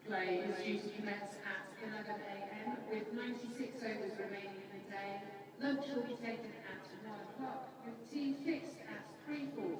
Play is due to commence at 11 a.m. with 96 overs remaining in the day. Lunch will be taken at 1 o'clock with tea fixed at 3:40.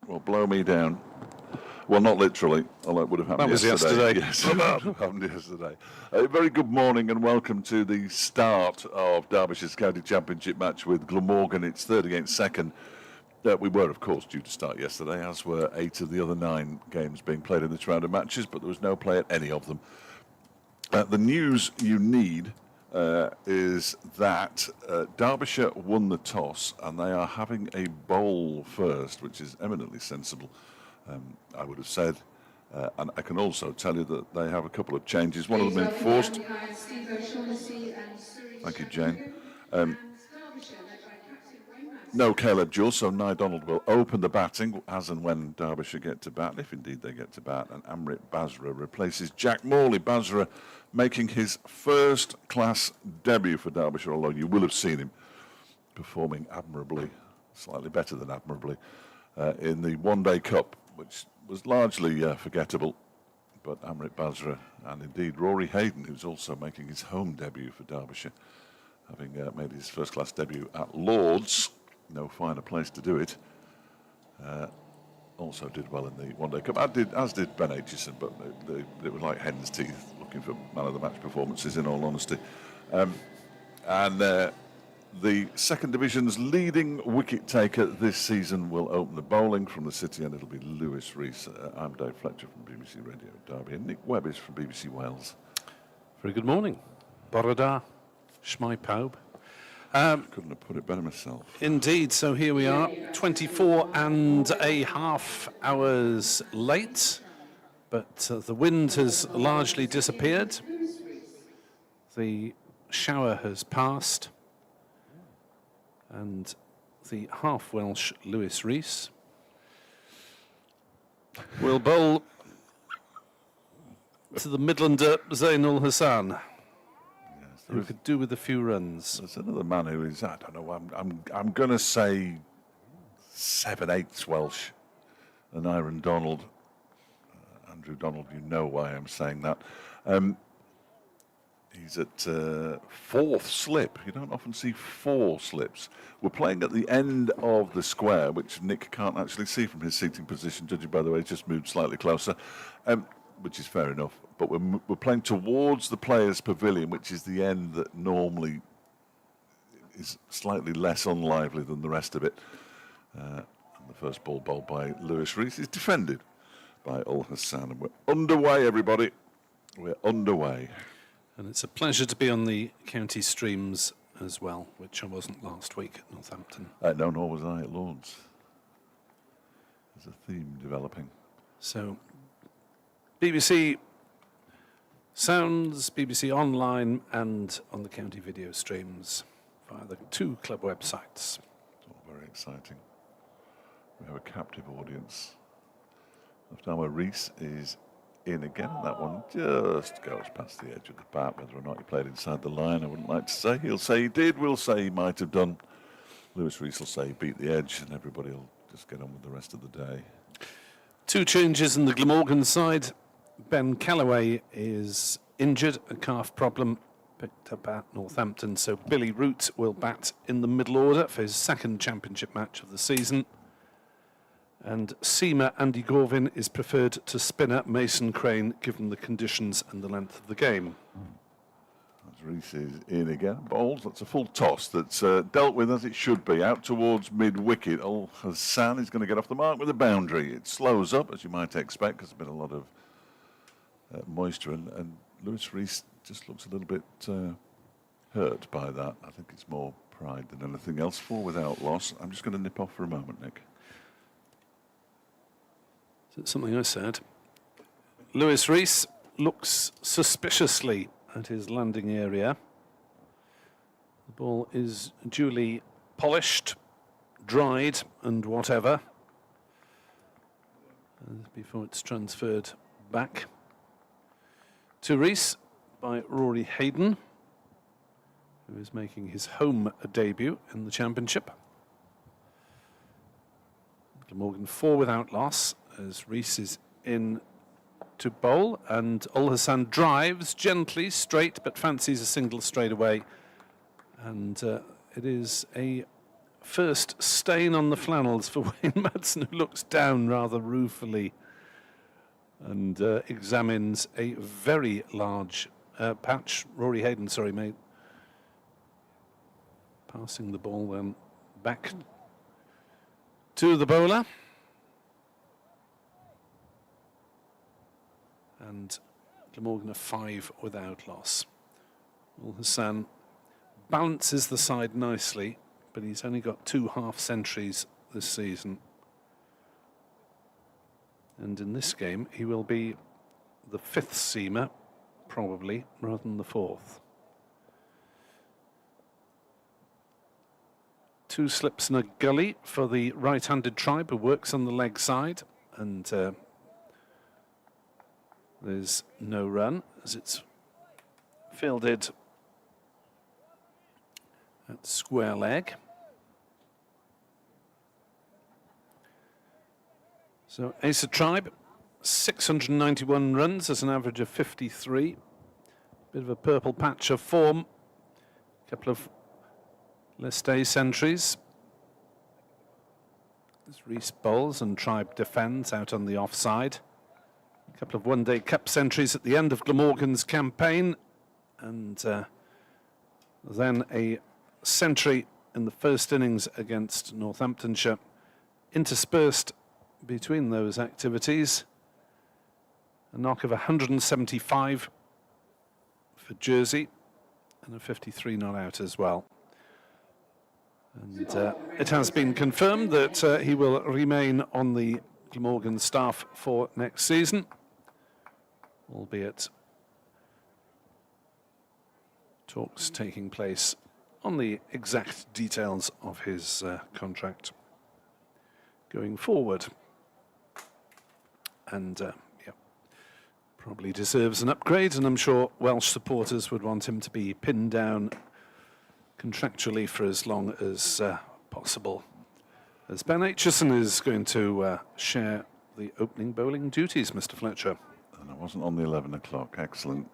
Well, blow me down. Well, not literally, although it would have happened yesterday. Yes, it happened yesterday. A very good morning and welcome to the start of Derbyshire's County Championship match with Glamorgan. It's third against second. We were, of course, due to start yesterday, as were 8 of the other 9 games being played in this round of matches, but there was no play at any of them. The news you need is that Derbyshire won the toss and they are having a bowl first, which is eminently sensible, I would have said. And I can also tell you that they have a couple of changes. One of them enforced. Thank you, Jane. No Caleb Jules, so Nye Donald will open the batting as and when Derbyshire get to bat, if indeed they get to bat, and Amrit Basra replaces Jack Morley. Basra making his first-class debut for Derbyshire, although you will have seen him performing admirably, slightly better than admirably, in the One-Day Cup, which was largely forgettable. But Amrit Basra and indeed Rory Hayden, who's also making his home debut for Derbyshire, having made his first-class debut at Lord's, no finer place to do it, also did well in the One-Day Cup, as did Ben Aitchison, but it was like hen's teeth looking for man-of-the-match performances, in all honesty. And the second division's leading wicket-taker this season will open the bowling from the City, and it'll be Lewis Rees. I'm Dave Fletcher from BBC Radio Derby, and Nick Webb is from BBC Wales. Very good morning. Borada, Shmai Paub. Couldn't have put it better myself. Indeed, so here we are, 24.5 hours late, but the wind has largely disappeared. The shower has passed, and the half-Welsh Lewis Rees will bowl to the Midlander Zainul Hassan, who could do with a few runs. There's another man who is, I don't know, I'm going to say 7/8 Welsh, and Aaron Donald. Andrew Donald, you know why I'm saying that. He's at 4th slip. You don't often see 4 slips. We're playing at the end of the square, which Nick can't actually see from his seating position, judging by the way he's just moved slightly closer, which is fair enough. But we're playing towards the players' pavilion, which is the end that normally is slightly less unlively than the rest of it. And the first ball bowled by Lewis Rees is defended by Ul Hassan. And we're underway, everybody. We're underway. And it's a pleasure to be on the county streams as well, which I wasn't last week at Northampton. No, nor was I at Lord's. There's a theme developing. So, BBC Sounds, BBC Online, and on the county video streams via the 2 club websites. It's all very exciting. We have a captive audience. Left-armer Rees is in again, and that one just goes past the edge of the bat. Whether or not he played inside the line, I wouldn't like to say. He'll say he did, we'll say he might have done. Lewis Rees will say he beat the edge, and everybody will just get on with the rest of the day. 2 changes in the Glamorgan side. Ben Callaway is injured, a calf problem, picked up at Northampton, so Billy Root will bat in the middle order for his second championship match of the season. And seamer Andy Gorvin is preferred to spinner Mason Crane, given the conditions and the length of the game. As Rees is in again, bowls, that's a full toss that's dealt with as it should be, out towards mid-wicket. Ul Hassan is going to get off the mark with a boundary. It slows up, as you might expect, because there's been a lot of moisture, and Lewis Rees just looks a little bit hurt by that. I think it's more pride than anything else. 4 without loss. I'm just going to nip off for a moment, Nick. Is it something I said? Lewis Rees looks suspiciously at his landing area. The ball is duly polished, dried, and whatever, before it's transferred back to Rees by Rory Hayden, who is making his home debut in the Championship. Glamorgan 4 without loss as Rees is in to bowl, and Ul Hassan drives gently straight but fancies a single straight away, and it is a first stain on the flannels for Wayne Madsen, who looks down rather ruefully and examines a very large patch. Rory Hayden, sorry, mate. Passing the ball then back to the bowler. And Glamorgan are 5 without loss. Ul Hassan balances the side nicely, but he's only got 2 half-centuries this season. And in this game, he will be the 5th seamer, probably, rather than the 4th. 2 slips and a gully for the right-handed tribe who works on the leg side, and there's no run as it's fielded at square leg. So Asa Tribe, 691 runs as an average of 53. Bit of a purple patch of form. A couple of list A centuries. As Reese bowls and Tribe defends out on the offside. A couple of one-day cup centuries at the end of Glamorgan's campaign. And then a century in the first innings against Northamptonshire. Interspersed between those activities, a knock of 175 for Jersey and a 53 not out as well. And it has been confirmed that he will remain on the Glamorgan staff for next season, albeit talks taking place on the exact details of his contract going forward. And yeah, probably deserves an upgrade, and I'm sure Welsh supporters would want him to be pinned down contractually for as long as possible. As Ben Aitchison is going to share the opening bowling duties, Mr. Fletcher. And I wasn't on the 11 o'clock. Excellent.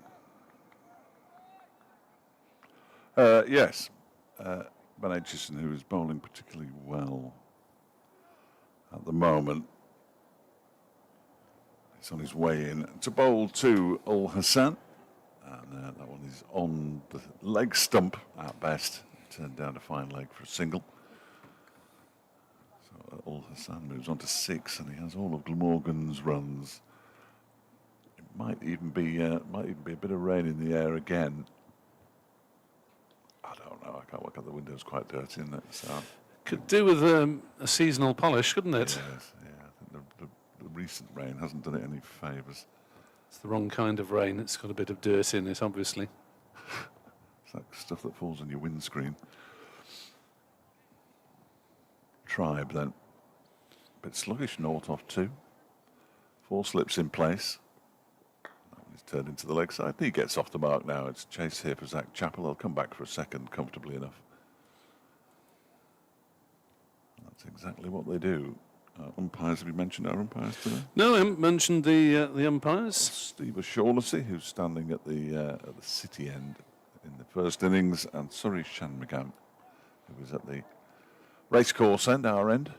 Yes, Ben Aitchison, who is bowling particularly well at the moment. He's on his way in to bowl to Ul Hassan, and that one is on the leg stump at best. Turned down a fine leg for a single. So Ul Hassan moves on to 6, and he has all of Glamorgan's runs. It might even be a bit of rain in the air again. I don't know. I can't work out. The window's quite dirty, isn't it? So could do with a seasonal polish, couldn't it? yes, yeah. I think the recent rain hasn't done it any favours. It's the wrong kind of rain. It's got a bit of dirt in it, obviously. It's like stuff that falls on your windscreen. Tribe then. A bit sluggish, 0 off 2. 4 slips in place. That one is turned into the leg side. He gets off the mark now. It's chase here for Zach Chappell. They'll come back for a second comfortably enough. That's exactly what they do. Umpires, have you mentioned our umpires today? No, I haven't mentioned the umpires. Steve O'Shaughnessy, who's standing at the city end in the first innings, and Surrey Shanmugam, who was at the racecourse end, our end.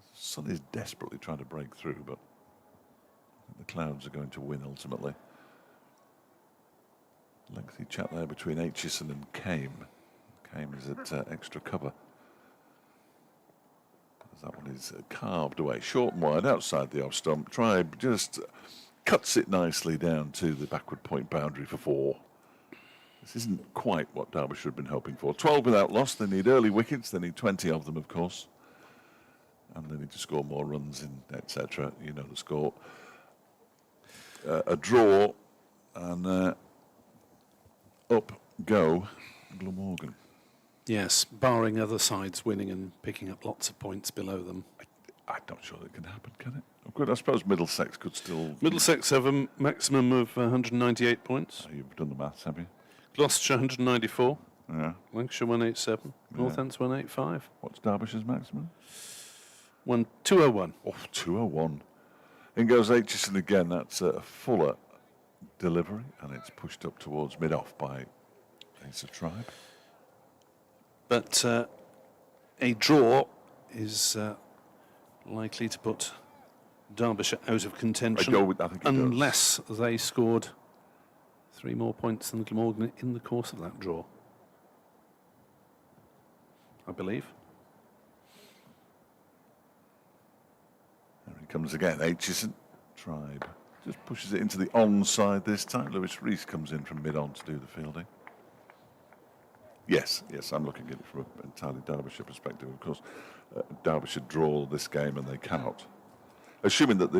The sun is desperately trying to break through, but the clouds are going to win ultimately. Lengthy chat there between Aitchison and Kame. Kame is at extra cover. That one is carved away, short and wide, outside the off stump. Tribe just cuts it nicely down to the backward point boundary for 4. This isn't quite what Derbyshire have been hoping for. 12 without loss. They need early wickets. They need 20 of them, of course. And they need to score more runs in, etc. You know the score. A draw, and up go Glamorgan. Yes, barring other sides winning and picking up lots of points below them. I'm not sure that can happen, can it? Oh, good. I suppose Middlesex could still... Middlesex have a maximum of 198 points. You've done the maths, have you? Gloucestershire 194. Yeah. Lancashire 187. Yeah. Northants 185. What's Derbyshire's maximum? 201. Oh, 201. In goes Aitchison again. That's a fuller delivery, and it's pushed up towards mid-off by Asa Tribe. But a draw is likely to put Derbyshire out of contention I think it does. unless they scored 3 more points than Glamorgan in the course of that draw, I believe. There he comes again, Aitchison. Tribe just pushes it into the onside this time. Lewis Rees comes in from mid-on to do the fielding. Yes, I'm looking at it from an entirely Derbyshire perspective. Of course, Derbyshire draw this game and they cannot. Assuming that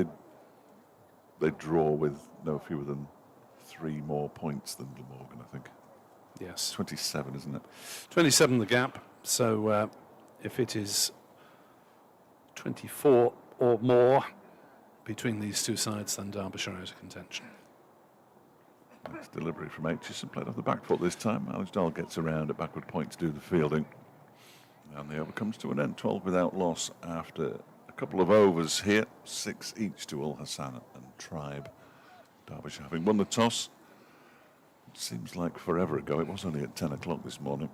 they draw with no fewer than 3 more points than Glamorgan, I think. Yes. 27, isn't it? 27 the gap, so if it is 24 or more between these two sides, then Derbyshire out of contention. Nice delivery from Aitchison, played off the back foot this time. Alexdal gets around at backward point to do the fielding. And the over comes to an end, 12 without loss after a couple of overs here, 6 each to Ul Hassan and Tribe. Derbyshire having won the toss. It seems like forever ago, it was only at 10 o'clock this morning.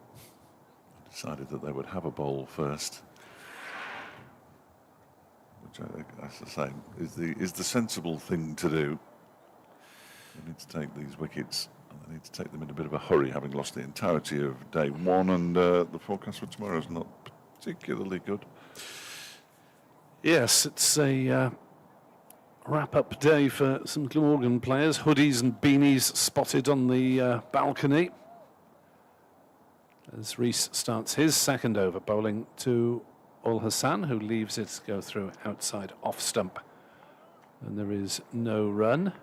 Decided that they would have a bowl first. Which I think, as I say, is the sensible thing to do. They need to take these wickets, and they need to take them in a bit of a hurry, having lost the entirety of day 1, and the forecast for tomorrow is not particularly good. Yes, it's a wrap-up day for some Glamorgan players. Hoodies and beanies spotted on the balcony as Rees starts his second over, bowling to Ul Hassan, who leaves it to go through outside off stump. And there is no run.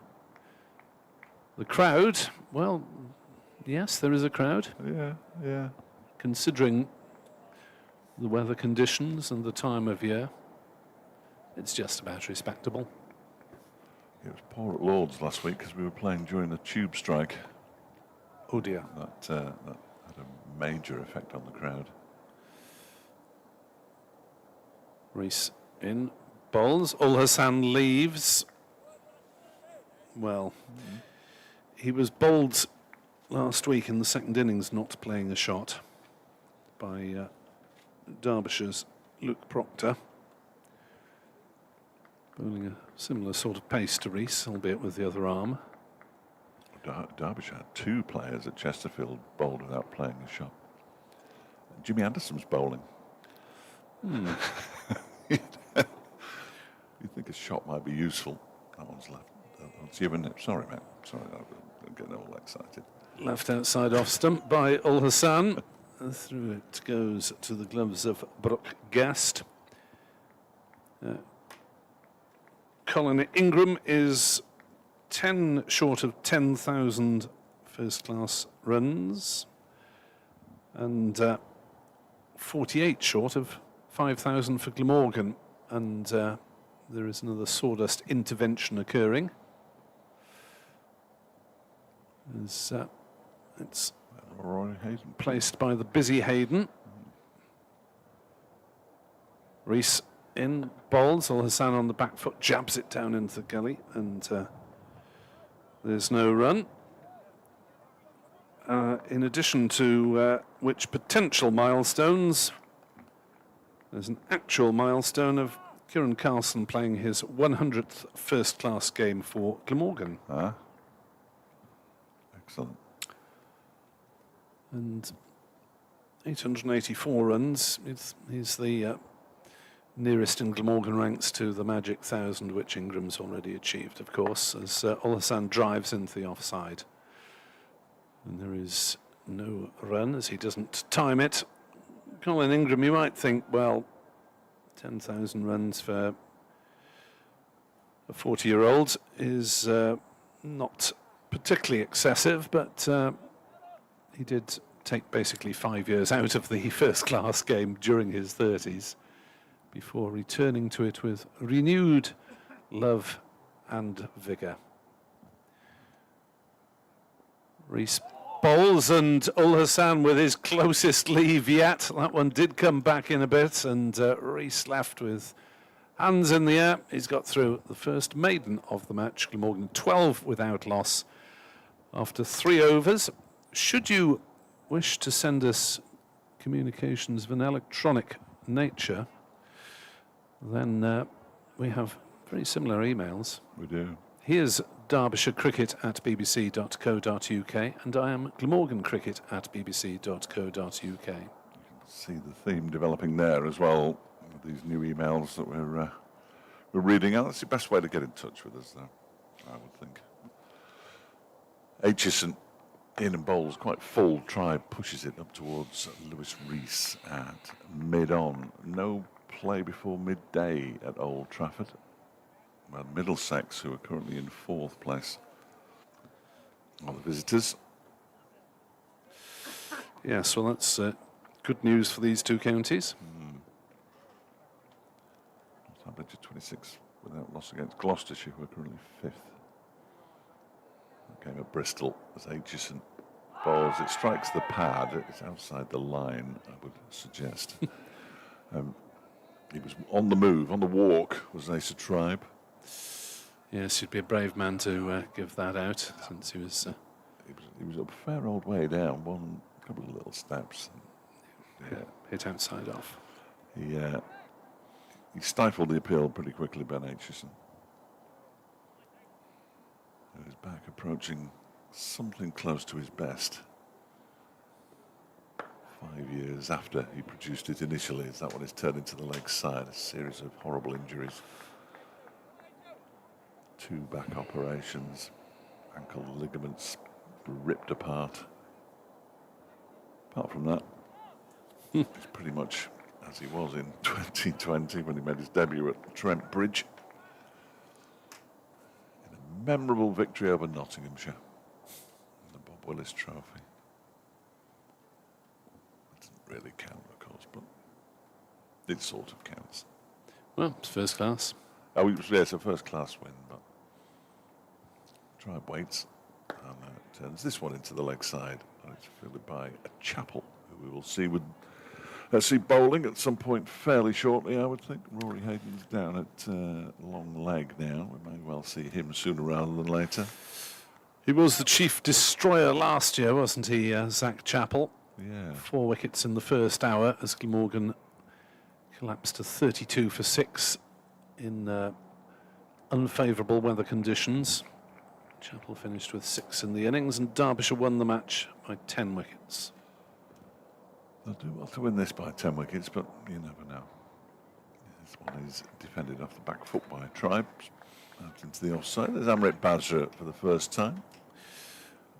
The crowd, well, yes, there is a crowd. Yeah. Considering the weather conditions and the time of year, it's just about respectable. It was poor at Lord's last week because we were playing during a tube strike. Oh dear. That had a major effect on the crowd. Rees in, bowls. Ul Hassan leaves. Well, he was bowled last week in the second innings, not playing a shot, by Derbyshire's Luke Proctor. Bowling a similar sort of pace to Rees, albeit with the other arm. Derbyshire had 2 players at Chesterfield bowled without playing a shot. Jimmy Anderson's bowling. You think a shot might be useful? That one's left. That's you, isn't it? Sorry, mate. Sorry, I'm getting all excited. Left outside off stump by Ul Hassan. Through it goes to the gloves of Brooke Guest. Colin Ingram is 10 short of 10,000 first-class runs and 48 short of 5,000 for Glamorgan, and there is another sawdust intervention occurring. It's Roy Hayden placed by the busy Hayden. Rees in, bowls. Ul Hassan on the back foot, jabs it down into the gully, and there's no run. In addition to which potential milestones, there's an actual milestone of Kieran Carlson playing his 100th first-class game for Glamorgan. Excellent. And 884 runs. He's the nearest in Glamorgan ranks to the magic 1,000, which Ingram's already achieved, of course, as Ul Hassan drives into the offside. And there is no run as he doesn't time it. Colin Ingram, you might think, well, 10,000 runs for a 40-year-old is not particularly excessive, but he did take basically 5 years out of the first-class game during his 30s before returning to it with renewed love and vigour. Rees bowls, and Ul Hassan with his closest leave yet. That one did come back in a bit, and Rees left with hands in the air. He's got through the first maiden of the match. Glamorgan 12 without loss after 3 overs. Should you wish to send us communications of an electronic nature, then we have very similar emails. We do. Here's Derbyshire Cricket at bbc.co.uk, and I am Glamorgan Cricket at bbc.co.uk. See the theme developing there as well with these new emails that we're reading out. That's the best way to get in touch with us, though, I would think. Aitchison in and bowls quite full. Tribe pushes it up towards Lewis Rees at mid-on. No play before midday at Old Trafford. Well, Middlesex, who are currently in 4th place, are the visitors. Yes, well, that's good news for these two counties. Northamptonshire 26 without loss against Gloucestershire, who are currently 5th. Game at Bristol as Aitchison bowls. It strikes the pad. It's outside the line, I would suggest. He was on the move, on the walk, was Asa Tribe. Yes, you'd be a brave man to give that out, since he was up a fair old way down, one couple of little steps. hit outside off. He stifled the appeal pretty quickly, Ben Aitchison. He's back approaching something close to his best. 5 years after he produced it initially, as that one is turned into the leg side. A series of horrible injuries. 2 back operations, ankle ligaments ripped apart. Apart from that, he's pretty much as he was in 2020 when he made his debut at Trent Bridge. In a memorable victory over Nottinghamshire in the Bob Willis Trophy. It doesn't really count, of course, but it sort of counts. Well, it's first class. Oh, it's a first-class win, but Tribe waits and turns this one into the leg side, and it's fielded by a Chapel, who we will see bowling at some point fairly shortly, I would think. Rory Hayden's down at long leg now. We may well see him sooner rather than later. He was the chief destroyer last year, wasn't he, Zach Chappell? Yeah. 4 wickets in the first hour as Glamorgan collapsed to 32 for 6 in unfavourable weather conditions. Chappell finished with 6 in the innings, and Derbyshire won the match by 10 wickets. They'll do well to win this by 10 wickets, but you never know. This one is defended off the back foot by Tribe. Out into the offside. There's Amrit Bajra for the first time.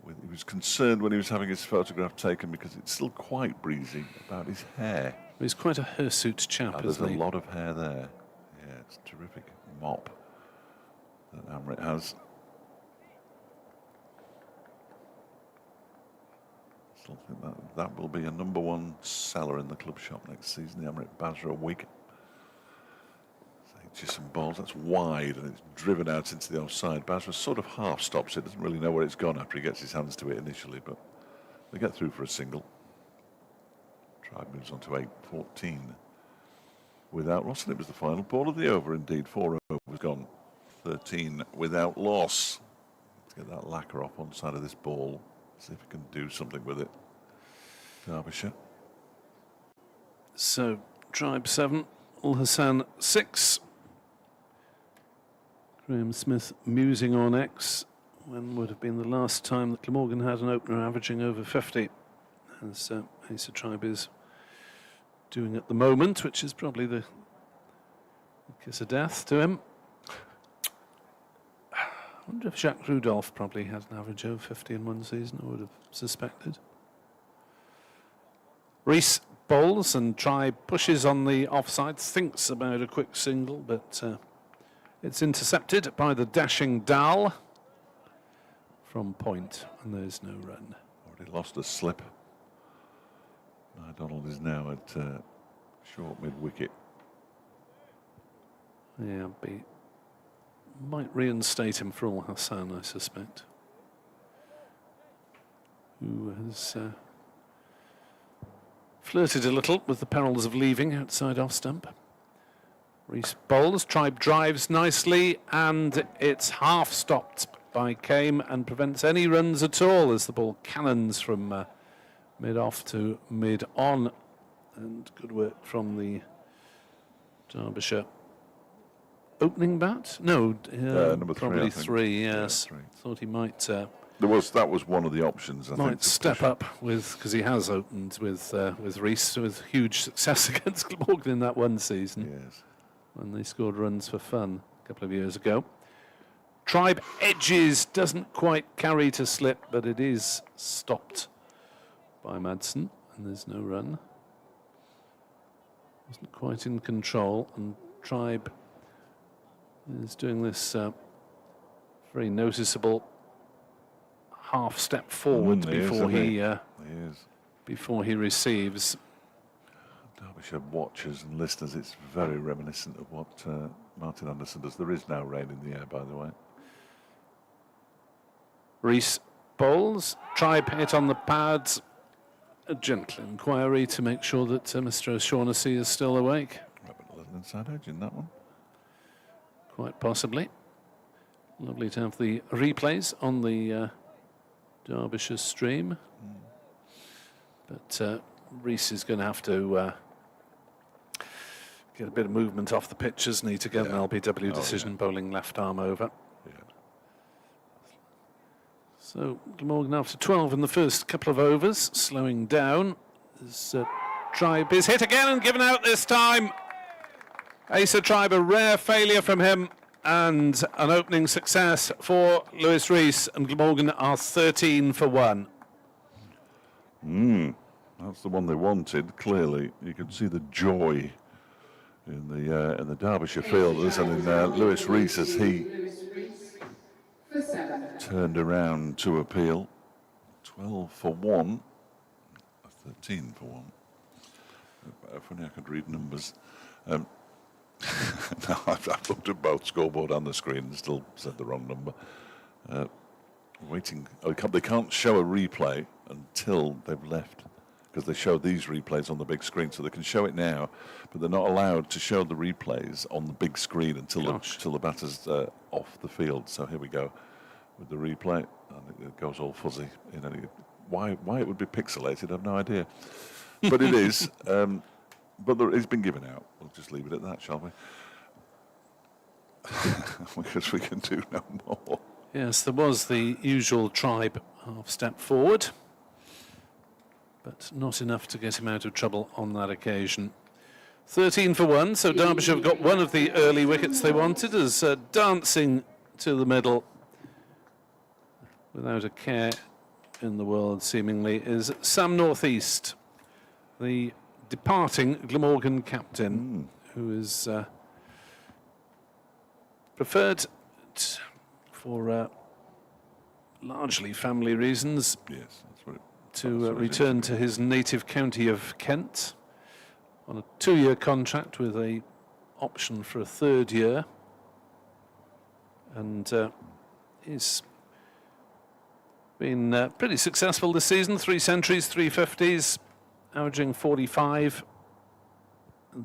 He was concerned when he was having his photograph taken because it's still quite breezy about his hair. He's quite a hirsute chap, There's isn't he? a lot of hair there. Yeah, it's a terrific mop that Amrit has. Still think that will be a #1 seller in the club shop next season, the Amrit Bajra wig. Just some balls, that's wide and it's driven out into the offside. Bajra sort of half stops it, doesn't really know where it's gone after he gets his hands to it initially, but they get through for a single. Tribe moves on to 8-14 without loss, and it was the final ball of the over indeed. 4 overs gone, 13 without loss. Let's get that lacquer off one side of this ball, see if we can do something with it. Derbyshire. So, Tribe 7, Ul Hassan 6. Graham Smith musing on X. When would have been the last time that Glamorgan had an opener averaging over 50, as Asa Tribe is doing at the moment, which is probably the kiss of death to him. I wonder if Jacques Rudolph probably had an average over 50 in one season, I would have suspected. Rees bowls and Tribe pushes on the offside, thinks about a quick single, but it's intercepted by the dashing Dal from point, and there's no run. Already lost a slip. Donald is now at short mid-wicket. Yeah, might reinstate him for Ul Hassan, I suspect, who has flirted a little with the perils of leaving outside off stump. Rees bowls, Tribe drives nicely, and it's half stopped by Kame and prevents any runs at all as the ball cannons from mid-off to mid-on. And good work from the Derbyshire. Opening bat? No, number probably three, I think. three. Yeah, Yes, three. thought he might That was one of the options. I think, might to step push it. up because he has opened with Rees with huge success against Glamorgan in that one season Yes. when they scored runs for fun a couple of years ago. Tribe edges, doesn't quite carry to slip, but it is stopped by Madsen, and there's no run. Wasn't quite in control, and Tribe is doing this very noticeable half step forward before he receives. Derbyshire watchers and listeners, it's very reminiscent of what Martin Anderson does. There is now rain in the air, by the way. Rees bowls. Tribe hit on the pads. A gentle inquiry to make sure that Mr. O'Shaughnessy is still awake. Right, but a little inside edge in that one. Quite possibly. Lovely to have the replays on the Derbyshire stream. But Rees is going to have to get a bit of movement off the pitch, isn't he, to get an LBW decision, bowling left arm over. Yeah. So Glamorgan after 12 in the first couple of overs, slowing down. As Tribe is hit again and given out this time. Asa Tribe, a rare failure from him, and an opening success for Lewis Rees, and Glamorgan are 13 for 1. That's the one they wanted. Clearly, you can see the joy in the Derbyshire fielders and in Lewis Rees as he turned around to appeal. 12 for 1, 13 for 1. If only I could read numbers. No, I've looked at both scoreboard and the screen and still said the wrong number. Waiting. They can't show a replay until they've left, because they show these replays on the big screen, so they can show it now, but they're not allowed to show the replays on the big screen until the batter's off the field. So here we go with the replay, and it goes all fuzzy. Why it would be pixelated, I've no idea, but it is. But it's been given out. We'll just leave it at that, shall we? Because we can do no more. Yes, there was the usual Tribe half step forward, but not enough to get him out of trouble on that occasion. 13 for 1, so Derbyshire have got one of the early wickets they wanted, as dancing to the middle without a care in the world, seemingly, is Sam Northeast, the departing Glamorgan captain, who is preferred for largely family reasons to return to his native county of Kent on a 2-year contract with a option for a 3rd year, and he's been pretty successful this season. 3 centuries, 3 50s, averaging 45.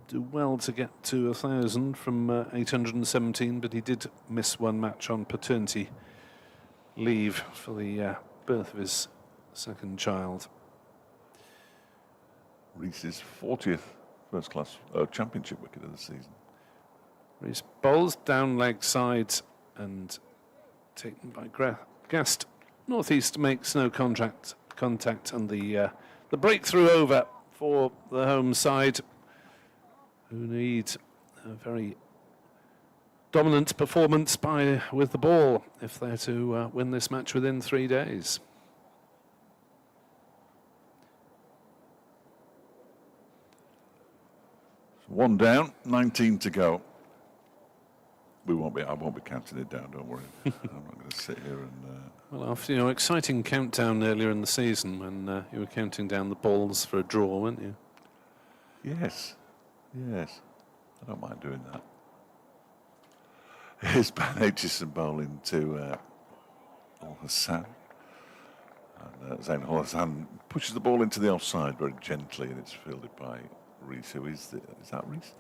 Do well to get to 1,000 from 817, but he did miss one match on paternity leave for the birth of his 2nd child. Rees's 40th first-class championship wicket of the season. Rees bowls down leg side and taken by Guest. Northeast makes no contact, and the breakthrough over for the home side, who need a very dominant performance with the ball if they're to win this match within 3 days. One down, 19 to go. I won't be counting it down, don't worry. I'm not going to sit here and... Well, after exciting countdown earlier in the season when you were counting down the balls for a draw, weren't you? Yes. I don't mind doing that. Here's Ben Aitchison bowling to Al Hassan. And Zain Al Hassan pushes the ball into the offside very gently, and it's fielded by Rees. Is that Rees?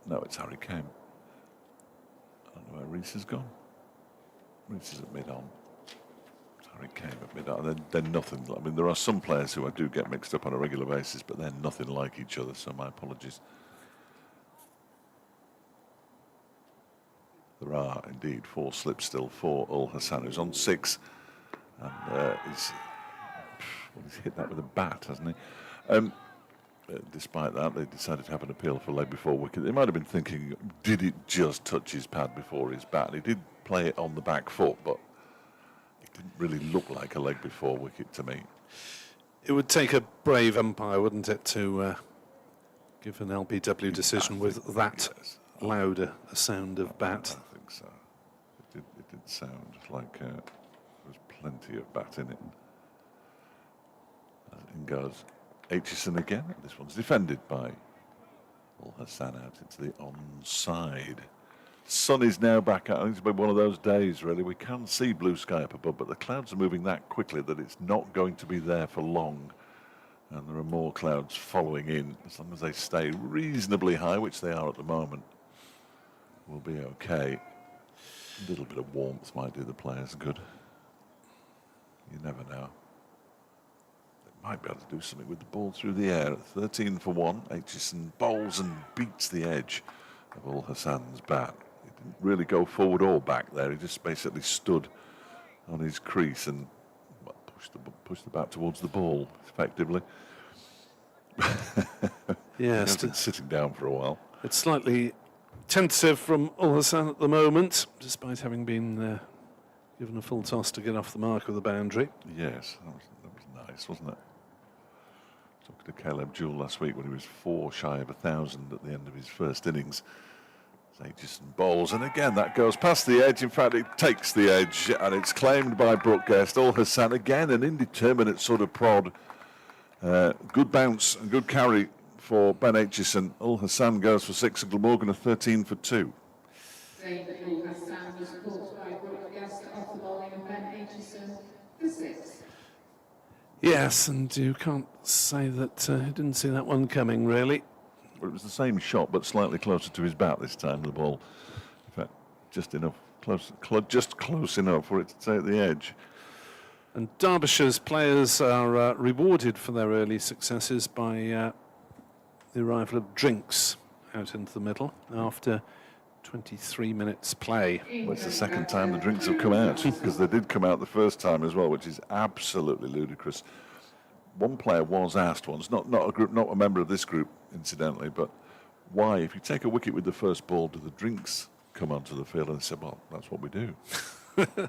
No, it's Harry Kane. I don't know where Rees has gone. Rees is at mid-on. Harry Kane at mid-on. They're nothing. I mean, there are some players who I do get mixed up on a regular basis, but they're nothing like each other, so my apologies. are indeed 4 slips still for Ul Hassan, who's on 6. And he's hit that with a bat, hasn't he? Despite that, they decided to have an appeal for leg before wicket. They might have been thinking, did it just touch his pad before his bat? And he did play it on the back foot, but it didn't really look like a leg before wicket to me. It would take a brave umpire, wouldn't it, to give an LBW decision with that loud a sound of bat? I think so. It did sound like there was plenty of bat in it. In goes Aitchison again. This one's defended by Ul Hassan out into the onside. Sun is now back out. I think it's been one of those days, really. We can see blue sky up above, but the clouds are moving that quickly that it's not going to be there for long. And there are more clouds following in. As long as they stay reasonably high, which they are at the moment, we'll be okay. A little bit of warmth might do the players good. You never know. They might be able to do something with the ball through the air. 13 for 1. Aitchison bowls and beats the edge of Ul Hassan's bat. He didn't really go forward or back there. He just basically stood on his crease and pushed the bat towards the ball, effectively. Yes. He's been sitting down for a while. It's slightly tentative from Ul Hassan at the moment, despite having been given a full toss to get off the mark of the boundary. Yes, that was nice, wasn't it? Talking to Caleb Jewell last week when he was 4 shy of 1,000 at the end of his first innings. Aitchison bowls, and again that goes past the edge. In fact, it takes the edge, and it's claimed by Brooke Guest. Ul Hassan again, an indeterminate sort of prod. Good bounce and good carry for Ben Aitchison. Ul Hassan goes for 6, and Glamorgan are 13 for 2. Saying that Ul Hassan was caught by Brooke Guest off the bowling of Ben Aitchison for 6. Yes, and you can't say that he didn't see that one coming, really. Well, it was the same shot, but slightly closer to his bat this time. The ball, in fact, just enough, just close enough for it to take the edge. And Derbyshire's players are rewarded for their early successes by the arrival of drinks out into the middle after 23 minutes play. Well, it's the second time the drinks have come out, because they did come out the first time as well, which is absolutely ludicrous. One player was asked once, not a member of this group, incidentally, but why, if you take a wicket with the first ball, do the drinks come onto the field? And they said, well, that's what we do.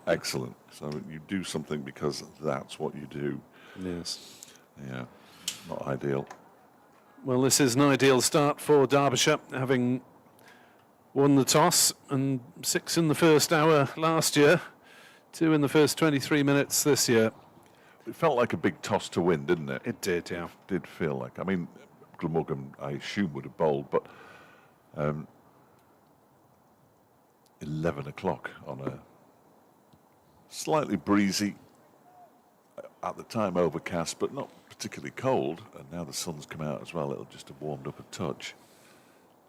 Excellent. So you do something because that's what you do. Yes. Yeah, not ideal. Well, this is an ideal start for Derbyshire, having won the toss and 6 in the first hour last year, 2 in the first 23 minutes this year. It felt like a big toss to win, didn't it? It did, yeah. It did feel like. I mean, Glamorgan, I assume, would have bowled, but 11 o'clock on a slightly breezy, at the time overcast, but not particularly cold. And now the sun's come out as well. It'll just have warmed up a touch.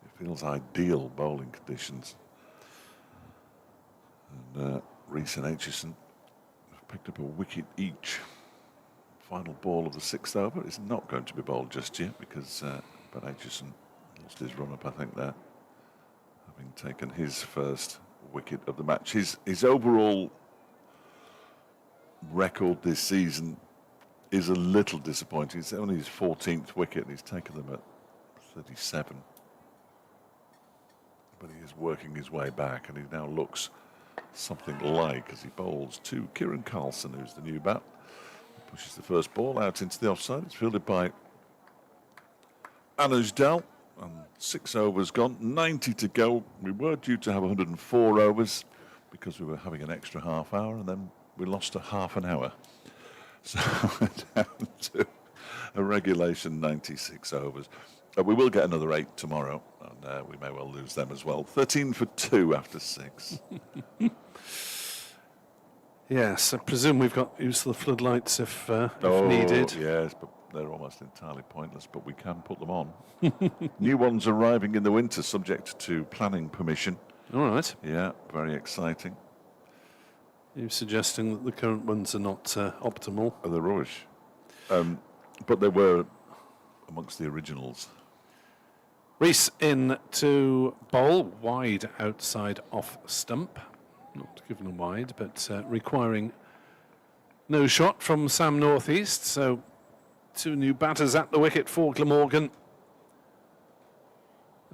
It feels ideal bowling conditions. And Rees and Aitchison have picked up a wicket each. Final ball of the 6th over is not going to be bowled just yet, because Ben Aitchison lost his run-up, I think, there, having taken his first wicket of the match. His overall record this season is a little disappointing. It's only his 14th wicket, and he's taken them at 37. But he is working his way back, and he now looks something like, as he bowls to Kieran Carlson, who's the new bat. Pushes the first ball out into the offside. It's fielded by Anuj Dal, and 6 overs gone, 90 to go. We were due to have 104 overs because we were having an extra half hour, and then we lost a half an hour. So we're down to a regulation 96 overs. We will get another 8 tomorrow, and we may well lose them as well. 13 for 2 after 6. Yes, I presume we've got use of the floodlights if needed. Yes, but they're almost entirely pointless, but we can put them on. New ones arriving in the winter, subject to planning permission. All right. Yeah, very exciting. You're suggesting that the current ones are not optimal? Oh, they're rubbish. But they were amongst the originals. Rees in to bowl, wide outside off stump. Not given a wide, but requiring no shot from Sam Northeast. So 2 new batters at the wicket for Glamorgan,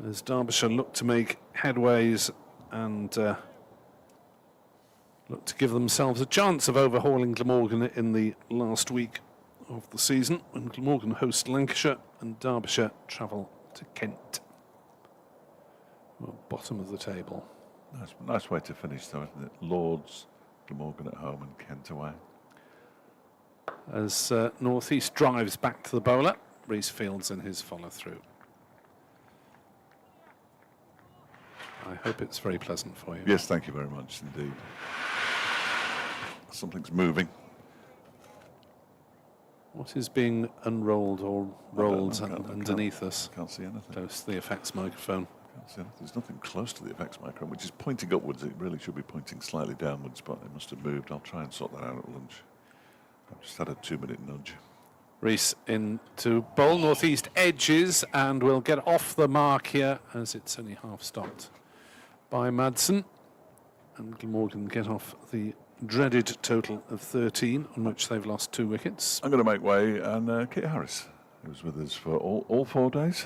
as Derbyshire look to make headways and look to give themselves a chance of overhauling Glamorgan in the last week of the season, when Glamorgan host Lancashire and Derbyshire travel to Kent. Well, bottom of the table. Nice way to finish, though, isn't it? Lords, Glamorgan at home and Kent away. As Northeast drives back to the bowler, Rees fields in his follow-through. I hope it's very pleasant for you. Yes, thank you very much indeed. Something's moving. What is being unrolled or rolled I underneath us? Can't see anything. Close to the effects microphone. Can't see anything. There's nothing close to the effects microphone, which is pointing upwards. It really should be pointing slightly downwards, but it must have moved. I'll try and sort that out at lunch. I've just had a 2-minute nudge. Rees in to bowl. Northeast edges and will get off the mark here, as it's only half stopped by Madsen. And Glamorgan get off the dreaded total of 13, on which they've lost 2 wickets. I'm going to make way, and Kit Harris, who was with us for all 4 days,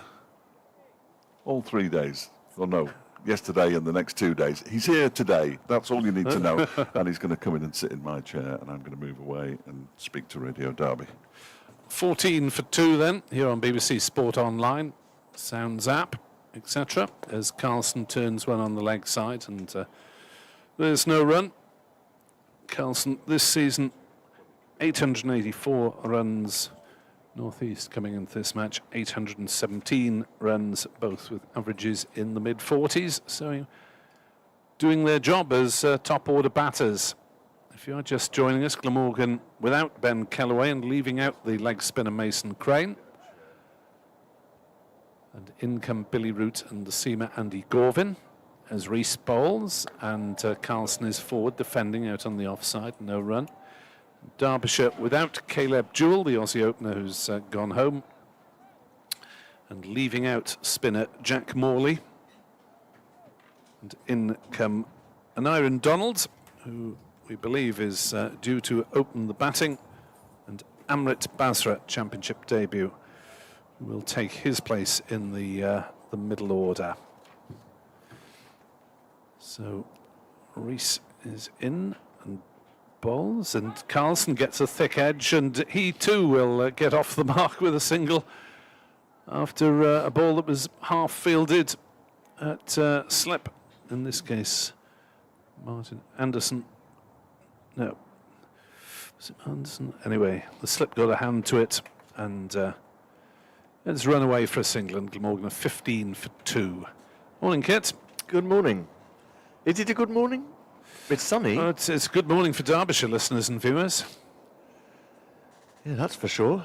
all 3 days. Well, no, yesterday and the next 2 days. He's here today. That's all you need to know. And he's going to come in and sit in my chair, and I'm going to move away and speak to Radio Derby. 14 for 2 then, here on BBC Sport Online, Sounds app, etc. As Carlson turns one on the leg side, and there's no run. Carlson this season, 884 runs. Northeast coming into this match, 817 runs, both with averages in the mid-40s. So doing their job as top order batters. If you are just joining us, Glamorgan without Ben Kellaway and leaving out the leg spinner Mason Crane. And in come Billy Root and the seamer Andy Gorvin as Rees bowls, and Carlson is forward defending out on the offside, no run. Derbyshire without Caleb Jewell, the Aussie opener who's gone home, and leaving out spinner Jack Morley. And in come Aniron Donald, who we believe is due to open the batting, and Amrit Basra, Championship debut, who will take his place in the middle order. So Rees is in and bowls, and Carlson gets a thick edge, and he too will get off the mark with a single after a ball that was half fielded at slip. In this case, Martin Anderson. No, was it Anderson? Anyway, the slip got a hand to it, and it's run away for a single, and Glamorgan are 15 for 2. Morning, Kit. Good morning. Is it a good morning? It's sunny. Well, it's good morning for Derbyshire listeners and viewers. Yeah, that's for sure.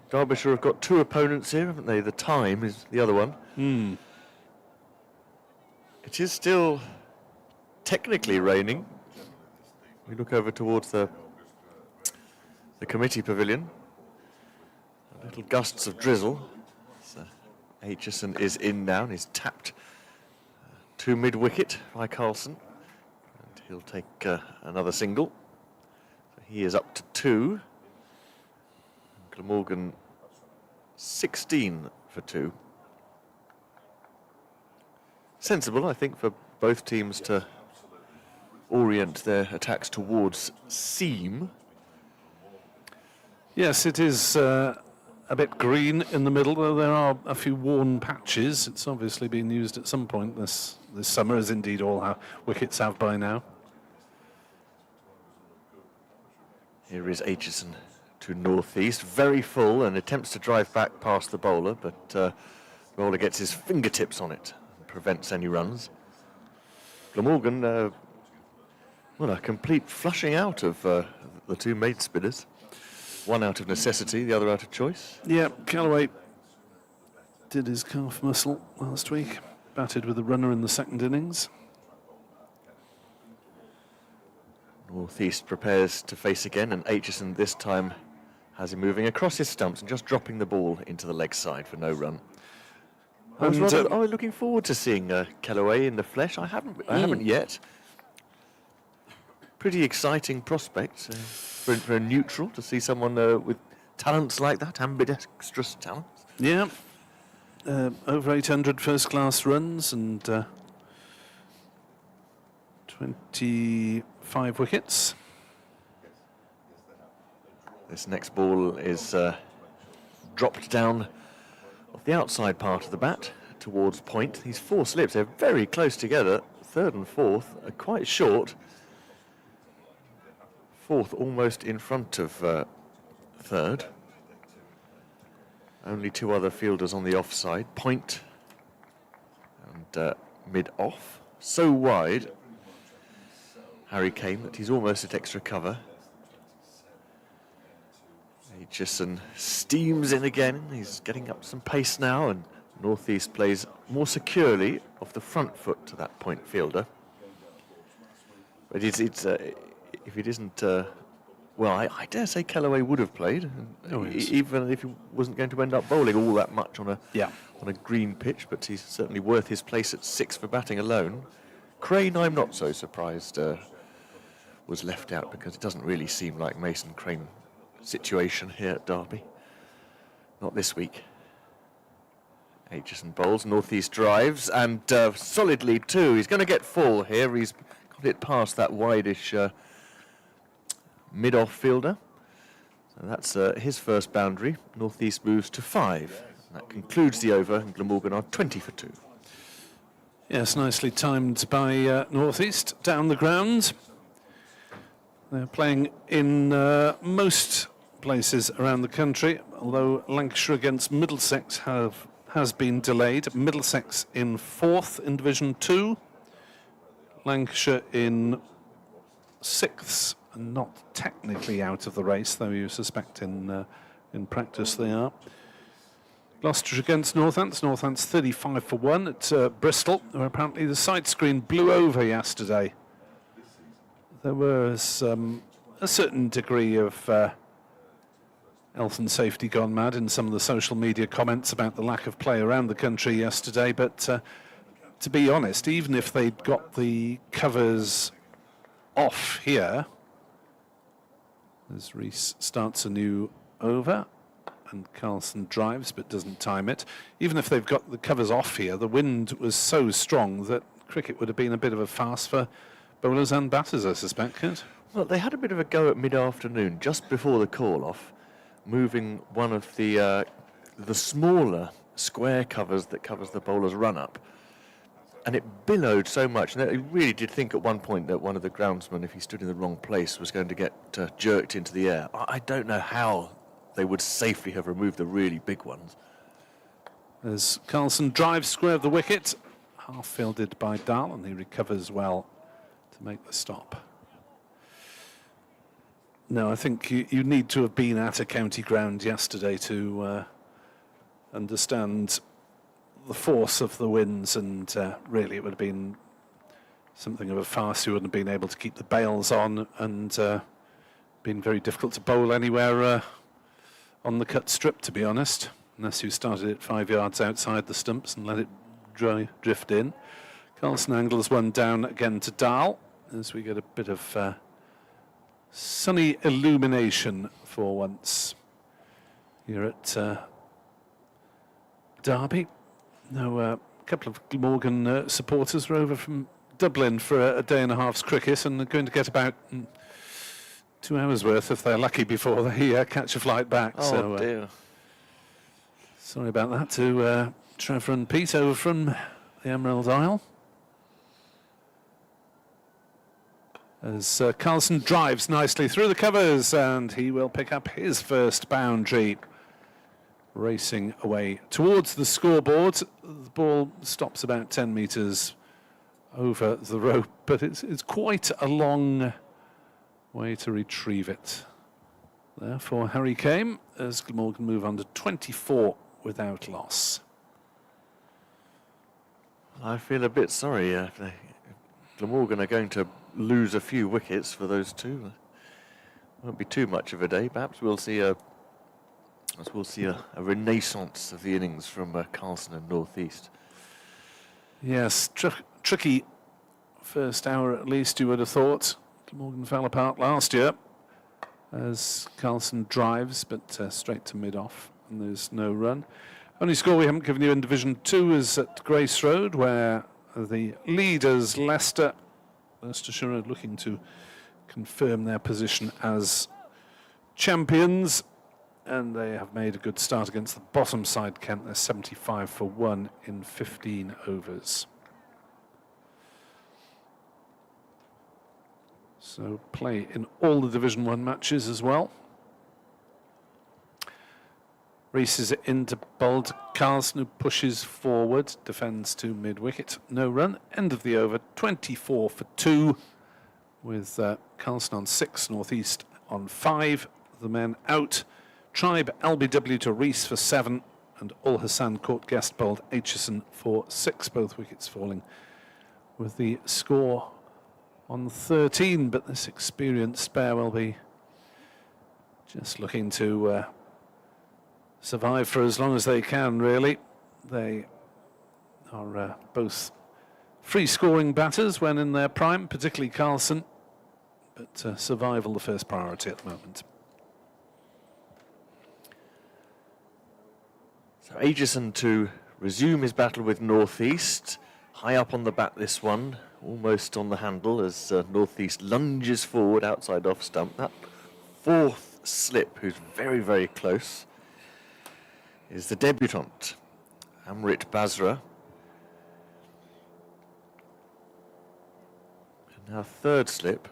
Derbyshire have got 2 opponents here, haven't they? The Time is the other one. It is still technically raining. We look over towards the committee pavilion. Little gusts of drizzle. So Aitchison is in now and is tapped to mid-wicket by Carlson. And he'll take another single. So he is up to 2. Glamorgan 16 for 2. Sensible, I think, for both teams to orient their attacks towards seam. Yes, it is a bit green in the middle, though there are a few worn patches. It's obviously been used at some point this summer, as indeed all our wickets have by now. Here is Aitchison to Northeast, very full, and attempts to drive back past the bowler, but the bowler gets his fingertips on it and prevents any runs. Glamorgan, well, a complete flushing out of the 2 maid spinners. One out of necessity, the other out of choice. Yeah, Callaway did his calf muscle last week, batted with a runner in the second innings. Northeast prepares to face again, and Aitchison this time has him moving across his stumps and just dropping the ball into the leg side for no run. I was And, looking forward to seeing Kellaway in the flesh. I haven't yet. Pretty exciting prospect for a neutral to see someone with talents like that, ambidextrous talents. Yeah, over 800 first-class runs and 25 wickets. This next ball is dropped down off the outside part of the bat towards point. These four slips, they're very close together. Third and fourth are quite short. Fourth almost in front of third. Only two other fielders on the offside. Point and mid-off. So wide, Harry Kane, that he's almost at extra cover. Aitchison steams in again. He's getting up some pace now, and Northeast plays more securely off the front foot to that point fielder. But if it isn't, well, I dare say Kellaway would have played, even if he wasn't going to end up bowling all that much on a green pitch. But he's certainly worth his place at 6 for batting alone. Crane, I'm not so surprised, was left out, because it doesn't really seem like Mason Crane situation here at Derby. Not this week. Aitchison bowls, Northeast drives, and solidly too. He's going to get full here. He's got it past that wideish mid-off fielder. So that's his first boundary. Northeast moves to 5. That concludes the over, and Glamorgan are 20 for 2. Yes, nicely timed by Northeast down the ground. They're playing in most places around the country, although Lancashire against Middlesex has been delayed. Middlesex in 4th in Division 2, Lancashire in 6th, and not technically out of the race, though you suspect in practice they are. Gloucestershire against Northants. Northants 35 for 1 at Bristol, where apparently the side screen blew over yesterday. There was a certain degree of health and safety gone mad in some of the social media comments about the lack of play around the country yesterday, but to be honest, even if they'd got the covers off here, as Rees starts a new over and Carlson drives but doesn't time it, even if they've got the covers off here, the wind was so strong that cricket would have been a bit of a farce for bowlers and batters, I suspect, Kent. Well, they had a bit of a go at mid-afternoon, just before the call-off, moving one of the smaller square covers that covers the bowler's run-up. And it billowed so much, and I really did think at one point that one of the groundsmen, if he stood in the wrong place, was going to get jerked into the air. I don't know how they would safely have removed the really big ones. As Carlson drives square of the wicket, half fielded by Dahl, and he recovers well to make the stop. No, I think you need to have been at a county ground yesterday to understand the force of the winds, and really it would have been something of a farce. You wouldn't have been able to keep the bails on, and been very difficult to bowl anywhere on the cut strip, to be honest, unless you started it 5 yards outside the stumps and let it drift in. Carlson angles one down again to Dahl, as we get a bit of sunny illumination for once here at Derby. Now, a couple of Glamorgan supporters were over from Dublin for a day and a half's cricket, and they're going to get about 2 hours worth, if they're lucky, before they catch a flight back. Oh, so, dear. Sorry about that to Trevor and Pete over from the Emerald Isle. As Carlson drives nicely through the covers, and he will pick up his first boundary. Racing away towards the scoreboard. The ball stops about 10 metres over the rope, but it's quite a long way to retrieve it. Therefore, Harry Kane, as Glamorgan move on to 24 without loss. I feel a bit sorry. Glamorgan are going to lose a few wickets for those two. Won't be too much of a day. Perhaps we'll see a as we'll see a renaissance of the innings from Carlson and North East. Yes, tricky first hour at least, you would have thought. Glamorgan fell apart last year as Carlson drives, but straight to mid-off, and there's no run. Only score we haven't given you in Division 2 is at Grace Road, where the leaders, Leicestershire, are looking to confirm their position as champions, and they have made a good start against the bottom side, Kent. They're 75 for 1 in 15 overs. So play in all the Division 1 matches as well. Rees is into bowled. Carlson, who pushes forward, defends to mid-wicket. No run. End of the over. 24 for 2 with Carlson on 6, North East on 5. The men out. Tribe LBW to Rees for 7, and Ul Hassan caught guest bowled Aitchison for 6. Both wickets falling with the score on 13. But this experienced spare will be just looking to survive for as long as they can, really. They are both free-scoring batters when in their prime, particularly Carlson, but survival the first priority at the moment. So Aitchison to resume his battle with North East. High up on the bat this one, almost on the handle as North East lunges forward outside off stump. That fourth slip, who's very, very close, is the debutant, Amrit Basra. And now third slip.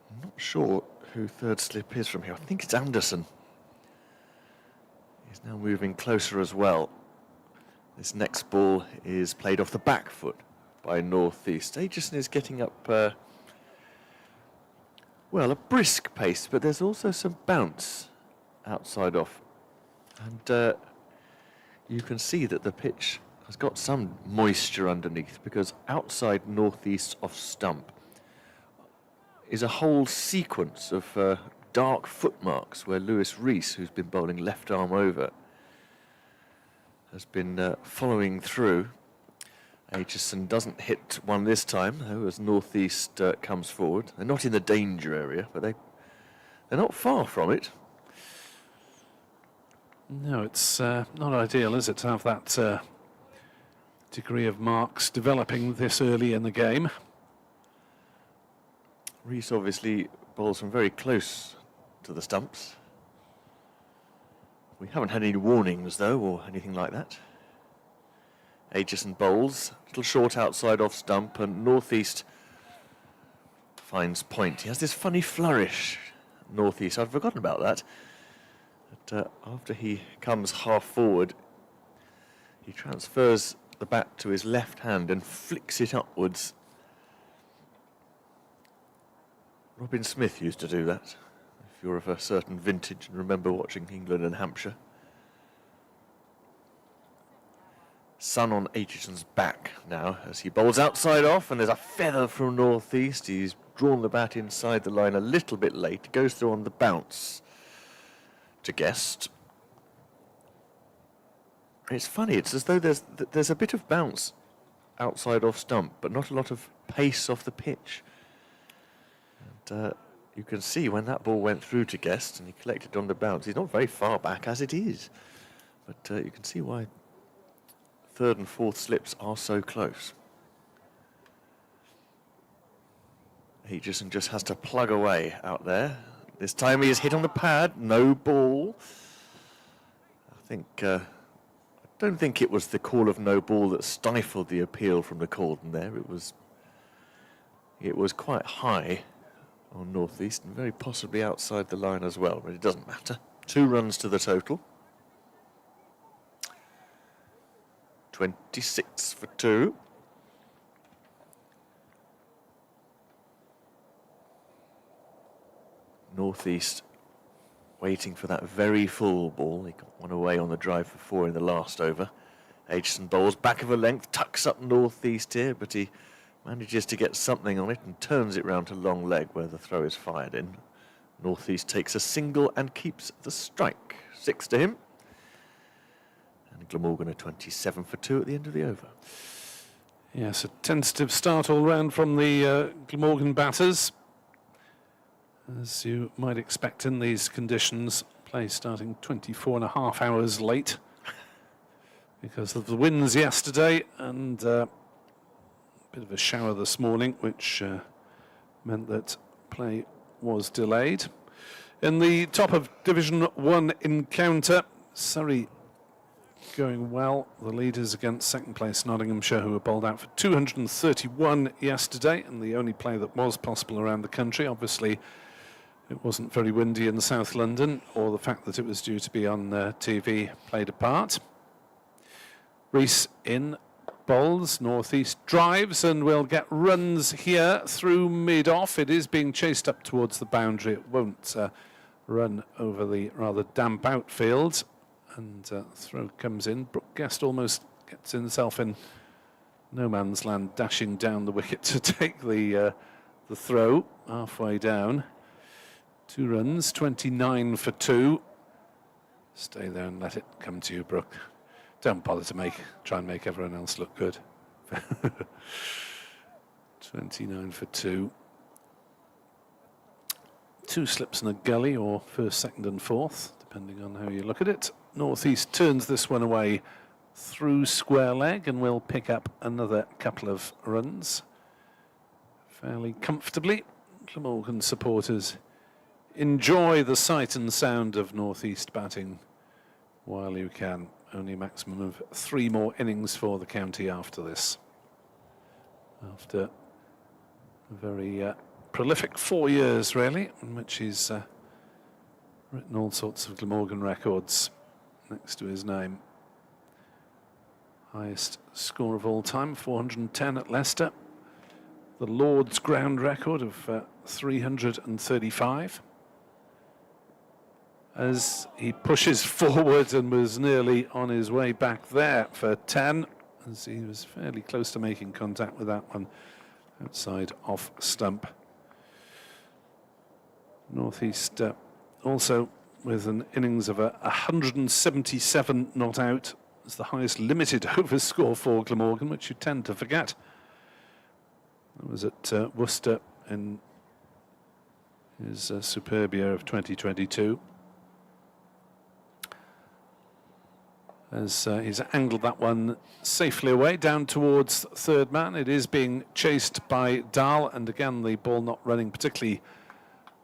I'm not sure who third slip is from here. I think it's Anderson. He's now moving closer as well. This next ball is played off the back foot by North East. Aitchison is getting up, well, a brisk pace, but there's also some bounce outside off. And you can see that the pitch has got some moisture underneath, because outside North East off stump is a whole sequence of dark footmarks where Lewis Rees, who's been bowling left arm over, has been following through. Aitchison doesn't hit one this time, though, as North East comes forward. They're not in the danger area, but they're not far from it. No, it's not ideal, is it, to have that degree of marks developing this early in the game. Rees obviously bowls from very close to the stumps. We haven't had any warnings, though, or anything like that. Aitchison bowls, a little short outside off stump, and North East finds point. He has this funny flourish, North East. I'd forgotten about that. But after he comes half forward, he transfers the bat to his left hand and flicks it upwards. Robin Smith used to do that, if you're of a certain vintage and remember watching England and Hampshire. Sun on Aitchison's back now as he bowls outside off, and there's a feather from North East. He's drawn the bat inside the line a little bit late. Goes through on the bounce to guest. It's funny, it's as though there's a bit of bounce outside off stump, but not a lot of pace off the pitch. And you can see when that ball went through to guest and he collected on the bounce, he's not very far back as it is. But you can see why third and fourth slips are so close. Aitchison just has to plug away out there. This time he is hit on the pad, no ball. I don't think it was the call of no ball that stifled the appeal from the cordon there. It was quite high on North East and very possibly outside the line as well, but it doesn't matter. 2 runs to the total. 26 for 2. North East waiting for that very full ball. He got one away on the drive for 4 in the last over. Aitchison bowls back of a length, tucks up North East here, but he manages to get something on it and turns it round to long leg where the throw is fired in. North East takes a single and keeps the strike. 6 to him. And Glamorgan are 27 for 2 at the end of the over. Yes, a tentative start all round from the Glamorgan batters. As you might expect in these conditions, play starting 24.5 hours late because of the winds yesterday and a bit of a shower this morning, which meant that play was delayed. In the top of Division 1 encounter, Surrey going well. The leaders against second place Nottinghamshire, who were bowled out for 231 yesterday, and the only play that was possible around the country. Obviously, it wasn't very windy in South London, or the fact that it was due to be on TV played a part. Rees in bowls, North East drives, and will get runs here through mid-off. It is being chased up towards the boundary. It won't run over the rather damp outfield. And throw comes in. Brooke Guest almost gets himself in no man's land, dashing down the wicket to take the throw halfway down. 2 runs, 29 for 2. Stay there and let it come to you, Brooke. Don't bother to try and make everyone else look good. 29 for 2. 2 slips and a gully, or first, second and fourth, depending on how you look at it. North East turns this one away through square leg and will pick up another couple of runs fairly comfortably. Glamorgan supporters enjoy the sight and sound of North East batting while you can. Only a maximum of 3 more innings for the county after this. After a very prolific 4 years, really, in which he's written all sorts of Glamorgan records next to his name. Highest score of all time, 410 at Leicester. The Lord's ground record of 335. As he pushes forward and was nearly on his way back there for 10, as he was fairly close to making contact with that one outside off stump. North East also with an innings of 177 not out. It's the highest limited over score for Glamorgan, which you tend to forget. That was at Worcester in his superb year of 2022. As he's angled that one safely away down towards third man. It is being chased by Dahl, and again the ball not running particularly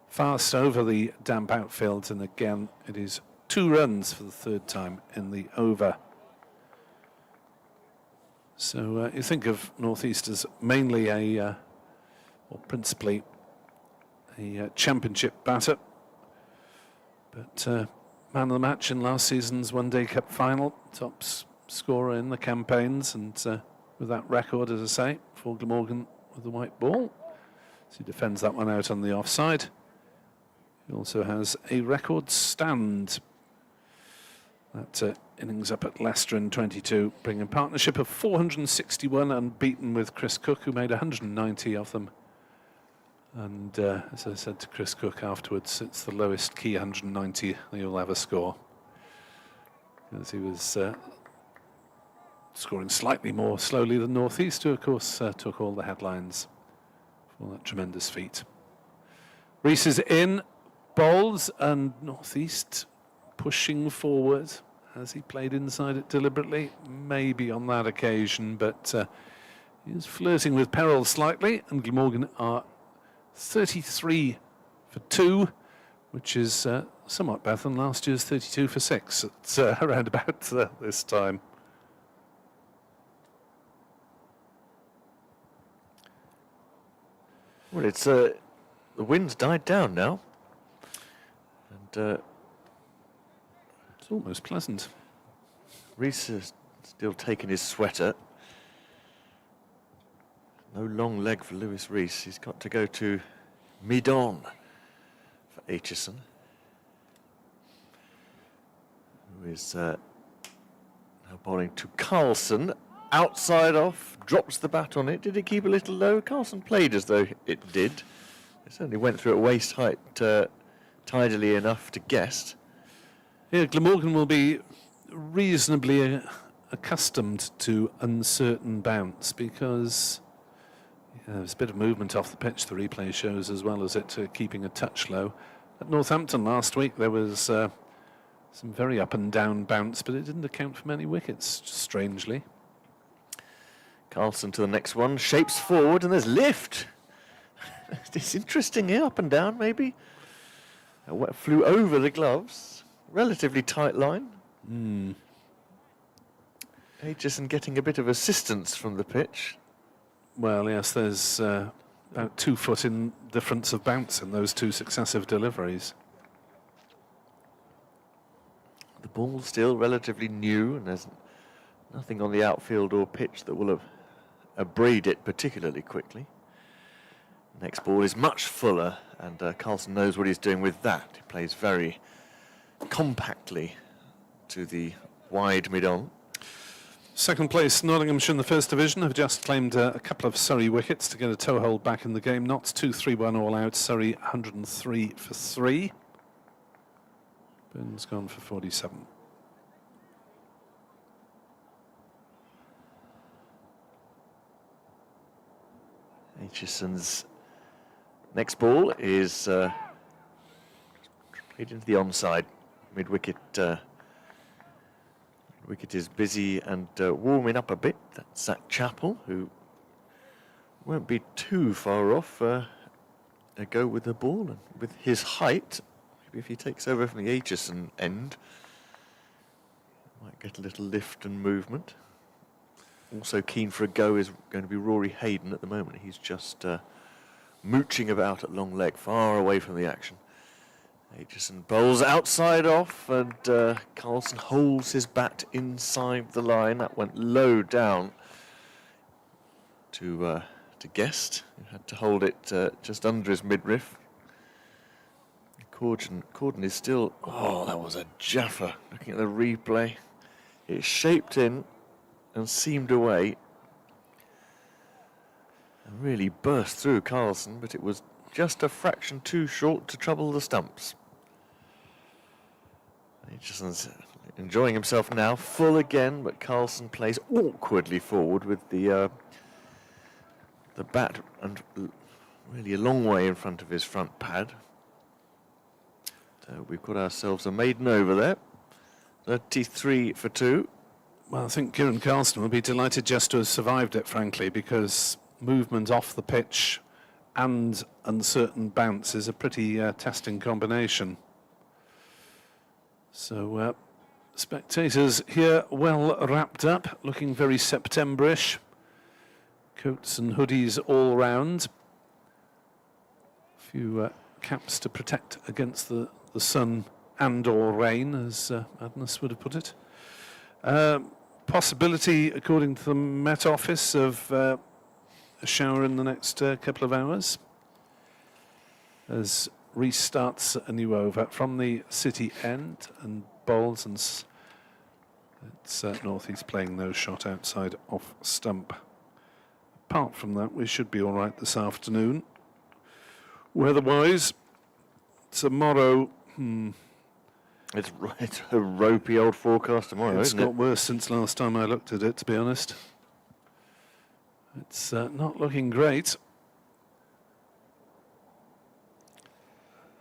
fast over the damp outfield, and again it is 2 runs for the 3rd time in the over. So you think of North East as mainly or principally a championship batter, but man of the match in last season's One Day Cup final, top scorer in the campaigns, and with that record, as I say, for Glamorgan with the white ball. So he defends that one out on the offside. He also has a record stand. That innings up at Leicester in 22, bringing a partnership of 461 unbeaten with Chris Cook, who made 190 of them. And as I said to Chris Cook afterwards, it's the lowest key 190 that you'll ever score. Because he was scoring slightly more slowly than North East, who of course took all the headlines for that tremendous feat. Rees is in, bowls, and North East pushing forward. Has he played inside it deliberately? Maybe on that occasion, but he was flirting with peril slightly, and Glamorgan are 33 for 2, which is somewhat better than last year's 32 for 6 at around about this time. Well, it's the wind's died down now, and it's almost pleasant. Rees is still taking his sweater. No long leg for Lewis Rees. He's got to go to mid-on for Aitchison, who is now bowling to Carlson. Outside off, drops the bat on it. Did it keep a little low? Carlson played as though it did. It certainly went through at waist height tidily enough to Guest. Here, Glamorgan will be reasonably accustomed to uncertain bounce because there's a bit of movement off the pitch, the replay shows, as well as it keeping a touch low. At Northampton last week, there was some very up and down bounce, but it didn't account for many wickets, strangely. Carlson to the next one, shapes forward, and there's lift. It's interesting here, up and down, maybe. Flew over the gloves. Relatively tight line. Aitchison getting a bit of assistance from the pitch. Well, yes, there's about 2 foot in difference of bounce in those 2 successive deliveries. The ball's still relatively new, and there's nothing on the outfield or pitch that will have abrade it particularly quickly. Next ball is much fuller, and Carlson knows what he's doing with that. He plays very compactly to the wide mid-on. Second place, Nottinghamshire in the First Division have just claimed a couple of Surrey wickets to get a toehold back in the game. Notts 2-3-1 all out, Surrey 103 for 3. Burns gone for 47. Aitchison's next ball is played into the onside. Mid-wicket wicket is busy and warming up a bit. That's Zach Chappell, who won't be too far off a go with the ball. And with his height, maybe if he takes over from the Aitchison end, might get a little lift and movement. Also keen for a go is going to be Rory Hayden at the moment. He's just mooching about at long leg, far away from the action. Aitchison bowls outside off, and Carlson holds his bat inside the line. That went low down to Guest, who had to hold it just under his midriff. Corden is still... Oh, that was a jaffer. Looking at the replay, it shaped in and seamed away. And really burst through Carlson, but it was just a fraction too short to trouble the stumps. Aitchison's enjoying himself now, full again, but Carlson plays awkwardly forward with the bat and really a long way in front of his front pad. So we've got ourselves a maiden over there, 33 for 2. Well, I think Kieran Carlson will be delighted just to have survived it, frankly, because movement off the pitch and uncertain bounce is a pretty testing combination. So spectators here well wrapped up, looking very Septemberish. Coats and hoodies all round. A few caps to protect against the sun and or rain, as Madness would have put it. Possibility, according to the Met Office, of a shower in the next couple of hours, as restarts a new over from the city end and bowls, and it's Northeast playing no shot outside off stump. Apart from that, we should be all right this afternoon. Weather-wise, tomorrow... It's a ropey old forecast tomorrow, It's isn't it? got worse since last time I looked at it, to be honest. It's not looking great.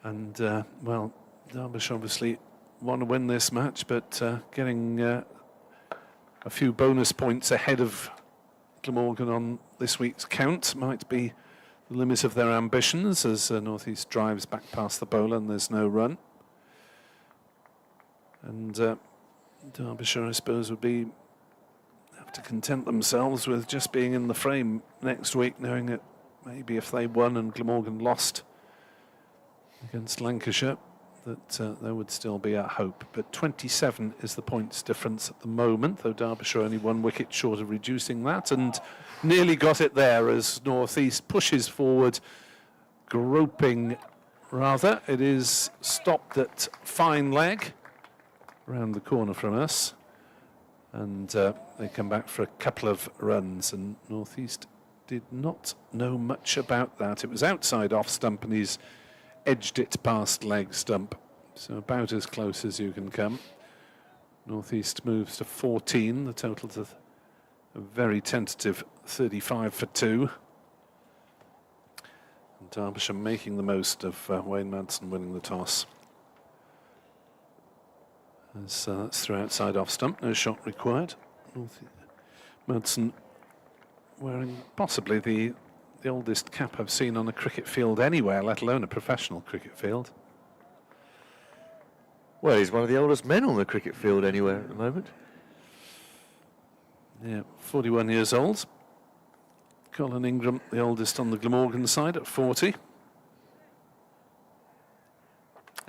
And, well, Derbyshire obviously want to win this match, but getting a few bonus points ahead of Glamorgan on this week's count might be the limit of their ambitions as Northeast drives back past the bowler and there's no run. And Derbyshire, I suppose, have to content themselves with just being in the frame next week, knowing that maybe if they won and Glamorgan lost against Lancashire, that there would still be a hope. But 27 is the points difference at the moment, though Derbyshire only 1 wicket short of reducing that, and nearly got it there as Northeast pushes forward, groping rather. It is stopped at fine leg, around the corner from us, and they come back for a couple of runs, and Northeast did not know much about that. It was outside off stump, and he's edged it past leg stump. So about as close as you can come. Northeast moves to 14, the total to a very tentative 35 for 2. And Derbyshire making the most of Wayne Madsen winning the toss. As that's through outside off stump, no shot required. Madsen wearing possibly the oldest cap I've seen on a cricket field anywhere, let alone a professional cricket field. Well, he's one of the oldest men on the cricket field anywhere at the moment. Yeah, 41 years old. Colin Ingram, the oldest on the Glamorgan side at 40.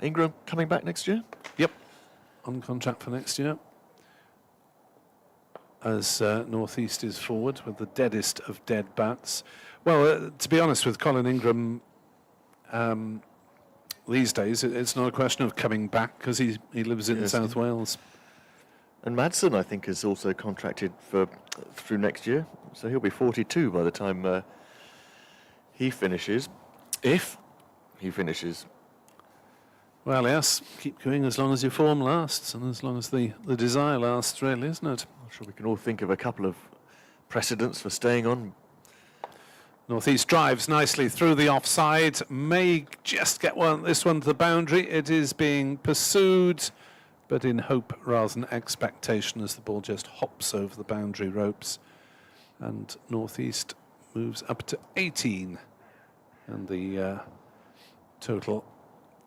Ingram coming back next year? Yep, on contract for next year. As Northeast is forward with the deadest of dead bats. Well, to be honest with Colin Ingram, these days it's not a question of coming back because he lives in South Wales. And Madsen, I think, is also contracted through next year, so he'll be 42 by the time he finishes, if he finishes. Well, yes, keep going as long as your form lasts and as long as the desire lasts, really, isn't it? I'm sure we can all think of a couple of precedents for staying on. Northeast drives nicely through the offside, may just get this one to the boundary. It is being pursued, but in hope rather than expectation, as the ball just hops over the boundary ropes. And Northeast moves up to 18, and the total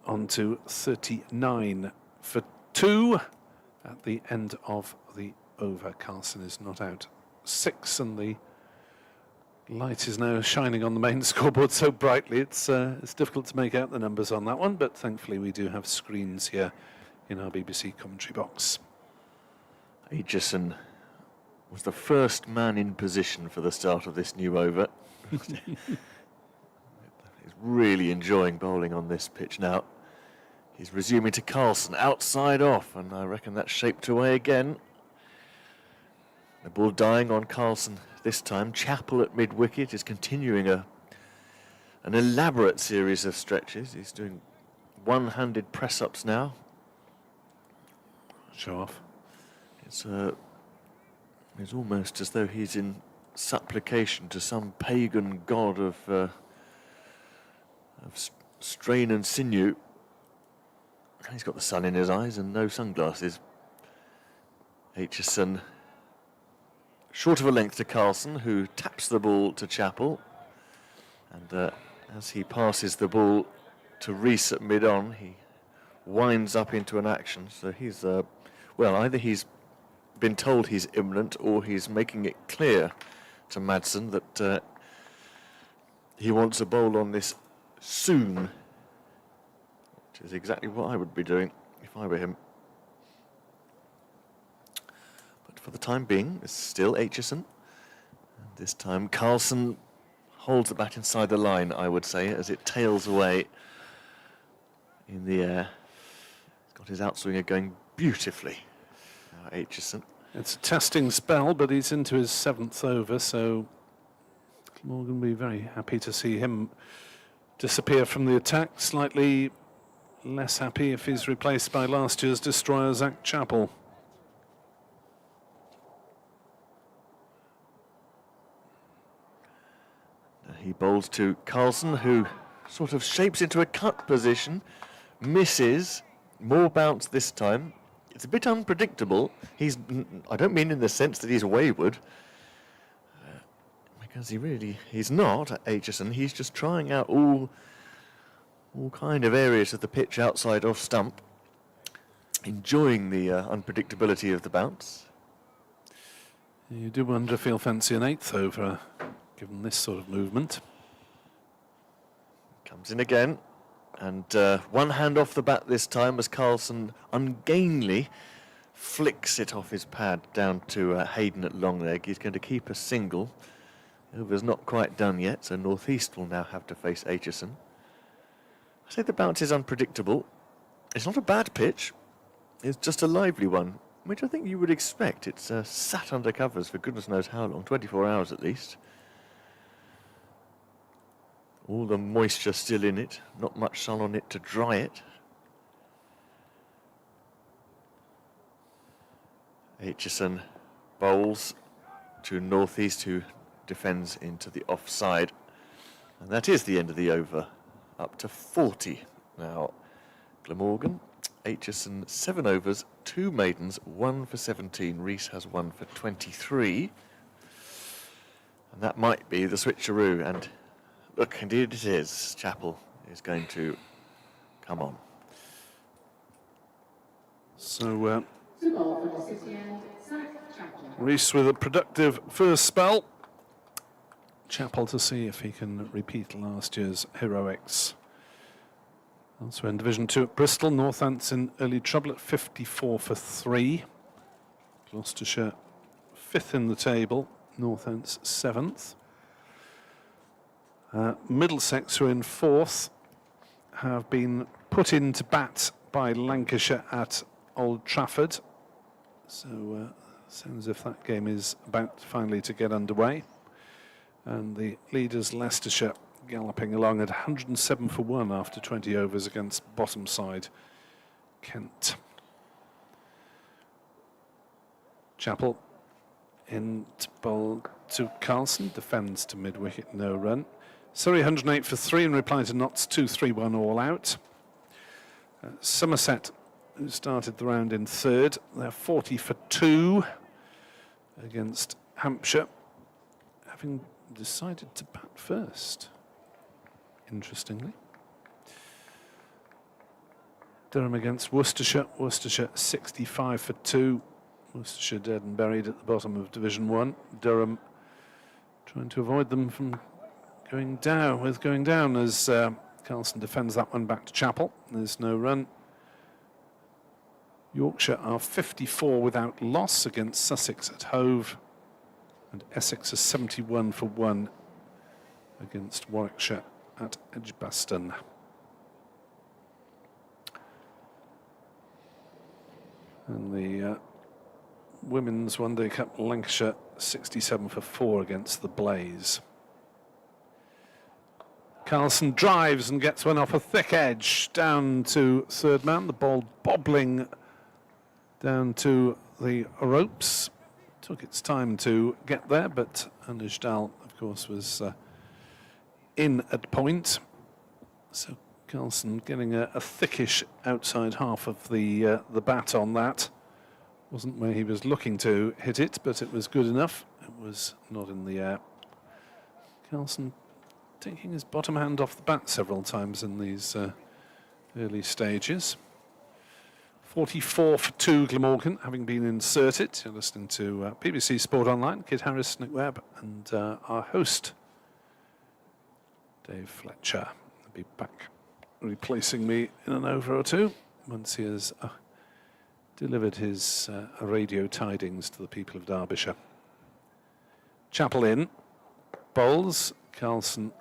onto 39 for 2 at the end of the over. Carlson is not out 6, and the light is now shining on the main scoreboard so brightly it's difficult to make out the numbers on that one, but thankfully we do have screens here in our BBC commentary box. Aitchison was the first man in position for the start of this new over. He's really enjoying bowling on this pitch now. He's resuming to Carlson, outside off, and I reckon that's shaped away again. The ball dying on Carlson this time. Chappell at mid-wicket is continuing an elaborate series of stretches. He's doing one-handed press-ups now. Show off. It's almost as though he's in supplication to some pagan god of strain and sinew. He's got the sun in his eyes and no sunglasses. Aitchison short of a length to Carlson, who taps the ball to Chappell. And as he passes the ball to Rees at mid-on, he winds up into an action. So he's, well, either he's been told he's imminent or he's making it clear to Madsen that he wants a bowl on this soon, which is exactly what I would be doing if I were him. But for the time being, it's still Aitchison. And this time Carlson holds the bat inside the line, I would say, as it tails away in the air. He's got his outswinger going beautifully. Now Aitchison. It's a testing spell, but he's into his 7th over, so Glamorgan will be very happy to see him disappear from the attack. Slightly less happy if he's replaced by last year's destroyer, Zach Chappell. He bowls to Carlson, who sort of shapes into a cut position, misses, more bounce this time. It's a bit unpredictable. I don't mean in the sense that he's wayward, because he's not Aitchison. He's just trying out all kind of areas of the pitch outside off stump, enjoying the unpredictability of the bounce. You do wonder if he'll fancy an 8th over, given this sort of movement. Comes in again, and one hand off the bat this time as Carlson ungainly flicks it off his pad down to Hayden at long leg. He's going to keep a single. Over's not quite done yet, so Northeast will now have to face Aitchison. I say the bounce is unpredictable. It's not a bad pitch. It's just a lively one, which I think you would expect. It's sat under covers for goodness knows how long, 24 hours at least. All the moisture still in it, not much sun on it to dry it. Aitchison bowls to northeast, who defends into the offside. And that is the end of the over, up to 40 now. Glamorgan, Aitchison 7 overs, 2 maidens, 1 for 17. Rees has 1 for 23. And that might be the switcheroo. And look, indeed it is. Chappell is going to come on. So To bowl for the City End, Zach Chappell. Rees with a productive first spell. Chappell to see if he can repeat last year's heroics. Also in Division 2 at Bristol, Northants in early trouble at 54 for 3. Gloucestershire 5th in the table, Northants 7th. Middlesex, who are in 4th, have been put into bat by Lancashire at Old Trafford. So sounds as if that game is about finally to get underway. And the leaders, Leicestershire, galloping along at 107 for 1 after 20 overs against bottom side Kent. Chappell in to bowl to Carlson, defends to mid-wicket, no run. Surrey 108 for 3 in reply to Notts 2-3-1 all out. Somerset, who started the round in 3rd, they're 40 for 2 against Hampshire, having decided to bat first, interestingly. Durham against Worcestershire, Worcestershire 65 for 2. Worcestershire dead and buried at the bottom of Division 1. Durham trying to avoid them from going down as Carlson defends that one back to Chappell. There's no run. Yorkshire are 54 without loss against Sussex at Hove. And Essex is 71 for 1 against Warwickshire at Edgbaston. And the Women's One Day Cup, Lancashire 67 for 4 against the Blaze. Carlson drives and gets one off a thick edge down to third man. The ball bobbling down to the ropes. Took its time to get there, but Anujdal, of course, was in at point. So Carlson getting a thickish outside half of the bat on that. Wasn't where he was looking to hit it, but it was good enough. It was not in the air. Carlson taking his bottom hand off the bat several times in these early stages. 44 for 2 Glamorgan, having been inserted. You're listening to BBC Sport Online, Kid Harris, Nick Webb, and our host, Dave Fletcher. He'll be back replacing me in an over or two once he has delivered his radio tidings to the people of Derbyshire. Chappell in, bowls. Carlson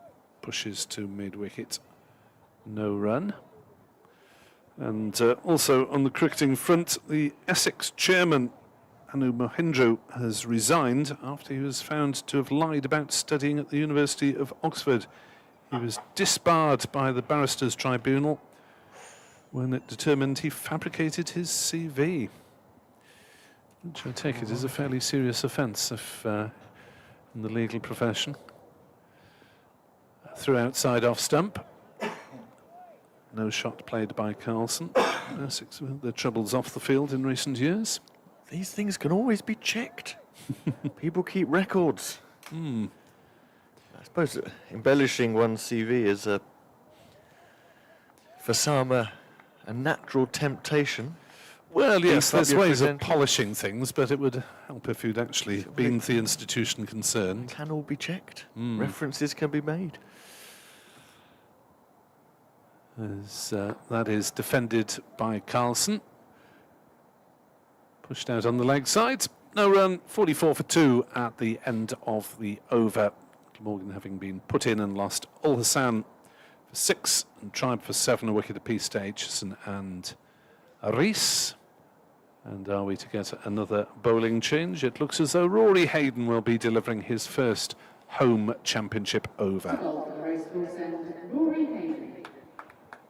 pushes to mid-wicket, no run. And also on the cricketing front, the Essex chairman, Anu Mohindru, has resigned after he was found to have lied about studying at the University of Oxford. He was disbarred by the Barristers' Tribunal when it determined he fabricated his CV, which I take it is a fairly serious offence in the legal profession. Threw outside off stump. No shot played by Carlson. Essex have had their troubles off the field in recent years. These things can always be checked. People keep records. I suppose embellishing one's CV is for some a natural temptation. Well, yes, there's ways of presenting. polishing things, but it would help if you'd actually been to the institution concerned. Can all be checked. References can be made. As that is defended by Carlson. Pushed out on the leg side. No run, 44 for 2 at the end of the over. Glamorgan having been put in and lost Ul Hassan for 6 and Tribe for 7, a wicket apiece to Aitchison and Rees. And are we to get another bowling change? It looks as though Rory Hayden will be delivering his first home championship over. To bowl for the Racecourse End,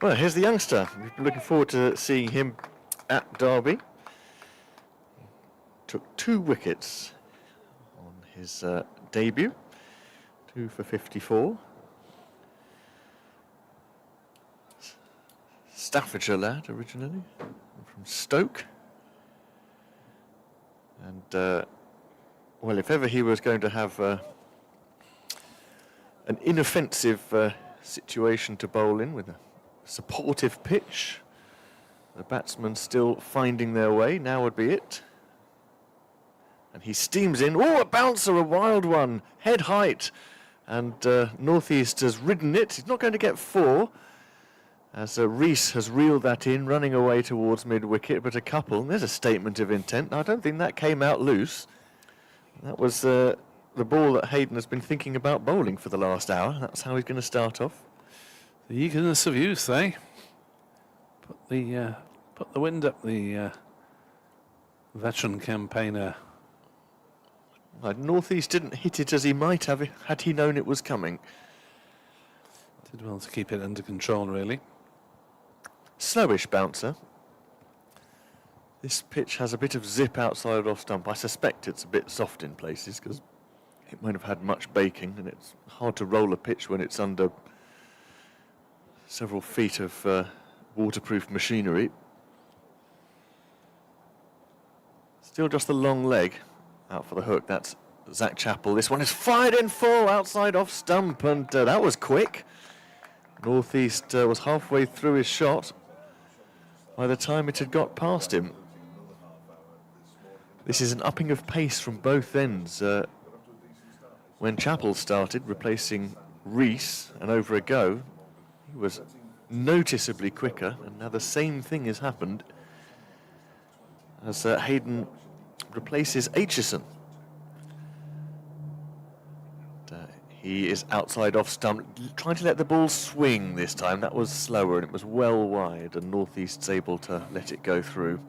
Well, here's the youngster. We've been looking forward to seeing him at Derby. Took 2 wickets on his debut, 2 for 54. Staffordshire lad originally, from Stoke. And, well, if ever he was going to have an inoffensive situation to bowl in with a supportive pitch, the batsmen still finding their way, now would be it. And he steams in. Oh, a bouncer, a wild one, head height. And Northeast has ridden it. He's not going to get 4, as Rees has reeled that in, running away towards mid-wicket, but a couple. And there's a statement of intent. I don't think that came out loose. That was the ball that Hayden has been thinking about bowling for the last hour. That's how he's going to start off. The eagerness of youth, eh? Put the wind up the veteran campaigner. Northeast didn't hit it as he might have had he known it was coming. Did well to keep it under control, really. Slowish bouncer. This pitch has a bit of zip outside off stump. I suspect it's a bit soft in places because it won't have had much baking, and it's hard to roll a pitch when it's under several feet of waterproof machinery. Still just the long leg out for the hook. That's Zach Chappell. This one is fired in full outside off stump, and that was quick. Northeast was halfway through his shot by the time it had got past him. This is an upping of pace from both ends. When Chappell started, replacing Rees and over a go, he was noticeably quicker, and now the same thing has happened as Hayden replaces Aitchison. He is outside off stump, trying to let the ball swing this time. That was slower, and it was well wide, and Northeast's able to let it go through.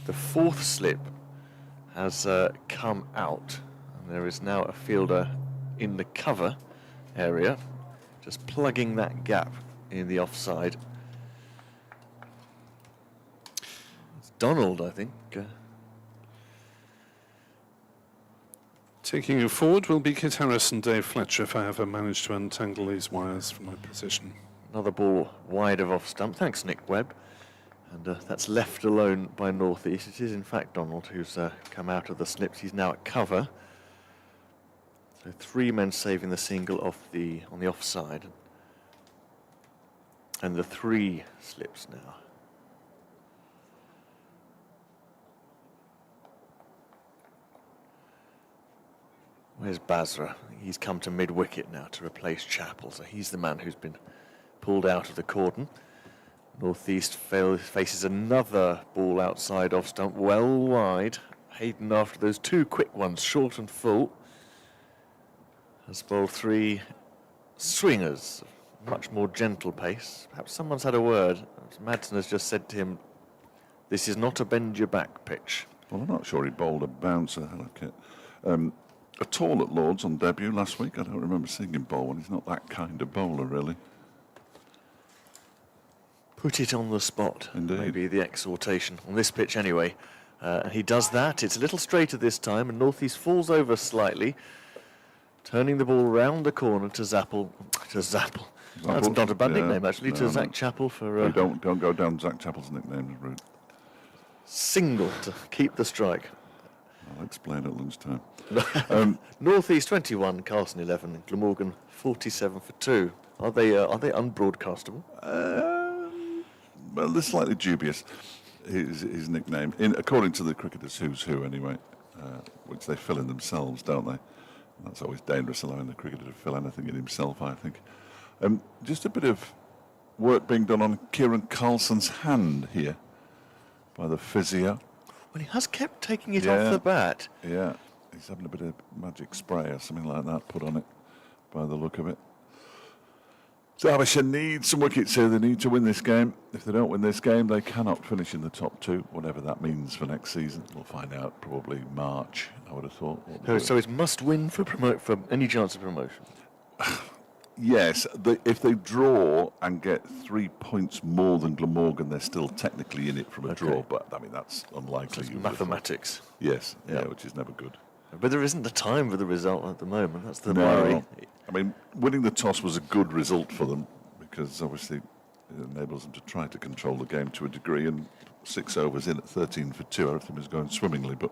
The 4th slip has come out, and there is now a fielder in the cover area, just plugging that gap in the offside. It's Donald, I think. Taking you forward will be Kit Harris and Dave Fletcher if I ever manage to untangle these wires from my position. Another ball wide of off stump. Thanks, Nick Webb. And that's left alone by Northeast. It is, in fact, Donald who's come out of the slips. He's now at cover. So 3 men saving the single on the offside. And the 3 slips now. Where's Basra? He's come to mid-wicket now to replace Chappell, so he's the man who's been pulled out of the cordon. Northeast faces another ball outside off stump, well wide. Hayden, after those 2 quick ones, short and full, has bowled 3 swingers, much more gentle pace. Perhaps someone's had a word. Madsen has just said to him, this is not a bend-your-back pitch. Well, I'm not sure he bowled a bouncer, at all at Lord's on debut last week. I don't remember seeing him bowl one. He's not that kind of bowler, really. Put it on the spot. Indeed. Maybe the exhortation on this pitch anyway. And he does that. It's a little straighter this time, and Northeast falls over slightly, turning the ball round the corner to Zappel. That's not a bad nickname, actually, to Zach Chappell for... Don't go down Zach Chappell's nickname route. Single to keep the strike. I'll explain at lunchtime. Northeast 21, Carson 11, and Glamorgan 47 for 2. Are they unbroadcastable? Well, they're slightly dubious. His nickname, according to the Cricketers Who's Who, anyway, which they fill in themselves, don't they? And that's always dangerous, allowing the cricketer to fill anything in himself, I think. Just a bit of work being done on Kieran Carlson's hand here by the physio. Well, he has kept taking it off the bat. Yeah, he's having a bit of magic spray or something like that put on it, by the look of it. Derbyshire needs some wickets here. They need to win this game. If they don't win this game, they cannot finish in the top 2, whatever that means for next season. We'll find out probably March, I would have thought. So it's must win for any chance of promotion. Yes, if they draw and get 3 points more than Glamorgan, they're still technically in it from a draw. But I mean, that's unlikely. It's mathematics. Yes, Yeah. which is never good. But there isn't the time for the result at the moment. That's the worry. I mean, winning the toss was a good result for them because obviously it enables them to try to control the game to a degree. And 6 overs in at 13 for 2, everything was going swimmingly. But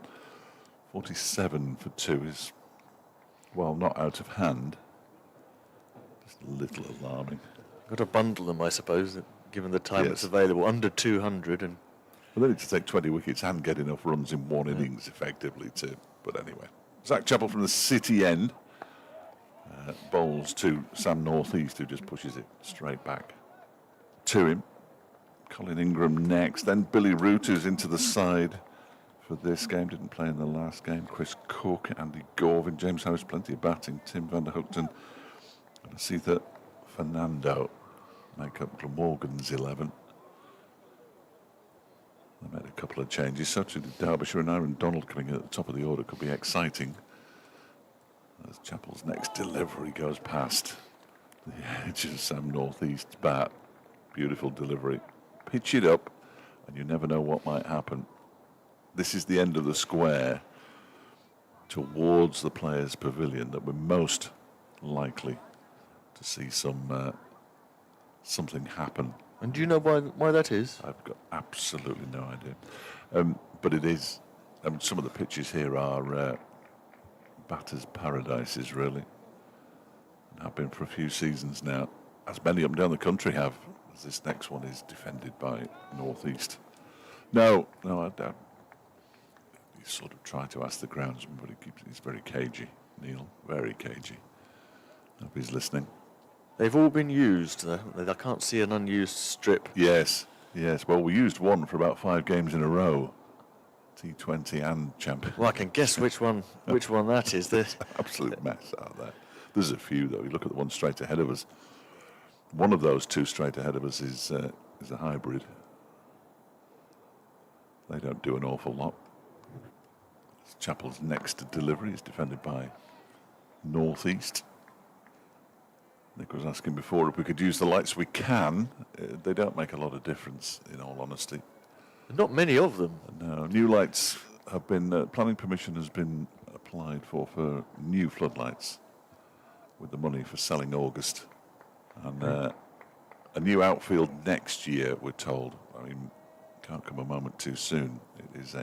47 for 2 is, well, not out of hand. Just a little alarming. Got to bundle them, I suppose, given the time that's available. Under 200. And well, they need to take 20 wickets and get enough runs in one innings effectively too. But anyway, Zach Chappell from the City end bowls to Sam Northeast, who just pushes it straight back to him. Colin Ingram next, then Billy Root, who's into the side for this game, didn't play in the last game. Chris Cook, Andy Gorvin, James Harris, plenty of batting. Tim van der Hoogten and Asitha Fernando make up Glamorgan's 11. They made a couple of changes, such as Derbyshire and Aaron Donald coming in at the top of the order could be exciting. As Chappell's next delivery goes past the edge of Sam Northeast's bat. Beautiful delivery. Pitch it up, and you never know what might happen. This is the end of the square towards the players' pavilion that we're most likely to see something happen. do you know why that is? I've got absolutely no idea. But it is, some of the pitches here are batters' paradises, really. And have been for a few seasons now, as many up and down the country have, as this next one is defended by Northeast. No, I don't. You sort of try to ask the groundsman, but he's very cagey, Neil, very cagey. Hope he's listening. They've all been used. I can't see an unused strip. Yes. Well, we used one for about 5 games in a row. T20 and Champion. Well, I can guess which one that is. Absolute mess out there. There's a few, though. You look at the one straight ahead of us. One of those 2 straight ahead of us is a hybrid. They don't do an awful lot. Chappell's next delivery is defended by Northeast. Nick was asking before if we could use the lights. We can. They don't make a lot of difference, in all honesty. Not many of them. No, new lights have been, planning permission has been applied for new floodlights with the money for selling August. And a new outfield next year, we're told. I mean, can't come a moment too soon. It is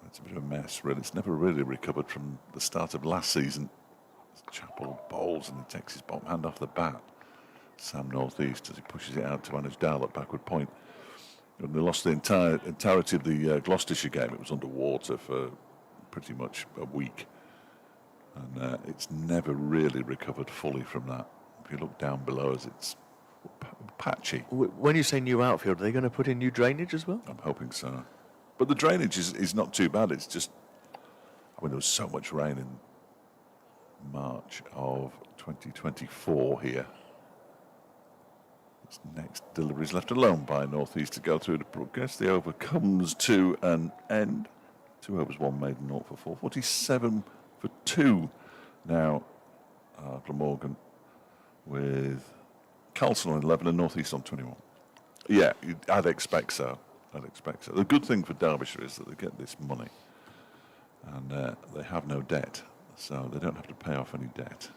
it's a bit of a mess, really. It's never really recovered from the start of last season. Chappell bowls and he takes his bottom hand off the bat. Sam Northeast as he pushes it out to Anuj Dal at backward point. When they lost the entirety of the Gloucestershire game, it was underwater for pretty much a week. And it's never really recovered fully from that. If you look down below us, it's patchy. When you say new outfield, are they going to put in new drainage as well? I'm hoping so. But the drainage is not too bad. It's just, I mean, there was so much rain in March of 2024 here. This next delivery is left alone by Northeast to go through the broadcast. The over comes to an end. 2 overs, 1 maiden, 0 for 4. 47 for 2 now. Glamorgan with Carlson on 11 and Northeast on 21. Yeah, I'd expect so. The good thing for Derbyshire is that they get this money and they have no debt, so they don't have to pay off any debt.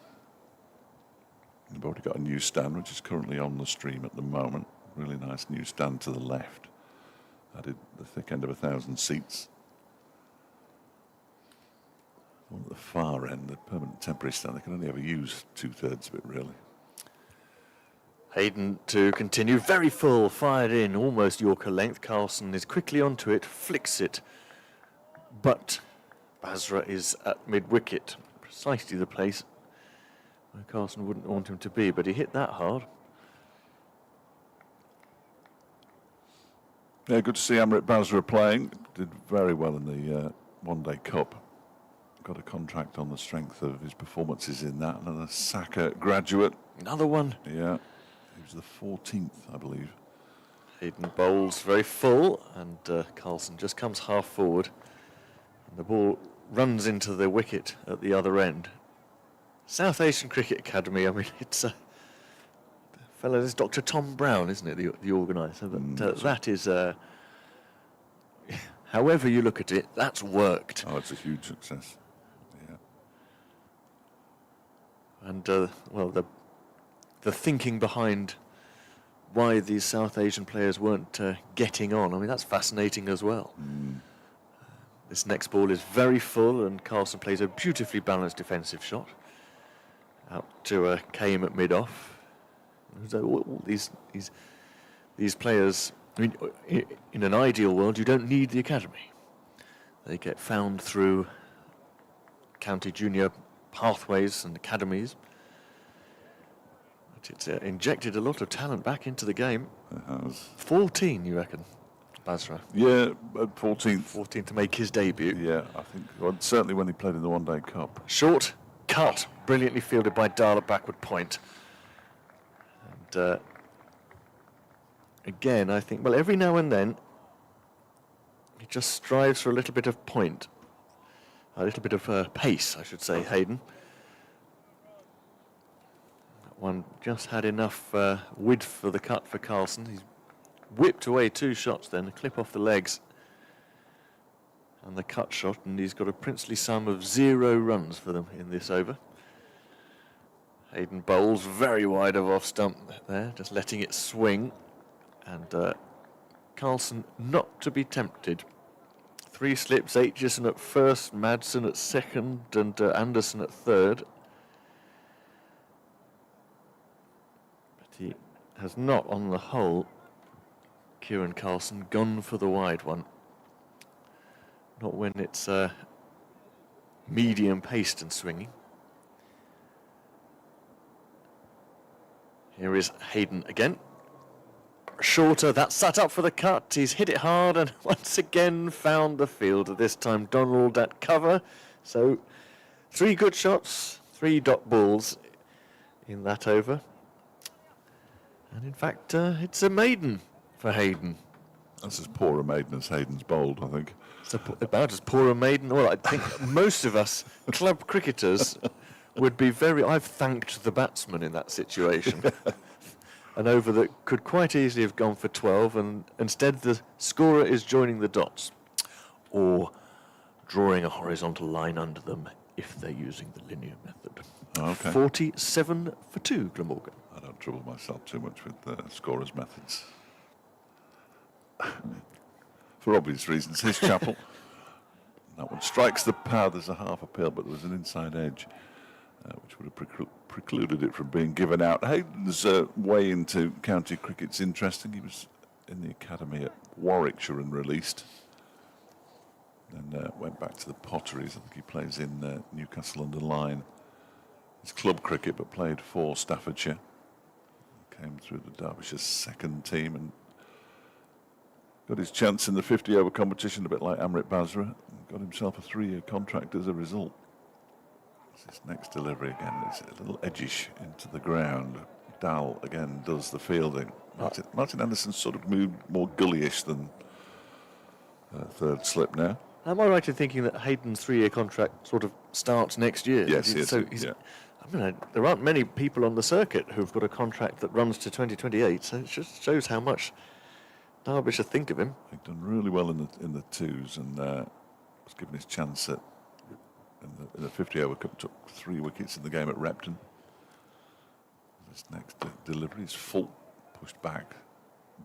They've already got a new stand, which is currently on the stream at the moment. Really nice new stand to the left. Added the thick end of 1,000 seats. One at the far end, the permanent temporary stand, they can only ever use 2/3 of it, really. Hayden to continue, very full, fired in, almost Yorker length. Carlson is quickly onto it, flicks it, but Basra is at mid-wicket, precisely the place where Carlson wouldn't want him to be, but he hit that hard. Yeah, good to see Amrit Basra playing. Did very well in the One-Day Cup. Got a contract on the strength of his performances in that. Another Saka graduate. Another one. Yeah. He was the 14th, I believe. Hayden bowls very full, and Carlson just comes half forward. And the ball runs into the wicket at the other end. South Asian Cricket Academy, I mean, it's a fellow, there's Dr. Tom Brown, isn't it, the organiser? But that is, however you look at it, that's worked. Oh, it's a huge success. Yeah. And, well, the thinking behind why these South Asian players weren't getting on, I mean, that's fascinating as well. This next ball is very full, and Carlson plays a beautifully balanced defensive shot out to Kame at mid-off. So all these players, I mean, in an ideal world, you don't need the academy. They get found through county junior pathways and academies. But it's injected a lot of talent back into the game. It has. 14, you reckon, Basra? Yeah, 14th. 14 to make his debut. Yeah, I think, well, certainly when he played in the One Day Cup. Short cut, brilliantly fielded by Dahl at backward point. And again, I think, well, every now and then, he just strives for a little bit of point. A little bit of pace, I should say, Hayden. That one just had enough width for the cut for Carlson. He's whipped away 2 shots then, a clip off the legs. And the cut shot, and he's got a princely sum of 0 runs for them in this over. Hayden bowls very wide of off stump there, just letting it swing. And Carlson not to be tempted. 3 slips, Aitchison at first, Madsen at second, and Anderson at third. But he has not, on the whole, Kieran Carlson, gone for the wide one. Not when it's medium paced and swinging. Here is Hayden again. Shorter, that's set up for the cut. He's hit it hard and once again found the field. This time Donald at cover. So 3 good shots, 3 dot balls in that over. And in fact, it's a maiden for Hayden. That's as poor a maiden as Hayden's bowled, I think. It's about as poor a maiden. Well, I think most of us club cricketers would be very... I've thanked the batsman in that situation. An over that could quite easily have gone for 12, and instead the scorer is joining the dots. Or drawing a horizontal line under them if they're using the linear method. Okay. 47 for 2, Glamorgan. I don't trouble myself too much with scorers' methods. For obvious reasons, his chapel. That one strikes the pad. There's a half appeal, but there was an inside edge, which would have precluded it from being given out. Hayden's way into county cricket's interesting. He was in the academy at Warwickshire and released. Then went back to the Potteries. I think he plays in Newcastle under Lyne. It's club cricket, but played for Staffordshire. Came through the Derbyshire second team and got his chance in the 50-over competition, a bit like Amrit Basra. Got himself a 3-year contract as a result. This next delivery again, it's a little edgish into the ground. Dahl again does the fielding. Martin Anderson's sort of moved more gullyish than third slip now. Am I right in thinking that Hayden's 3-year contract sort of starts next year? Yes, yes. So yeah. I mean, there aren't many people on the circuit who've got a contract that runs to 2028, so it just shows how much Derbyshire think of him. He'd done really well in the twos and was given his chance in the 50-over cup. Took 3 wickets in the game at Repton. This next delivery is full, pushed back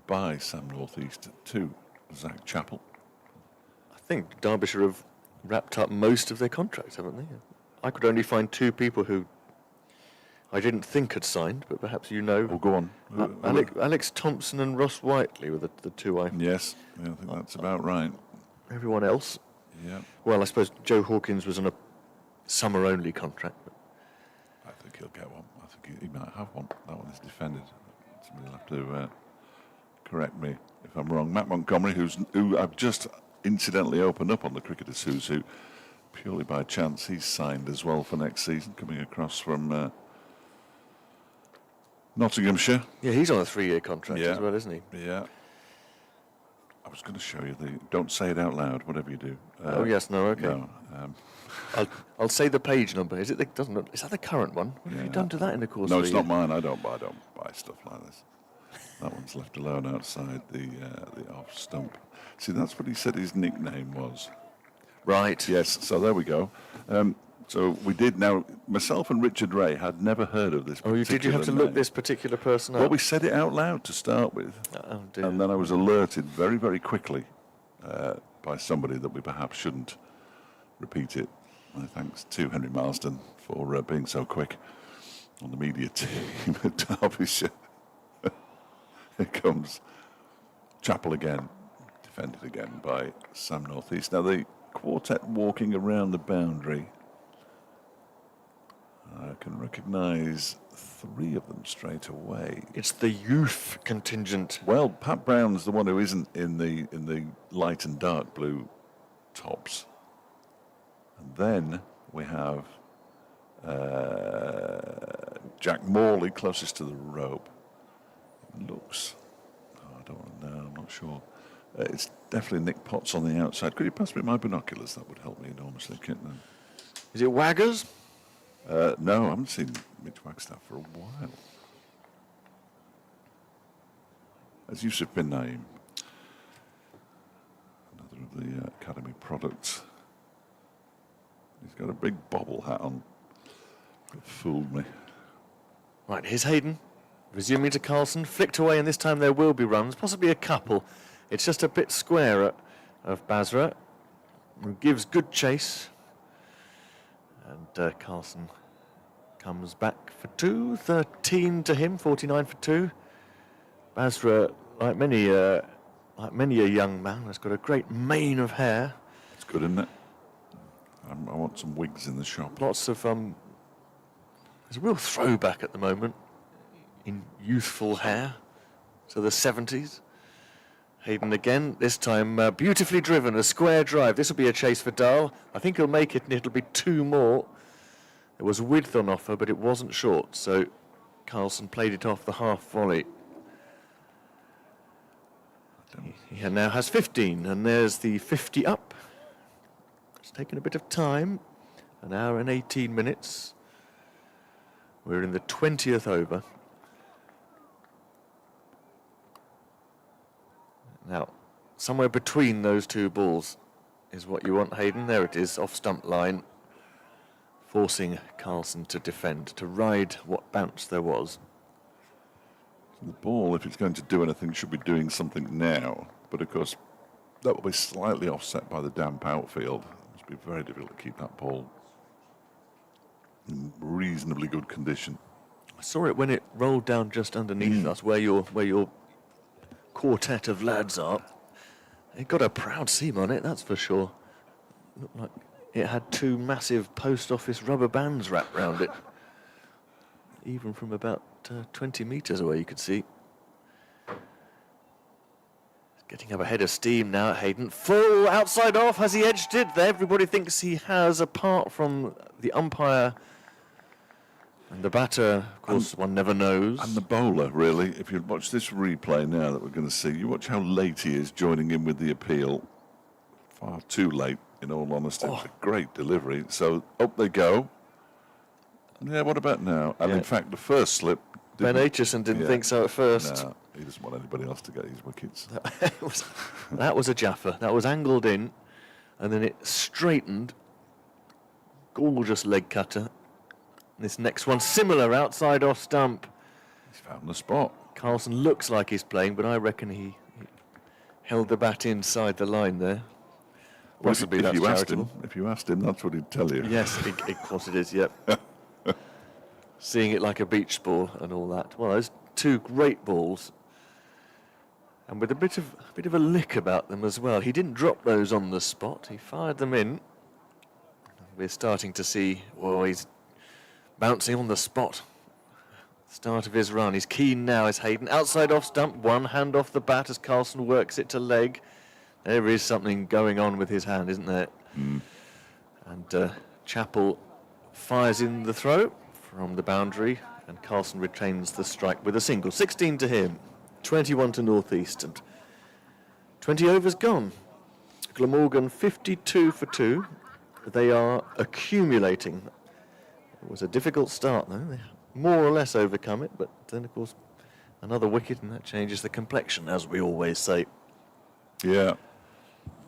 by Sam Northeast to Zach Chappell. I think Derbyshire have wrapped up most of their contracts, haven't they? I could only find 2 people who I didn't think had signed, but perhaps you know. Oh, go on. Alex Thompson and Ross Whiteley were the 2 I... Yes, I think that's about right. Everyone else? Yeah. Well, I suppose Joe Hawkins was on a summer-only contract. But I think he'll get one. I think he might have one. That one is defended. Somebody will have to correct me if I'm wrong. Matt Montgomery, who I've just incidentally opened up on the Cricketers Who's Who, purely by chance, he's signed as well for next season, coming across from Nottinghamshire. yeah, he's on a 3-year contract as well, isn't he? Yeah. was going to show you the. Don't say it out loud, whatever you do. Oh yes, no, okay. No, I'll say the page number. Is it? Is that the current one? What have you done to that in the course? no, of it's the not year? mine. I don't buy stuff like this. That one's left alone outside the off stump. See, that's what he said his nickname was. Right. Yes, so there we go. So we did. Now, myself and Richard Ray had never heard of this. Oh, did you have to look this particular person up? Well, we said it out loud to start with. Oh dear. And then I was alerted very, very quickly by somebody that we perhaps shouldn't repeat it. Thanks to Henry Marsden for being so quick on the media team at Derbyshire. Here comes Chapel again, defended again by Sam Northeast. Now the quartet walking around the boundary. I can recognise 3 of them straight away. It's the youth contingent. Well, Pat Brown's the one who isn't in the light and dark blue tops. And then we have Jack Morley closest to the rope. Looks, I don't know, I'm not sure. It's definitely Nick Potts on the outside. Could you pass me my binoculars? That would help me enormously, Kitten. Is it Waggers? No, I haven't seen Mitch Wagstaff for a while. As Yusuf bin Naim, another of the Academy products. He's got a big bobble hat on. It fooled me. Right, here's Hayden. Resuming to Carlson. Flicked away, and this time there will be runs, possibly a couple. It's just a bit squarer of Basra, who gives good chase. And Carlson comes back for 2, 13 to him, 49 for 2. Basra, like many a young man, has got a great mane of hair. It's good, isn't it? I want some wigs in the shop. Lots of there's a real throwback at the moment in youthful hair to the 70s. Hayden again, this time beautifully driven, a square drive. This will be a chase for Dahl. I think he'll make it, and it'll be 2 more. There was width on offer, but it wasn't short, so Carlson played it off the half volley. He now has 15, and there's the 50 up. It's taken a bit of time, an hour and 18 minutes. We're in the 20th over. Now, somewhere between those 2 balls is what you want, Hayden. There it is, off stump line, forcing Carlson to defend, to ride what bounce there was. The ball, if it's going to do anything, should be doing something now. But of course, that will be slightly offset by the damp outfield. It must be very difficult to keep that ball in reasonably good condition. I saw it when it rolled down just underneath us, where your quartet of lads are. It got a proud seam on it, that's for sure. Looked like it had 2 massive post office rubber bands wrapped round it. Even from about 20 metres away, you could see. Getting up a head of steam now at Hayden. Full outside off. Has he edged it? Everybody thinks he has, apart from the umpire and the batter. Of course, one never knows. And the bowler, really. If you watch this replay now that we're going to see, you watch how late he is joining in with the appeal. Far too late, in all honesty. It's a great delivery. So up they go. Yeah, what about now? And in fact, the first slip... Ben Aitchison didn't think so at first. No, he doesn't want anybody else to get his wickets. That was a jaffer. That was angled in, and then it straightened. Gorgeous leg cutter. This next one, similar, outside off stump. He's found the spot. Carlson looks like he's playing, but I reckon he held the bat inside the line there. Well, Possibly that's charitable. If you asked him, that's what he'd tell you. Yes, of course it is, yep. Seeing it like a beach ball and all that. Well, those 2 great balls, and with a bit of a lick about them as well. He didn't drop those on the spot. He fired them in. We're starting to see, well, he's bouncing on the spot. Start of his run. He's keen now, is Hayden. Outside off stump, 1 hand off the bat as Carlson works it to leg. There is something going on with his hand, isn't there? And Chappell fires in the throw from the boundary, and Carlson retains the strike with a single. 16 to him, 21 to Northeast, and 20 overs gone. Glamorgan 52 for 2. They are accumulating. It was a difficult start, though. They more or less overcome it, but then, of course, another wicket, and that changes the complexion, as we always say. Yeah.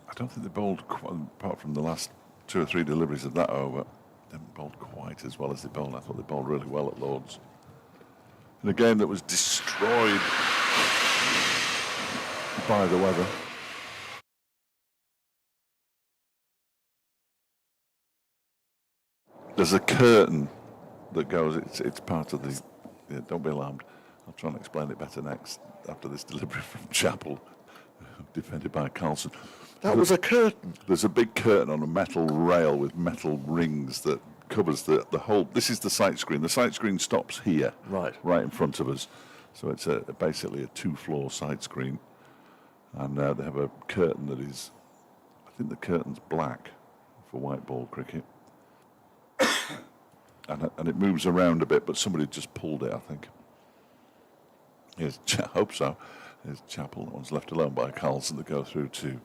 I don't think they bowled, apart from the last 2 or 3 deliveries of that over, they haven't bowled quite as well as they bowled. I thought they bowled really well at Lord's. In a game that was destroyed by the weather. There's a curtain that goes, it's part of the, yeah, don't be alarmed. I'll try and explain it better next, after this delivery from Chappell, defended by Carlson. That was a curtain. There's a big curtain on a metal rail with metal rings that covers the whole. This is the sight screen. The sight screen stops here, right in front of us. So it's basically a 2-floor sight screen, and they have a curtain that is, I think the curtain's black for white ball cricket, and it moves around a bit. But somebody just pulled it, I think. Here's I hope so. Here's Chappell. That one's left alone by Carlson to go through to.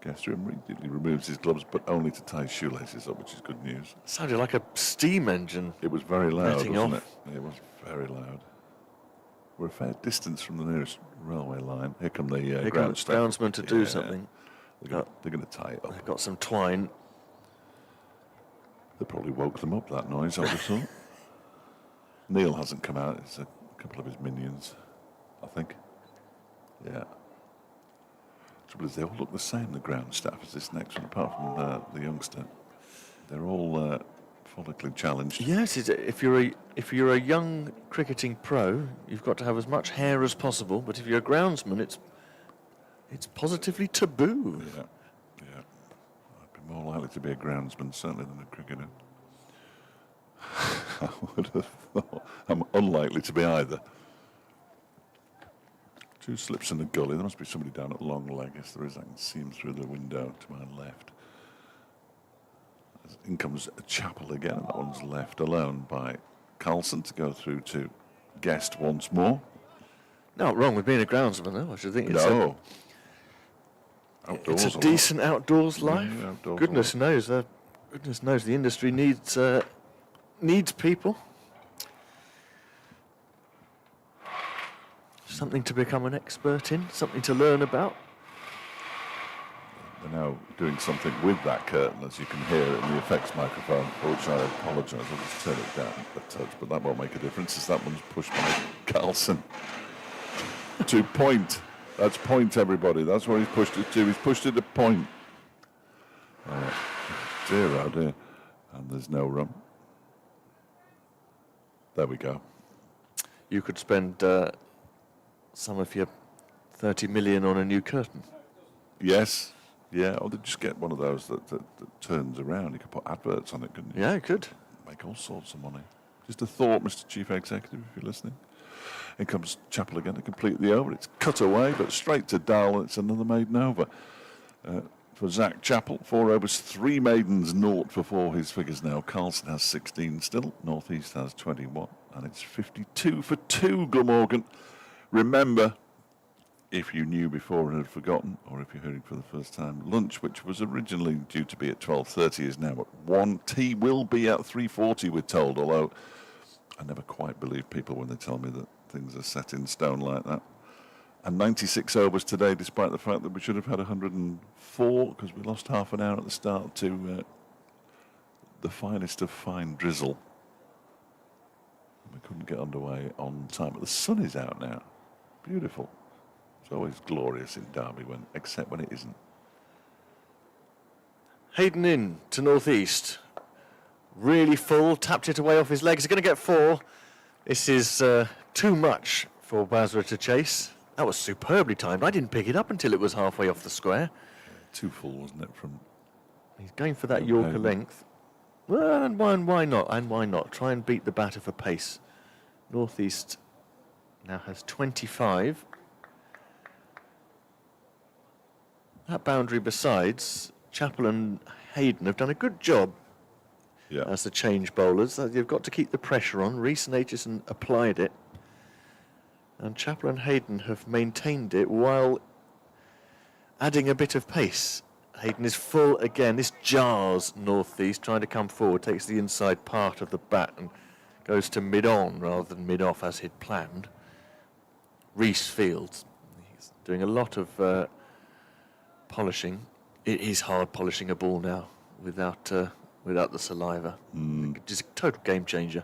Gets through immediately, removes his gloves, but only to tie his shoelaces up, which is good news. Sounded like a steam engine. It was very loud, letting wasn't off. it? It was very loud. We're a fair distance from the nearest railway line. Here come the Here comes groundsman to do something. They're going to tie it up. They've got some twine. They probably woke them up, that noise, I would have thought. Neil hasn't come out. It's a couple of his minions, I think. Yeah. Trouble is, they all look the same, the ground staff, as this next one, apart from the youngster. They're all follically challenged. Yes, if you're a young cricketing pro, you've got to have as much hair as possible. But if you're a groundsman, it's positively taboo. Yeah, yeah. I'd be more likely to be a groundsman, certainly, than a cricketer. I would have thought. I'm unlikely to be either. 2 slips in the gully. There must be somebody down at long leg. Yes, there is. I can see him through the window to my left. In comes Chappell again, and that one's left alone by Carlson to go through to Guest once more. Not wrong with being a groundsman, though. I should think it's outdoors it's a decent outdoors life. Yeah, outdoors goodness knows the industry needs people. Something to become an expert in, something to learn about. They're now doing something with that curtain, as you can hear it in the effects microphone, for which I apologise. I'll just turn it down a touch, but that won't make a difference, as that one's pushed by Carlson. To point. That's point, everybody. That's what he's pushed it to. He's pushed it to point. Dear, oh dear. And there's no run. There we go. You could spend some of your 30 million on a new curtain. Yes. Yeah, or they just get one of those that turns around. You could put adverts on it, couldn't you? Yeah, you could. Make all sorts of money. Just a thought, Mr. Chief Executive, if you're listening. In comes Chappell again to complete the over. It's cut away, but straight to Dowell. It's another maiden over. For Zach Chappell, 4 overs, 3 maidens, 0 for 4 his figures now. Carlson has 16 still. North East has 21. And it's 52 for 2, Glamorgan. Remember, if you knew before and had forgotten, or if you're hearing for the first time, lunch, which was originally due to be at 12:30, is now at 1. Tea will be at 3:40, we're told, although I never quite believe people when they tell me that things are set in stone like that. And 96 overs today, despite the fact that we should have had 104, because we lost half an hour at the start to the finest of fine drizzle. We couldn't get underway on time, but the sun is out now. Beautiful. It's always glorious in Derby, except when it isn't. Hayden in to North East. Really full, tapped it away off his legs. He's going to get 4. This is too much for Basra to chase. That was superbly timed. I didn't pick it up until it was halfway off the square. Too full, wasn't it? He's going for that Yorker length. Well, and why not? And why not? Try and beat the batter for pace. North East now has 25. That boundary besides, Chappell and Hayden have done a good job as the change bowlers. You've got to keep the pressure on. Reese and Aitchison applied it. And Chappell and Hayden have maintained it while adding a bit of pace. Hayden is full again. This jars Northeast, trying to come forward, takes the inside part of the bat and goes to mid-on rather than mid-off as he'd planned. Reese Fields, he's doing a lot of polishing. It is hard polishing a ball now without the saliva. Just a total game changer.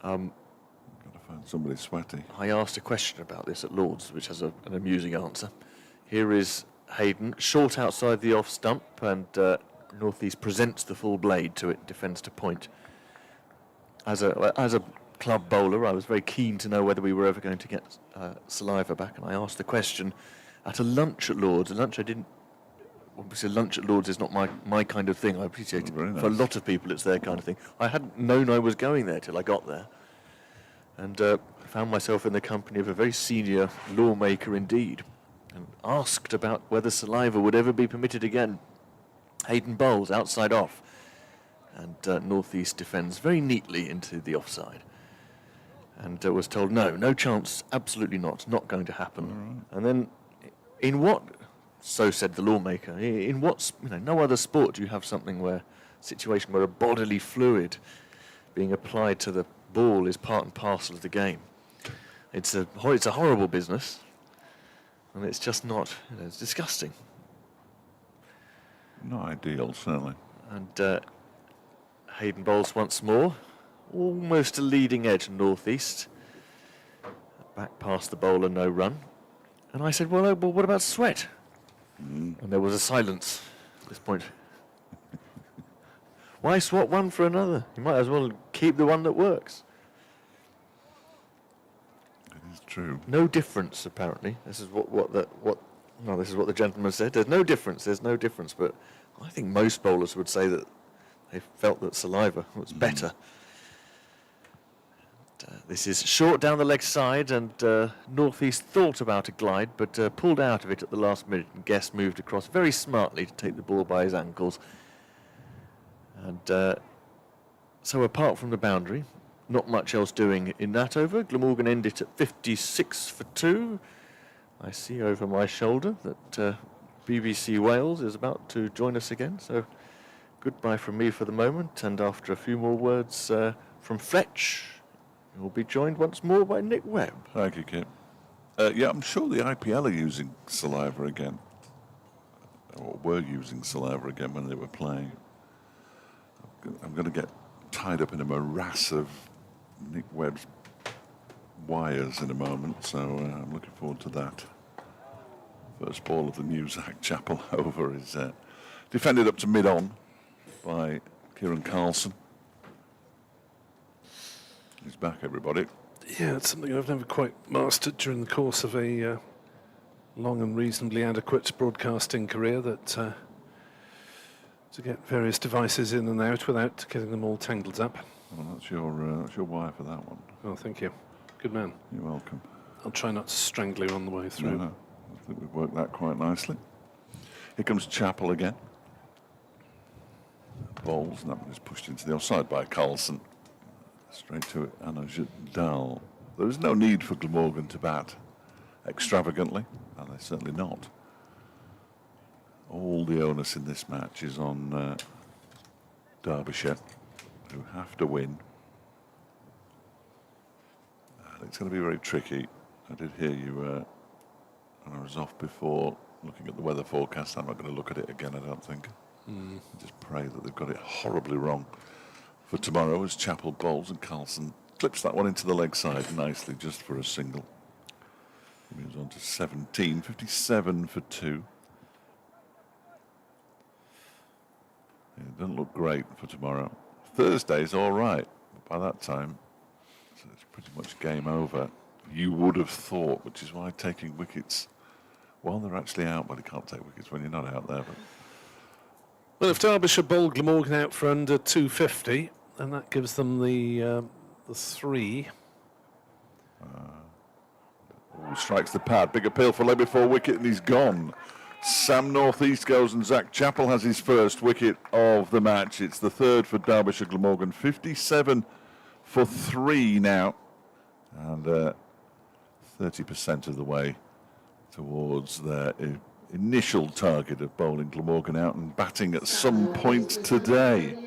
Got to find somebody sweaty. I asked a question about this at Lord's, which has an amusing answer. Here is Hayden, short outside the off stump, and Northeast presents the full blade to it, defends to point. As a club bowler, I was very keen to know whether we were ever going to get saliva back, and I asked the question at a lunch at Lord's. A lunch I didn't. Obviously, lunch at Lord's is not my kind of thing. I appreciate it. Nice. For a lot of people, it's their kind of thing. I hadn't known I was going there till I got there, and found myself in the company of a very senior lawmaker indeed, and asked about whether saliva would ever be permitted again. Hayden bowls outside off, and Northeast defends very neatly into the offside, and was told no chance, absolutely not going to happen. Right. And then, in what? So said the lawmaker. In what, no other sport do you have something where, situation where a bodily fluid being applied to the ball is part and parcel of the game. It's a horrible business, and it's just not, it's disgusting. Not ideal, certainly. And Hayden bowls once more, almost a leading edge Northeast. Back past the bowler, no run. And I said, well, what about Sweat? And there was a silence at this point. Why swap one for another? You might as well keep the one that works. It is true. No difference, apparently. This is this is what the gentleman said. There's no difference. But I think most bowlers would say that they felt that saliva was better. This is short down the leg side, and Northeast thought about a glide, but pulled out of it at the last minute, and Guest moved across very smartly to take the ball by his ankles. And so apart from the boundary, not much else doing in that over. Glamorgan ended at 56 for 2. I see over my shoulder that BBC Wales is about to join us again, so goodbye from me for the moment, and after a few more words from Fletch, we'll be joined once more by Nick Webb. Thank you, Kit. Yeah, I'm sure the IPL are using saliva again, or were using saliva again when they were playing. I'm going to get tied up in a morass of Nick Webb's wires in a moment, so I'm looking forward to that. First ball of the new Zach Chappell over is defended up to mid-on by Kieran Carlson. He's back, everybody. Yeah, it's something I've never quite mastered during the course of a long and reasonably adequate broadcasting career, that to get various devices in and out without getting them all tangled up. Well, that's your wire for that one. Oh, thank you. Good man. You're welcome. I'll try not to strangle you on the way through. No. I think we've worked that quite nicely. Here comes Chappell again. Bowls, and that one is pushed into the offside by Carlson. Straight to it, Anuj Dal. There is no need for Glamorgan to bat extravagantly, and they're certainly not. All the onus in this match is on Derbyshire, who have to win. And it's going to be very tricky. I did hear you when I was off before looking at the weather forecast. I'm not going to look at it again, I don't think. Just pray that they've got it horribly wrong for tomorrow, as Chappell bowls and Carlson clips that one into the leg side nicely just for a single. He moves on to 17, 57 for 2. Yeah, it doesn't look great for tomorrow. Thursday's all right, but by that time, so it's pretty much game over. You would have thought, which is why taking wickets while they're actually out, but you can't take wickets when you're not out there. But well, if Derbyshire bowl Glamorgan out for under 250, then that gives them the 3. Strikes the pad. Big appeal for leg before wicket, and he's gone. Sam Northeast goes, and Zach Chappell has his first wicket of the match. It's the third for Derbyshire Glamorgan. 57 for 3 now, and 30% of the way towards their initial target of bowling Glamorgan out and batting at some point today.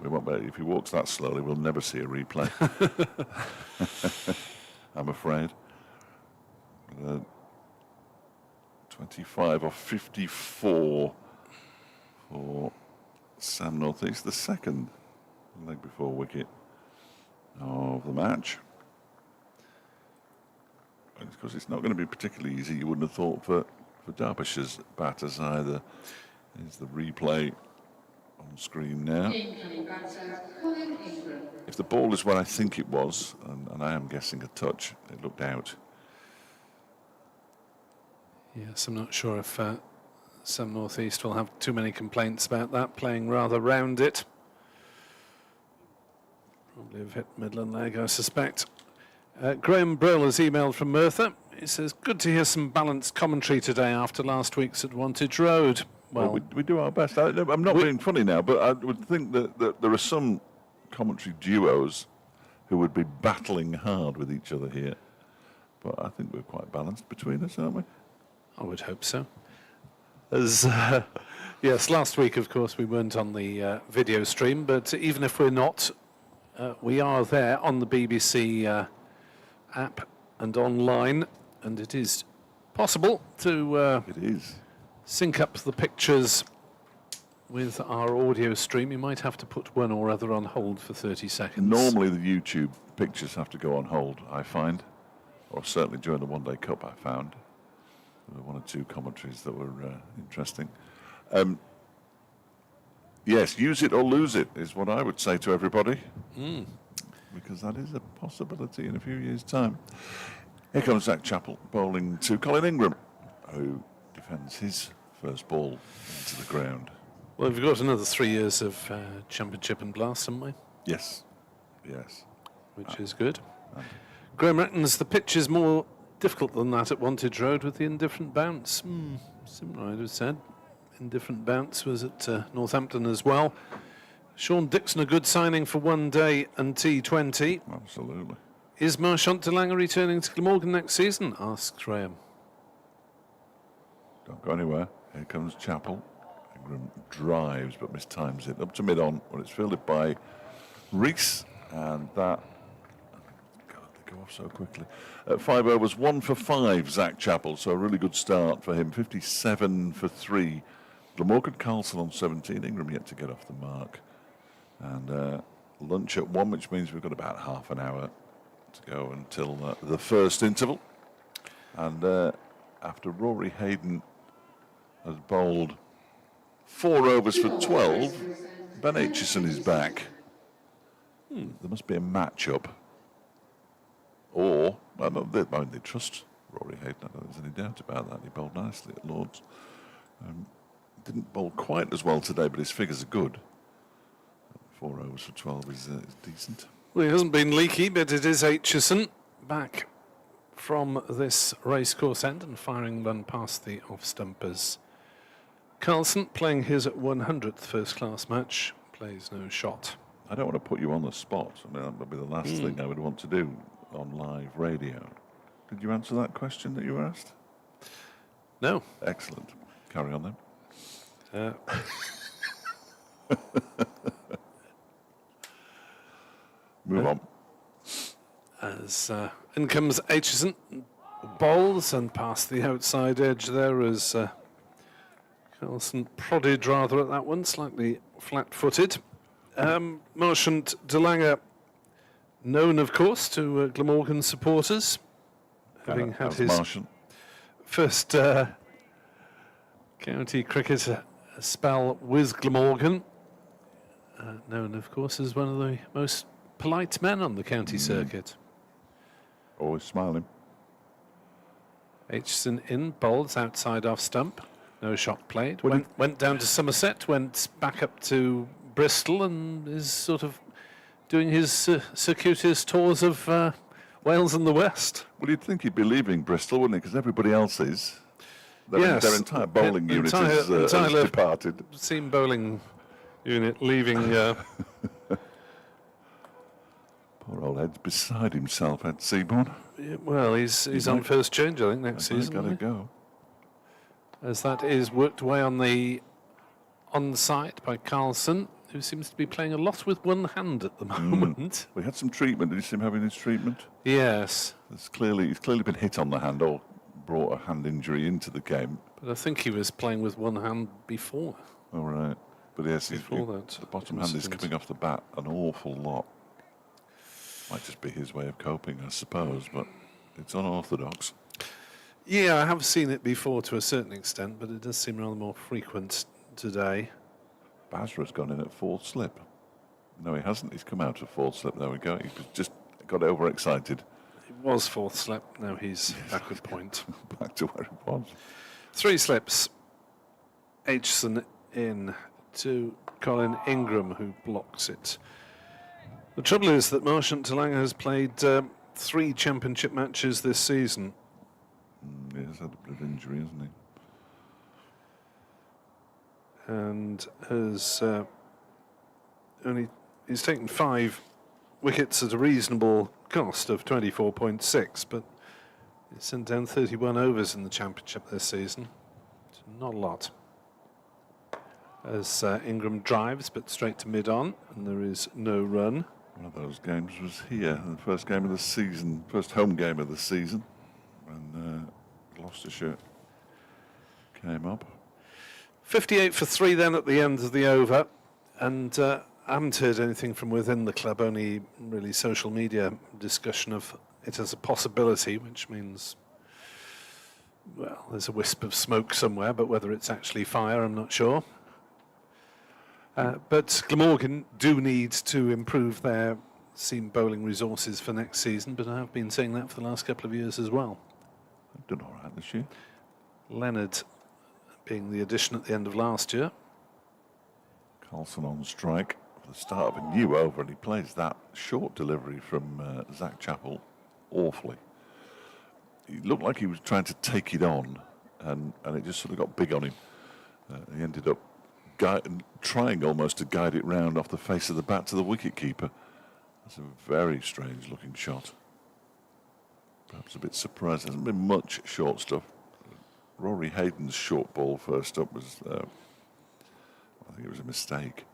We won't be, if he walks that slowly, we'll never see a replay. I'm afraid. 25 off 54 for Sam Northeast, the second leg before wicket of the match. And of course, it's not going to be particularly easy, you wouldn't have thought, for Derbyshire's batters either. Here's the replay on screen now. If the ball is where I think it was, and I am guessing a touch, it looked out. Yes, I'm not sure if some Northeast will have too many complaints about that, playing rather round it. Probably have hit midland leg, I suspect. Graham Brill has emailed from Merthyr. He says, good to hear some balanced commentary today after last week's at Wantage Road. Well, we do our best. I'm not being funny now, but I would think that there are some commentary duos who would be battling hard with each other here. But I think we're quite balanced between us, aren't we? I would hope so. As yes, last week, of course, we weren't on the video stream, but even if we're not, we are there on the BBC app and online, and it is possible to sync up the pictures with our audio stream. You might have to put one or other on hold for 30 seconds. Normally the YouTube pictures have to go on hold, I find, or certainly during the One Day Cup I found. There were one or two commentaries that were interesting. Yes, use it or lose it is what I would say to everybody. Because that is a possibility in a few years' time. Here comes Zach Chappell bowling to Colin Ingram, who defends his first ball into the ground. Well, we've got another 3 years of Championship and Blast, haven't we? Yes, yes. Which is good. Graham reckons the pitch is more difficult than that at Wantage Road with the indifferent bounce. Similar, I'd have said. Indifferent bounce was at Northampton as well. Sean Dixon, a good signing for one day and T20. Absolutely. Is Marchant de Lange returning to Glamorgan next season? Asks Graham. Don't go anywhere. Here comes Chappell. Ingram drives but mistimes it. Up to mid-on when it's fielded by Rees. And that... God, they go off so quickly. 5 overs, 1 for 5, Zach Chappell. So a really good start for him. 57 for 3. Glamorgan Carlson on 17. Ingram yet to get off the mark. And lunch at 1, which means we've got about half an hour to go until the first interval. And after Rory Hayden has bowled 4 overs for 12, Ben Aitchison is back. There must be a match-up. Or, well, no, they trust Rory Hayden. I don't think there's any doubt about that. He bowled nicely at Lord's. Didn't bowl quite as well today, but his figures are good. 4 overs for 12 is decent. Well, he hasn't been leaky, but it is Aitchison back from this racecourse end and firing one past the off-stumpers. Carlson, playing his 100th first-class match, plays no shot. I don't want to put you on the spot. I mean, that would be the last thing I would want to do on live radio. Did you answer that question that you were asked? No. Excellent. Carry on then. Move on. As in comes Aitchison, bowls and past the outside edge there as Carlson prodded rather at that one, slightly flat-footed. Marchant de Lange, known of course to Glamorgan supporters, having had his Marchant. first county cricket spell with Glamorgan. Known of course as one of the most polite men on the county circuit. Always smiling. Aitchison in, bowls outside off stump. No shot played. Well, Went down to Somerset, went back up to Bristol and is sort of doing his circuitous tours of Wales and the West. Well, you'd think he'd be leaving Bristol, wouldn't he? Because everybody else is. Yes. Their entire bowling unit has departed. Seam bowling unit leaving. Poor old Ed's beside himself, Ed Seaborn. Yeah, well, he's on first change, I think, next season. Got to go. As that is worked away on the onside by Carlson, who seems to be playing a lot with one hand at the moment. We had some treatment. Did you see him having his treatment? Yes. He's clearly been hit on the hand or brought a hand injury into the game. But I think he was playing with one hand before. All right. But yes, Before that the bottom hand is coming off the bat an awful lot. Might just be his way of coping, I suppose, but it's unorthodox. Yeah, I have seen it before to a certain extent, but it does seem rather more frequent today. Basra's gone in at fourth slip. No, he hasn't. He's come out of fourth slip. There we go. He just got overexcited. It was fourth slip. Now he's back at point. Back to where it was. 3 slips. Aitchison in to Colin Ingram, who blocks it. The trouble is that Marchant Talang has played 3 championship matches this season. He's had a bit of injury, hasn't he? And has he's taken 5 wickets at a reasonable cost of 24.6, but he's sent down 31 overs in the championship this season. It's not a lot. As Ingram drives, but straight to mid-on, and there is no run. One of those games was here, the first game of the season, first home game of the season, when Gloucestershire came up. 58 for 3 then at the end of the over, and I haven't heard anything from within the club, only really social media discussion of it as a possibility, which means, well, there's a wisp of smoke somewhere, but whether it's actually fire, I'm not sure. But Glamorgan do need to improve their seam bowling resources for next season, but I have been saying that for the last couple of years as well. They've done all right this year. Leonard being the addition at the end of last year. Carlson on strike for the start of a new over, and he plays that short delivery from Zach Chappell awfully. He looked like he was trying to take it on, and it just sort of got big on him. He ended up trying almost to guide it round off the face of the bat to the wicket-keeper. That's a very strange looking shot. Perhaps a bit surprised. There hasn't been much short stuff. Rory Hayden's short ball first up was, I think it was a mistake.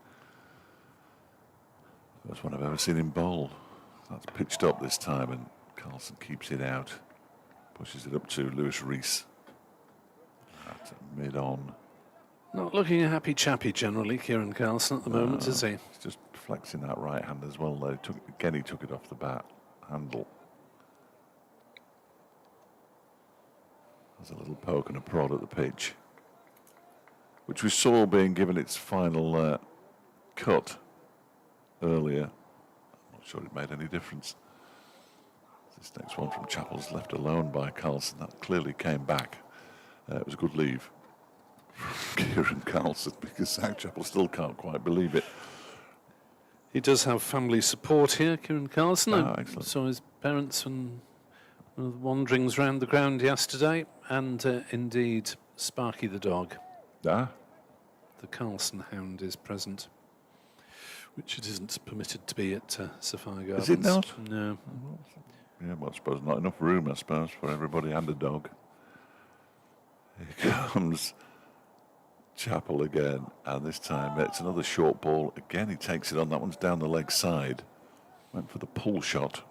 First one I've ever seen him bowl. That's pitched up this time, and Carlson keeps it out. Pushes it up to Lewis Rees. At mid-on. Not looking a happy chappy generally, Kieran Carlson, at the moment, is he? He's just flexing that right hand as well, though. He took it off the bat handle. There's a little poke and a prod at the pitch, which we saw being given its final cut earlier. I'm not sure it made any difference. This next one from Chappell's left alone by Carlson. That clearly came back. It was a good leave from Kieran Carlson, because Zach Chappell still can't quite believe it. He does have family support here, Kieran Carlson. I excellent. saw his parents and wanderings around the ground yesterday, and indeed Sparky the dog. Ah, The Carlson hound is present, which it isn't permitted to be at Sapphire Gardens. is it not? No. Yeah, well, I suppose not enough room, I suppose, for everybody and a dog. Here comes Chappell again, and this time it's another short ball. Again, he takes it on. That one's down the leg side. Went for the pull shot.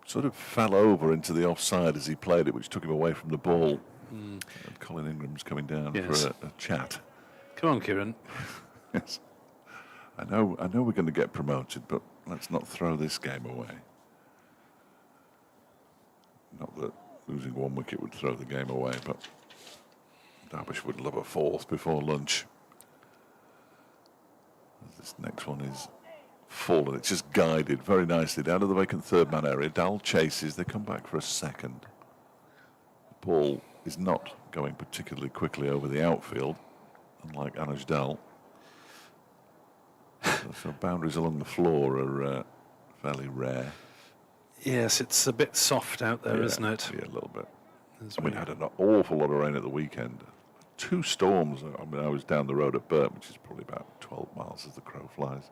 Sort of fell over into the offside as he played it, which took him away from the ball. And Colin Ingram's coming down for a chat. Come on, Kieran. Yes. I know we're going to get promoted, but let's not throw this game away. Not that losing one wicket would throw the game away, but Derbyshire would love a fourth before lunch. This next one is full, and it's just guided very nicely down to the vacant third man area. Dal chases, they come back for a second. The ball is not going particularly quickly over the outfield, unlike Anuj Dal. So boundaries along the floor are fairly rare. Yes, it's a bit soft out there, isn't it? Yeah, a little bit. We had an awful lot of rain at the weekend. 2 storms. I mean, I was down the road at Burt, which is probably about 12 miles as the crow flies.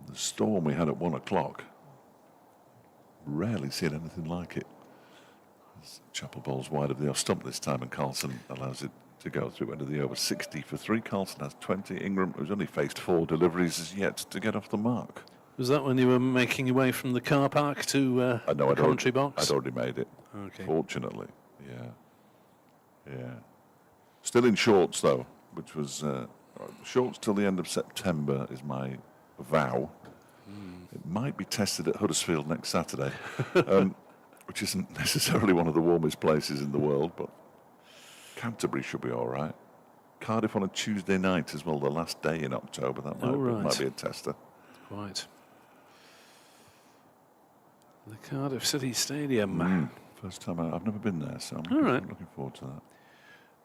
The storm we had at 1 o'clock, rarely seen anything like it. Chapel bowls wide of the off stump this time, and Carlson allows it to go through into the over. 60 for 3. Carlson has 20. Ingram, who's only faced 4 deliveries, is yet to get off the mark. Was that when you were making your way from the car park to the commentary box? I'd already made it. Okay. Fortunately, yeah. Still in shorts though, which was shorts till the end of September is my vow. It might be tested at Huddersfield next Saturday, which isn't necessarily one of the warmest places in the world, but Canterbury should be all right. Cardiff on a Tuesday night as well, the last day in October. That might be a tester. Quite. The Cardiff City Stadium. First time I've never been there, so I'm looking forward to that.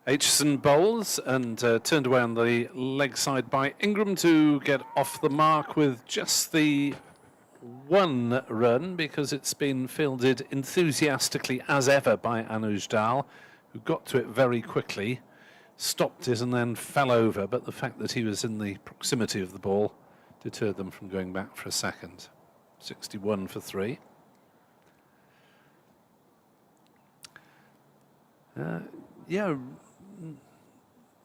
Aitchison bowls and turned away on the leg side by Ingram to get off the mark with just the 1 run, because it's been fielded enthusiastically as ever by Anuj Dal, who got to it very quickly, stopped it and then fell over, but the fact that he was in the proximity of the ball deterred them from going back for a second. 61 for 3.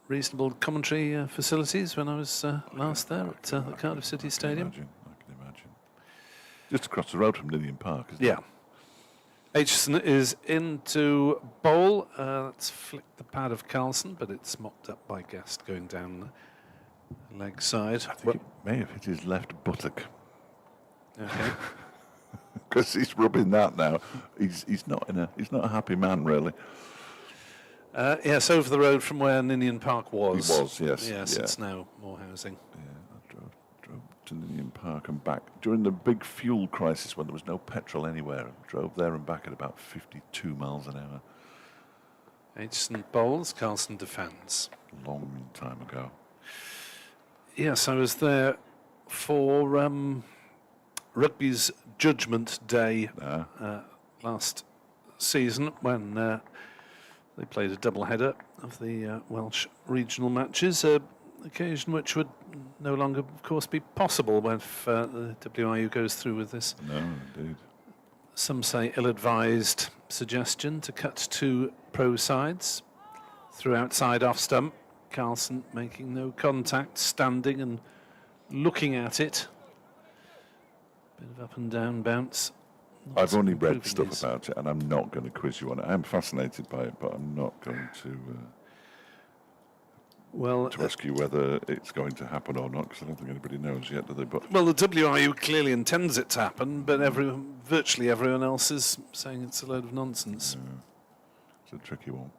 Reasonable commentary facilities when I was last there at the Cardiff City Stadium. I can imagine. Just across the road from Ninian Park, isn't it? Aitchison is into bowl. Let's flick the pad of Carlson, but it's mopped up by Guest going down the leg side. I think it may have hit his left buttock. Okay. Because he's rubbing that now. He's not a happy man, really. Yes, over the road from where Ninian Park was. He was, yes. Yes, yeah. it's now more housing. Yeah, I drove to Ninian Park and back during the big fuel crisis when there was no petrol anywhere. I drove there and back at about 52 miles an hour. Aitchison bowls, Carlson defends. Long time ago. Yes, I was there for rugby's Judgment Day last season when they played a double-header of the Welsh regional matches, occasion which would no longer, of course, be possible if the WIU goes through with this. No, indeed. Some say ill-advised suggestion to cut 2 pro sides through outside off stump. Carlson making no contact, standing and looking at it. Bit of up and down bounce. I've only read stuff about it, and I'm not going to quiz you on it. I'm fascinated by it, but I'm not going to ask you whether it's going to happen or not, because I don't think anybody knows yet, do they? But well, the WIU clearly intends it to happen, but virtually everyone else is saying it's a load of nonsense. Yeah, it's a tricky one.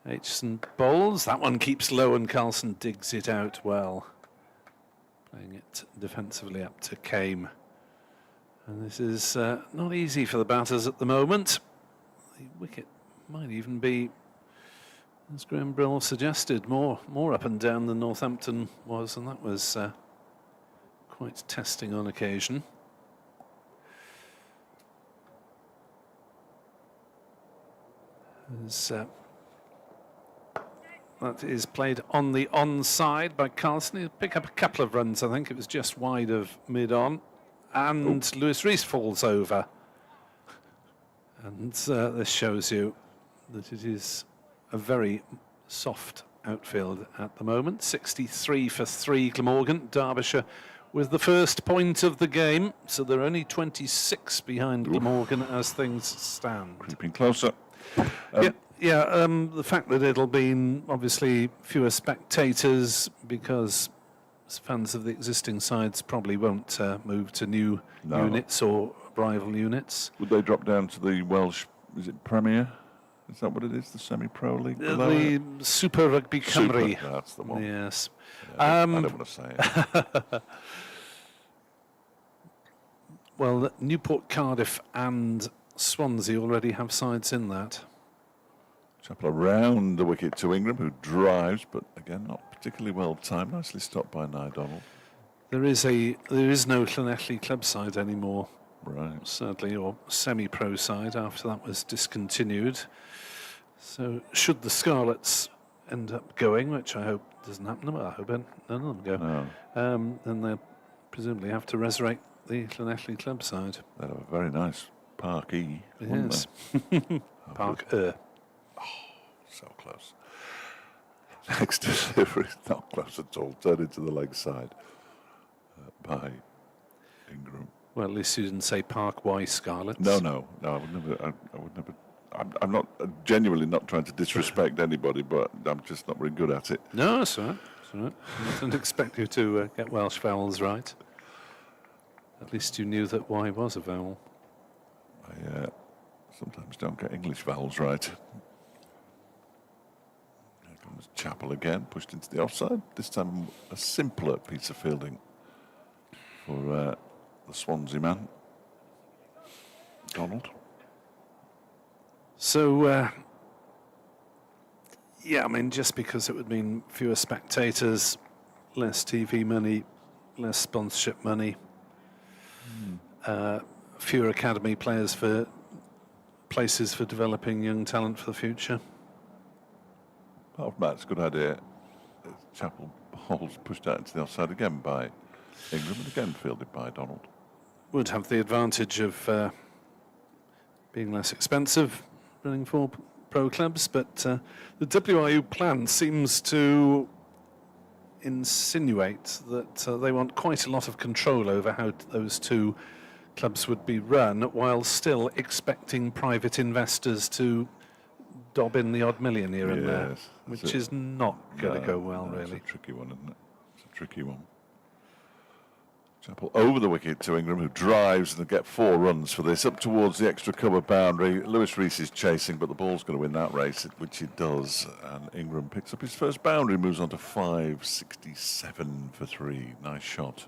Aitchison bowls. That one keeps low, and Carlson digs it out well, playing it defensively up to Kame. And this is not easy for the batters at the moment. The wicket might even be, as Graham Brill suggested, more up and down than Northampton was, and that was quite testing on occasion. That is played on the onside by Carlson. He'll pick up a couple of runs, I think. It was just wide of mid-on. And Lewis Rees falls over. And this shows you that it is a very soft outfield at the moment. 63 for 3 Glamorgan. Derbyshire with the first point of the game. So they're only 26 behind Glamorgan as things stand. Creeping closer. The fact that it'll be obviously fewer spectators because fans of the existing sides probably won't move to new units or rival units. Would they drop down to the Welsh, is it Premier? Is that what it is, the semi-pro league? The Super Rugby Cymru. That's the one. Yes. Yeah, I don't want to say it. Well, Newport, Cardiff and Swansea already have sides in that. Chapel around the wicket to Ingram, who drives, but again, not particularly well timed. Nicely stopped by Nye Donald. There is no Llanelli club side anymore, right? Sadly, or semi-pro side after that was discontinued. So, should the Scarlets end up going, which I hope doesn't happen. Well, I hope none of them go. No. Then they'll presumably have to resurrect the Llanelli club side. They have a very nice Park E. Yes. Park So close. Next delivery is not close at all. Turn into the leg side by Ingram. Well, at least you didn't say Park Y Scarlets. No. I would never. I'm not genuinely not trying to disrespect anybody, but I'm just not very good at it. No, that's all right. That's all right. I didn't expect you to get Welsh vowels right. At least you knew that Y was a vowel. I sometimes don't get English vowels right. Here comes Chappell again, pushed into the offside. This time a simpler piece of fielding for the Swansea man, Donald. So, yeah, I mean, just because it would mean fewer spectators, less TV money, less sponsorship money, fewer academy players for places for developing young talent for the future. Apart from that, it's a good idea. Chappell Ball's pushed out into the offside again by Ingram and again fielded by Donald. Would have the advantage of being less expensive, running for pro clubs, but the WRU plan seems to insinuate that they want quite a lot of control over how those two clubs would be run, while still expecting private investors to dob in the odd million here and there, which is not going to go well, really. It's a tricky one, isn't it? It's a tricky one. Chappell over the wicket to Ingram, who drives, and they get 4 runs for this, up towards the extra cover boundary. Lewis Rees is chasing, but the ball's going to win that race, which it does, and Ingram picks up his first boundary, moves on to 567 for 3. Nice shot.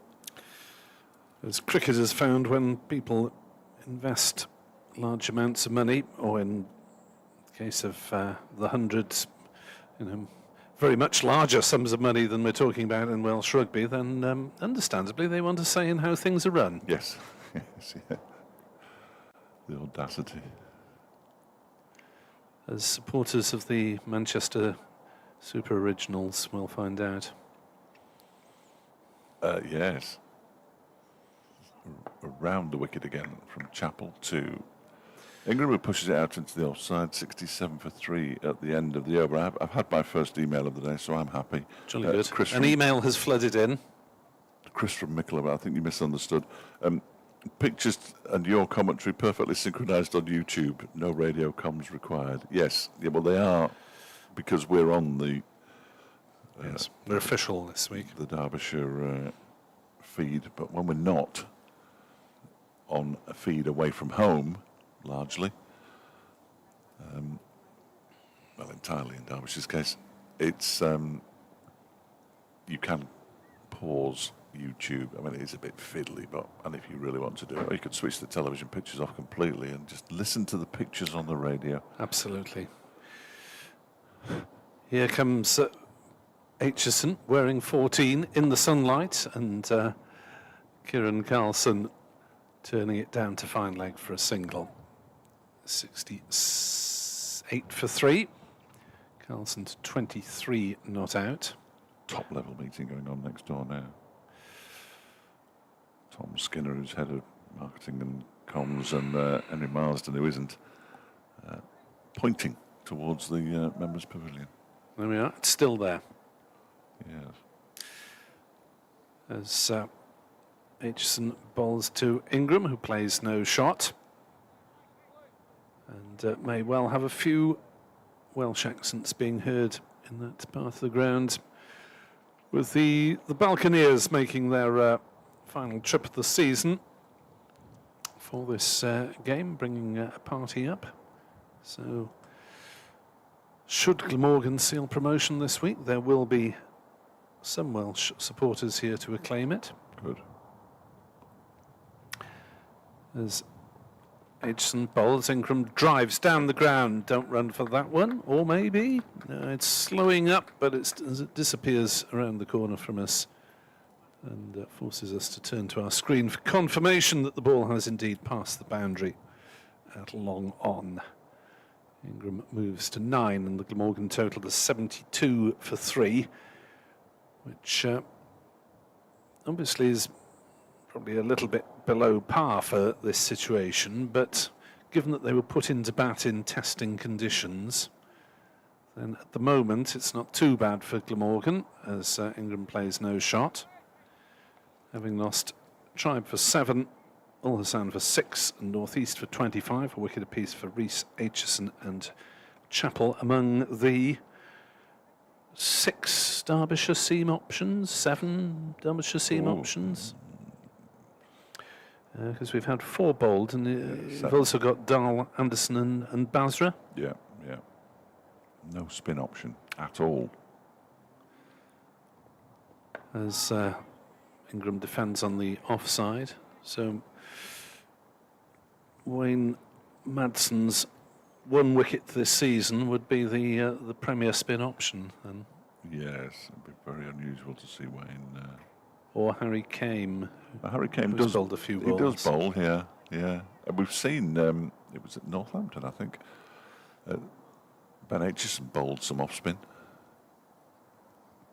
As cricket has found, when people invest large amounts of money, or in the case of the hundreds, very much larger sums of money than we're talking about in Welsh rugby, then understandably they want to say in how things are run. Yes. Yes, yeah. The audacity. As supporters of the Manchester Super Originals will find out. Yes. Around the wicket again from Chappell to Ingram, who pushes it out into the offside. 67 for 3 at the end of the over. I've had my first email of the day, so I'm happy. Jolly good. An email has flooded in. Chris from Mickleham, I think you misunderstood. Pictures and your commentary perfectly synchronised on YouTube. No radio comms required. Yes, yeah, well they are, because we're on the. Yes, we're official this week. The Derbyshire feed, but when we're not on a feed away from home, largely, well, entirely in Derbyshire's case, it's you can pause YouTube. I mean, it is a bit fiddly, and if you really want to do it, or you could switch the television pictures off completely and just listen to the pictures on the radio. Absolutely. Here comes Aitchison wearing 14 in the sunlight, and Kieran Carlson turning it down to fine leg for a single. 68 for 3. Carlson to 23 not out. Top level meeting going on next door now. Tom Skinner, who's head of marketing and comms, and Henry Marsden, who isn't, pointing towards the members' pavilion. There we are. It's still there. Yes. As Aitchison bowls to Ingram, who plays no shot, and may well have a few Welsh accents being heard in that part of the ground, with the Balconeers making their final trip of the season for this game, bringing a party up. So, should Glamorgan seal promotion this week, there will be some Welsh supporters here to acclaim it. Good. As Aitchison bowls, Ingram drives down the ground. Don't run for that one, or maybe. No, it's slowing up, but as it disappears around the corner from us and forces us to turn to our screen for confirmation that the ball has indeed passed the boundary at long on. Ingram moves to 9, and the Glamorgan total is 72 for 3, which obviously is probably a little bit below par for this situation, but given that they were put into bat in testing conditions, then at the moment it's not too bad for Glamorgan, as Ingram plays no shot, having lost Tribe for 7, Al Hassan for 6, and North East for 25, a wicket apiece for Rees, Aitchison and Chappell among the 6 Derbyshire seam options, 7 Derbyshire seam options. Because we've had 4 bowled, and we've also got Dahl, Anderson and Basra. Yeah. No spin option at all. As Ingram defends on the offside. So Wayne Madson's 1 wicket this season would be the premier spin option, then. Yes, it'd be very unusual to see Wayne. Or Harry Kame. Harry Kame does bowled a few balls. He does bowl, yeah. And we've seen, it was at Northampton, I think. Ben Aitchison bowled some off spin.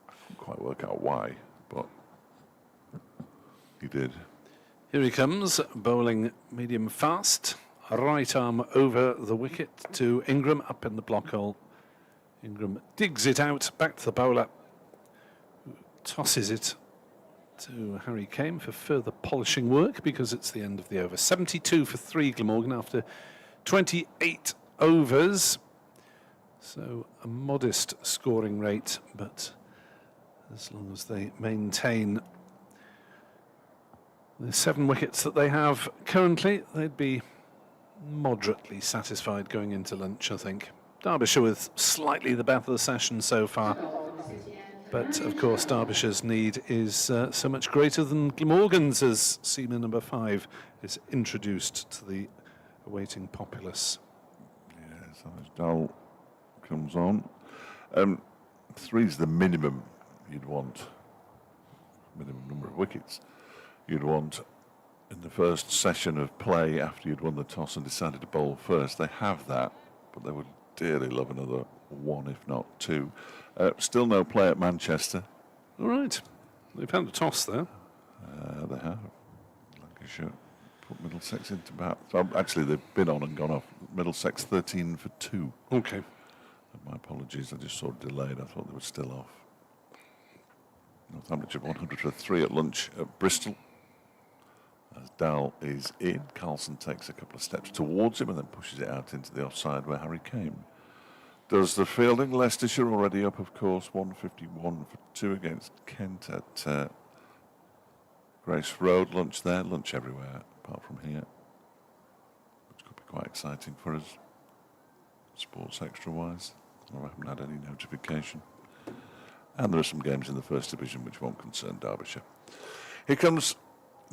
I couldn't quite work out why, but he did. Here he comes, bowling medium fast. Right arm over the wicket to Ingram, up in the block hole. Ingram digs it out, back to the bowler, who tosses it to Harry Kame for further polishing work, because it's the end of the over. 72 for 3 Glamorgan after 28 overs. So a modest scoring rate, but as long as they maintain the 7 wickets that they have currently, they'd be moderately satisfied going into lunch, I think. Derbyshire with slightly the better of the session so far. But, of course, Derbyshire's need is so much greater than Glamorgan's, as seamer number 5 is introduced to the awaiting populace. Yes, as Dahl comes on. 3 is the minimum you'd want, minimum number of wickets you'd want in the first session of play after you'd won the toss and decided to bowl first. They have that, but they would dearly love another 1, if not 2. Still no play at Manchester. All right. They've had a toss there. They have. Lancashire put Middlesex into bat. So actually, they've been on and gone off. Middlesex 13 for 2. Okay. My apologies, I just saw it delayed. I thought they were still off. Northamptonshire 100 for 3 at lunch at Bristol. As Dahl is in, Carlson takes a couple of steps towards him and then pushes it out into the offside where Harry Kame does the fielding. Leicestershire already up, of course, 151 for 2 against Kent at Grace Road. Lunch there, lunch everywhere apart from here, which could be quite exciting for us, sports extra-wise. I haven't had any notification. And there are some games in the First Division which won't concern Derbyshire. Here comes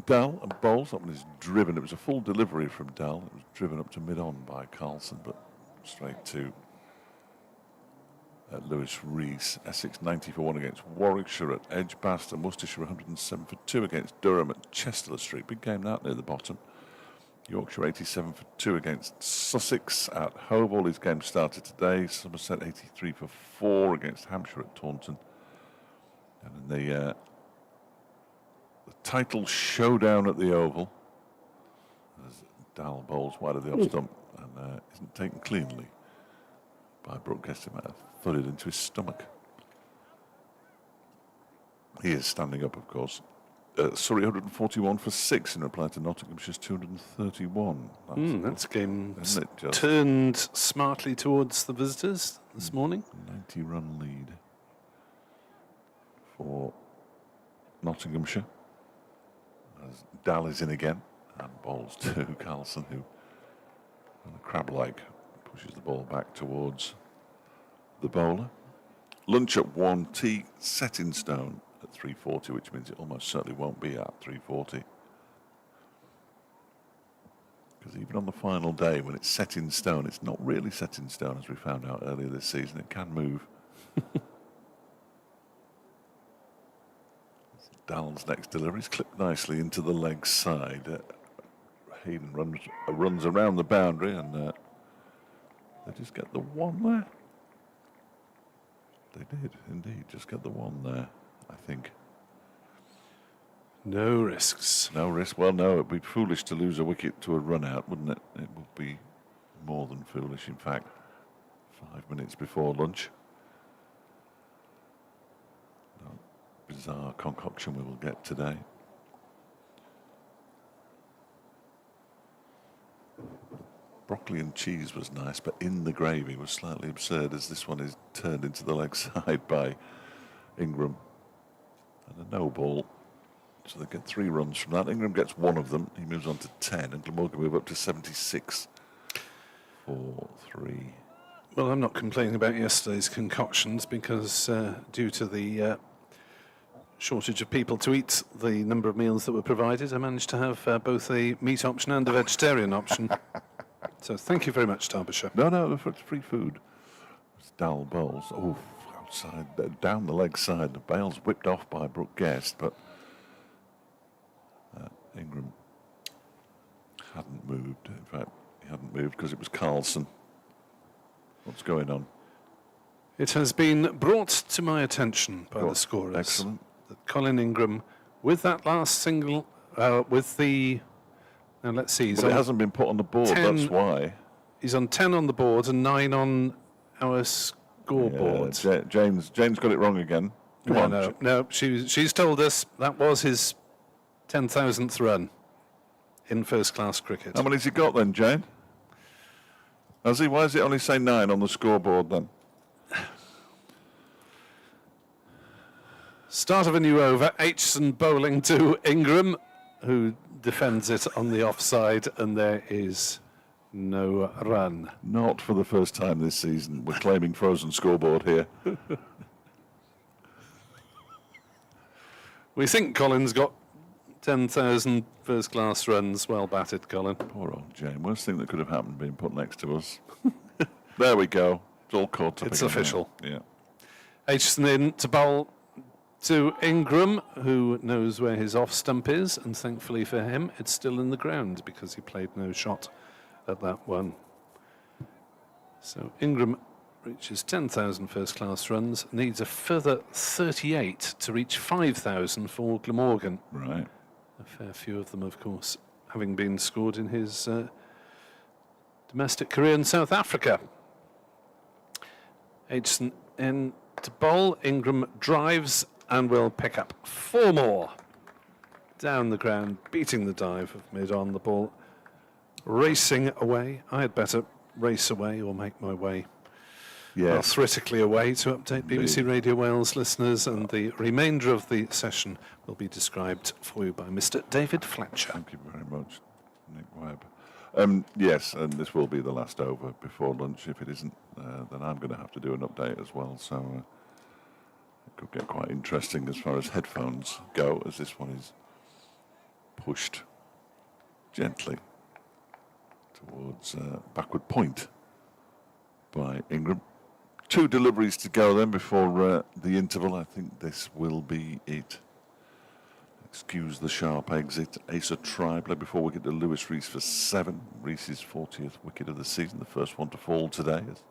Dahl and bowls. That one is driven. It was a full delivery from Dahl. It was driven up to mid-on by Carlson, but straight to Lewis Rees. Essex 90 for 1 against Warwickshire at Edgbaston. Worcestershire 107 for 2 against Durham at Chester Street. Big game that near the bottom. Yorkshire 87 for 2 against Sussex at Hove. All these games started today. Somerset 83 for 4 against Hampshire at Taunton. And in the title showdown at the Oval, as Dahl bowls wide of the off stump and isn't taken cleanly by Brooke Keston, might have thudded into his stomach. He is standing up, of course. Surrey 141 for 6 in reply to Nottinghamshire's 231. That's game turned smartly towards the visitors this morning. 90-run lead for Nottinghamshire. As Dahl is in again and bowls to Carlson, who, on a crab-like, pushes the ball back towards the bowler. Lunch at 1, tea set in stone at 3:40, which means it almost certainly won't be at 3:40. Because even on the final day, when it's set in stone, it's not really set in stone, as we found out earlier this season. It can move. Dahl's next delivery is clipped nicely into the leg side. Hayden runs around the boundary, and They just get the one there. They did indeed just get the one there, I think. No risks. No risk. Well, no, it'd be foolish to lose a wicket to a run out, wouldn't it? It would be more than foolish, in fact. 5 minutes before lunch. No, bizarre concoction we will get today. Broccoli and cheese was nice, but in the gravy was slightly absurd, as this one is turned into the leg side by Ingram. And a no ball. So they get 3 runs from that. Ingram gets 1 of them. He moves on to 10, and Glamorgan move up to 76. 4, 3. Well, I'm not complaining about yesterday's concoctions because due to the shortage of people to eat the number of meals that were provided, I managed to have both a meat option and a vegetarian option. So thank you very much, Derbyshire. No, it's free food. It's dull bowls. Oh, outside, down the leg side. The bail's whipped off by Brooke Guest, but Ingram hadn't moved. In fact, he hadn't moved because it was Carlson. What's going on? It has been brought to my attention by the scorers Excellent. that Colin Ingram, with that last single, with the... Now let's see. But it hasn't been put on the board, 10, that's why. He's on 10 on the board and 9 on our scoreboard. Yeah, James got it wrong again. Come on. No. She's told us that was his 10,000th run in first-class cricket. How many's he got then, Jane? Has he? Why does it only say 9 on the scoreboard then? Start of a new over. Aitchison bowling to Ingram, who defends it on the offside, and there is no run. Not for the first time this season. We're claiming frozen scoreboard here. We think Colin's got 10,000 first-class runs. Well batted, Colin. Poor old Jane. Worst thing that could have happened being put next to us. There we go. It's all caught up. It's again official. now. Yeah. Aitchison in to bowl to Ingram, who knows where his off stump is, and thankfully for him, it's still in the ground because he played no shot at that one. So Ingram reaches 10,000 first-class runs, needs a further 38 to reach 5,000 for Glamorgan. Right. A fair few of them, of course, having been scored in his domestic career in South Africa. Aitchison in to bowl. Ingram drives and will pick up 4 more. Down the ground, beating the dive of mid on, the ball racing away. I had better race away or make my way arthritically away to update BBC Radio Wales listeners, and the remainder of the session will be described for you by Mr. David Fletcher. Thank you very much, Nick Webb. Yes, and this will be the last over before lunch. If it isn't, then I'm going to have to do an update as well. So it could get quite interesting as far as headphones go, as this one is pushed gently towards backward point by Ingram. 2 deliveries to go then before the interval. I think this will be it. Excuse the sharp exit. Asa Tribler before we get to Lewis Rees for 7. Rees's 40th wicket of the season, the first one to fall today. As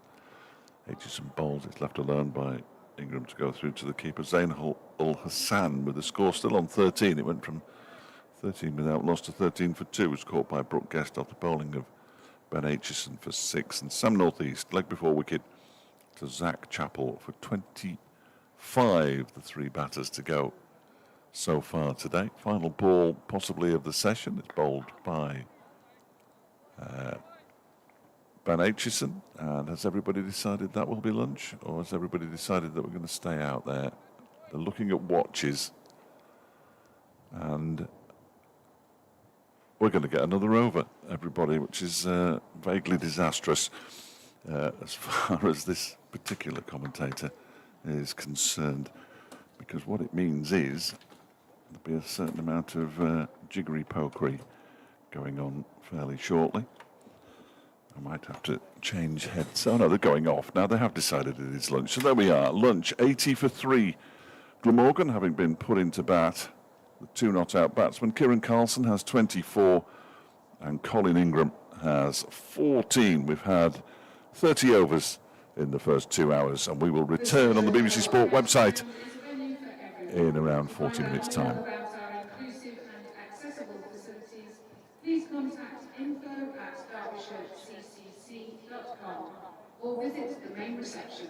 Aitchison bowls, it's left alone by Ingram to go through to the keeper. Zain Ul Hassan with the score still on 13. It went from 13 without loss to 13 for 2. It was caught by Brooke Guest off the bowling of Ben Aitchison for 6. And Sam Northeast, leg before wicket to Zach Chappell for 25. The 3 batters to go so far today. Final ball possibly of the session. It's bowled by Ben Aitchison. And has everybody decided that will be lunch? Or has everybody decided that we're going to stay out there? They're looking at watches. And we're going to get another over, everybody, which is vaguely disastrous as far as this particular commentator is concerned. Because what it means is there'll be a certain amount of jiggery pokery going on fairly shortly. I might have to change heads. Oh no, they're going off now. They have decided it is lunch. So there we are. Lunch, 80 for 3. Glamorgan having been put into bat. The 2 not out batsmen. Kieran Carlson has 24 and Colin Ingram has 14. We've had 30 overs in the first 2 hours, and we will return on the BBC Sport website in around 40 minutes' time. About our inclusive and accessible facilities, please contact info@derbyshirecccc.com or visit the main reception.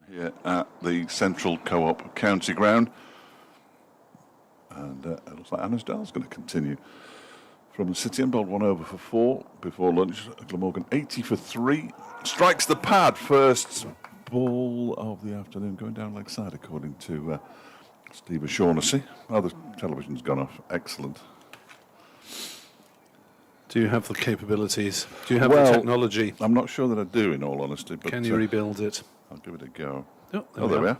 here at the Central Co-op County Ground. And it looks like Anasdale's going to continue from the city and bowled 1 over for 4 before lunch. Glamorgan 80 for 3. Strikes the pad. First ball of the afternoon going down leg side according to Steve O'Shaughnessy. Oh, the television's gone off. Excellent. Do you have the capabilities? Do you have the technology? I'm not sure that I do, in all honesty. But can you rebuild it? I'll give it a go. Oh, there we are.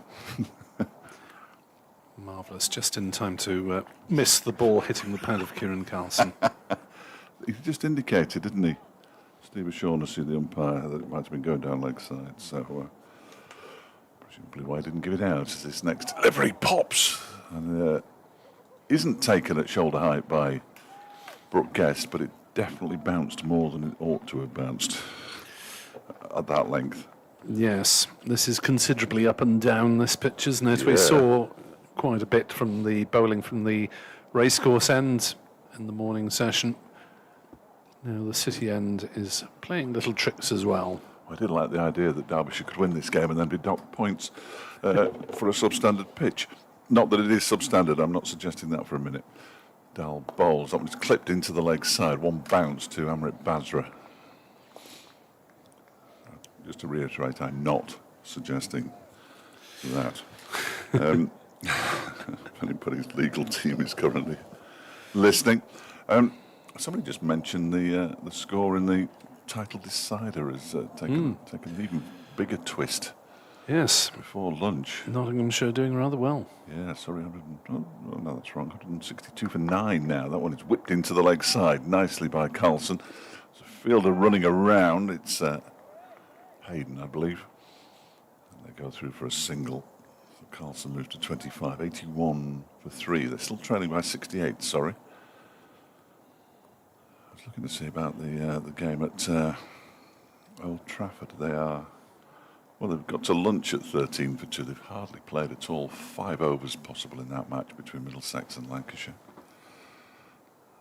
Marvellous. Just in time to miss the ball hitting the pad of Kieran Carlson. He just indicated, didn't he, Steve O'Shaughnessy, the umpire, that it might have been going down leg side. So presumably why he didn't give it out as this next delivery pops. And isn't taken at shoulder height by Brooke Guest, but it definitely bounced more than it ought to have bounced at that length. Yes, this is considerably up and down, this pitch, isn't it? Yeah. We saw quite a bit from the bowling from the racecourse end in the morning session. Now the city end is playing little tricks as well. I did like the idea that Derbyshire could win this game and then be docked points for a substandard pitch. Not that it is substandard, I'm not suggesting that for a minute. Dal bowls, that was clipped into the leg side, one bounce to Amrit Basra. Just to reiterate, I'm not suggesting that. If anybody's legal team is currently listening. Somebody just mentioned the score in the title decider has taken an even bigger twist. Yes. Before lunch. Nottinghamshire doing rather well. Yeah, sorry, no, that's wrong. 162 for 9 now. That one is whipped into the leg side nicely by Carlson. There's a fielder running around. It's Hayden, I believe. And they go through for a single. So Carlson moves to 25, 81 for 3. They're still trailing by 68, sorry. I was looking to see about the game at Old Trafford. They are... Well, they've got to lunch at 13 for 2. They've hardly played at all. 5 overs possible in that match between Middlesex and Lancashire.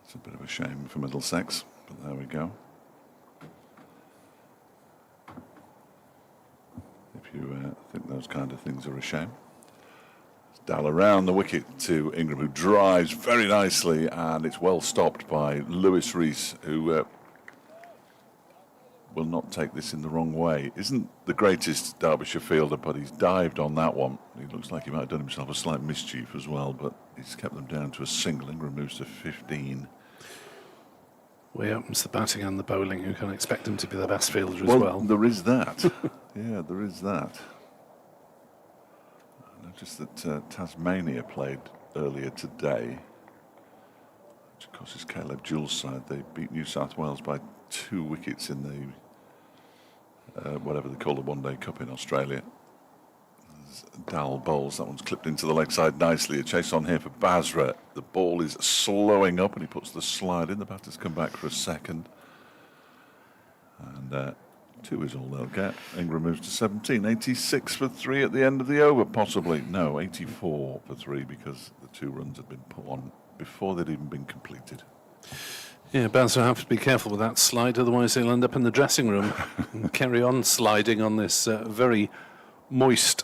It's a bit of a shame for Middlesex, but there we go. If you think those kind of things are a shame. Dal around the wicket to Ingram, who drives very nicely, and it's well stopped by Lewis Rees, who... will not take this in the wrong way. Isn't the greatest Derbyshire fielder, but he's dived on that one. He looks like he might have done himself a slight mischief as well, but he's kept them down to a single. Ingram moves to 15. Way opens the batting and the bowling. You can expect him to be the best fielder as Well, well. there is that. Yeah, there is that. I noticed that Tasmania played earlier today, which of course is Caleb Jewell's side. They beat New South Wales by 2 wickets in the whatever they call the One Day Cup in Australia. Dal bowls, that one's clipped into the leg side nicely. A chase on here for Basra. The ball is slowing up and he puts the slide in. The batters come back for a second. And 2 is all they'll get. Ingram moves to 17. 86 for 3 at the end of the over, possibly. No, 84 for 3 because the 2 runs had been put on before they'd even been completed. Yeah, Basra have to be careful with that slide, otherwise they'll end up in the dressing room and carry on sliding on this very moist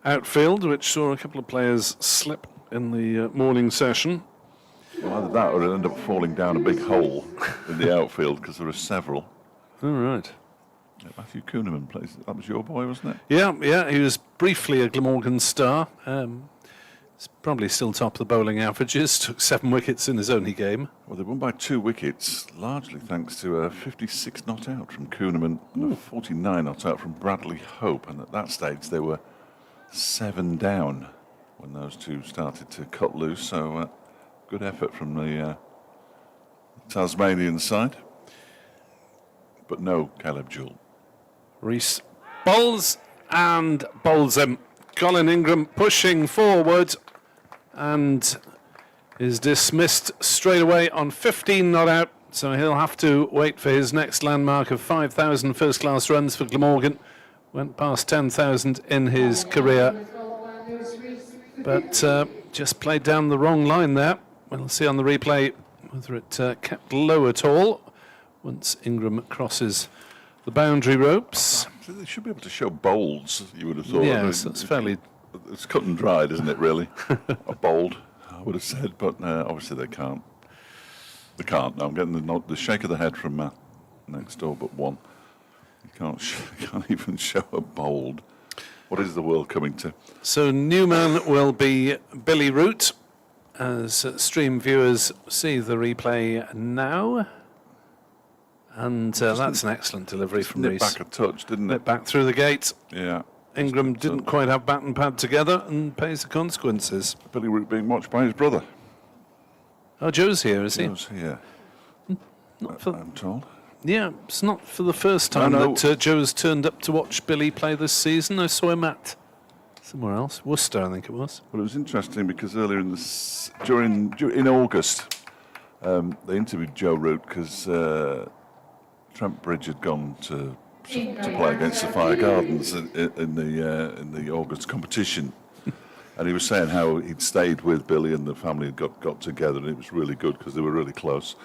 outfield, which saw a couple of players slip in the morning session. Well, either that or it'll end up falling down a big hole in the outfield because there are several. All right. Yeah, Matthew Kuhneman plays. That was your boy, wasn't it? Yeah, he was briefly a Glamorgan star. He's probably still top of the bowling averages, took 7 wickets in his only game. Well, they won by 2 wickets, largely thanks to a 56 not out from Kuhneman and a 49 not out from Bradley Hope. And at that stage, they were 7 down when those 2 started to cut loose. So good effort from the Tasmanian side. But no Caleb Jewell. Rees bowls and bowls him. Colin Ingram pushing forward and is dismissed straight away on 15 not out. So he'll have to wait for his next landmark of 5,000 first-class runs for Glamorgan. Went past 10,000 in his career. But just played down the wrong line there. We'll see on the replay whether it kept low at all once Ingram crosses the boundary ropes. They should be able to show bowls, you would have thought. Yes, that's fairly... It's cut and dried, isn't it, really? A bold, I would have said, but obviously they can't. They can't. No, I'm getting the shake of the head from Matt next door, but one. You can't even show a bold. What is the world coming to? So Newman will be Billy Root, as stream viewers see the replay now. And that's an excellent delivery from Nipped Rees. back a touch, didn't it? Nipped back through the gate. Yeah. Ingram didn't quite have bat and pad together and pays the consequences. Billy Root being watched by his brother. Oh, Joe's here, is he? Joe's here, Not for, I'm told. yeah, it's not for the first time No. that Joe's turned up to watch Billy play this season. I saw him at somewhere else, Worcester, I think it was. Well, it was interesting because earlier in in August, they interviewed Joe Root because Trent Bridge had gone to play against the Fire Gardens in the August competition, and he was saying how he'd stayed with Billy and the family had got together, and it was really good because they were really close.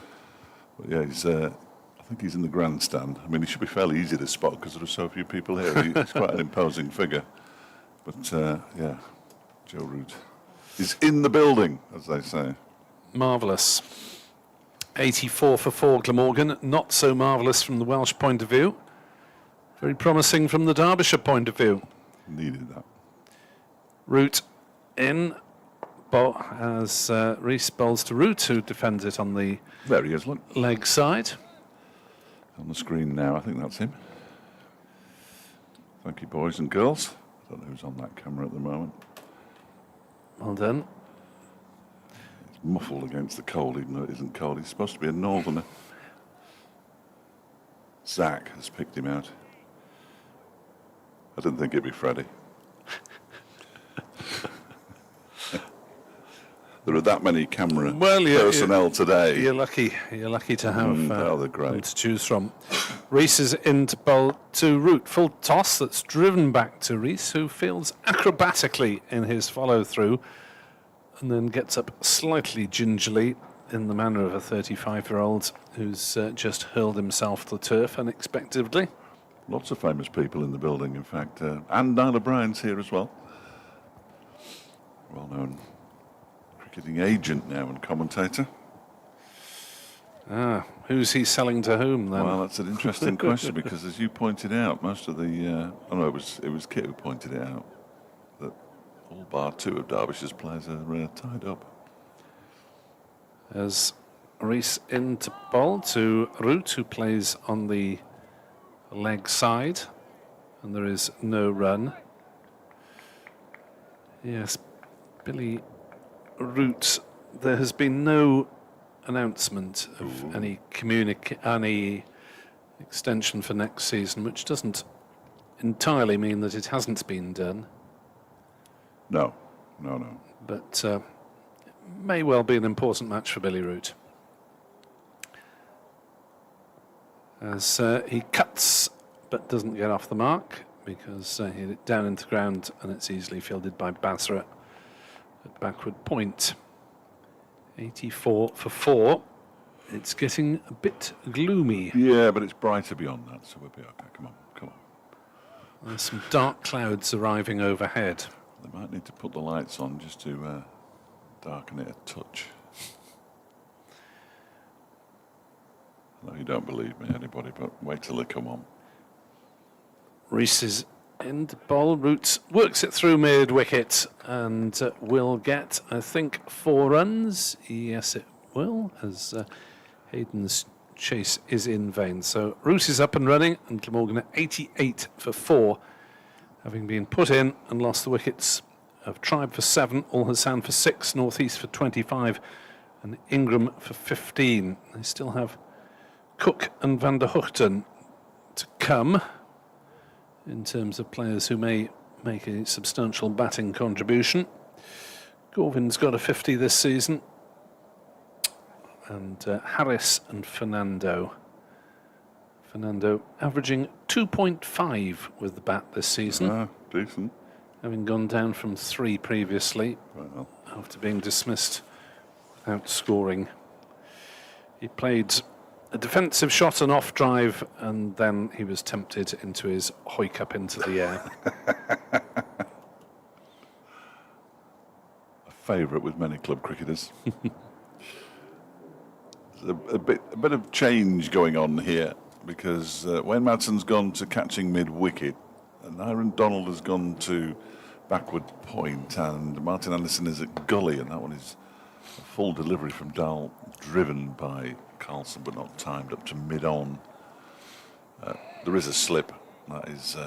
But yeah, I think he's in the grandstand. I mean, he should be fairly easy to spot because there are so few people here. He's quite an imposing figure. But yeah, Joe Root is in the building, as they say. Marvellous. 84 for 4 Glamorgan. Not so marvellous from the Welsh point of view. Very promising from the Derbyshire point of view. Needed that. Root in. As Rees bowls to Root, who defends it on the There he is, look. leg side. On the screen now, I think that's him. Thank you, boys and girls. I don't know who's on that camera at the moment. Well done. He's muffled against the cold, even though it isn't cold. He's supposed to be a northerner. Zach has picked him out. I didn't think it'd be Freddie. There are that many camera personnel today. You're lucky to have they're great. them to choose from. Rees is in to bowl to Root. Full toss that's driven back to Rees, who fields acrobatically in his follow-through and then gets up slightly gingerly in the manner of a 35-year-old who's just hurled himself to the turf unexpectedly. Lots of famous people in the building, in fact. And Niall O'Brien's here as well. Well-known cricketing agent now and commentator. Who's he selling to whom then? Well, that's an interesting question because, as you pointed out, most of the it was Kit who pointed it out that all bar two of Derbyshire's players are tied up. As Rees in to bowl to Root, who plays on the leg side, and there is no run. Yes, Billy Root. There has been no announcement of any extension for next season, which doesn't entirely mean that it hasn't been done. No. But it may well be an important match for Billy Root. As he cuts but doesn't get off the mark because he hit it down into the ground and it's easily fielded by Basra at backward point. 84 for 4. It's getting a bit gloomy. Yeah, but it's brighter beyond that, so we'll be okay. Come on. There's some dark clouds arriving overhead. They might need to put the lights on just to darken it a touch. No, you don't believe me, anybody, but wait till they come on. Rees is in the bowl. Roots works it through mid-wicket and will get, I think, 4 runs. Yes, it will, as Hayden's chase is in vain. So Root is up and running, and Glamorgan at 88 for 4, having been put in and lost the wickets of Tribe for 7, All Hassan for 6, Northeast for 25, and Ingram for 15. They still have Cook and Van der Hoogten to come in terms of players who may make a substantial batting contribution. Gorvin's got a 50 this season, and Harris and Fernando. Fernando averaging 2.5 with the bat this season. Decent. Having gone down from 3 previously, Well, after being dismissed without scoring. He played a defensive shot, an off drive, and then he was tempted into his hoik up into the air. A favourite with many club cricketers. There's a bit of change going on here because Wayne Madson's gone to catching mid-wicket and Aaron Donald has gone to backward point and Martin Anderson is at gully, and that one is a full delivery from Dahl, driven by Carlson but not timed up to mid-on. There is a slip. That is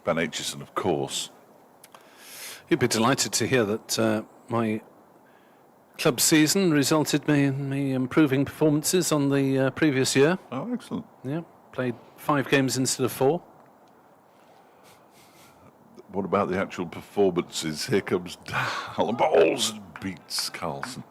Ben Aitchison, of course. You'd be delighted to hear that my club season resulted in me improving performances on the previous year. Oh, excellent. Yeah, played 5 games instead of 4. What about the actual performances? Here comes Dahl and bowls and beats Carlson.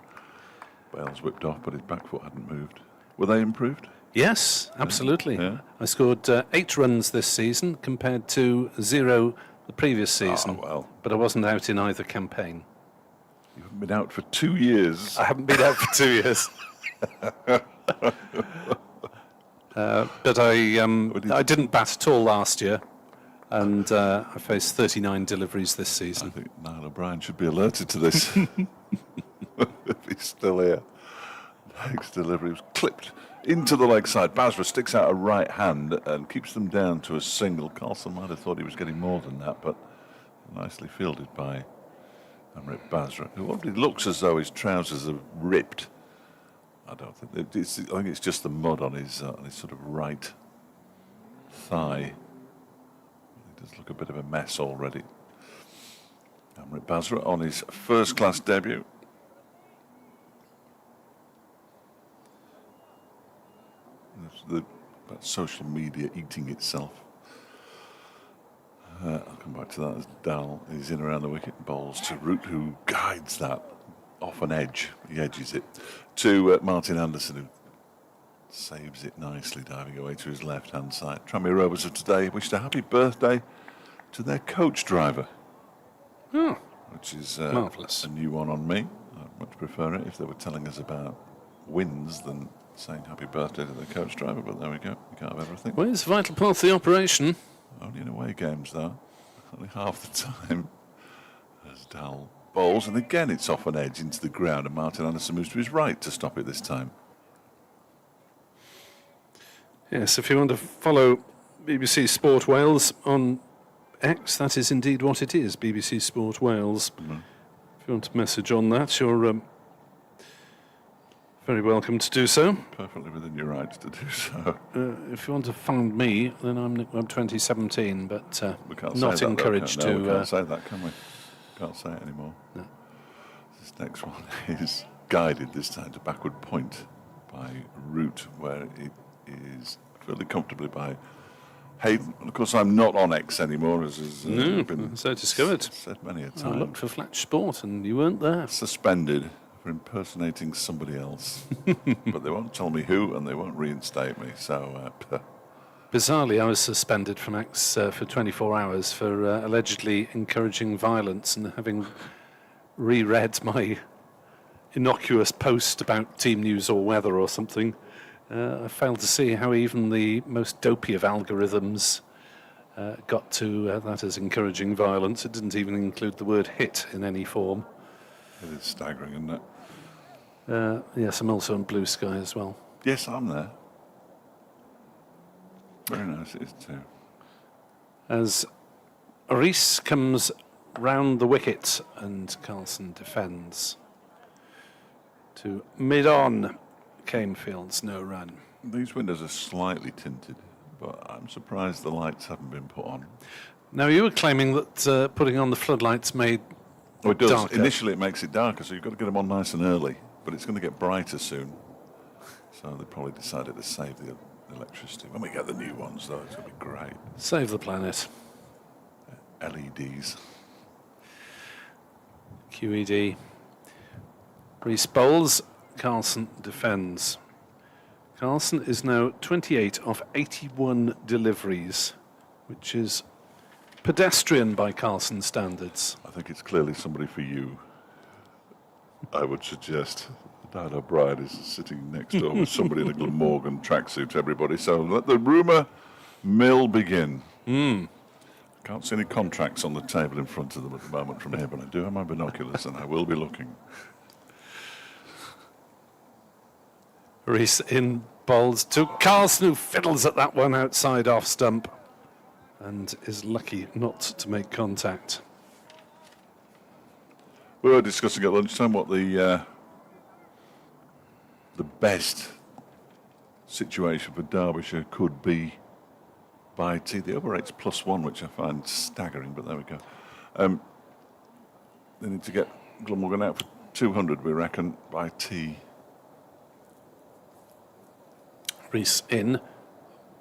Bale's whipped off, but his back foot hadn't moved. Were they improved? Yes, absolutely. Yeah. I scored 8 runs this season compared to 0 the previous season. Oh, well. But I wasn't out in either campaign. You haven't been out for 2 years. I haven't been out for 2 years. But I didn't bat at all last year, and I faced 39 deliveries this I season. think Niall O'Brien should be alerted to this. If he's still here. Next delivery was clipped into the leg side. Basra sticks out a right hand and keeps them down to a single. Carlson might have thought he was getting more than that, but nicely fielded by Amrit Basra, who already looks as though his trousers are ripped. I don't think I think it's just the mud on his sort of right thigh. He does look a bit of a mess already. Amrit Basra on his first-class debut. About social media eating itself. I'll come back to that as Dahl is in around the wicket, bowls to Root, who guides that off an edge. He edges it to Martin Anderson, who saves it nicely, diving away to his left-hand side. Tranmere Rovers of today wished a happy birthday to their coach driver, which is Marvellous. a new one on me. I'd much prefer it if they were telling us about wins than saying happy birthday to the coach driver, but there we go. You can't have everything. Well, it's a vital part of the operation. Only in away games, though. Only half the time. As Dahl bowls, and again it's off an edge into the ground, and Martin Anderson moves to his right to stop it this time. Yes, if you want to follow BBC Sport Wales on X, that is indeed what it is, BBC Sport Wales. If you want to message on that, you're very welcome to do so. Perfectly within your rights to do so. If you want to find me, then I'm 2017, but We can't not say that, encouraged though, no, we to. can't say that, can we? Can't say it anymore. No. This next one is guided this time to backward point by Root, where it is fairly comfortably by Hayden. And of course, I'm not on X anymore, as has been so discovered. said many a I time. looked for Flash Sport, and you weren't there. Suspended for impersonating somebody else. But they won't tell me who, and they won't reinstate me. So, Bizarrely, I was suspended from X for 24 hours for allegedly encouraging violence and having reread my innocuous post about team news or weather or something. I failed to see how even the most dopey of algorithms got to that as encouraging violence. It didn't even include the word hit in any form. it is staggering, isn't it? Yes, I'm also on Blue Sky as well. Yes, I'm there. Very nice it is too. As Rees comes round the wicket and Carlson defends. To mid-on, Camefields, no run. These windows are slightly tinted, but I'm surprised the lights haven't been put on. Now, you were claiming that putting on the floodlights made Oh, it does. darker. Initially, it makes it darker, so you've got to get them on nice and early, but it's going to get brighter soon. So they probably decided to save the electricity. When we get the new ones, though, it's going to be great. Save the planet. LEDs. QED. Rees bowls, Carlson defends. Carlson is now 28 of 81 deliveries, which is pedestrian by Carlson standards. I think it's clearly somebody for you, I would suggest. Dan O'Brien is sitting next door with somebody in a Glamorgan tracksuit, everybody. So let the rumour mill begin. Can't see any contracts on the table in front of them at the moment from here, but I do have my binoculars and I will be looking. Reese in bowls to Carlson, who fiddles at that one outside off stump and is lucky not to make contact. We were discussing at lunchtime what the best situation for Derbyshire could be by tea. The over 8's +1, which I find staggering, but there we go. They need to get Glamorgan out for 200, we reckon, by tea. Reese in,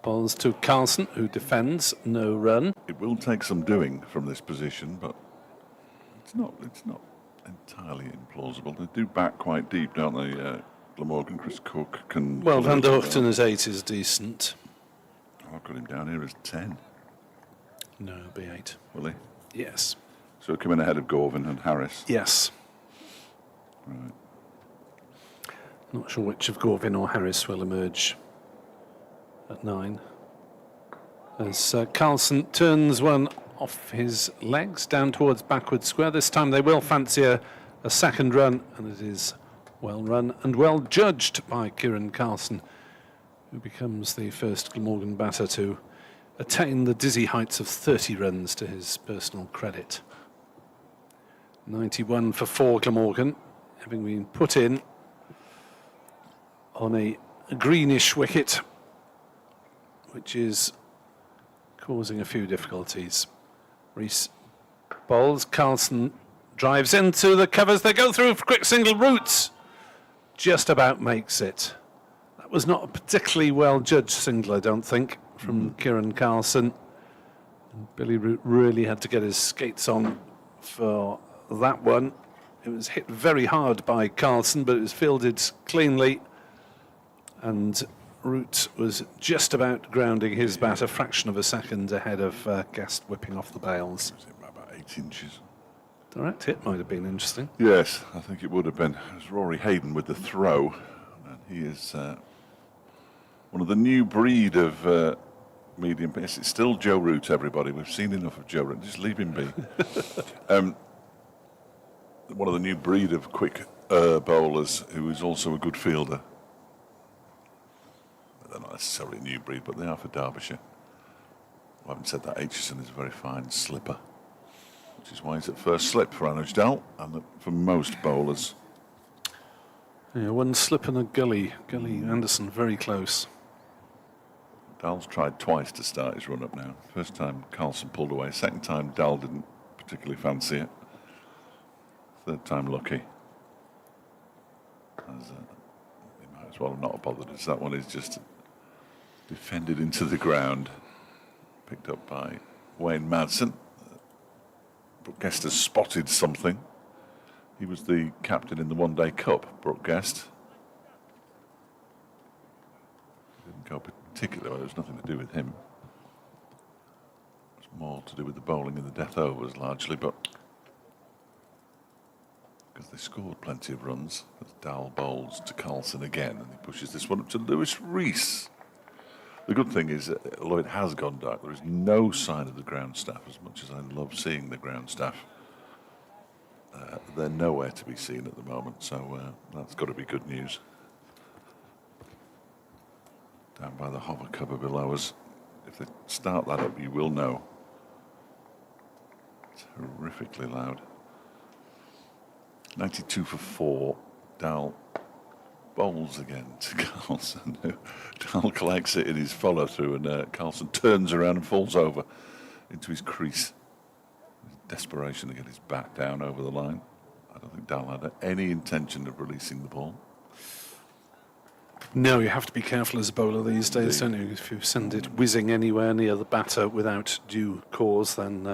balls to Carlson, who defends, no run. It will take some doing from this position, but it's not entirely implausible. They do back quite deep, don't they? Glamorgan, Chris Cook can... Well, Van der Hoogten as 8 is decent. I've got him down here as 10. No, it'll be 8. Will he? Yes. So he'll come in ahead of Gorvin and Harris. Yes. Right. Not sure which of Gorvin or Harris will emerge at 9. As Carlson turns one off his legs down towards backward square. This time they will fancy a second run, and it is well run and well judged by Kieran Carlson, who becomes the first Glamorgan batter to attain the dizzy heights of 30 runs to his personal credit. 91 for 4 Glamorgan, having been put in on a greenish wicket, which is causing a few difficulties. Reese bowls, Carlson drives into the covers, they go through for quick single. Roots just about makes it. That was not a particularly well judged single, I don't think, from Kieran Carlson. And Billy Root really had to get his skates on for that one. It was hit very hard by Carlson, but it was fielded cleanly, and Root was just about grounding his bat a fraction of a second ahead of Guest whipping off the bails. About 8 inches. Direct hit might have been interesting. Yes, I think it would have been. It was Rory Hayden with the throw, and he is one of the new breed of medium pace. It's still Joe Root, everybody. We've seen enough of Joe Root. Just leave him be. One of the new breed of quick bowlers who is also a good fielder. They're not necessarily a new breed, but they are for Derbyshire. I haven't said that. Aitchison is a very fine slipper, which is why he's at first slip for Anuj Dal and for most bowlers. Yeah, one slip and a gully. Gully Anderson very close. Dal's tried twice to start his run up now. First time Carlson pulled away. Second time Dal didn't particularly fancy it. Third time lucky. He might as well have not bothered, as that one is just defended into the ground. Picked up by Wayne Madsen. Brooke Guest has spotted something. He was the captain in the One Day Cup, Brooke Guest. Didn't go particularly well, it was nothing to do with him. It was more to do with the bowling and the death overs largely, but because they scored plenty of runs. As Dal bowls to Carlson again, and he pushes this one up to Lewis Rees. The good thing is, although it has gone dark, there is no sign of the ground staff. As much as I love seeing the ground staff, they're nowhere to be seen at the moment, so that's got to be good news. Down by the hover cover below us, if they start that up, you will know. It's horrifically loud. 92 for 4. Dal bowls again to Carlson. Dal collects it in his follow through, and Carlson turns around and falls over into his crease. Desperation to get his bat down over the line. I don't think Dal had any intention of releasing the ball. No, you have to be careful as a bowler these days, don't you? If you send it whizzing anywhere near the batter without due cause, then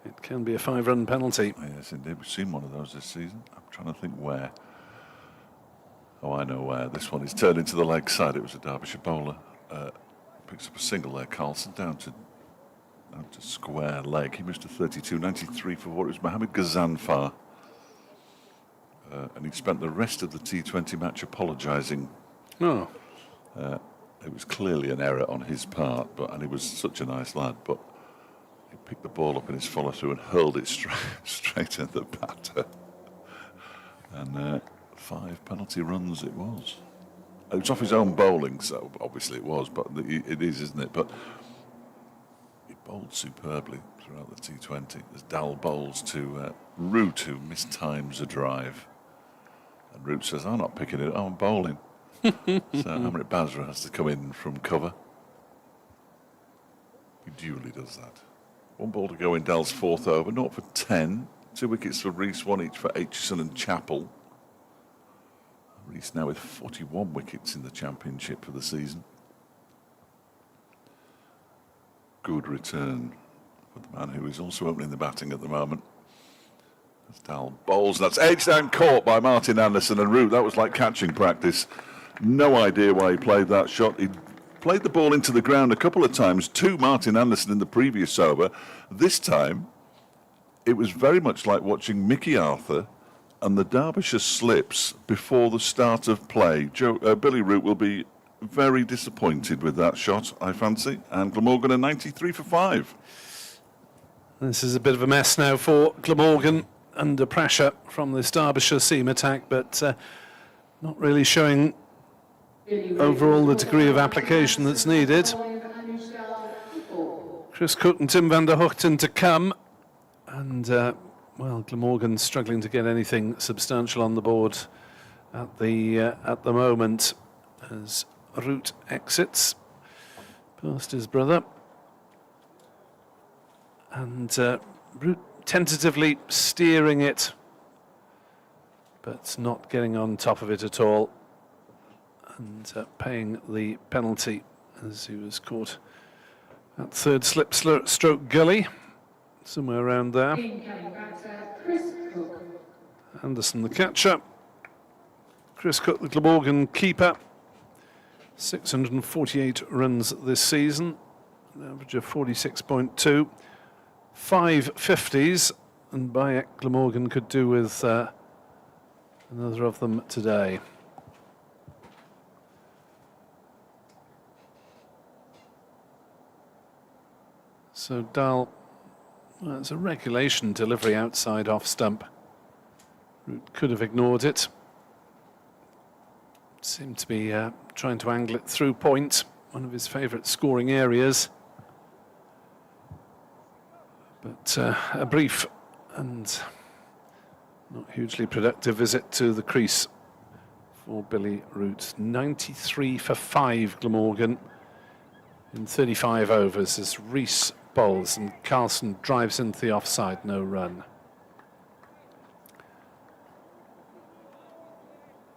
it can be a 5-run penalty. Oh, yes, indeed. We've seen one of those this season. I'm trying to think where. Oh, I know where. This one is turned into the leg side. It was a Derbyshire bowler. Picks up a single there. Carlson down to square leg. He missed a 32. 93 for what? It was Mohammed Ghazanfar. and he spent the rest of the T20 match apologising. Oh, It was clearly an error on his part, and he was such a nice lad, but he picked the ball up in his follow-through and hurled it straight at the batter. And 5 penalty runs it was. It was off his own bowling, so obviously it was, but it is, isn't it? But he bowled superbly throughout the T20. As Dal bowls to Root, who mistimes a drive. And Root says, I'm not picking it, I'm bowling. So Amrit Basra has to come in from cover. He duly does that. 1 ball to go in Dal's 4th over, 0 for 10. 2 wickets for Rees, 1 each for Aitchison and Chappell. Rees now with 41 wickets in the championship for the season. Good return for the man who is also opening the batting at the moment. As Dal bowls, that's edged and caught by Martin Anderson and Root. That was like catching practice. No idea why he played that shot. He played the ball into the ground a couple of times to Martin Anderson in the previous over. This time, it was very much like watching Mickey Arthur and the Derbyshire slips before the start of play. Billy Root will be very disappointed with that shot, I fancy. And Glamorgan are 93 for 5. this is a bit of a mess now for Glamorgan, under pressure from this Derbyshire seam attack, but not really showing overall the degree of application that's needed. Chris Cook and Tim van der Hoogten to come, and well, Glamorgan struggling to get anything substantial on the board at the moment as Root exits past his brother, and Root tentatively steering it, but not getting on top of it at all, and paying the penalty as he was caught at 3rd slip stroke gully, somewhere around there. Anderson the catcher, Chris Cook the Glamorgan keeper. 648 runs this season, an average of 46.2, 5 50s, and Bayek Glamorgan could do with another of them today. So Dal, well, it's a regulation delivery outside off stump. Root could have ignored it. Seemed to be trying to angle it through point, one of his favourite scoring areas. But a brief and not hugely productive visit to the crease for Billy Root. 93 for 5 Glamorgan in 35 overs as Rees bowls and Carlson drives into the offside, no run.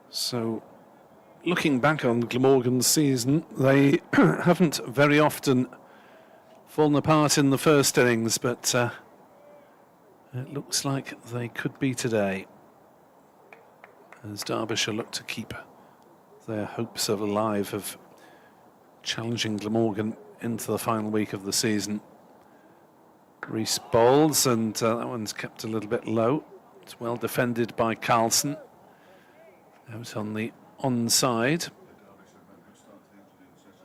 So, looking back on Glamorgan's season, they haven't very often fallen apart in the first innings, but it looks like they could be today, as Derbyshire look to keep their hopes alive of challenging Glamorgan into the final week of the season. Rees bowls, and that one's kept a little bit low. It's well defended by Carlson. Out on the onside.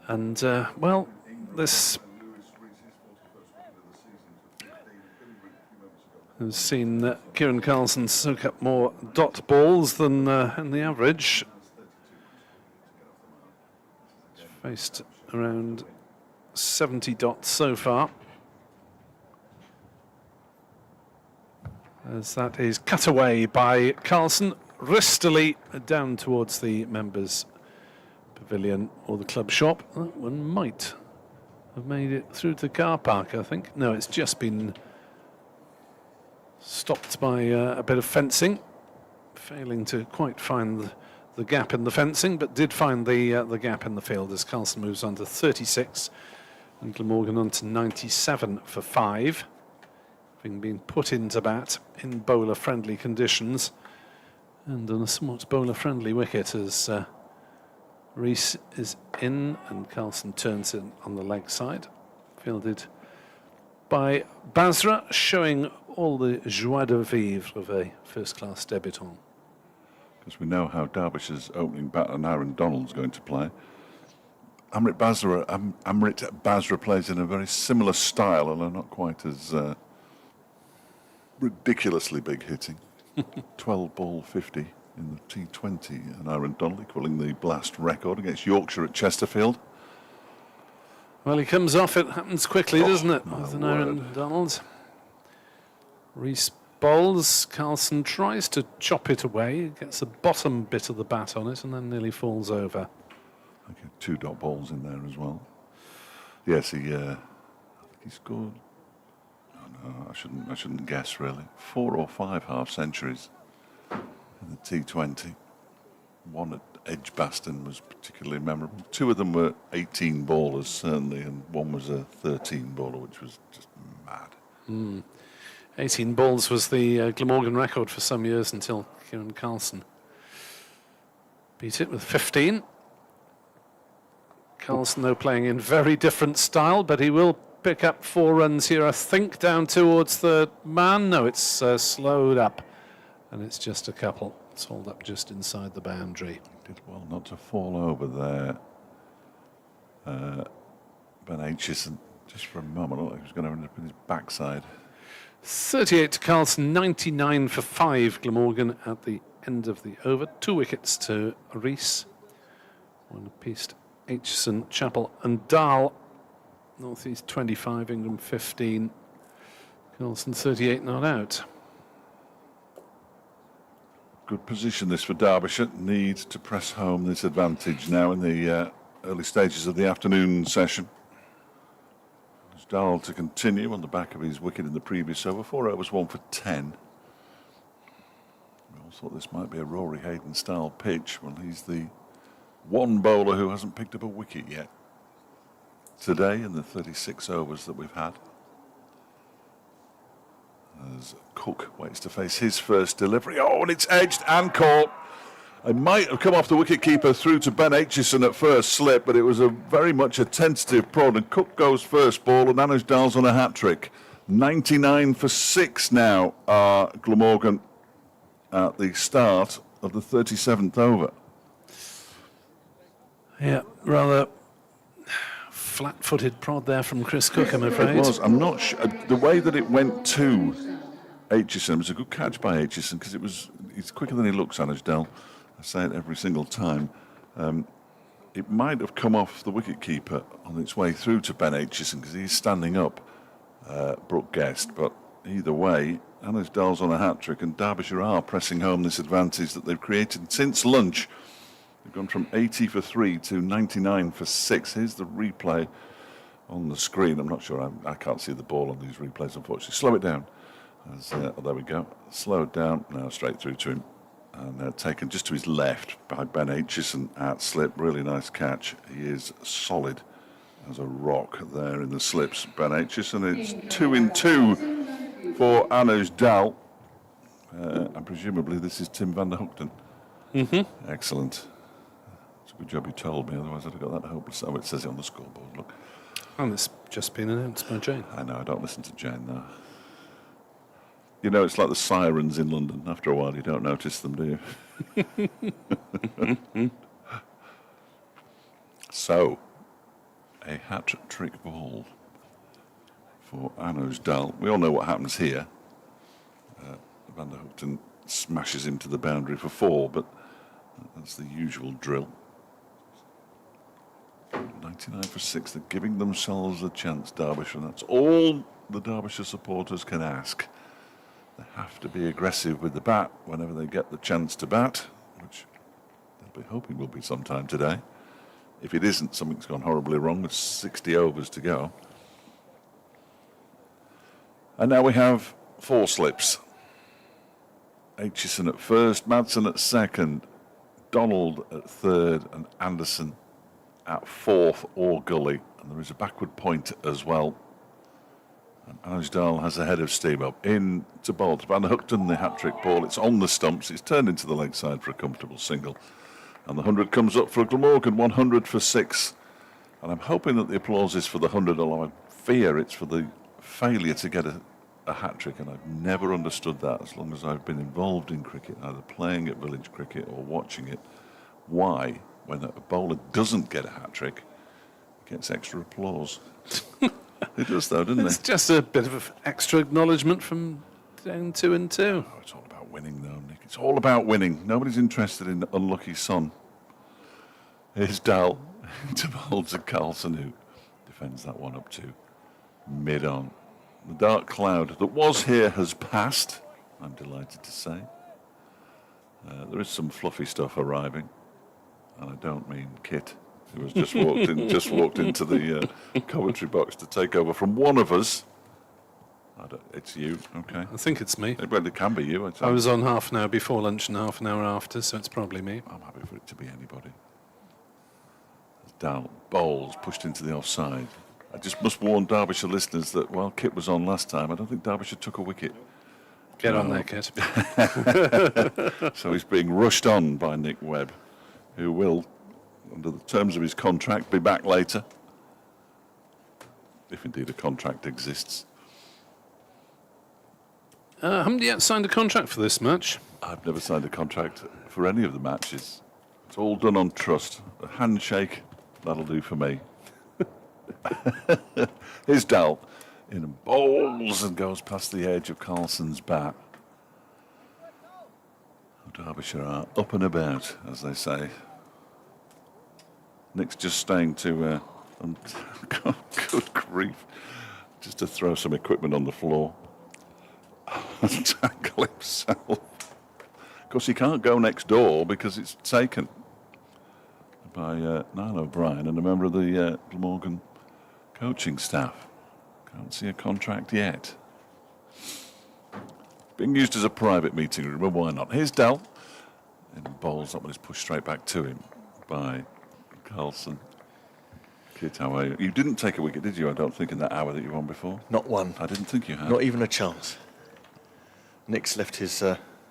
And, well, this has seen Kieran Carlson soak up more dot balls than in the average. He's faced around 70 dots so far. As that is cut away by Carlson, wristily down towards the members' pavilion or the club shop. That one might have made it through to the car park, I think. No, it's just been stopped by a bit of fencing, failing to quite find the gap in the fencing, but did find the gap in the field as Carlson moves on to 36 and Glamorgan on to 97 for 5, having been put into bat in bowler-friendly conditions and on a somewhat bowler-friendly wicket as Rees is in and Carlson turns in on the leg side, fielded by Basra, showing all the joie de vivre of a first-class débutant. because we know how Derbyshire's opening batter Aaron Donald's going to play. Amrit Basra plays in a very similar style, although not quite as ridiculously big hitting. 12 ball 50 in the T20, and Aaron Donald equalling the blast record against Yorkshire at Chesterfield. Well, he comes off, it happens quickly, doesn't it, my with an Aaron Donald. Reese bowls, Carlson tries to chop it away, gets the bottom bit of the bat on it and then nearly falls over. Okay, 2 dot balls in there as well. Yes, I think he scored. Oh no, I shouldn't guess really. 4 or 5 half centuries in the T20. One at Edgbaston was particularly memorable. 2 of them were 18 ballers certainly, and one was a 13 baller, which was just mad. 18 balls was the Glamorgan record for some years until Kieran Carlson beat it with 15. Carlson, though, playing in very different style, but he will pick up 4 runs here, I think, down towards the man. No, it's slowed up, and it's just a couple. It's hauled up just inside the boundary. Did well not to fall over there. Ben Aitchison, just for a moment, looked like he was going to end up in his backside. 38 to Carlson, 99 for 5 Glamorgan at the end of the over. 2 wickets to Rees, 1 apiece to Aitchison, Chappell and Dahl. North East 25, England 15. Carlson 38 not out. Good position this for Derbyshire. Need to press home this advantage now in the early stages of the afternoon session. There's Dahl to continue on the back of his wicket in the previous over. 4 overs, 1 for 10. We all thought this might be a Rory Hayden style pitch. Well, he's the one bowler who hasn't picked up a wicket yet today in the 36 overs that we've had. As Cook waits to face his first delivery. Oh, and it's edged and caught. It might have come off the wicketkeeper through to Ben Aitchison at first slip, but it was very much a tentative prod. And Cook goes first ball, and Anuj Dal's on a hat-trick. 99 for 6 now are Glamorgan at the start of the 37th over. Yeah, rather flat-footed prod there from Chris Cook, I'm afraid. It was. I'm not sure. The way that it went to Aitchison was a good catch by Aitchison, because he's quicker than he looks, Anuj Dal. I say it every single time. It might have come off the wicketkeeper on its way through to Ben Aitchison, because he's standing up, Brooke Guest. But either way, Anuj Dal's on a hat-trick, and Derbyshire are pressing home this advantage that they've created since lunch. They've gone from 80 for 3 to 99 for 6. Here's the replay on the screen. I'm not sure. I can't see the ball on these replays, unfortunately. Slow it down. There we go. Slow it down. Now straight through to him. And taken just to his left by Ben Aitchison at slip. Really nice catch. He is solid as a rock there in the slips. Ben Aitchison. It's 2 in 2 for Anuj Dal. And presumably this is Tim van der Hoogten. Mm-hmm. Excellent. It's a good job you told me, otherwise I'd have got that hopeless. Oh, it says it on the scoreboard, look. And it's just been announced by Jane. I know, I don't listen to Jane, though. You know, it's like the sirens in London. After a while, you don't notice them, do you? So, a hat-trick ball for Anuj Dal. We all know what happens here. Van der Hoogten smashes him to the boundary for 4, but that's the usual drill. 99 for 6. They're giving themselves a chance, Derbyshire. That's all the Derbyshire supporters can ask. They have to be aggressive with the bat whenever they get the chance to bat, which they'll be hoping will be sometime today. If it isn't, something's gone horribly wrong with 60 overs to go. And now we have 4 slips. Aitchison at first, Madsen at second, Donald at third, and Anderson at 4th or gully. And there is a backward point as well. And Anuj Dal has a head of steam up. In to bolt. Van der Hoogten, the hat-trick ball. It's on the stumps. It's turned into the leg side for a comfortable single. And the 100 comes up for Glamorgan, 100 for 6. And I'm hoping that the applause is for the 100, although I fear it's for the failure to get a a hat-trick, and I've never understood that as long as I've been involved in cricket, either playing at village cricket or watching it, why, when a bowler doesn't get a hat-trick, he gets extra applause. He does, though, doesn't It's he? just a bit of extra acknowledgement from down 2 and 2. Oh, it's all about winning, though, Nick. It's all about winning. Nobody's interested in unlucky son. Here's Dal to bowl to Carlson, who defends that one up to mid-on. The dark cloud that was here has passed, I'm delighted to say. There is some fluffy stuff arriving, and I don't mean Kit, who has just walked into the commentary box to take over from one of us. It's you, okay. I think it's me. Well, it can be you. I was on half an hour before lunch and half an hour after, so it's probably me. I'm happy for it to be anybody. As Dal bowls pushed into the offside. I just must warn Derbyshire listeners that while Kit was on last time, I don't think Derbyshire took a wicket. Get on there, Kit. So he's being rushed on by Nick Webb, who will, under the terms of his contract, be back later. If indeed a contract exists. Haven't yet signed a contract for this match. I've never signed a contract for any of the matches. It's all done on trust. A handshake, that'll do for me. Here's Dal in and bowls and goes past the edge of Carlson's bat. Derbyshire are up and about, as they say. Nick's just staying to, good grief, just to throw some equipment on the floor. Tackle himself. Of course, he can't go next door because it's taken by Niall O'Brien and a member of the Glamorgan coaching staff. Can't see a contract yet. Being used as a private meeting room, well, why not? Here's Dal. And bowls up and is pushed straight back to him by Carlson. Kit, how are you? You didn't take a wicket, did you? I don't think in that hour that you were on before. Not one. I didn't think you had. Not even a chance. Nick's left his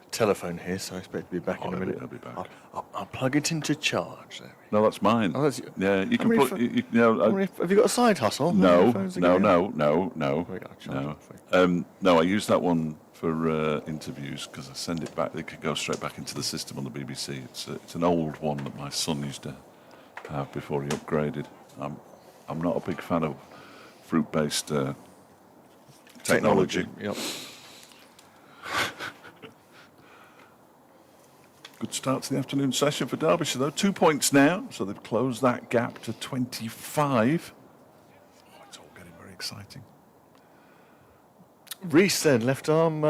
telephone here, so I expect to be back in a minute. I'll be back. I'll plug it into charge. There. No, that's mine. Oh, that's yeah, you How can many put. You know, have you got a side hustle? no, How many phones are no, going? no. We got a charger for you. No, I use that one for interviews because I send it back. It can go straight back into the system on the BBC. It's an old one that my son used to have before he upgraded. I'm not a big fan of fruit-based technology. Yep. Good start to the afternoon session for Derbyshire, though. 2 points now, so they've closed that gap to 25. Oh, it's all getting very exciting. Rees then, left arm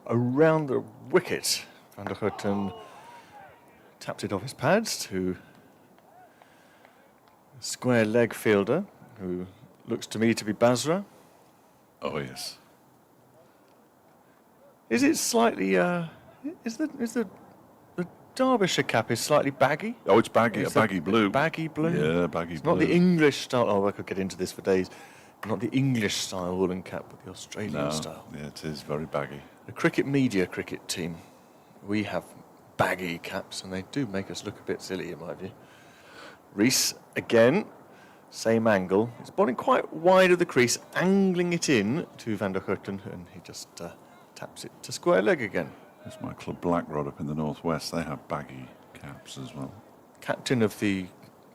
around the wicket. Van der Houten tapped it off his pads to a square leg fielder, who looks to me to be Basra. Oh, yes. Is it slightly, is the Derbyshire cap is slightly baggy? Oh, it's baggy, It's a baggy blue. Baggy blue? Yeah, baggy It's blue. not the English style. Oh, I could get into this for days. Not the English style woolen cap, but the Australian No, style. yeah, it is very baggy. The cricket media cricket team, we have baggy caps, and they do make us look a bit silly, in my view. Rees again, same angle. It's bowling quite wide of the crease, angling it in to Van der Houten, and he just taps it to square leg again. There's my club Blackrod up in the northwest. They have baggy caps as well. Captain of the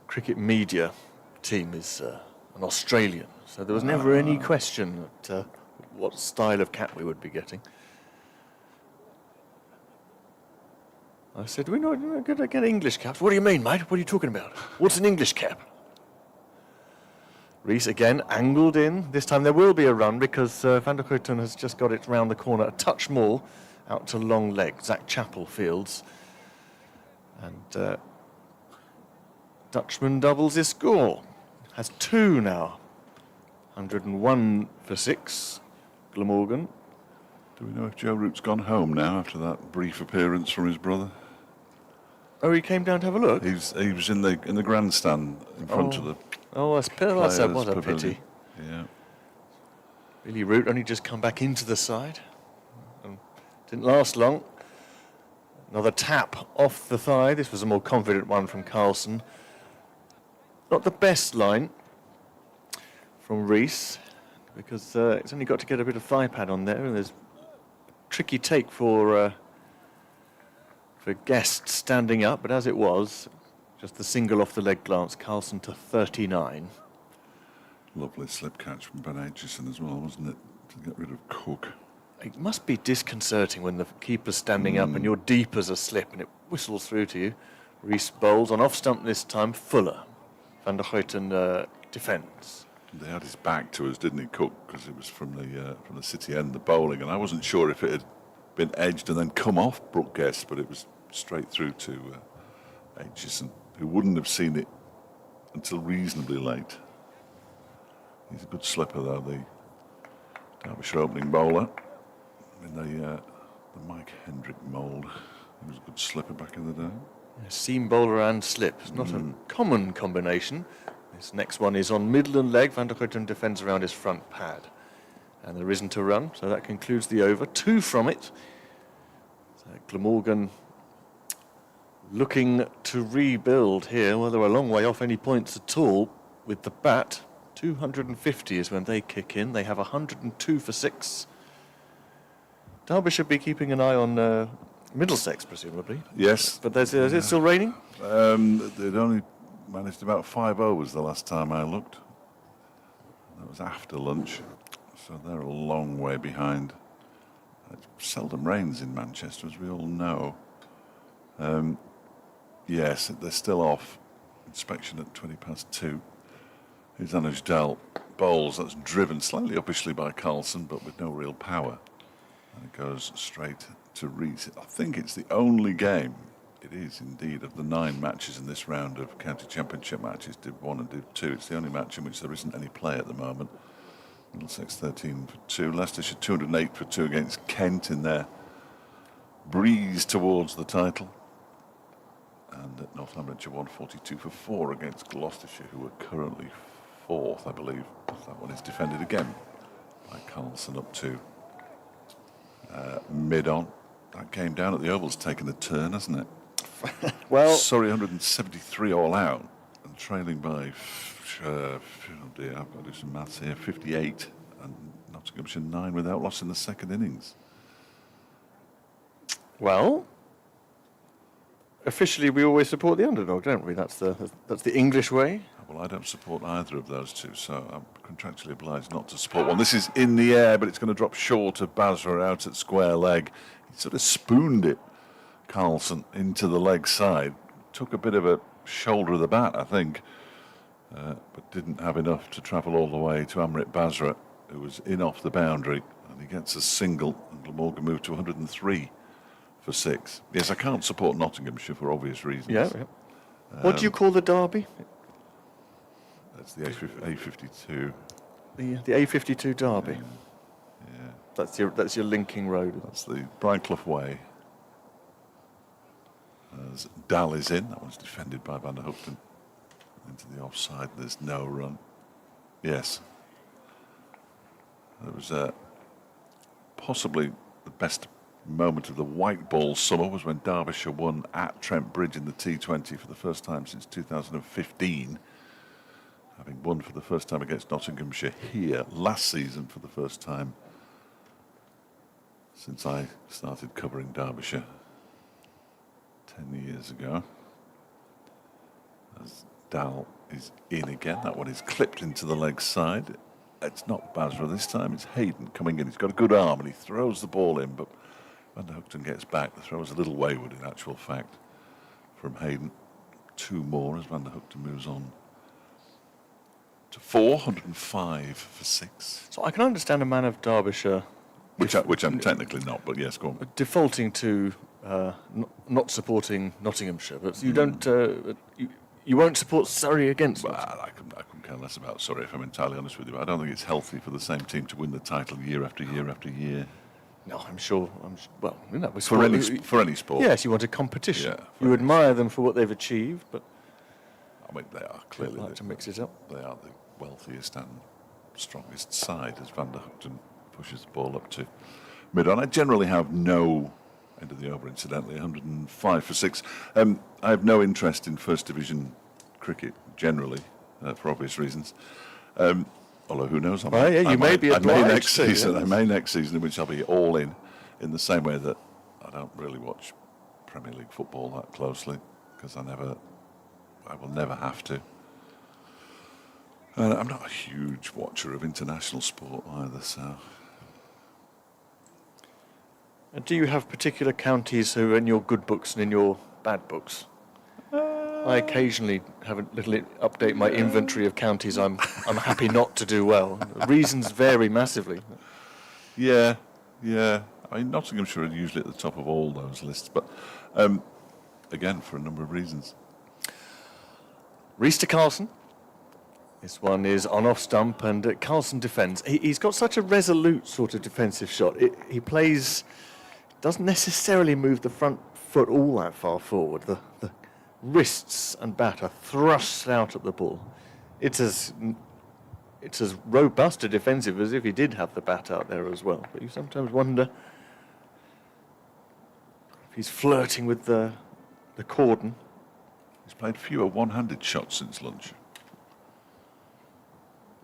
cricket media team is an Australian, so there was never any question at what style of cap we would be getting. I said, we're not going to get English caps. What do you mean, mate? What are you talking about? What's an English cap? Rees again, angled in. This time there will be a run because Van der Houten has just got it round the corner. A touch more out to long leg. Zach Chappell fields. And Dutchman doubles his score. Has 2 now. 101 for 6. Glamorgan. Do we know if Joe Root's gone home now after that brief appearance from his brother? Oh, he came down to have a look? He was in the grandstand in front of the Oh, that's what a pavilion. pity. Yeah. Billy Root only just come back into the side. And didn't last long. Another tap off the thigh. This was a more confident one from Carlson. Not the best line from Rees. because it's only got to get a bit of thigh pad on there, and there's tricky take for Guest standing up, but as it was, just the single off the leg glance, Carlson to 39. Lovely slip catch from Ben Aitchison as well, wasn't it, to get rid of Cook. It must be disconcerting when the keeper's standing up and you're deep as a slip and it whistles through to you. Rees bowls on off stump this time, Fuller. Van der Houten defends. They had his back to us, didn't he, Cook? Because it was from the city end, the bowling, and I wasn't sure if it had been edged and then come off Brooke Guest, but it was straight through to Aitchison, who wouldn't have seen it until reasonably late. He's a good slipper, though, the Derbyshire opening bowler in the Mike Hendrick mould. He was a good slipper back in the day. Yeah, seam bowler and slip. It's not a common combination. This next one is on middle and leg. Van der Houten defends around his front pad. And there isn't a run, so that concludes the over. 2 from it. So Glamorgan looking to rebuild here. Well, they're a long way off any points at all with the bat. 250 is when they kick in. They have 102 for 6. Derby should be keeping an eye on Middlesex, presumably. Yes. But is it still raining? They'd only managed about 5 overs the last time I looked. That was after lunch. So they're a long way behind. It seldom rains in Manchester, as we all know. Yes, they're still off. Inspection at 2:20. Here's Anuj Dal bowls. That's driven slightly uppishly by Carlson, but with no real power. And it goes straight to Rees. I think it's the only game, it is indeed, of the 9 matches in this round of County Championship matches, Div 1 and Div 2. It's the only match in which there isn't any play at the moment. Middlesex 13 for 2. Leicestershire 208 for 2 against Kent in their breeze towards the title. And at Northamptonshire 142 for 4 against Gloucestershire, who are currently 4th, I believe. That one is defended again by Carlson up to mid-on. That game down at the Oval's taken a turn, hasn't it? Well, Surrey 173 all out and trailing by, oh dear, I've got to do some maths here, 58, and Nottinghamshire 9 without loss in the second innings. well, officially we always support the underdog, don't we? That's the English way. Well, I don't support either of those two, so I'm contractually obliged not to support one. This is in the air, but it's going to drop short of Basra out at square leg. He sort of spooned it, Carlson, into the leg side. Took a bit of a shoulder of the bat, I think, but didn't have enough to travel all the way to Amrit Basra, who was in off the boundary, and he gets a single, and Glamorgan moved to 103 for 6. Yes, I can't support Nottinghamshire for obvious reasons. Yeah. What do you call the derby? That's the A52. The A52 derby. Yeah. That's your linking road. That's the Brightclough Way. As Dal is in, that one's defended by Van der Houten. Into the offside, there's no run. Yes. There was possibly the best moment of the white ball summer was when Derbyshire won at Trent Bridge in the T20 for the first time since 2015. Having won for the first time against Nottinghamshire here last season for the first time since I started covering Derbyshire 10 years ago. As Dal is in again, that one is clipped into the leg side. It's not Basra this time, it's Hayden coming in. He's got a good arm and he throws the ball in, but Van der Houten gets back. The throw is a little wayward in actual fact from Hayden. 2 more as Van der Houten moves on to 405 for 6. So I can understand a man of Derbyshire, Which I'm technically not, but yes, go on. defaulting to not supporting Nottinghamshire, but you don't. You won't support Surrey against. Well, I couldn't care less about Surrey, if I'm entirely honest with you. But I don't think it's healthy for the same team to win the title year after year after year. No, I'm sure. Well, you know, For any sport. Yes, you want a competition. Yeah, you admire them for what they've achieved, but I mean, they are clearly like to mix it up. They are the wealthiest and strongest side as Van der Houten pushes the ball up to mid-on. I generally have no end of the over, incidentally, 105 for 6. I have no interest in First Division cricket generally, for obvious reasons. Although who knows? Well, yeah, you may be I may obliged next to, season. yes. I may next season, in which I'll be all in the same way that I don't really watch Premier League football that closely because I will never have to. And I'm not a huge watcher of international sport either, so. And do you have particular counties who are in your good books and in your bad books? I occasionally have a little update my inventory of counties I'm happy not to do well. The reasons vary massively. Yeah. I mean, Nottinghamshire are usually at the top of all those lists, but again, for a number of reasons. Reece to Carlson. This one is on off stump, and Carlson defends. He's got such a resolute sort of defensive shot. He doesn't necessarily move the front foot all that far forward. The wrists and bat are thrust out at the ball. It's as robust a defensive as if he did have the bat out there as well. But you sometimes wonder if he's flirting with the cordon. He's played fewer one-handed shots since lunch.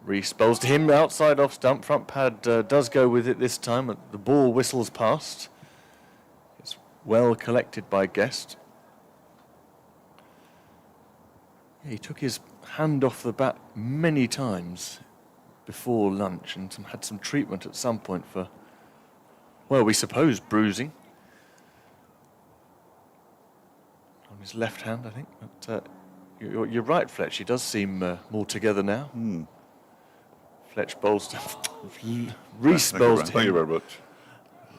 Reece bowls to him outside off stump. Front pad does go with it this time. The ball whistles past. It's well collected by Guest. He took his hand off the bat many times before lunch and had some treatment at some point for, well, we suppose bruising. On his left hand, I think. But you're right, Fletch. He does seem more together now. Fletch bowls to Reece bowls to Thank you him. very much.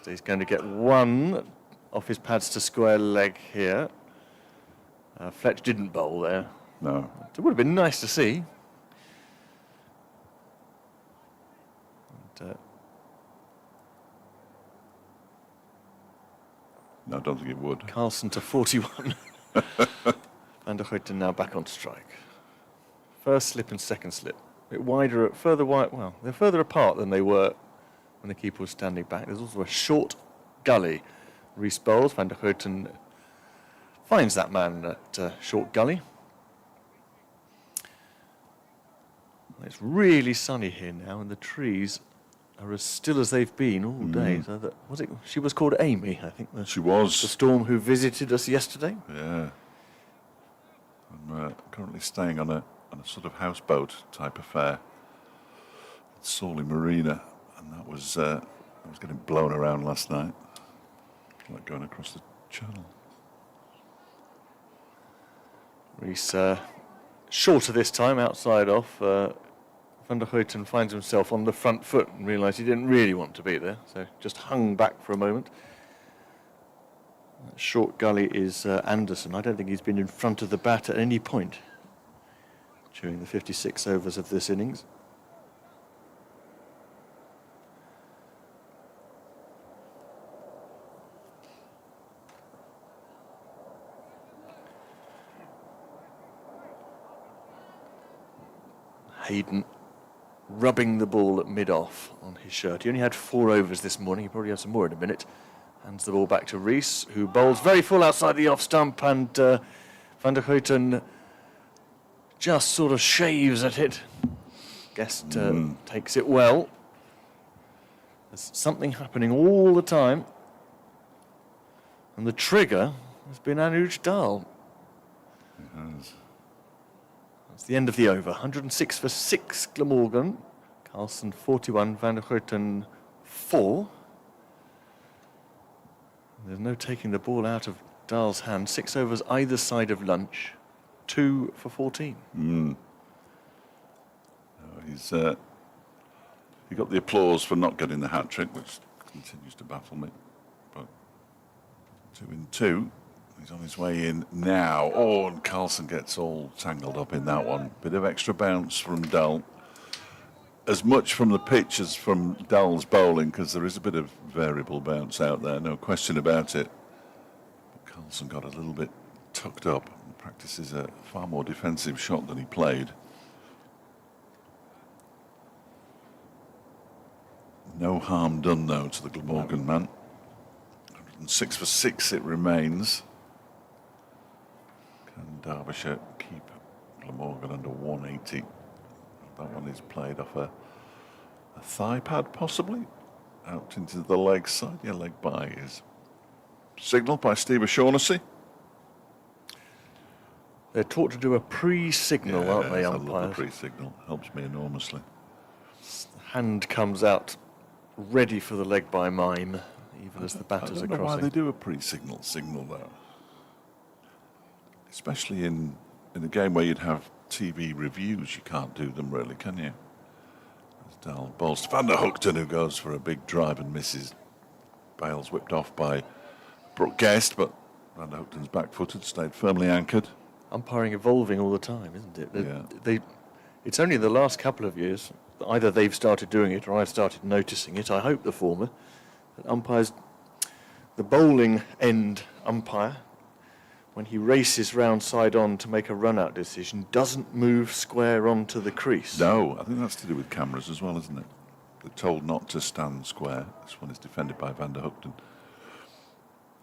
He's going to get one off his pads to square leg here. Fletch didn't bowl there. No. It would have been nice to see. And, No, I don't think it would. Carlson to 41. Van der Hoyten now back on strike. First slip and second slip. A bit wider, further wide. Well, they're further apart than they were when the keeper was standing back. There's also a short gully. Reece bowls. Van der Hoyten finds that man at short gully. It's really sunny here now, and the trees are as still as they've been all day. So she was called Amy, I think. She The was. storm who visited us yesterday. Yeah. I'm currently staying on a sort of houseboat type affair at Sawley Marina, and that was getting blown around last night, like going across the channel. Reece shorter this time, outside off. Van der Hoyten finds himself on the front foot and realised he didn't really want to be there, so just hung back for a moment. That short gully is Anderson. I don't think he's been in front of the bat at any point during the 56 overs of this innings. Hayden rubbing the ball at mid-off on his shirt. He only had 4 overs this morning. He probably has some more in a minute. Hands the ball back to Reece, who bowls very full outside the off stump, and Van der Hoyten just sort of shaves at it. Guest takes it well. There's something happening all the time. And the trigger has been Anuj Dal. That's the end of the over. 106 for 6, Glamorgan. Carlson 41, Van der Hoyten 4. There's no taking the ball out of Dahl's hand. 6 overs either side of lunch. 2 for 14. No, he got the applause for not getting the hat trick, which continues to baffle me. But 2 in 2. He's on his way in now. Oh, and Carlson gets all tangled up in that one. Bit of extra bounce from Dahl. As much from the pitch as from Dahl's bowling, because there is a bit of variable bounce out there, no question about it. But Carlson got a little bit tucked up and practices a far more defensive shot than he played. No harm done, though, to the Glamorgan man. 106 for 6 it remains. Can Derbyshire keep Glamorgan under 180? That one is played off a a thigh pad possibly, out into the leg side. Yeah, leg by is signalled by Steve O'Shaughnessy. They're taught to do a pre-signal, aren't they, I love the umpires? pre-signal. Helps me enormously. Hand comes out ready for the leg by mime, even as the batters I are don't know why crossing. they do a pre-signal though. Especially in a game where you'd have TV reviews, you can't do them really, can you? As Dal bowls to Van der Hookton, who goes for a big drive and misses. Bales whipped off by Brooke Guest, but Van der Hookton's back-footed, stayed firmly anchored. Umpiring evolving all the time, isn't it? Yeah. It's only the last couple of years, that either they've started doing it or I've started noticing it. I hope the former. That umpires, the bowling end umpire, when he races round side on to make a run-out decision, doesn't move square onto the crease. No, I think that's to do with cameras as well, isn't it? They're told not to stand square. This one is defended by Van der Hookton.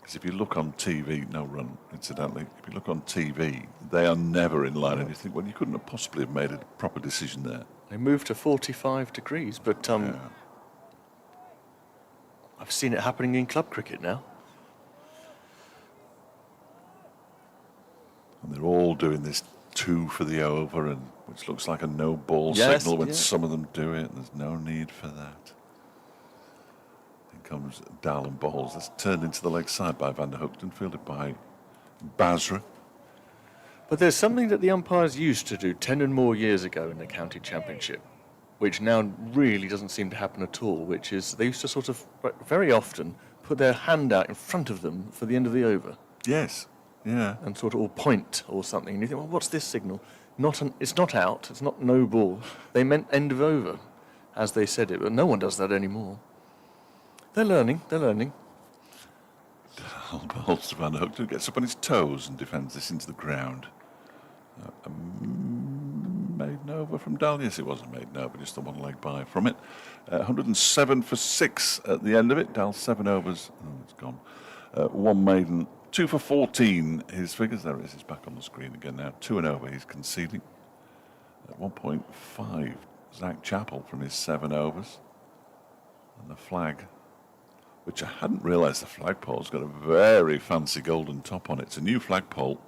Because if you look on TV, no run, incidentally, if you look on TV, they are never in line, and you think, well, you couldn't have possibly have made a proper decision there. They moved to 45 degrees, but Yeah. I've seen it happening in club cricket now. And they're all doing this 2 for the over, and which looks like a no ball Yes, signal when yeah. some of them do it. There's no need for that. Here comes Dal and bowls. That's turned into the leg side by Van der Hookton, fielded by Basra. But there's something that the umpires used to do 10 and more years ago in the county championship, which now really doesn't seem to happen at all, which is they used to sort of very often put their hand out in front of them for the end of the over Yes, yeah. and sort of or point or something. And you think, well, what's this signal? It's not out, it's not no ball. They meant end of over, as they said it, but no one does that anymore. They're learning. Dal bowls to Van der Hookton, gets up on his toes and defends this into the ground. Maiden over from Dal. Yes, it wasn't maiden over, just the one leg by from it. 107 for 6 at the end of it. Dal 7 overs. Oh, it's gone. 1 maiden, 2 for 14. His figures, there it is. It's back on the screen again now. 2 and over. He's conceding. At 1.5, Zach Chappell from his 7 overs. And the flag, which I hadn't realised the flagpole's got a very fancy golden top on it. It's a new flagpole.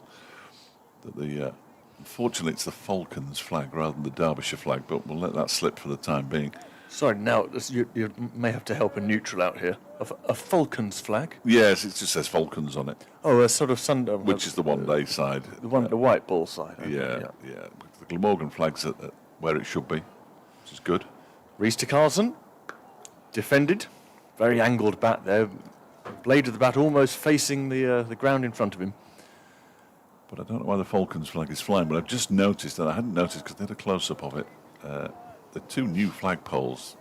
That unfortunately, it's the Falcons flag rather than the Derbyshire flag, but we'll let that slip for the time being. Sorry, now you may have to help a neutral out here. A Falcons flag? Yes, it just says Falcons on it, Oh, a sort of which is the one day side. the one, the white ball side. okay, Yeah. The Glamorgan flag's at where it should be, which is good. Reece to Carlson, defended, very angled bat there, blade of the bat almost facing the ground in front of him. But I don't know why the Falcons flag is flying, but I've just noticed, and I hadn't noticed because they had a close-up of it, the 2 new flagpoles,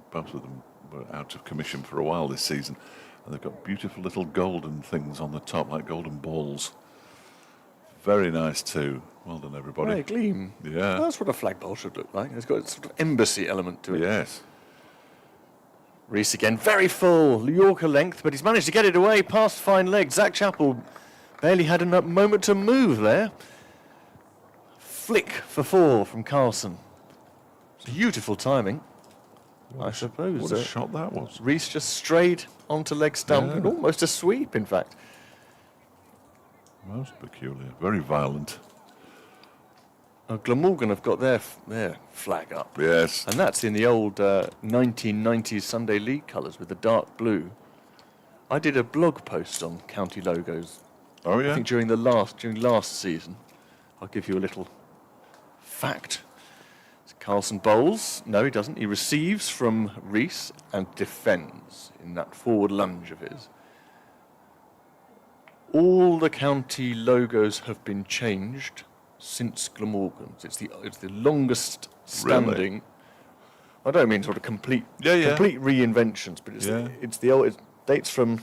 both of them were out of commission for a while this season, and they've got beautiful little golden things on the top, like golden balls. Very nice too. Well done, everybody. Right, gleam. Yeah. That's what a flagpole should look like. It's got a sort of embassy element to it. Yes. Reece again, very full, Yorker length, but he's managed to get it away past fine leg. Zach Chappell barely had a moment to move there. Flick for 4 from Carlson. Beautiful timing, I suppose. What a shot that was. Reece just strayed onto leg stump, Yeah. and almost a sweep, in fact. Most peculiar. Very violent. Glamorgan have got their flag up. Yes. And that's in the old 1990s Sunday League colours with the dark blue. I did a blog post on county logos. Oh, yeah? I think during last season. I'll give you a little fact. Carlson bowls. No, he doesn't. He receives from Reece and defends in that forward lunge of his. All the county logos have been changed since Glamorgan's. It's the longest standing. Really? I don't mean sort of complete reinventions, but it's the old. It dates from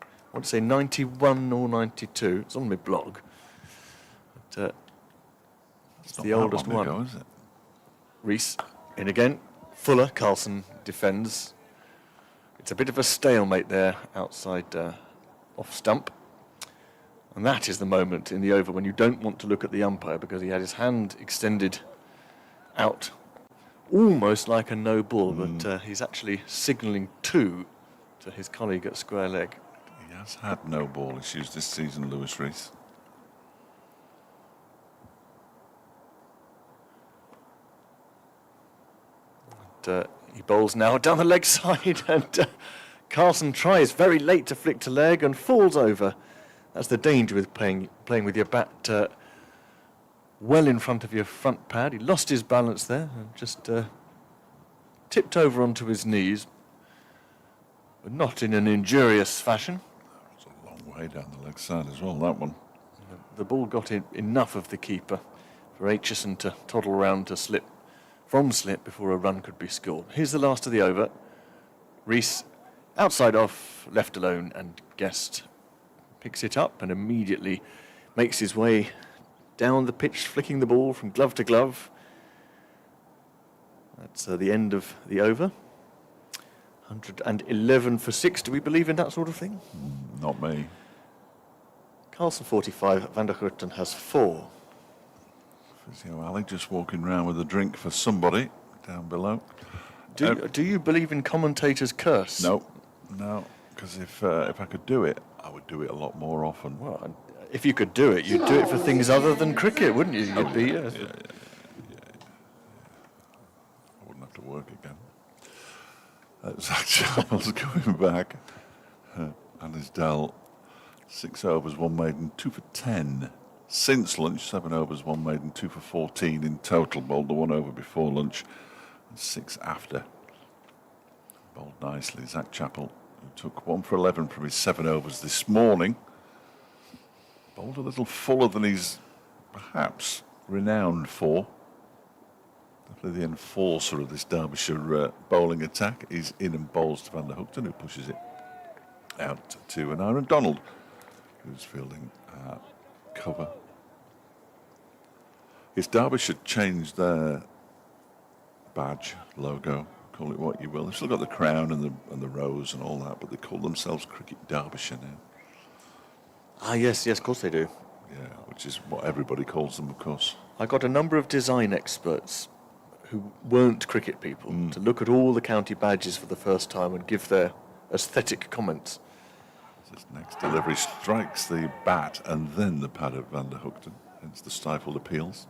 I want to say 91 or 92. It's on my blog. But, it's Not the that oldest long one. ago, is it? Reece in again. Fuller, Carlson defends. It's a bit of a stalemate there outside off stump. And that is the moment in the over when you don't want to look at the umpire because he had his hand extended out almost like a no ball, but he's actually signalling 2 to his colleague at square leg. He has had no ball issues this season, Lewis Rees. And, he bowls now down the leg side, and Carlson tries very late to flick to leg and falls over. That's the danger with playing with your bat well in front of your front pad. He lost his balance there and just tipped over onto his knees, but not in an injurious fashion. It's a long way down the leg side as well, that one. The ball got in enough of the keeper for Aitchison to toddle around to slip before a run could be scored. Here's the last of the over. Rees outside off, left alone, and Guest picks it up and immediately makes his way down the pitch, flicking the ball from glove to glove. That's the end of the over. 111 for 6. Do we believe in that sort of thing? Not me. Carlson 45, Van der Houten has 4. Physio Ali just walking around with a drink for somebody down below. Do you believe in commentators' curse? No, because if I could do it, I would do it a lot more often. Well, if you could do it, you'd do it for things other than cricket, wouldn't you? You'd be, I wouldn't have to work again. Zach Chappell's coming back. And his Dell, 6 overs, 1 maiden, 2 for 10. Since lunch, 7 overs, 1 maiden, 2 for 14 in total. Bowled the 1 over before lunch and 6 after. Bowled nicely. Zach Chappell, who took 1 for 11 from his 7 overs this morning. Bowled a little fuller than he's perhaps renowned for. Definitely the enforcer of this Derbyshire bowling attack. He's in and bowls to Van der Houten, who pushes it out to an Aaron Donald, who's fielding cover. Is Derbyshire changed their badge, logo, call it what you will. They've still got the crown and the rose and all that, but they call themselves Cricket Derbyshire now. Ah, yes, of course they do. Yeah, which is what everybody calls them, of course. I got a number of design experts who weren't cricket people to look at all the county badges for the first time and give their aesthetic comments. This next delivery strikes the bat and then the pad of Van der Houten, hence the stifled appeals.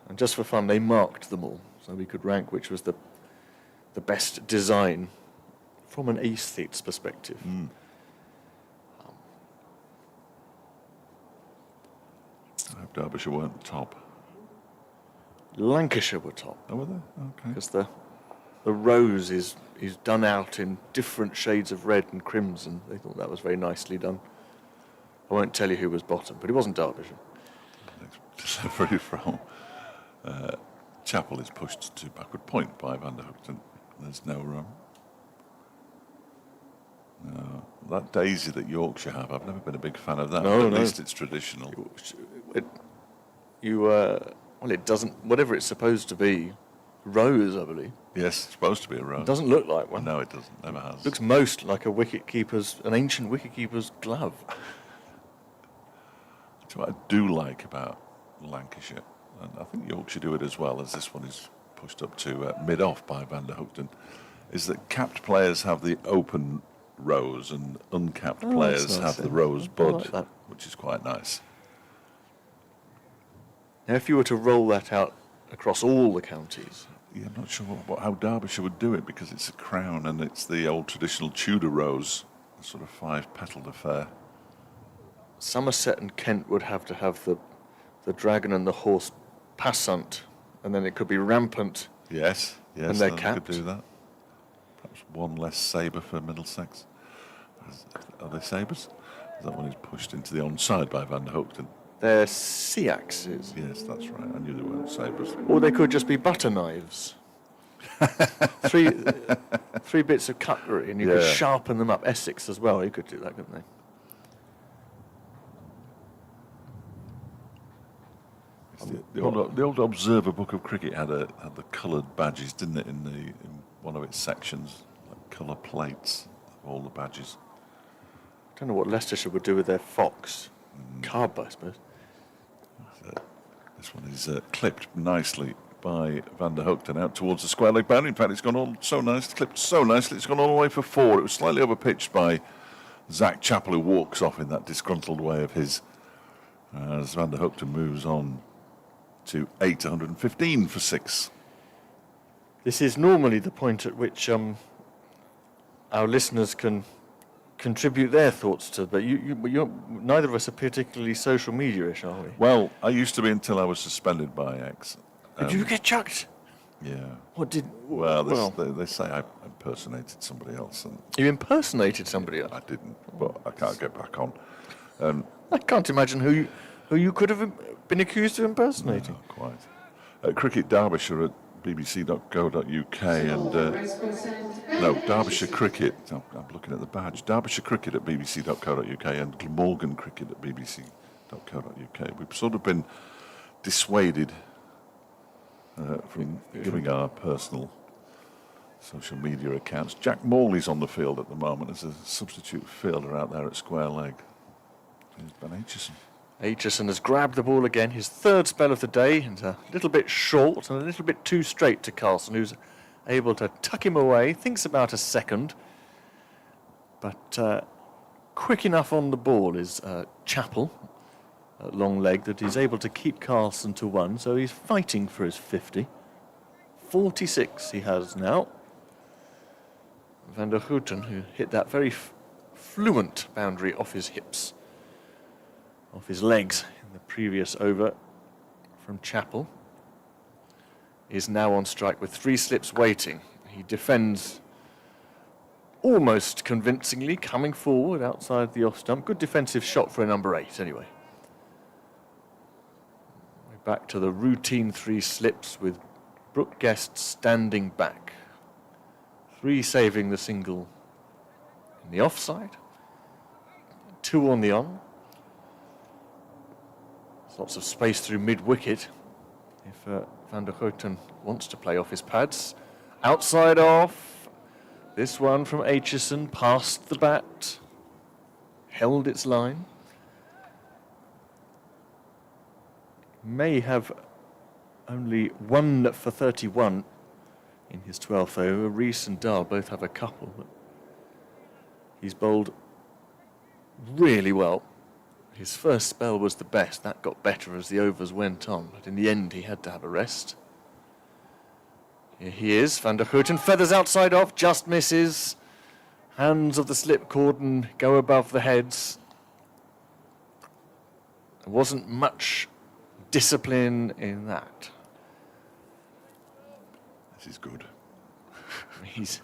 And just for fun, they marked them all, so we could rank which was the best design from an aesthete's perspective. I hope Derbyshire weren't top. Lancashire were top. Oh, were they? Okay. Because the rose is done out in different shades of red and crimson. They thought that was very nicely done. I won't tell you who was bottom, but it wasn't Derbyshire. Next delivery from Chappell is pushed to backward point by Van der Houten. There's no run. No, that daisy that Yorkshire have, I've never been a big fan of that. No, but at least it's traditional. Well, it doesn't, whatever it's supposed to be, rose, I believe. Yes, it's supposed to be a rose. It doesn't look like one. No, it doesn't. Never has. Looks most like an ancient wicketkeeper's glove. That's what I do like about Lancashire, and I think Yorkshire do it as well, as this one is pushed up to mid-off by Van der Houten, is that capped players have the open rose and uncapped players nice, have the rose bud, like which is quite nice. Now, if you were to roll that out across all the counties... Yeah, I'm not sure how Derbyshire would do it, because it's a crown and it's the old traditional Tudor rose, a sort of 5-petaled affair. Somerset and Kent would have to have the dragon and the horse passant, and then it could be rampant. Yes, and they're they capped. could do that. Perhaps one less sabre for Middlesex. Are they sabres? That one is pushed into the onside by Van der Houten. They're sea axes. Yes, that's right. I knew they weren't sabres. Or they could just be butter knives. three bits of cutlery, and you could sharpen them up. Essex as well, you could do that, couldn't they? The old Observer Book of Cricket had the coloured badges, didn't it, in one of its sections, like colour plates of all the badges. I don't know what Leicestershire would do with their fox. Carb, I suppose. This one is clipped nicely by Van der Hoogten out towards the square leg boundary. In fact, it's gone all so nice, clipped so nicely, it's gone all the way for 4. It was slightly overpitched by Zach Chappell, who walks off in that disgruntled way of his, as Van der Hoogten moves on to 815 for 6. This is normally the point at which our listeners can contribute their thoughts to, but neither of us are particularly social media-ish, are we? Well, I used to be until I was suspended by X. Did you get chucked? Yeah. What did? Well, they say I impersonated somebody else, and You impersonated somebody else. I didn't, but I can't get back on. I can't imagine who you could have been accused of impersonating. Not quite. Cricket Derbyshire at bbc.co.uk and no, Derbyshire Cricket. I'm looking at the badge. Derbyshire Cricket at bbc.co.uk and Glamorgan Cricket at bbc.co.uk. We've sort of been dissuaded from giving our personal social media accounts. Jack Morley's on the field at the moment as a substitute fielder out there at square leg. Here's Ben Aitchison. Aitchison has grabbed the ball again, his third spell of the day, and a little bit short and a little bit too straight to Carlson, who's able to tuck him away, thinks about a second, but quick enough on the ball is Chappell, at long leg, that he's able to keep Carlson to 1, so he's fighting for his 50. 46 he has now. Van der Hoogten, who hit that very fluent boundary off his hips, off his legs in the previous over from Chappell, is now on strike with 3 slips waiting. He defends almost convincingly, coming forward outside the off stump. Good defensive shot for a number 8 anyway. We're back to the routine 3 slips with Brooke Guest standing back. 3 saving the single in the offside, 2 on the on. Lots of space through mid-wicket if Van der Hoogten wants to play off his pads. Outside off. This one from Aitchison past the bat. Held its line. May have only 1 for 31 in his 12th over. Rees and Dahl both have a couple, but he's bowled really well. His first spell was the best. That got better as the overs went on, but in the end he had to have a rest. Here he is, Van der Hoogten, feathers outside off, just misses. Hands of the slip cordon go above the heads. There wasn't much discipline in that. This is good. He's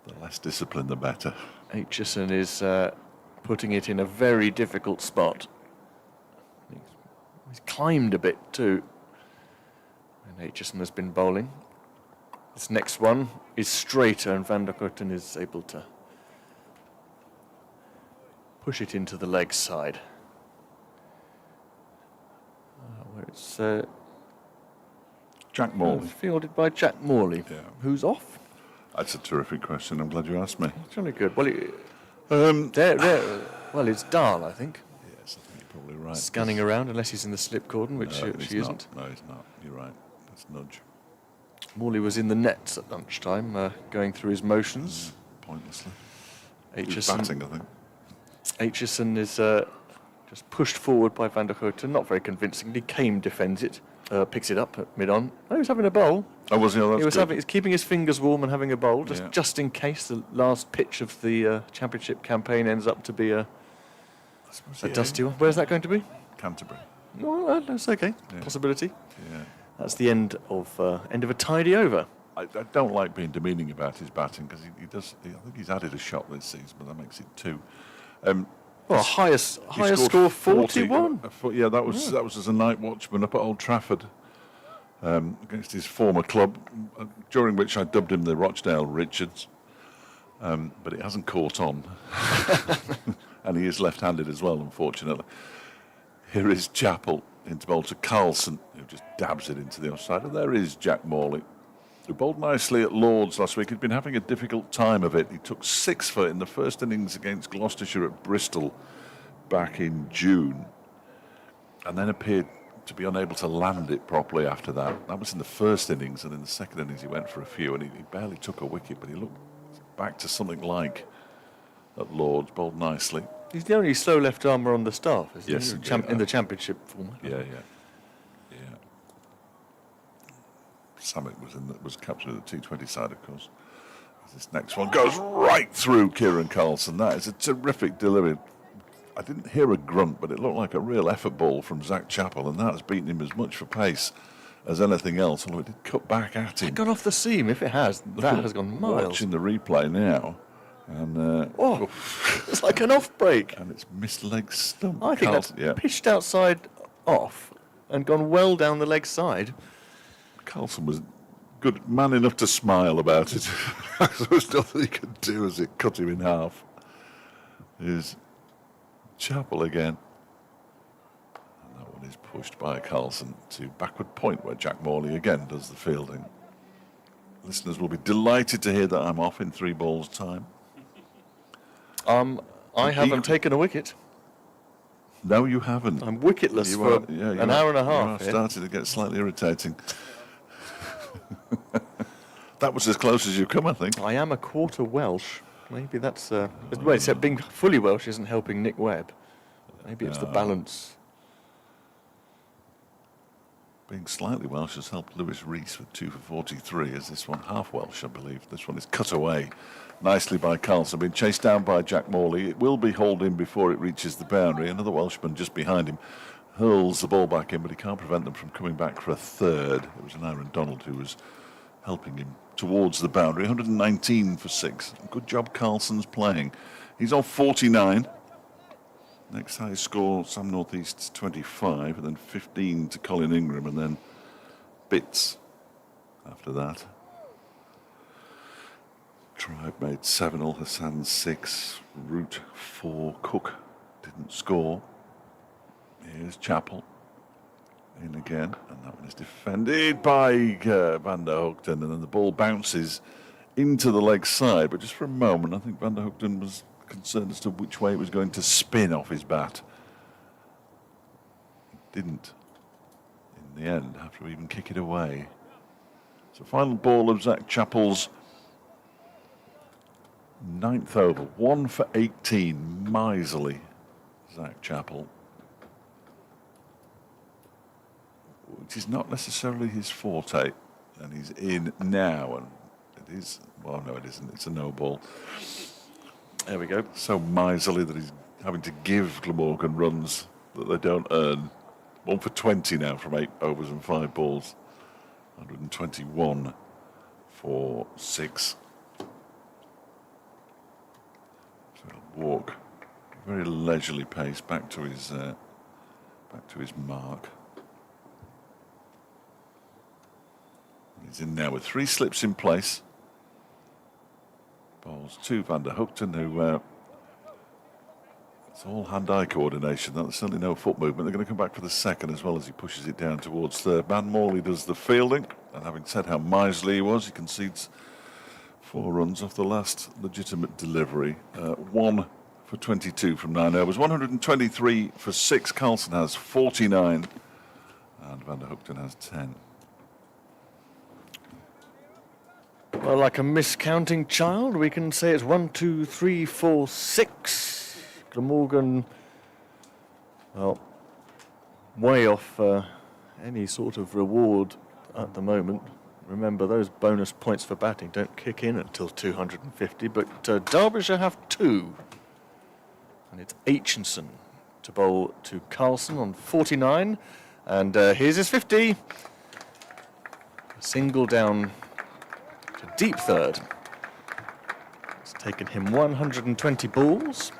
The less discipline, the better. Aitchison is putting it in a very difficult spot. He's climbed a bit too. And Aitchison has been bowling. This next one is straighter, and Van der Hoogten is able to push it into the leg side. Where it's Jack Morley. fielded by Jack Morley. Yeah. Who's off? That's a terrific question. I'm glad you asked me. It's really good. Well, well, it's Dahl, I think. Yes, I think you're probably right. Scanning around, unless he's in the slip cordon, which No, she he's isn't. not. No, he's not. You're right. That's nudge. Morley was in the nets at lunchtime, going through his motions. Pointlessly. He was Aitchison, batting, I think. Aitchison is just pushed forward by Van der Hoogten, not very convincingly. Kame defends it, picks it up at mid-on. Oh, he was having a bowl. Oh, was he? Oh, that's good. He's keeping his fingers warm and having a bowl, Yeah. just in case the last pitch of the championship campaign ends up to be a dusty one. Where's that going to be? Canterbury. No, well, that's okay. Yeah. Possibility. Yeah. That's the end of a tidy over. I don't like being demeaning about his batting because he does. I think he's added a shot this season, but that makes it 2. Well, highest He score, scored 41. Yeah, that was as a night watchman up at Old Trafford against his former club, during which I dubbed him the Rochdale Richards, but it hasn't caught on, and he is left-handed as well, unfortunately. Here is Chappell into bowl to Carlson, who just dabs it into the offside, and there is Jack Morley, who bowled nicely at Lord's last week. He'd been having a difficult time of it. He took 6 for it in the first innings against Gloucestershire at Bristol back in June, and then appeared to be unable to land it properly after that. That was in the first innings, and in the second innings he went for a few, and he barely took a wicket, but he looked back to something like at Lord's, bowled nicely. He's the only slow left armer on the staff, isn't Yes, he? indeed. In the championship format. Yeah. Summit was captain of the T20 side, of course. This next one goes right through Kieran Carlson. That is a terrific delivery. I didn't hear a grunt, but it looked like a real effort ball from Zach Chappell, and that has beaten him as much for pace as anything else, although it did cut back at him. It got off the seam. If it has, that has gone miles. Watching the replay now, and It's like an off break. and it's missed leg stump. I think Carlson, that's pitched outside off and gone well down the leg side. Carlson was good man enough to smile about it. There was nothing he could do as it cut him in half. Here's Chappell again. And that one is pushed by Carlson to backward point, where Jack Morley again does the fielding. Listeners will be delighted to hear that I'm off in 3 balls' time. I haven't taken a wicket. No, you haven't. I'm wicketless You for are- yeah, you an are- hour and a you half. are here. starting to get slightly irritating. That was as close as you come, I think. I am a quarter Welsh. Maybe that's... well, except being fully Welsh isn't helping Nick Webb. Maybe it's the balance. Being slightly Welsh has helped Lewis Rees with 2 for 43, as this one half Welsh, I believe. This one is cut away nicely by Carlson, being chased down by Jack Morley. It will be hauled in before it reaches the boundary. Another Welshman just behind him hurls the ball back in, but he can't prevent them from coming back for a third. It was an Aaron Donald who was helping him towards the boundary. 119 for 6. Good job Carlson's playing. He's on 49. Next highest score, Sam North East's 25, and then 15 to Colin Ingram, and then bits after that. Tribe made 7, Al Hassan 6, Root 4, Cook didn't score. Here's Chappell in again, and that one is defended by Van der Hoogten, and then the ball bounces into the leg side, but just for a moment I think Van der Hoogten was concerned as to which way it was going to spin off his bat. It didn't in the end have to even kick it away. So final ball of Zach Chappell's 9th over, 1 for 18, miserly Zach Chappell, which is not necessarily his forte, and he's in now, and it is, well no it isn't, it's a no ball. There we go. So miserly that he's having to give Glamorgan runs that they don't earn. 1 for 20 now from 8 overs and 5 balls. 121 for 6. So he'll walk very leisurely pace back to his mark. He's in now with 3 slips in place. Bowls to Van der Hoogten, who it's all hand-eye coordination. That's certainly no foot movement. They're going to come back for the second as well as he pushes it down towards third. Man Morley does the fielding, and having said how miserly he was, he concedes 4 runs off the last legitimate delivery. 1 for 22 from 9 overs. 123 for 6. Carlson has 49, and Van der Hoogten has 10. Well, like a miscounting child, we can say it's 1, 2, 3, 4, 6. Glamorgan, well, way off any sort of reward at the moment. Remember, those bonus points for batting don't kick in until 250, but Derbyshire have 2. And it's Aitchison to bowl to Carlson on 49. And here's his 50. A single down to deep third. It's taken him 120 balls.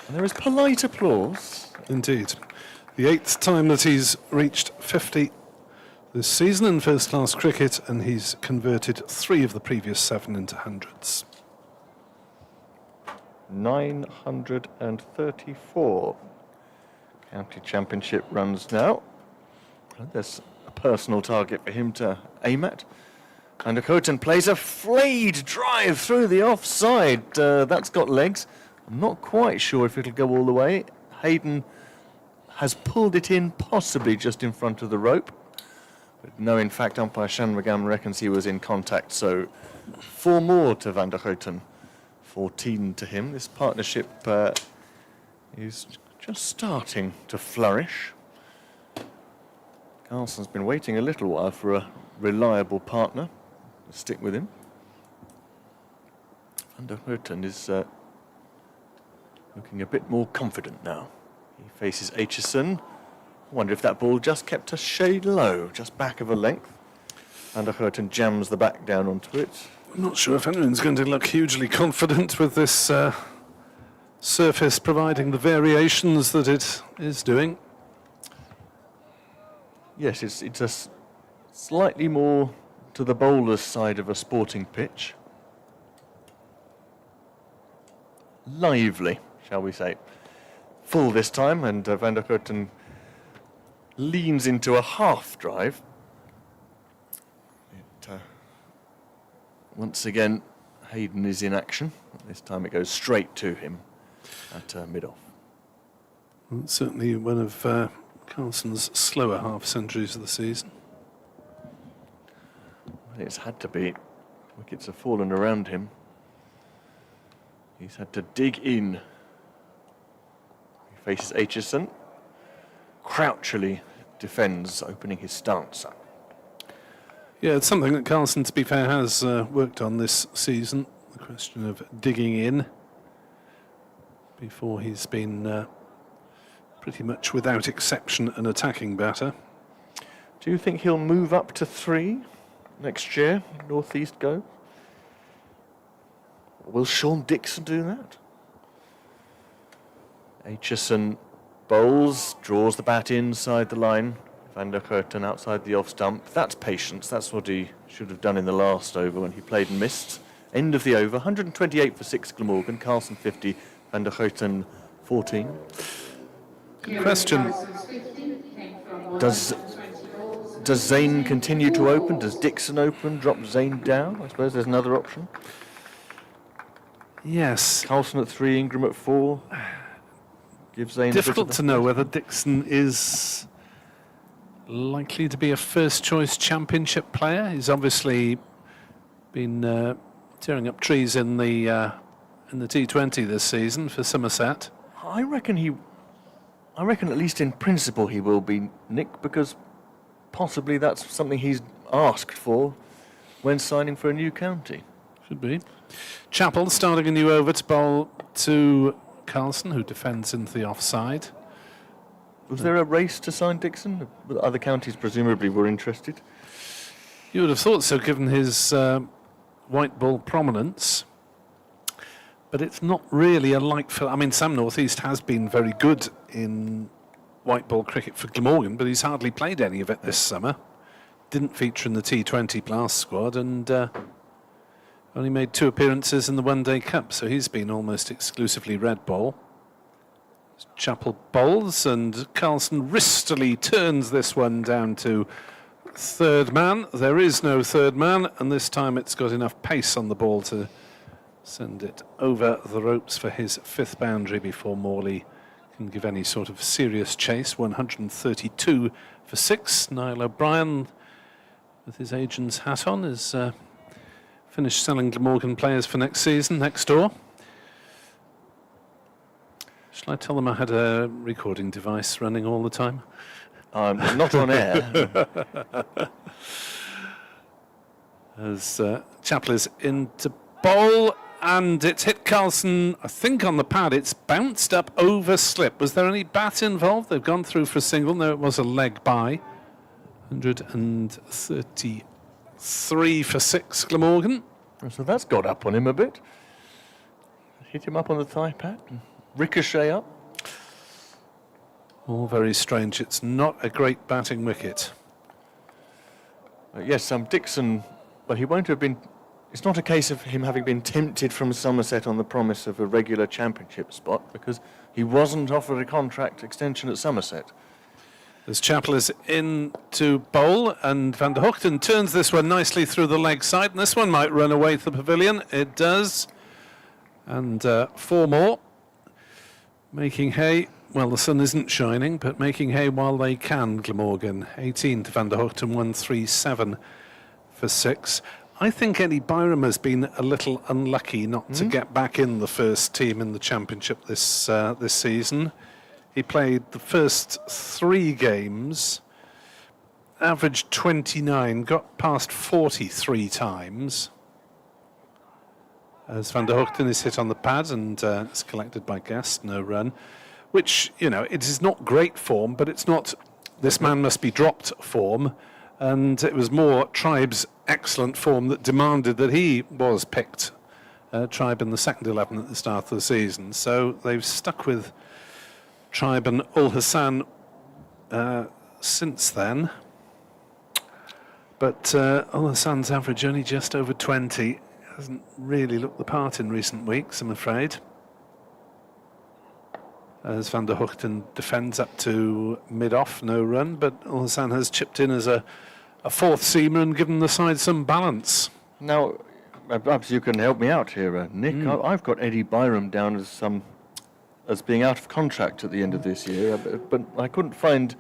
And there is polite applause. Indeed. The 8th time that he's reached 50 this season in first-class cricket, and he's converted 3 of the previous 7 into hundreds. 934 County Championship runs now. And there's a personal target for him to aim at. And Coton plays a flayed drive through the offside. That's got legs. I'm not quite sure if it'll go all the way. Hayden has pulled it in, possibly just in front of the rope. But no, in fact, umpire Shanmugam reckons he was in contact. So 4 more to Van der Houten, 14 to him. This partnership is just starting to flourish. Carlson's been waiting a little while for a reliable partner to stick with him. Van der Houten is looking a bit more confident now. He faces Aitchison. I wonder if that ball just kept a shade low, just back of a length. Van der Houten jams the back down onto it. I'm not sure if anyone's going to look hugely confident with this surface providing the variations that it is doing. Yes, it's a slightly more to the bowler's side of a sporting pitch. Lively, shall we say. Full this time, and Van der Houten leans into a half drive. Once again, Hayden is in action. This time it goes straight to him at mid-off. Well, it's certainly one of Carlson's slower half-centuries of the season. It's had to be. Wickets have fallen around him. He's had to dig in. He faces Aitchison. Crouchily defends, opening his stance up. Yeah, it's something that Carlson, to be fair, has worked on this season. The question of digging in. Before he's been pretty much without exception an attacking batter. Do you think he'll move up to 3 next year? North East go? Will Sean Dixon do that? Aitchison bowls, draws the bat inside the line. Van der Houten outside the off stump. That's patience. That's what he should have done in the last over when he played and missed. End of the over. 128 for 6 Glamorgan. Carlson 50. Van der Houten 14. Good question. Does Zane continue to open? Does Dixon open? Drop Zane down? I suppose there's another option. Yes. Carlson at 3, Ingram at 4. Give Zane Difficult to know whether Dixon is likely to be a first-choice championship player. He's obviously been tearing up trees in the T20 this season for Somerset. I reckon at least in principle he will be, Nick, because possibly that's something he's asked for when signing for a new county. Should be. Chappell starting a new over to bowl to Carlson, who defends into the offside. Was there a race to sign Dixon? Other counties presumably were interested. You would have thought so, given his white ball prominence. But it's not really a like for... I mean, Sam North East has been very good in white ball cricket for Glamorgan, but he's hardly played any of it this summer. Didn't feature in the T20 Blast squad and only made 2 appearances in the One Day Cup, so he's been almost exclusively red ball. Chappell bowls and Carlson wristily turns this one down to third man. There is no third man, and this time it's got enough pace on the ball to send it over the ropes for his 5th boundary before Morley can give any sort of serious chase. 132 for 6. Niall O'Brien, with his agent's hat on, is finished selling Glamorgan players for next season, next door. Shall I tell them I had a recording device running all the time? Not on air. As Chappell is into bowl, and it's hit Carlson, I think, on the pad. It's bounced up over slip. Was there any bat involved? They've gone through for a single. No, it was a leg by. 133 for 6, Glamorgan. So that's got up on him a bit. Hit him up on the thigh pad. Ricochet up. All very strange. It's not a great batting wicket. Yes, Dixon, well, he won't have been... It's not a case of him having been tempted from Somerset on the promise of a regular championship spot, because he wasn't offered a contract extension at Somerset. As Chappell is in to bowl, and Van der Houten turns this one nicely through the leg side, and this one might run away to the pavilion. It does. And 4 more. Making hay, well, the sun isn't shining, but making hay while they can, Glamorgan. 18 to Van der Hoogten, 137 for 6. I think Eddie Byram has been a little unlucky not to get back in the first team in the championship this season. He played the first 3 games, averaged 29, got past 43 times. As Van der Hoogten is hit on the pad and it's collected by Guest, no run. Which, you know, it is not great form, but it's not this man must be dropped form. And it was more Tribe's excellent form that demanded that he was picked. Tribe in the second 11 at the start of the season. So they've stuck with Tribe and Ul Hassan since then. But Ul Hassan's average only just over 20. Hasn't really looked the part in recent weeks, I'm afraid. As Van der Hoogten defends up to mid-off, no run, but Ul Hassan has chipped in as a fourth seamer and given the side some balance. Now, perhaps you can help me out here, Nick. I've got Eddie Byram down as being out of contract at the end of this year, but I couldn't find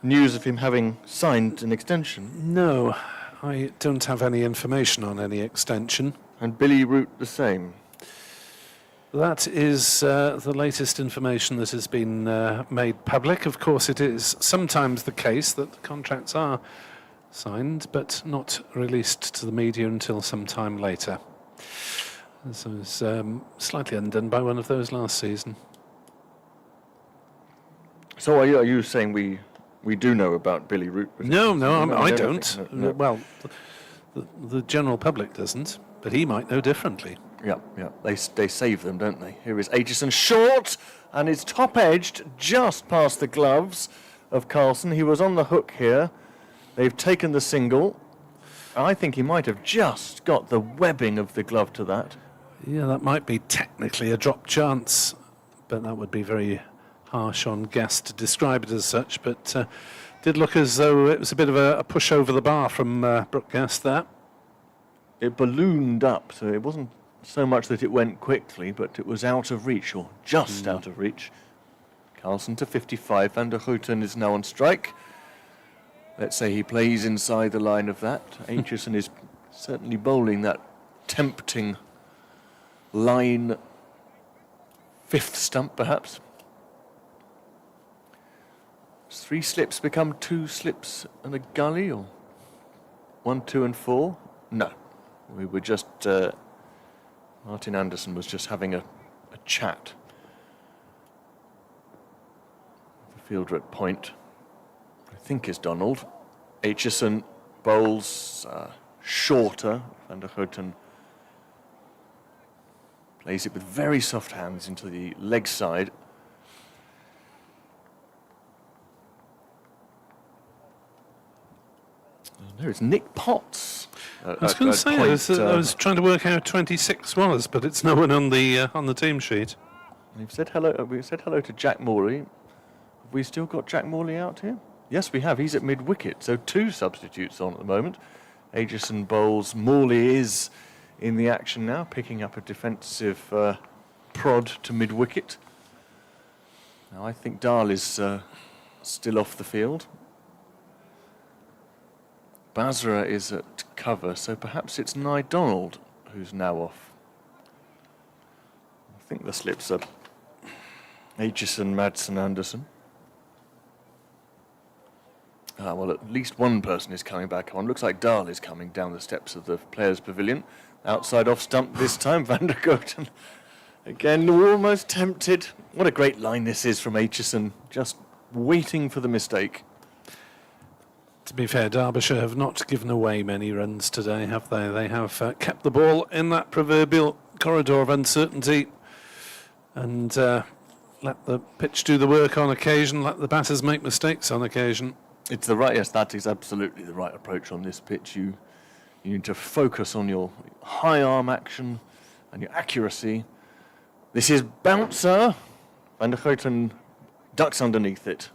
news of him having signed an extension. No, I don't have any information on any extension. And Billy Root the same. That is the latest information that has been made public. Of course, it is sometimes the case that the contracts are signed, but not released to the media until some time later. So it was slightly undone by one of those last season. So are you saying we do know about Billy Root? No, I don't. No. Well, the general public doesn't, but he might know differently. Yeah. They save them, don't they? Here is Aitchison short, and it's top-edged just past the gloves of Carlson. He was on the hook here. They've taken the single. I think he might have just got the webbing of the glove to that. Yeah, that might be technically a drop chance, but that would be very harsh on Guest to describe it as such. But did look as though it was a bit of a push over the bar from Brooke Guest there. It ballooned up, so it wasn't so much that it went quickly, but it was out of reach, or just out of reach. Carlson to 55. Van der Hoogten is now on strike. Let's say he plays inside the line of that. Aitchison is certainly bowling that tempting line 5th stump, perhaps. 3 slips become 2 slips and a gully, or 1, 2 and 4? No. We were just... Martin Anderson was just having a chat. The fielder at point, I think, is Donald. Aitchison bowls shorter. Van der Hoogten plays it with very soft hands into the leg side. There is Nick Potts. I was going to say, I was trying to work out how 26 was, but it's no one on the team sheet. We've said hello. We said hello to Jack Morley. Have we still got Jack Morley out here? Yes, we have. He's at mid-wicket, so 2 substitutes on at the moment. Aitchison bowls. Morley is in the action now, picking up a defensive prod to mid-wicket. Now I think Dahl is still off the field. Basra is at cover, so perhaps it's Nye Donald who's now off. I think the slips are Aitchison, Madsen, Anderson. Well, at least one person is coming back on. Looks like Dahl is coming down the steps of the Players' Pavilion. Outside off stump this time, Van der Hoogten. Again, almost tempted. What a great line this is from Aitchison, just waiting for the mistake. To be fair, Derbyshire have not given away many runs today, have they? They have kept the ball in that proverbial corridor of uncertainty and let the pitch do the work on occasion, let the batters make mistakes on occasion. It's the right, yes, that is absolutely the right approach on this pitch. You need to focus on your high arm action and your accuracy. This is bouncer. Van der Hoogten ducks underneath it.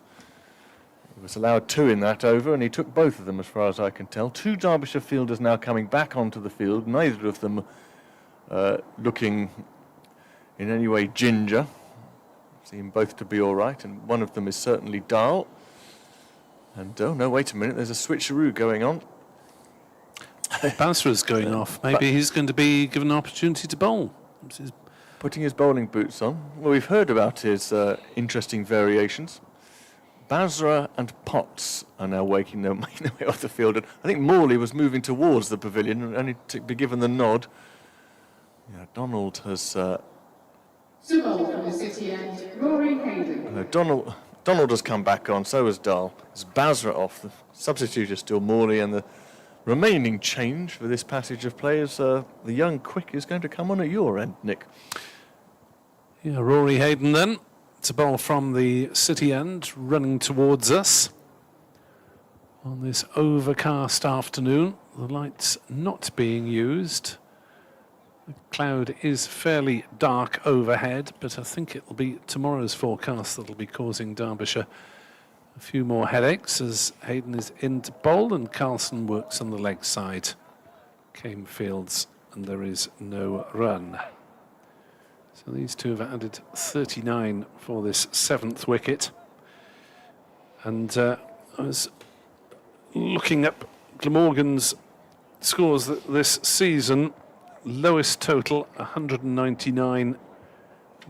He was allowed 2 in that over, and he took both of them, as far as I can tell. 2 Derbyshire fielders now coming back onto the field, neither of them looking in any way ginger. seem both to be all right, and one of them is certainly Dahl. And, oh no, wait a minute, there's a switcheroo going on. Basra's going off. Maybe he's going to be given an opportunity to bowl. Putting his bowling boots on. Well, we've heard about his interesting variations. Basra and Potts are now making their way off the field. And I think Morley was moving towards the pavilion and only to be given the nod. Yeah, Donald has... Subold from the City End, Rory Hayden. Donald has come back on, so has Dahl. There's Basra off. The substitute is still Morley, and the remaining change for this passage of play is the young Quick is going to come on at your end, Nick. Yeah, Rory Hayden then. It's a ball from the City End running towards us on this overcast afternoon. The lights not being used. The cloud is fairly dark overhead, but I think it'll be tomorrow's forecast that'll be causing Derbyshire a few more headaches as Hayden is in to bowl and Carlson works on the leg side. Came fields and there is no run. So these two have added 39 for this 7th wicket. And I was looking up Glamorgan's scores this season. Lowest total, 199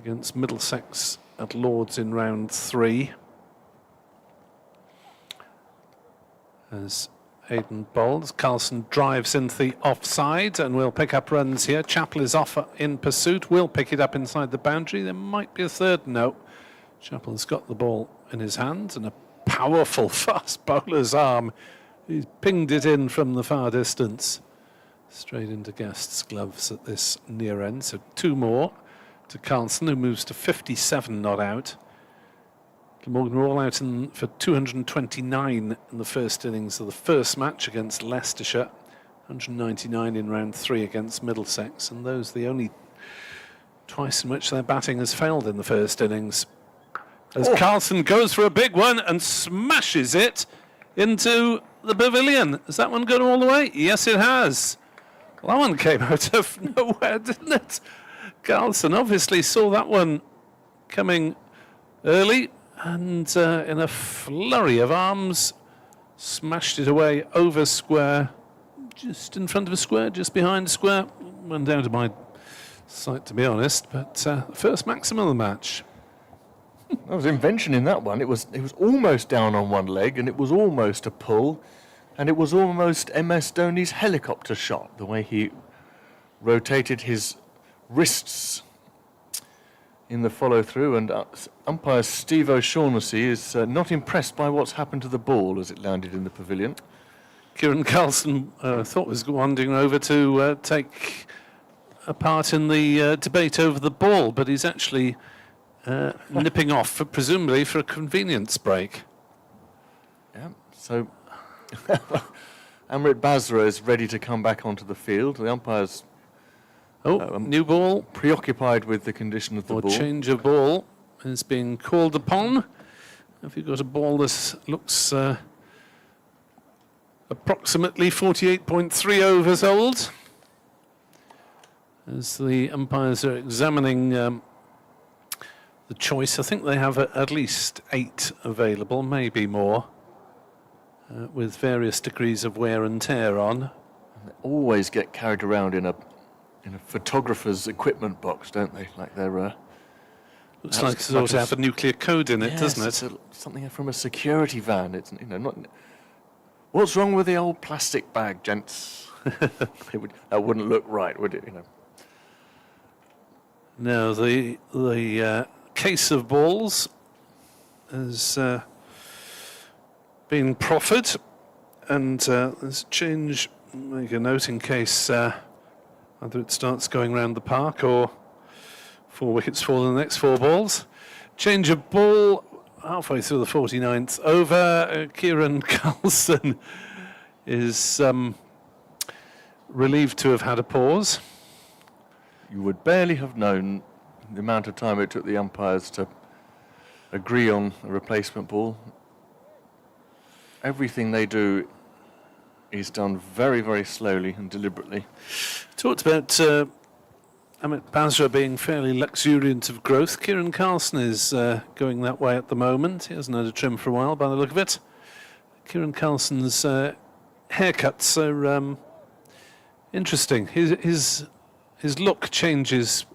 against Middlesex at Lords in round 3. As Hayden bowls, Carlson drives into the offside and will pick up runs here. Chappell is off in pursuit, will pick it up inside the boundary. There might be a third. No. Chappell has got the ball in his hands and a powerful fast bowler's arm. He's pinged it in from the far distance. Straight into Guest's gloves at this near end. So 2 more to Carlson, who moves to 57 not out. Glamorgan were all out for 229 in the first innings of the first match against Leicestershire. 199 in round 3 against Middlesex. And those are the only twice in which their batting has failed in the first innings. As Carlson goes for a big one and smashes it into the pavilion. Has that one gone all the way? Yes, it has. Well, that one came out of nowhere, didn't it? Carlson obviously saw that one coming early and in a flurry of arms, smashed it away over square, just in front of a square, just behind square. Went down to my sight, to be honest, but first maximum of the match. There was invention in that one. It was almost down on one leg, and it was almost a pull. And it was almost MS Dhoni's helicopter shot, the way he rotated his wrists in the follow-through. And umpire Steve O'Shaughnessy is not impressed by what's happened to the ball as it landed in the pavilion. Kieran Carlson thought was wandering over to take a part in the debate over the ball, but he's actually nipping off, presumably for a convenience break. Yeah, so... Amrit Basra is ready to come back onto the field. The umpire's new ball. Preoccupied with the condition of the ball. Change of ball is being called upon. Have you got a ball that looks approximately 48.3 overs old? As the umpires are examining the choice, I think they have at least 8 available, maybe more. With various degrees of wear and tear on. And they always get carried around in a photographer's equipment box, don't they? Like they're... Looks like it ought to have a nuclear code in it, yes, doesn't it? Something from a security van. It's not. What's wrong with the old plastic bag, gents? That wouldn't look right, would it? No, the case of balls is. Been proffered, and there's a change. Make a note in case either it starts going around the park or 4 wickets fall in the next 4 balls. Change of ball halfway through the 49th over. Kieran Carlson is relieved to have had a pause. You would barely have known the amount of time it took the umpires to agree on a replacement ball. Everything they do is done very, very slowly and deliberately. Talked about Amit Basra being fairly luxuriant of growth. Kieran Carlson is going that way at the moment. He hasn't had a trim for a while by the look of it. Kieran Carlson's haircuts are interesting. His look changes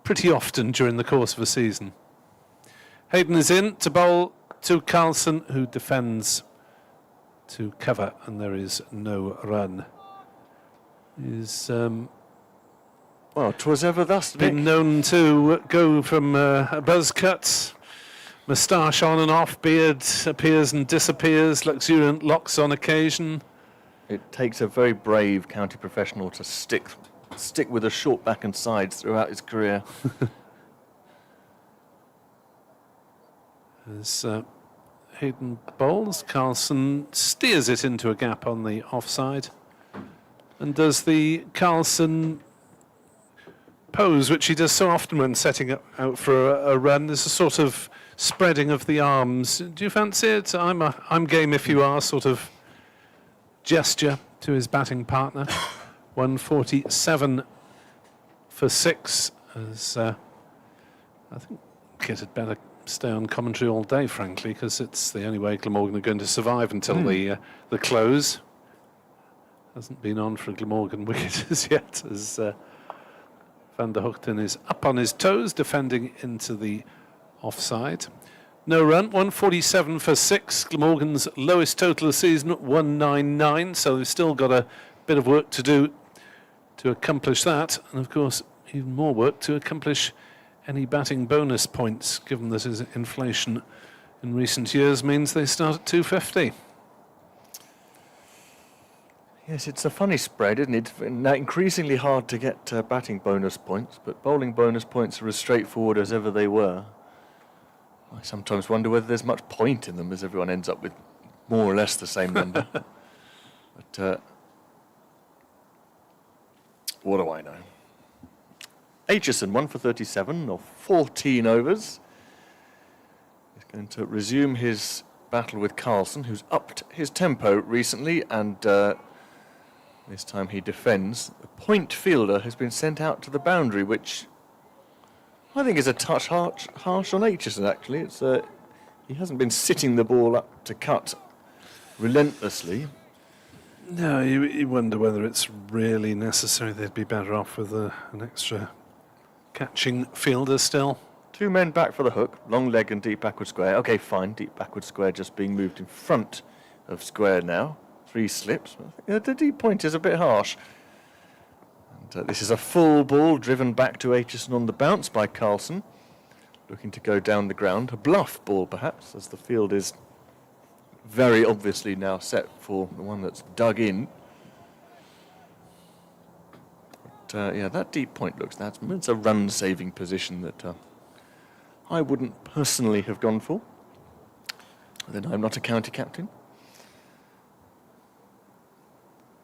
pretty often during the course of a season. Hayden is in to bowl to Carlson, who defends to cover, and there is no run. He's Well, 'twas ever thus, been Nick. known to go from a buzz cut, moustache on and off, beard appears and disappears, luxuriant locks on occasion. It takes a very brave county professional to stick with a short back and sides throughout his career. As Hayden bowls, Carlson steers it into a gap on the offside and does the Carlson pose, which he does so often when setting out for a run. There's a sort of spreading of the arms. Do you fancy it? I'm game if you are, sort of gesture to his batting partner. 147 for 6. As I think Kit had better stay on commentary all day, frankly, because it's the only way Glamorgan are going to survive until the close. Hasn't been on for a Glamorgan wicket as yet, as Van der Hoogten is up on his toes, defending into the offside. No run, 147 for 6. Glamorgan's lowest total of the season, 199, so they've still got a bit of work to do to accomplish that, and of course even more work to accomplish any batting bonus points, given that his inflation in recent years means they start at 250. Yes, it's a funny spread, isn't it? Now increasingly hard to get batting bonus points, but bowling bonus points are as straightforward as ever they were. I sometimes wonder whether there's much point in them, as everyone ends up with more or less the same number. But what do I know? Aitchison, 1 for 37 of 14 overs. He's going to resume his battle with Carlson, who's upped his tempo recently, and this time he defends. The point fielder has been sent out to the boundary, which I think is a touch harsh on Aitchison, actually. It's he hasn't been sitting the ball up to cut relentlessly. No, you wonder whether it's really necessary. They'd be better off with an extra catching fielder still. 2 men back for the hook, long leg and deep backward square. Okay, fine, deep backward square just being moved in front of square now. 3 slips. The deep point is a bit harsh. And this is a full ball driven back to Aitchison on the bounce by Carlson, looking to go down the ground. A bluff ball, perhaps, as the field is very obviously now set for the one that's dug in. But, yeah, that deep point it's a run-saving position that I wouldn't personally have gone for. Then I'm not a county captain.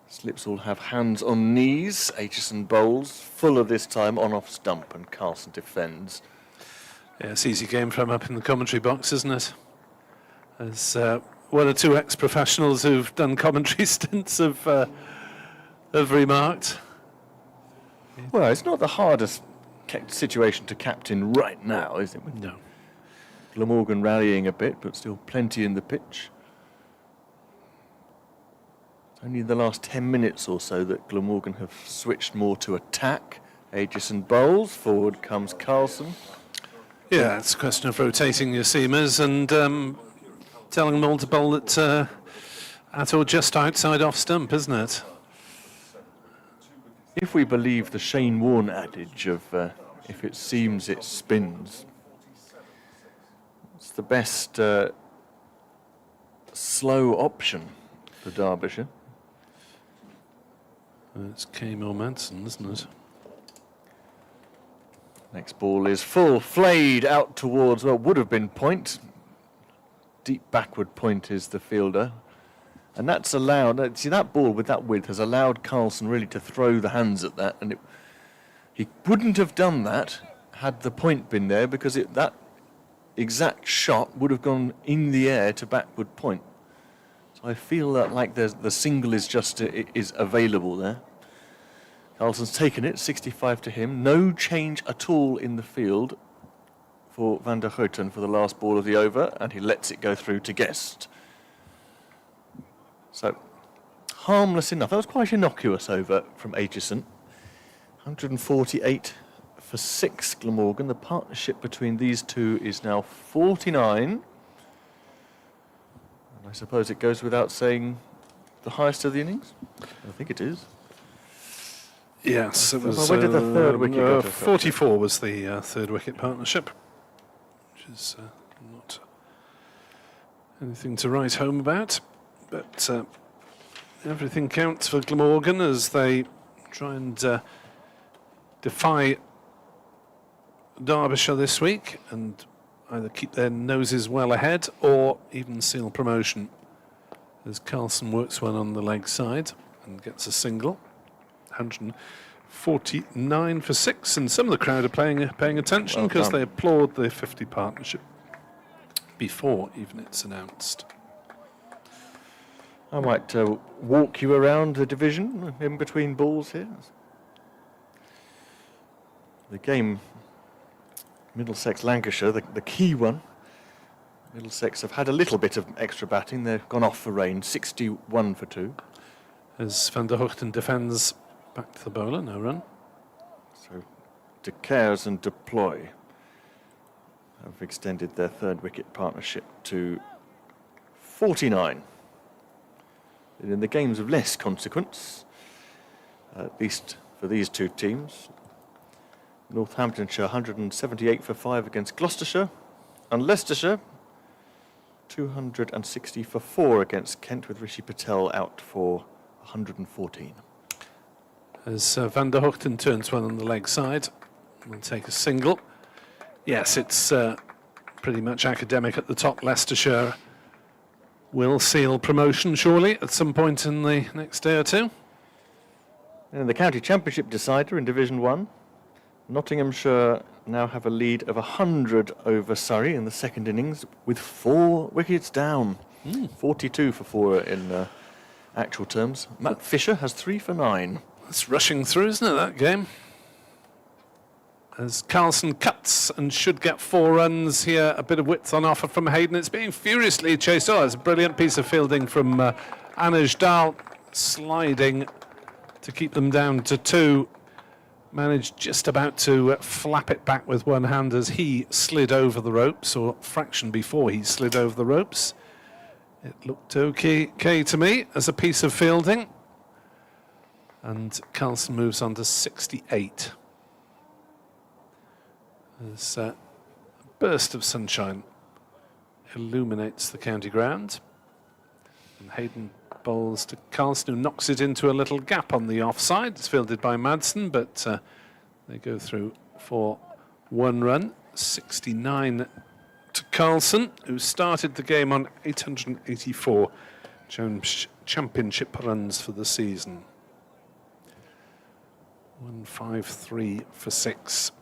Slips all have hands on knees. Aitchison bowls, fuller this time, on-off stump, and Carlson defends. Yeah, it's easy game for him up in the commentary box, isn't it? As 1 or 2 ex-professionals who've done commentary stints have remarked. Well, it's not the hardest situation to captain right now, is it? No. Glamorgan rallying a bit, but still plenty in the pitch. It's only the last 10 minutes or so that Glamorgan have switched more to attack. Aitchison bowls, forward comes Carlson. Yeah, it's a question of rotating your seamers and telling them all to bowl at or just outside off stump, isn't it? If we believe the Shane Warne adage of if it seems, it spins, it's the best slow option for Derbyshire. It's Kamo Madsen, isn't it? Next ball is full, flayed out towards, well, would have been point. Deep backward point is the fielder. And that's allowed, see that ball with that width has allowed Carlson really to throw the hands at that, and he wouldn't have done that had the point been there, because that exact shot would have gone in the air to backward point. So I feel that like the single is just is available there. Carlson's taken it, 65 to him. No change at all in the field for Van der Houten for the last ball of the over, and he lets it go through to Guest. So, harmless enough. That was quite innocuous over from Aitchison. 148 for 6, Glamorgan. The partnership between these two is now 49. And I suppose it goes without saying the highest of the innings? I think it is. Yes, it was. Where did the third wicket go to? 44 was the third wicket partnership, which is not anything to write home about. But everything counts for Glamorgan as they try and defy Derbyshire this week and either keep their noses well ahead or even seal promotion. As Carlson works one on the leg side and gets a single. 149 for 6, and some of the crowd are paying attention because they applaud the 50 partnership before even it's announced. I might walk you around the division in between balls here. The game, Middlesex-Lancashire, the key one. Middlesex have had a little bit of extra batting. They've gone off for rain, 61 for 2. As Van der Houten defends back to the bowler, no run. So De Cares and Deploy have extended their third wicket partnership to 49. And in the games of less consequence, at least for these two teams, Northamptonshire 178 for 5 against Gloucestershire, and Leicestershire 260 for 4 against Kent, with Rishi Patel out for 114. As Van der Houten turns one on the leg side, will take a single. Yes, it's pretty much academic at the top. Leicestershire will seal promotion, surely, at some point in the next day or two. And the County Championship decider in Division 1, Nottinghamshire now have a lead of 100 over Surrey in the second innings with 4 wickets down. 42 for 4 in actual terms. Matt Fisher has 3 for 9. It's rushing through, isn't it, that game? As Carlson cuts and should get 4 runs here, a bit of width on offer from Hayden. It's being furiously chased. Oh, it's a brilliant piece of fielding from Anuj Dal, sliding to keep them down to 2. Managed just about to flap it back with one hand as he slid over the ropes, or a fraction before he slid over the ropes. It looked okay to me as a piece of fielding. And Carlson moves on to 68. As a burst of sunshine illuminates the county ground. And Hayden bowls to Carlson, who knocks it into a little gap on the offside. It's fielded by Madsen, but they go through for 1 run. 69 to Carlson, who started the game on 884 championship runs for the season. 153 for 6.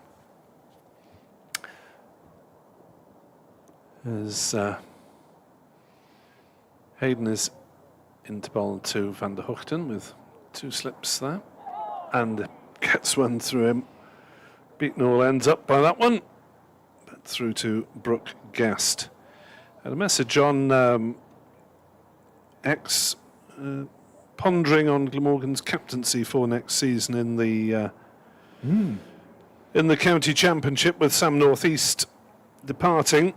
As Hayden is into bowl to Van der Houten with 2 slips there, and gets one through him. Beaten all ends up by that one, but through to Brooke Guest. Had a message on X pondering on Glamorgan's captaincy for next season in the County Championship with Sam North East departing.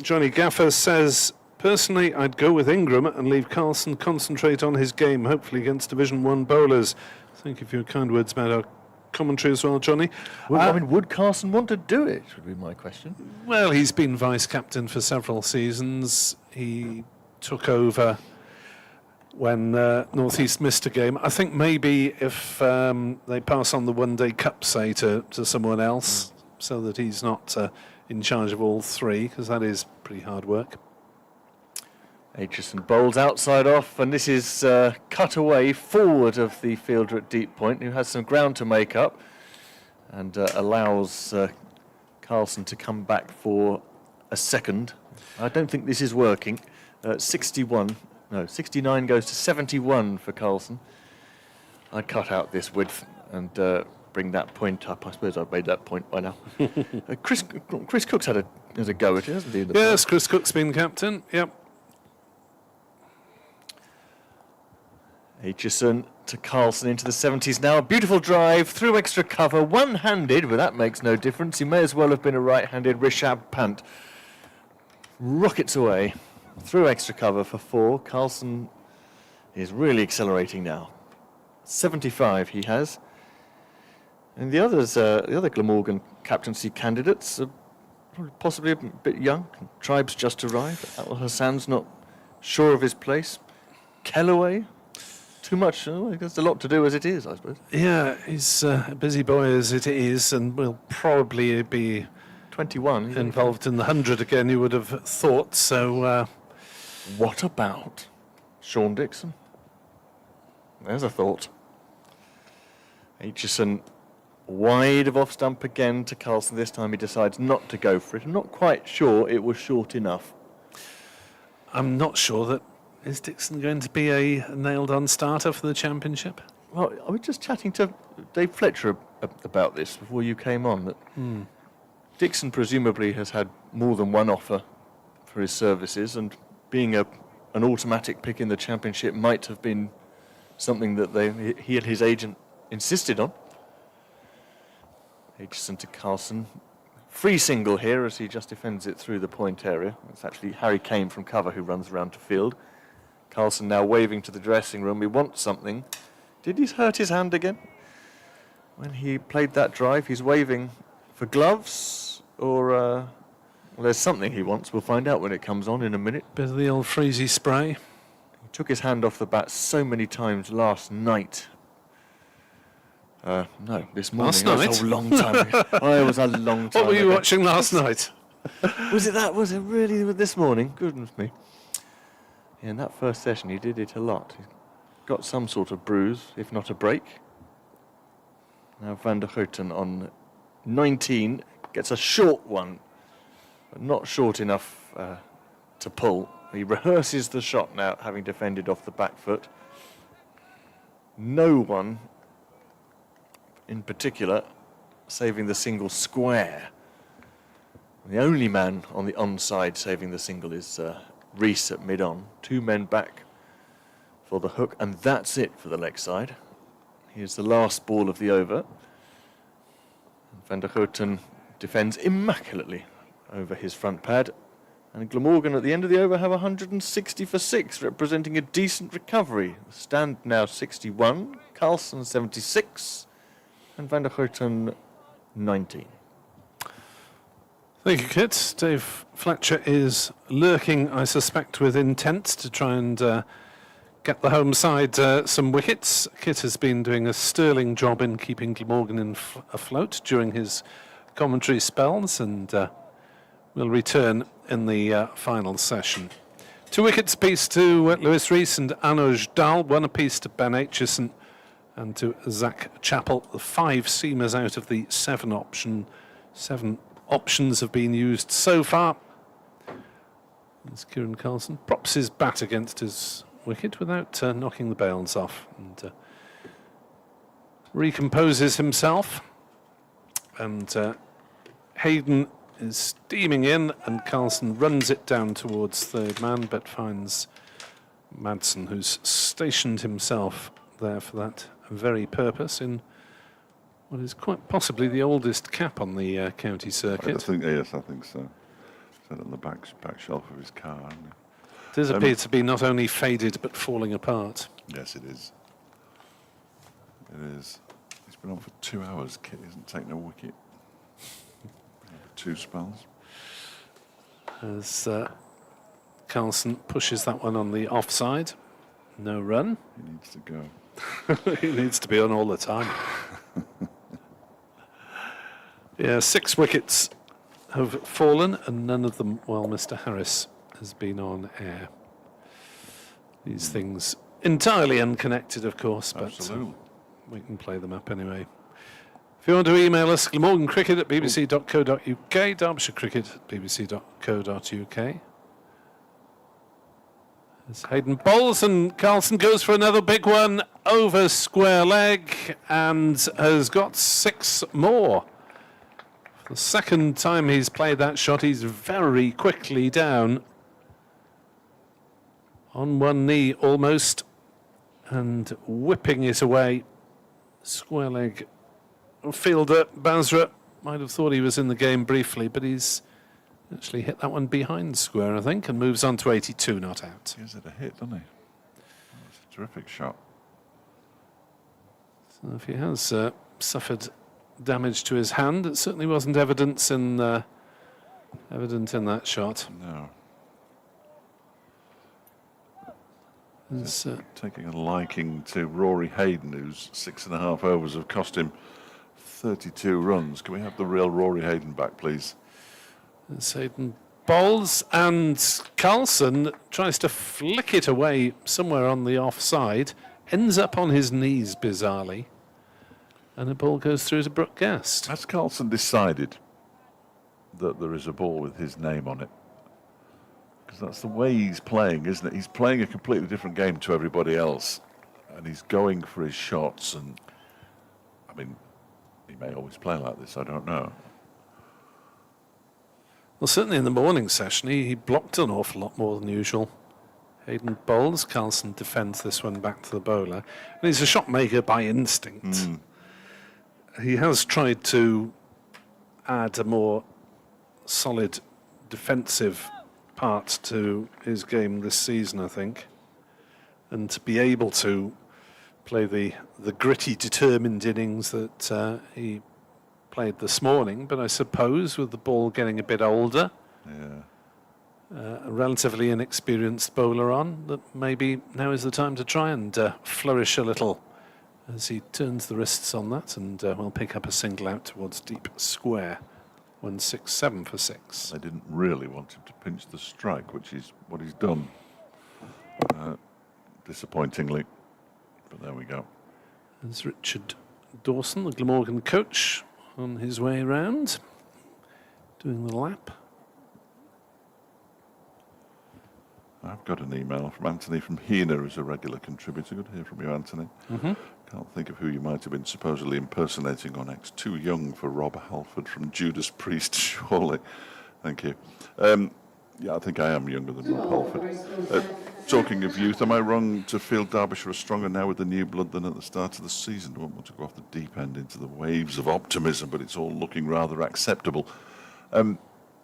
Johnny Gaffer says, personally, I'd go with Ingram and leave Carlson concentrate on his game, hopefully against Division 1 bowlers. Thank you for your kind words about our commentary as well, Johnny. Would Carlson want to do it, would be my question. Well, he's been vice-captain for several seasons. He took over when North East missed a game. I think maybe if they pass on the one-day cup, say, to someone else, so that he's not in charge of all 3, because that is pretty hard work. Aitchison bowls outside off, and this is cut away forward of the fielder at deep point, who has some ground to make up, and allows Carlson to come back for a second. I don't think this is working. 69 goes to 71 for Carlson. I'd cut out this width and bring that point up. I suppose I've made that point by now. Chris Cook's had a go at it, hasn't he? in the Yes, Chris Cook's been captain. Yep. Aitchison to Carlson into the 70s now. A beautiful drive through extra cover, one-handed, but that makes no difference. He may as well have been a right-handed Rishabh Pant. Rockets away through extra cover for 4. Carlson is really accelerating now. 75 he has. And the others, the other Glamorgan captaincy candidates are possibly a bit young. Tribe's just arrived. Al Hassan's not sure of his place. Kellaway, too much. There's a lot to do as it is, I suppose. Yeah, he's a busy boy as it is, and will probably be 21. involved in the 100 again, you would have thought. So, What about Sean Dixon? There's a thought. Aitchison wide of off stump again to Carlson. This time he decides not to go for it. I'm not quite sure it was short enough. I'm not sure that is Dixon going to be a nailed-on starter for the championship. Well, I was just chatting to Dave Fletcher about this before you came on. That Dixon presumably has had more than one offer for his services, and being an automatic pick in the championship might have been something that he and his agent insisted on. Aitchison to Carlson. Free single here as he just defends it through the point area. It's actually Harry Kane from cover who runs around to field. Carlson now waving to the dressing room. He wants something. Did he hurt his hand again? When he played that drive, he's waving for gloves or... well, there's something he wants. We'll find out when it comes on in a minute. Bit of the old freezy spray. He took his hand off the bat so many times last night. No, this morning. Last night? It was a long time ago. Oh, it was a long time What were you ago. watching last night? Was it that? Was it really this morning? Goodness me. Yeah, in that first session, he did it a lot. He got some sort of bruise, if not a break. Now Van der Houten on 19 gets a short one, but not short enough to pull. He rehearses the shot now, having defended off the back foot. No one in particular saving the single square. The only man on the onside saving the single is Rees at mid-on. 2 men back for the hook, and that's it for the leg side. Here's the last ball of the over. Van der Houten defends immaculately over his front pad. And Glamorgan at the end of the over have 160 for 6, representing a decent recovery. Stand now 61, Carlson 76, and Van der Houten 19. Thank you, Kit. Dave Fletcher is lurking, I suspect, with intent to try and get the home side some wickets. Kit has been doing a sterling job in keeping Glamorgan afloat during his commentary spells, and will return in the final session. 2 wickets apiece to Lewis Rees and Anuj Dal, 1 apiece to Ben Aitchison and to Zach Chappell. The 5 seamers out of the 7 option. 7 options have been used so far. As Kieran Carlson props his bat against his wicket without knocking the bails off, and recomposes himself. And Hayden is steaming in, and Carlson runs it down towards third man, but finds Madsen, who's stationed himself there for that very purpose in what is quite possibly the oldest cap on the county circuit. Yes, I think so. It's on the back shelf of his car, isn't it? It does appear to be not only faded but falling apart. Yes, it is. It is. He's been on for 2 hours. Kit hasn't taken a wicket. 2 spells. As Carlson pushes that one on the offside. No run. He needs to go. He needs to be on all the time. Yeah, 6 wickets have fallen, and none of them while Mr. Harris has been on air. These things entirely unconnected, of course, but Absolutely. we can play them up anyway. If you want to email us, glamorgancricket at bbc.co.uk, derbyshirecricket at bbc.co.uk. As Hayden bowls and Carlson goes for another big one. over square leg and has got 6 more. For the second time he's played that shot, he's very quickly down. On one knee almost, and whipping it away. Square leg fielder Basra might have thought he was in the game briefly, but he's actually hit that one behind square, I think, and moves on to 82, not out. Gives it a hit, doesn't he? It's a terrific shot. So if he has suffered damage to his hand, it certainly wasn't evident in that shot. No. It's, Taking a liking to Rory Hayden, whose 6.5 overs have cost him 32 runs. Can we have the real Rory Hayden back, please? Hayden bowls, and Carlson tries to flick it away somewhere on the offside, ends up on his knees bizarrely, and the ball goes through to Brooke Guest. Has Carlson decided that there is a ball with his name on it? Because that's the way he's playing, isn't it? He's playing a completely different game to everybody else, and he's going for his shots. And I mean, he may always play like this, I don't know. Well, certainly in the morning session, he blocked an awful lot more than usual. Hayden bowls, Carlson defends this one back to the bowler, and he's a shot maker by instinct. He has tried to add a more solid defensive part to his game this season, I think, and to be able to play the gritty, determined innings that he played this morning. But I suppose with the ball getting a bit older, a relatively inexperienced bowler on, that maybe now is the time to try and flourish a little as he turns the wrists on that, and will pick up a single out towards deep square. 167 for 6. They didn't really want him to pinch the strike, which is what he's done, disappointingly. But there we go. There's Richard Dawson, the Glamorgan coach, on his way round, doing the lap. I've got an email from Anthony from Hena, who's a regular contributor. Good to hear from you, Anthony. Can't think of who you might have been supposedly impersonating on X. Too young for Rob Halford from Judas Priest, surely. Thank you. Yeah, I think I am younger than Rob Halford. Talking of youth, am I wrong to feel Derbyshire are stronger now with the new blood than at the start of the season? I don't want to go off the deep end into the waves of optimism, but it's all looking rather acceptable.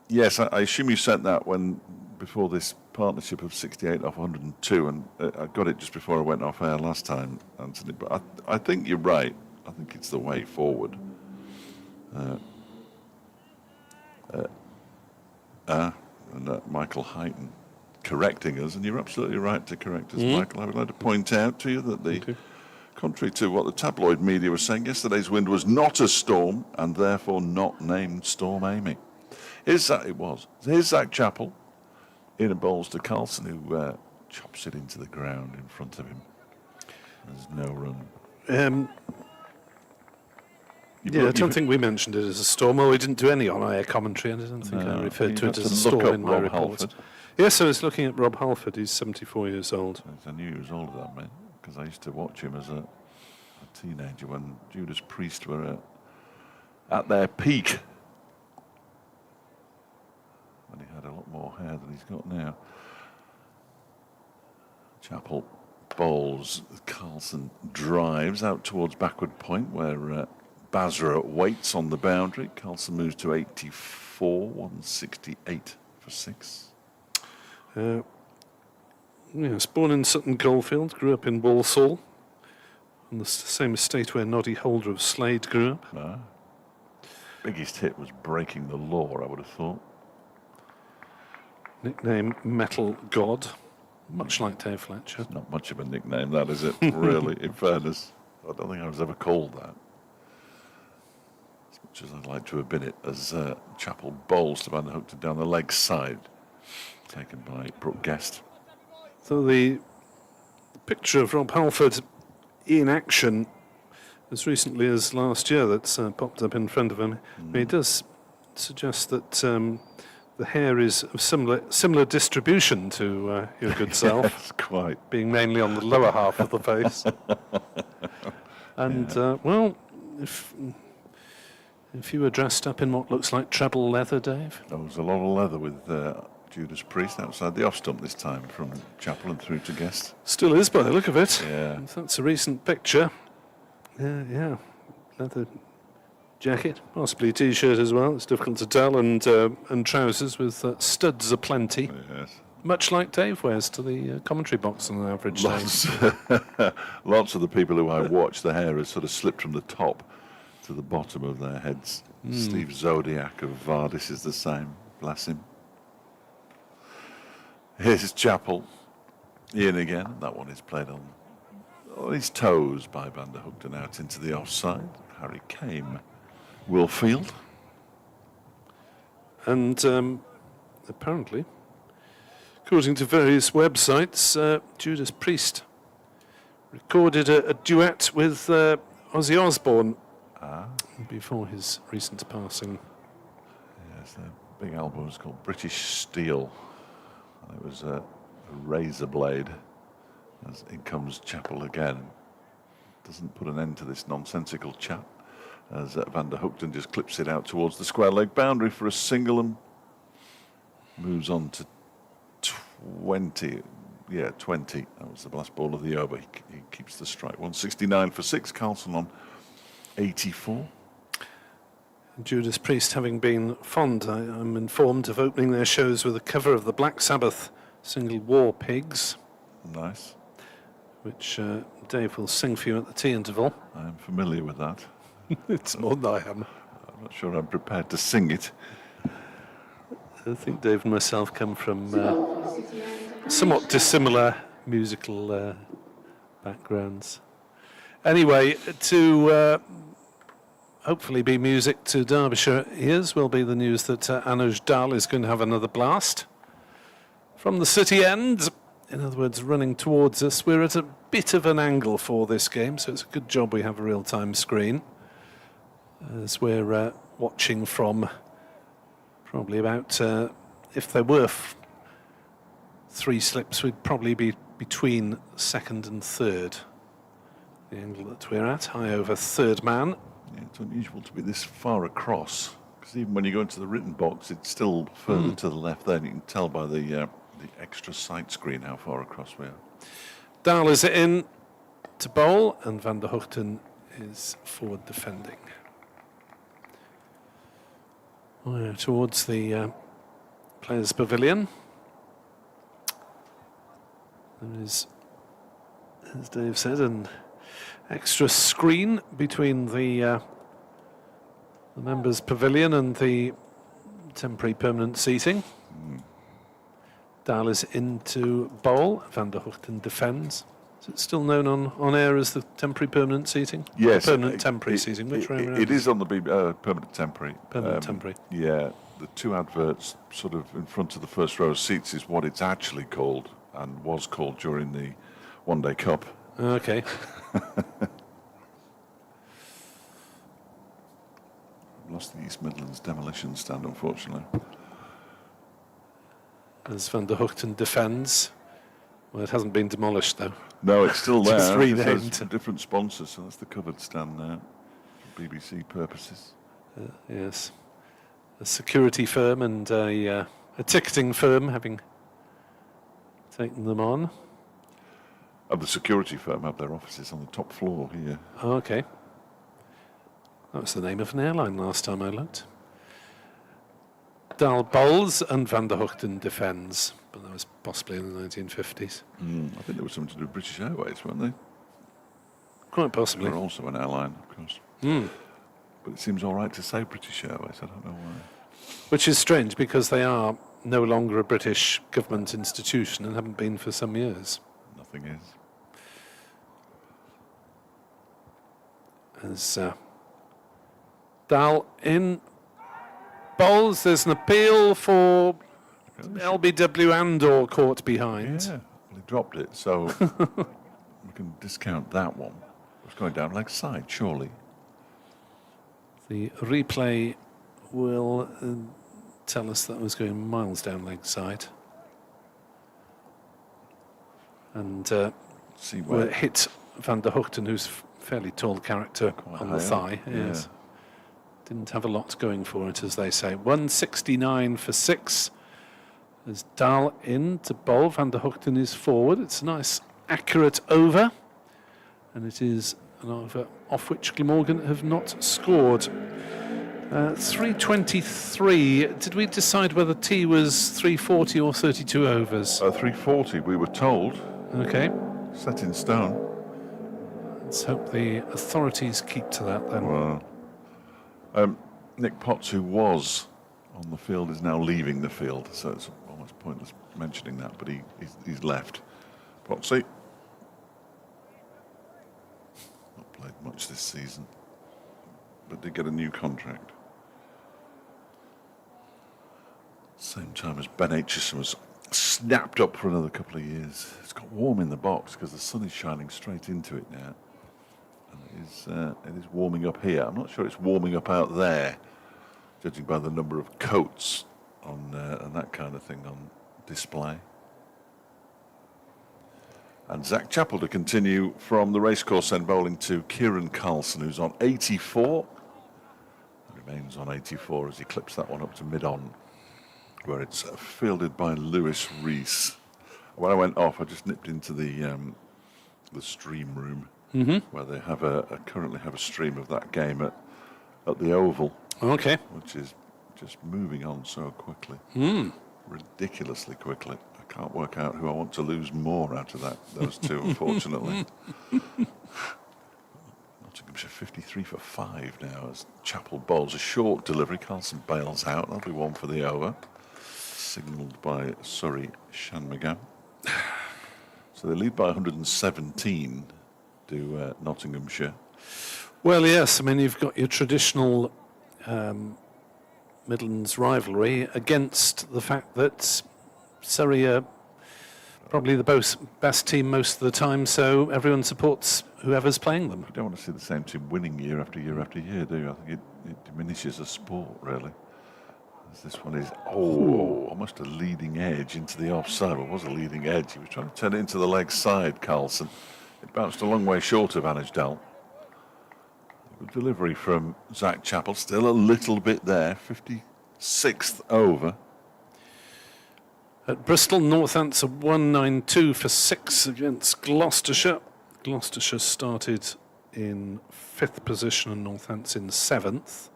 Yes, I assume you sent that before this partnership of 68 off 102, and I got it just before I went off air last time, Anthony. But I think you're right. I think it's the way forward. And Michael Heighton correcting us, and you're absolutely right to correct us, Michael. I would like to point out to you that contrary to what the tabloid media was saying, yesterday's wind was not a storm, and therefore not named Storm Amy. Here's Zach Chappell in a bowls to Carlson, who chops it into the ground in front of him. There's no run. I don't think we mentioned it as a storm. Well, we didn't do any on-air commentary, and I don't think I referred to it as a storm in my report. Yes, I was looking at Rob Halford. He's 74 years old. I knew he was older than me, because I used to watch him as a teenager when Judas Priest were at their peak. And he had a lot more hair than he's got now. Chappell bowls, Carlson drives out towards backward point, where Basra waits on the boundary. Carlson moves to 84, 168 for 6. Yes, born in Sutton Coldfield, grew up in Walsall, in the same estate where Noddy Holder of Slade grew up. Biggest hit was breaking the law, I would have thought. Nickname Metal God, much like Dave Fletcher. It's not much of a nickname, that, is it? Really, in fairness. I don't think I was ever called that. As much as I'd like to have been it, as Chappell bowls to Van Hooked down the leg side, taken by Brooke Guest. So the picture of Rob Halford in action as recently as last year that's popped up in front of him. It does suggest that The hair is of similar distribution to your good self, Yes, quite. being mainly on the lower half of the face. And well, if you were dressed up in what looks like treble leather, Dave. There was a lot of leather with Judas Priest outside the off stump this time, from chapel and through to guest. Still is by the look of it. Yeah. If that's a recent picture. Yeah, leather jacket, possibly t-shirt as well. It's difficult to tell, and trousers with studs aplenty. Yes. Much like Dave wears to the commentary box on an average day. Lots of the people who I watch, the hair has sort of slipped from the top to the bottom of their heads. Steve Zodiac of Vardis is the same. Bless him. Here's Chapel. Ian again. That one is played on his toes by Van der Hoogten out into the offside. Harry Kame will field. And apparently, according to various websites, Judas Priest recorded a duet with Ozzy Osbourne before his recent passing. Yes, the big album was called British Steel. And it was a razor blade. As in comes Chapel again. Doesn't put an end to this nonsensical chat as Van der Hoogten just clips it out towards the square leg boundary for a single and moves on to 20. Yeah, 20. That was the last ball of the over. He keeps the strike. 169 for 6. Carlson on 84. Judas Priest having been fond, I'm informed, of opening their shows with a cover of the Black Sabbath single War Pigs. Nice. Which Dave will sing for you at the tea interval. I'm familiar with that. It's more than I am. I'm not sure I'm prepared to sing it. I think Dave and myself come from somewhat dissimilar musical backgrounds. Anyway, to hopefully be music to Derbyshire ears will be the news that Anuj Dal is going to have another blast from the city end. In other words, running towards us. We're at a bit of an angle for this game, so it's a good job we have a real-time screen, as we're watching from probably about, if there were 3 slips, we'd probably be between second and third. The angle that we're at, high over third man. Yeah, it's unusual to be this far across, because even when you go into the written box, it's still further to the left there, and you can tell by the extra sight screen how far across we are. Dahl is in to bowl, and Van der Hoogten is forward defending. We're towards the players' pavilion. There is, as Dave said, an extra screen between the members' pavilion and the temporary permanent seating. Dahl is into bowl. Van der Hoogten defends. Is it still known on air as the temporary permanent seating? Yes. Permanent temporary seating. Which way around? It is on the permanent temporary. Permanent temporary. Yeah, the 2 adverts sort of in front of the first row of seats is what it's actually called and was called during the One Day Cup. Okay. Lost the East Midlands demolition stand, unfortunately. As Van der Hoogten defends. Well, it hasn't been demolished, though. No, it's still there. Just It renamed. says different sponsors, so that's the covered stand now for BBC purposes. Yes. A security firm and a ticketing firm having taken them on. And the security firm have their offices on the top floor here. Oh, okay. That was the name of an airline last time I looked. Dahl bowls and Van der Hoogten defends, but that was possibly in the 1950s. I think there was something to do with British Airways, weren't they? Quite possibly. They're also an airline, of course. But it seems all right to say British Airways. I don't know why. Which is strange because they are no longer a British government institution and haven't been for some years. Nothing is. As Dahl in bowls, there's an appeal for LBW and/or caught behind. Yeah, well, he dropped it, so we can discount that one. It's going down leg side, surely. The replay will tell us that was going miles down leg side. And See well, where it hit Van der Hoogten, who's a fairly tall character, Quite on high the up, thigh. yeah. Yes. Didn't have a lot going for it, as they say. 169 for 6. There's Dahl in to bowl. Van der Hoogten is forward. It's a nice, accurate over. And it is an over off which Glamorgan have not scored. 323. Did we decide whether T was 340 or 32 overs? 340, we were told, Okay. set in stone. Let's hope the authorities keep to that then. Well, Nick Potts, who was on the field, is now leaving the field, so it's almost pointless mentioning that, but he's left. Pottsy. Not played much this season, but did get a new contract. Same time as Ben Aitchison was snapped up for another couple of years. It's got warm in the box because the sun is shining straight into it now. And it is warming up here. I'm not sure it's warming up out there, judging by the number of coats on and that kind of thing on display. And Zach Chappell to continue from the racecourse end, bowling to Kieran Carlson, who's on 84. Remains on 84 as he clips that one up to mid-on, where it's fielded by Lewis Rees. When I went off, I just nipped into the stream room, where they have currently have a stream of that game at the Oval. Okay. Which is just moving on so quickly, ridiculously quickly. I can't work out who I want to lose more out of those two, unfortunately. Nottinghamshire 53 for 5 now as Chappell bowls a short delivery. Carlson bails out. That'll be one for the over. Signalled by Surrey Shanmugam. So they lead by 117 to Nottinghamshire. Well, yes. I mean, you've got your traditional Midlands rivalry against the fact that Surrey are probably the best team most of the time, so everyone supports whoever's playing them. You don't want to see the same team winning year after year after year, do you? I think it diminishes the sport, really. As this one is, almost a leading edge into the offside. Well, it was a leading edge. He was trying to turn it into the leg side, Carlson. It bounced a long way short of Anaghdal. Good delivery from Zach Chappell. Still a little bit there. 56th over. At Bristol, Northants are 192 for 6 against Gloucestershire. Gloucestershire started in 5th position and Northants in 7th.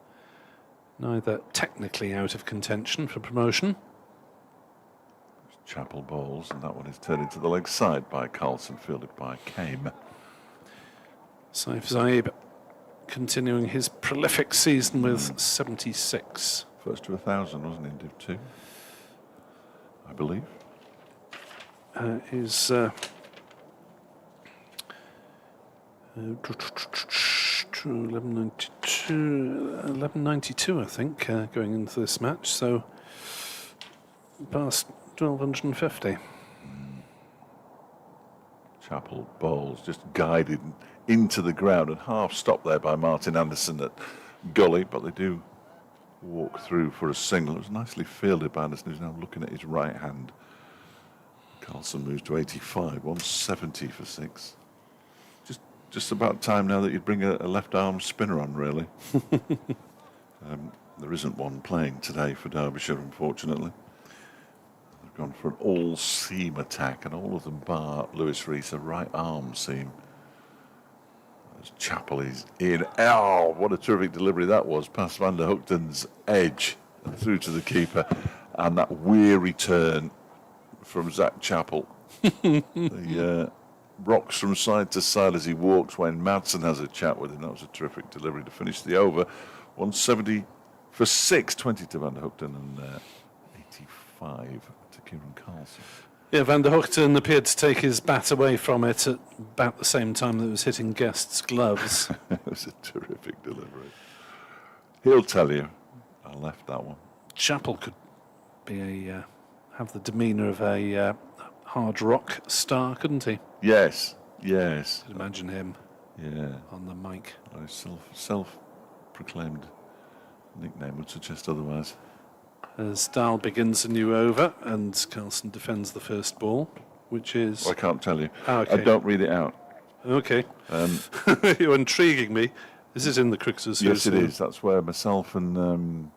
Neither technically out of contention for promotion. Chappell bowls, and that one is turned into the leg side by Carlson, fielded by Kame. Saif Zaib continuing his prolific season with 76. First to 1,000, wasn't he, in Div 2? I believe. Is 1192, I think, going into this match. So past 1250. Chappell bowls just guided into the ground and half stopped there by Martin Anderson at Gully, but they do walk through for a single. It was nicely fielded by Anderson, who's now looking at his right hand. Carlson moves to 85, 170 for 6. Just about time now that you'd bring a left arm spinner on, really. There isn't one playing today for Derbyshire, unfortunately. They've gone for an all-seam attack, and all of them bar Lewis Rees a right arm seam. As Chappell is in. Oh, what a terrific delivery that was, past Van der Hoogten's edge and through to the keeper. And that weary turn from Zach Chappell. The rocks from side to side as he walks when Madsen has a chat with him. That was a terrific delivery to finish the over. 170 for 6, 20 to Van der Hoogten and 85 to Kieran Carlson. Yeah, Van der Hoogten appeared to take his bat away from it at about the same time that it was hitting Guest's gloves. It was a terrific delivery. He'll tell you. I left that one. Chappell could be have the demeanour of a hard rock star, couldn't he? Yes, yes. Could imagine him on the mic. Self-proclaimed nickname would suggest otherwise. as Dahl begins a new over and Carlson defends the first ball, which is... I can't tell you. Ah, okay. I don't read it out. Okay. You're intriguing me. Is it in the Cricketers? Yes, it is. That's where myself and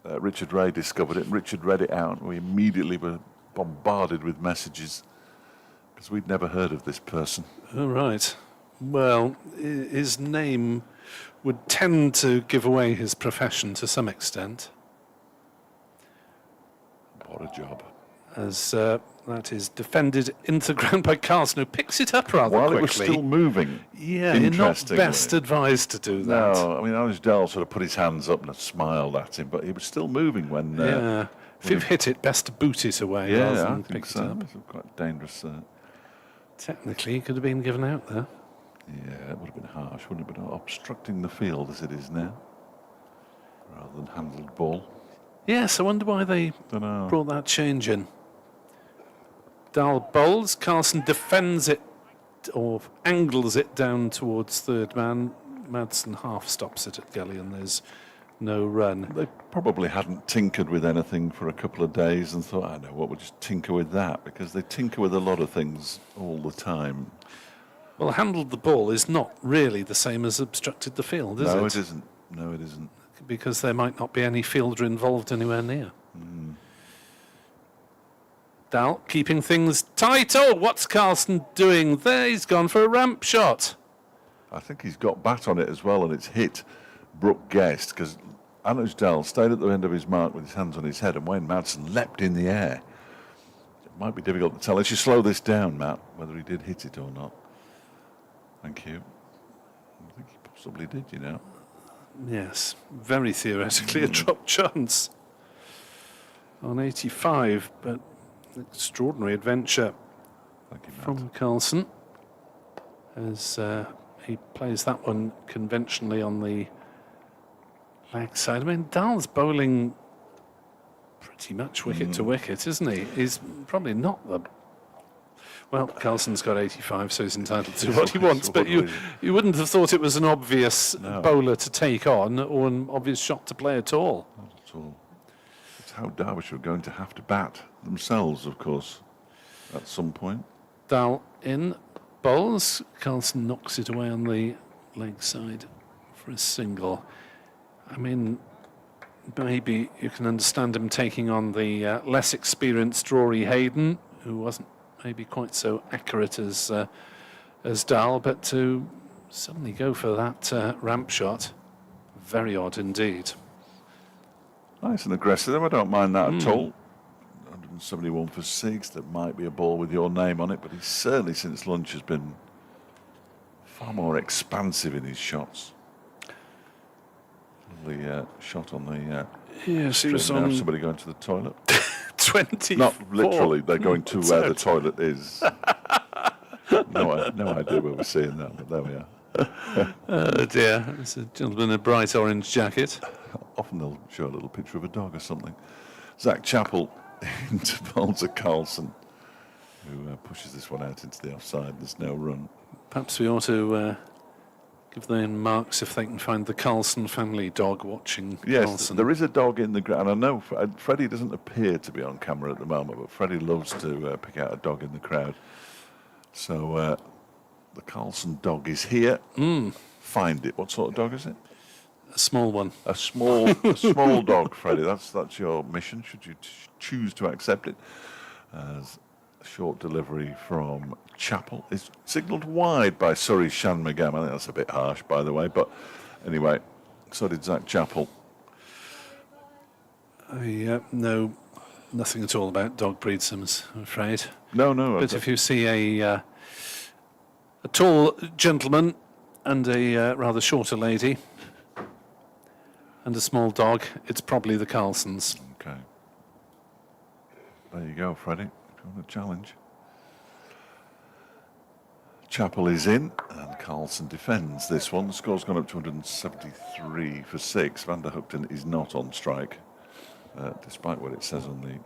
Richard Ray discovered it. Richard read it out, and we immediately were bombarded with messages because we'd never heard of this person. Oh, right. Well, his name would tend to give away his profession to some extent. What a job. As that is defended into the ground by Carlson, who picks it up rather While quickly. it was still moving. Yeah, you're not best advised to do that. No, I mean, Anish Dahl sort of put his hands up and smiled at him, but he was still moving when... yeah, if you've hit it, best to boot it away rather yeah, I than think pick so. it up. It's quite dangerous. Technically, he could have been given out there. Yeah, it would have been harsh, wouldn't it? But obstructing the field as it is now, rather than handled ball. Yes, I wonder why they Dunno. brought that change in. Dahl bowls, Carlson defends it or angles it down towards third man. Madsen half stops it at gully and there's no run. They probably hadn't tinkered with anything for a couple of days and thought, I know what, we'll just tinker with that, because they tinker with a lot of things all the time. Well, handled the ball is not really the same as obstructed the field, is it? No, it isn't. No, it isn't. Because there might not be any fielder involved anywhere near. Dahl keeping things tight. Oh, what's Carlson doing there? He's gone for a ramp shot. I think he's got bat on it as well, and it's hit Brooke Guest, because Anish Dahl stayed at the end of his mark with his hands on his head, and Wayne Madsen leapt in the air. It might be difficult to tell. Let's just slow this down, Matt, whether he did hit it or not. Thank you. I think he possibly did, you know. Yes, very theoretically a drop chance on 85, but extraordinary adventure Thank you, Matt. from Carlson as he plays that one conventionally on the leg side. I mean, Dahl's bowling pretty much wicket to wicket, isn't he? He's probably not the... Well, Carlson's got 85, so he's entitled to what he wants, but you wouldn't have thought it was an obvious bowler to take on or an obvious shot to play at all. Not at all. It's how Derbyshire are going to have to bat themselves, of course, at some point. Dahl in, bowls. Carlson knocks it away on the leg side for a single. I mean, maybe you can understand him taking on the less experienced Rory Hayden, who wasn't maybe quite so accurate as Dahl, but to suddenly go for that ramp shot, very odd indeed. Nice and aggressive. I don't mind that at all. 171 for 6. There might be a ball with your name on it, but he's certainly since lunch has been far more expansive in his shots. The shot on the yes, he was now, on somebody going to the toilet. 24. Not literally, they're going to where the toilet is. No idea where we're seeing that, but there we are. Oh dear, it's a gentleman in a bright orange jacket. Often they'll show a little picture of a dog or something. Zach Chappell intervals at Carlson, who pushes this one out into the offside. There's no run. Perhaps we ought to give them marks if they can find the Carlson family dog watching Yes, Carlson. there is a dog in the ground. I know Freddie doesn't appear to be on camera at the moment, but Freddie loves to pick out a dog in the crowd. So the Carlson dog is here. Find it. What sort of dog is it? A small one. A small dog, Freddie. That's your mission. Should you choose to accept it? As a short delivery from Chappell is signalled wide by Surrey's Shan McGam. I think that's a bit harsh, by the way. But anyway, so did Zach Chappell. I know nothing at all about dog breed sims, I'm afraid. No. But if you see a tall gentleman and a rather shorter lady and a small dog, it's probably the Carlsons. Okay. There you go, Freddie. If you want a challenge. Chappell is in, and Carlson defends this one. The score's gone up to 173 for 6. Van der Hookton is not on strike, despite what it says on the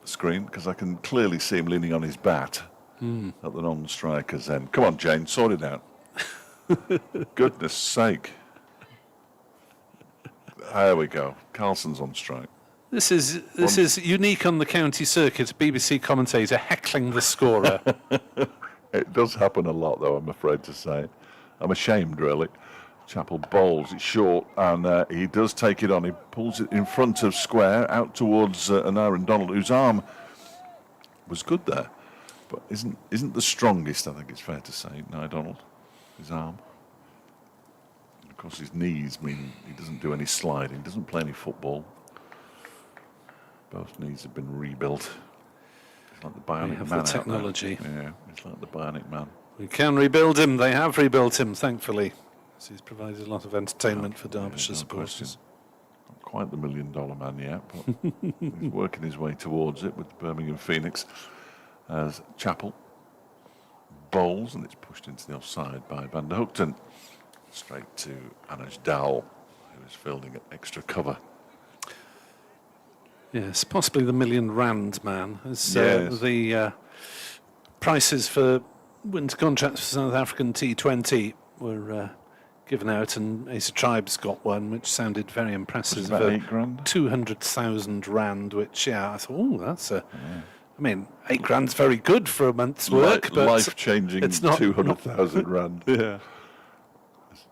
screen, because I can clearly see him leaning on his bat at the non-striker's end. Come on, Jane, sort it out. Goodness sake. There we go. Carlson's on strike. This is unique on the county circuit. A BBC commentator heckling the scorer. It does happen a lot, though, I'm afraid to say. I'm ashamed, really. Chappell bowls it short, and he does take it on. He pulls it in front of square, out towards an Aaron Donald, whose arm was good there, but isn't the strongest, I think it's fair to say, Nye Donald, his arm. And of course, his knees mean he doesn't do any sliding, doesn't play any football. Both knees have been rebuilt. It's like the bionic We have man. the technology. Yeah, it's like the bionic man. We can rebuild him. They have rebuilt him, thankfully. So he's provided a lot of entertainment for Derbyshire supporters. Not quite the $1 million man yet, but he's working his way towards it with Birmingham Phoenix as Chappell bowls, and it's pushed into the offside by Van der Hoogten. Straight to Anuj Dowell, who is fielding at extra cover. Yes, possibly the £1 million man. As Yes. the prices for winter contracts for South African T20 were given out, and Ace of Tribes got one, which sounded very impressive. It's about £8,000. 200,000 rand, which, I thought, oh, that's a... I mean, £8,000's very good for a month's work, but Life-changing it's not 200,000 rand. Yeah.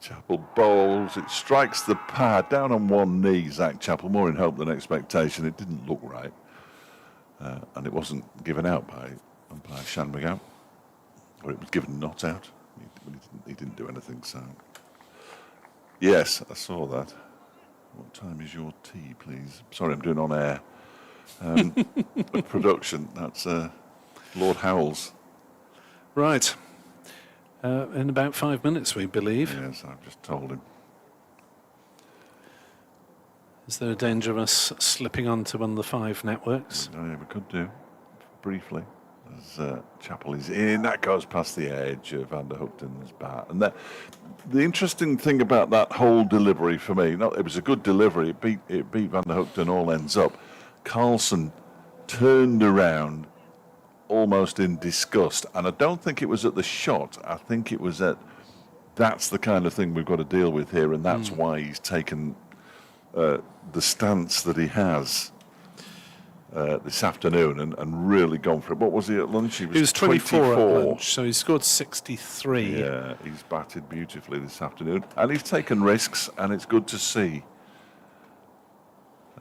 Chappell bowls, it strikes the pad down on one knee. Zach Chappell, more in hope than expectation. It didn't look right, and it wasn't given out by umpire Shan McGowan, or it was given not out. He didn't do anything. So, yes, I saw that. What time is your tea, please? Sorry, I'm doing on air production. That's Lord Howells. Right. In about 5 minutes, we believe. Yes, I've just told him. Is there a danger of us slipping onto one of the 5 networks? Yeah, we could do, briefly. As Chappell is in, that goes past the edge of Van der Hoogten's bat. And the interesting thing about that whole delivery for me, it was a good delivery, it beat Van der Hoogten all ends up. Carlson turned around almost in disgust, and I don't think it was at the shot. I think it was at that's the kind of thing we've got to deal with here, and that's why he's taken the stance that he has this afternoon and really gone for it. What was he at lunch? He was 24 at lunch, so he scored 63. Yeah, he's batted beautifully this afternoon, and he's taken risks, and it's good to see.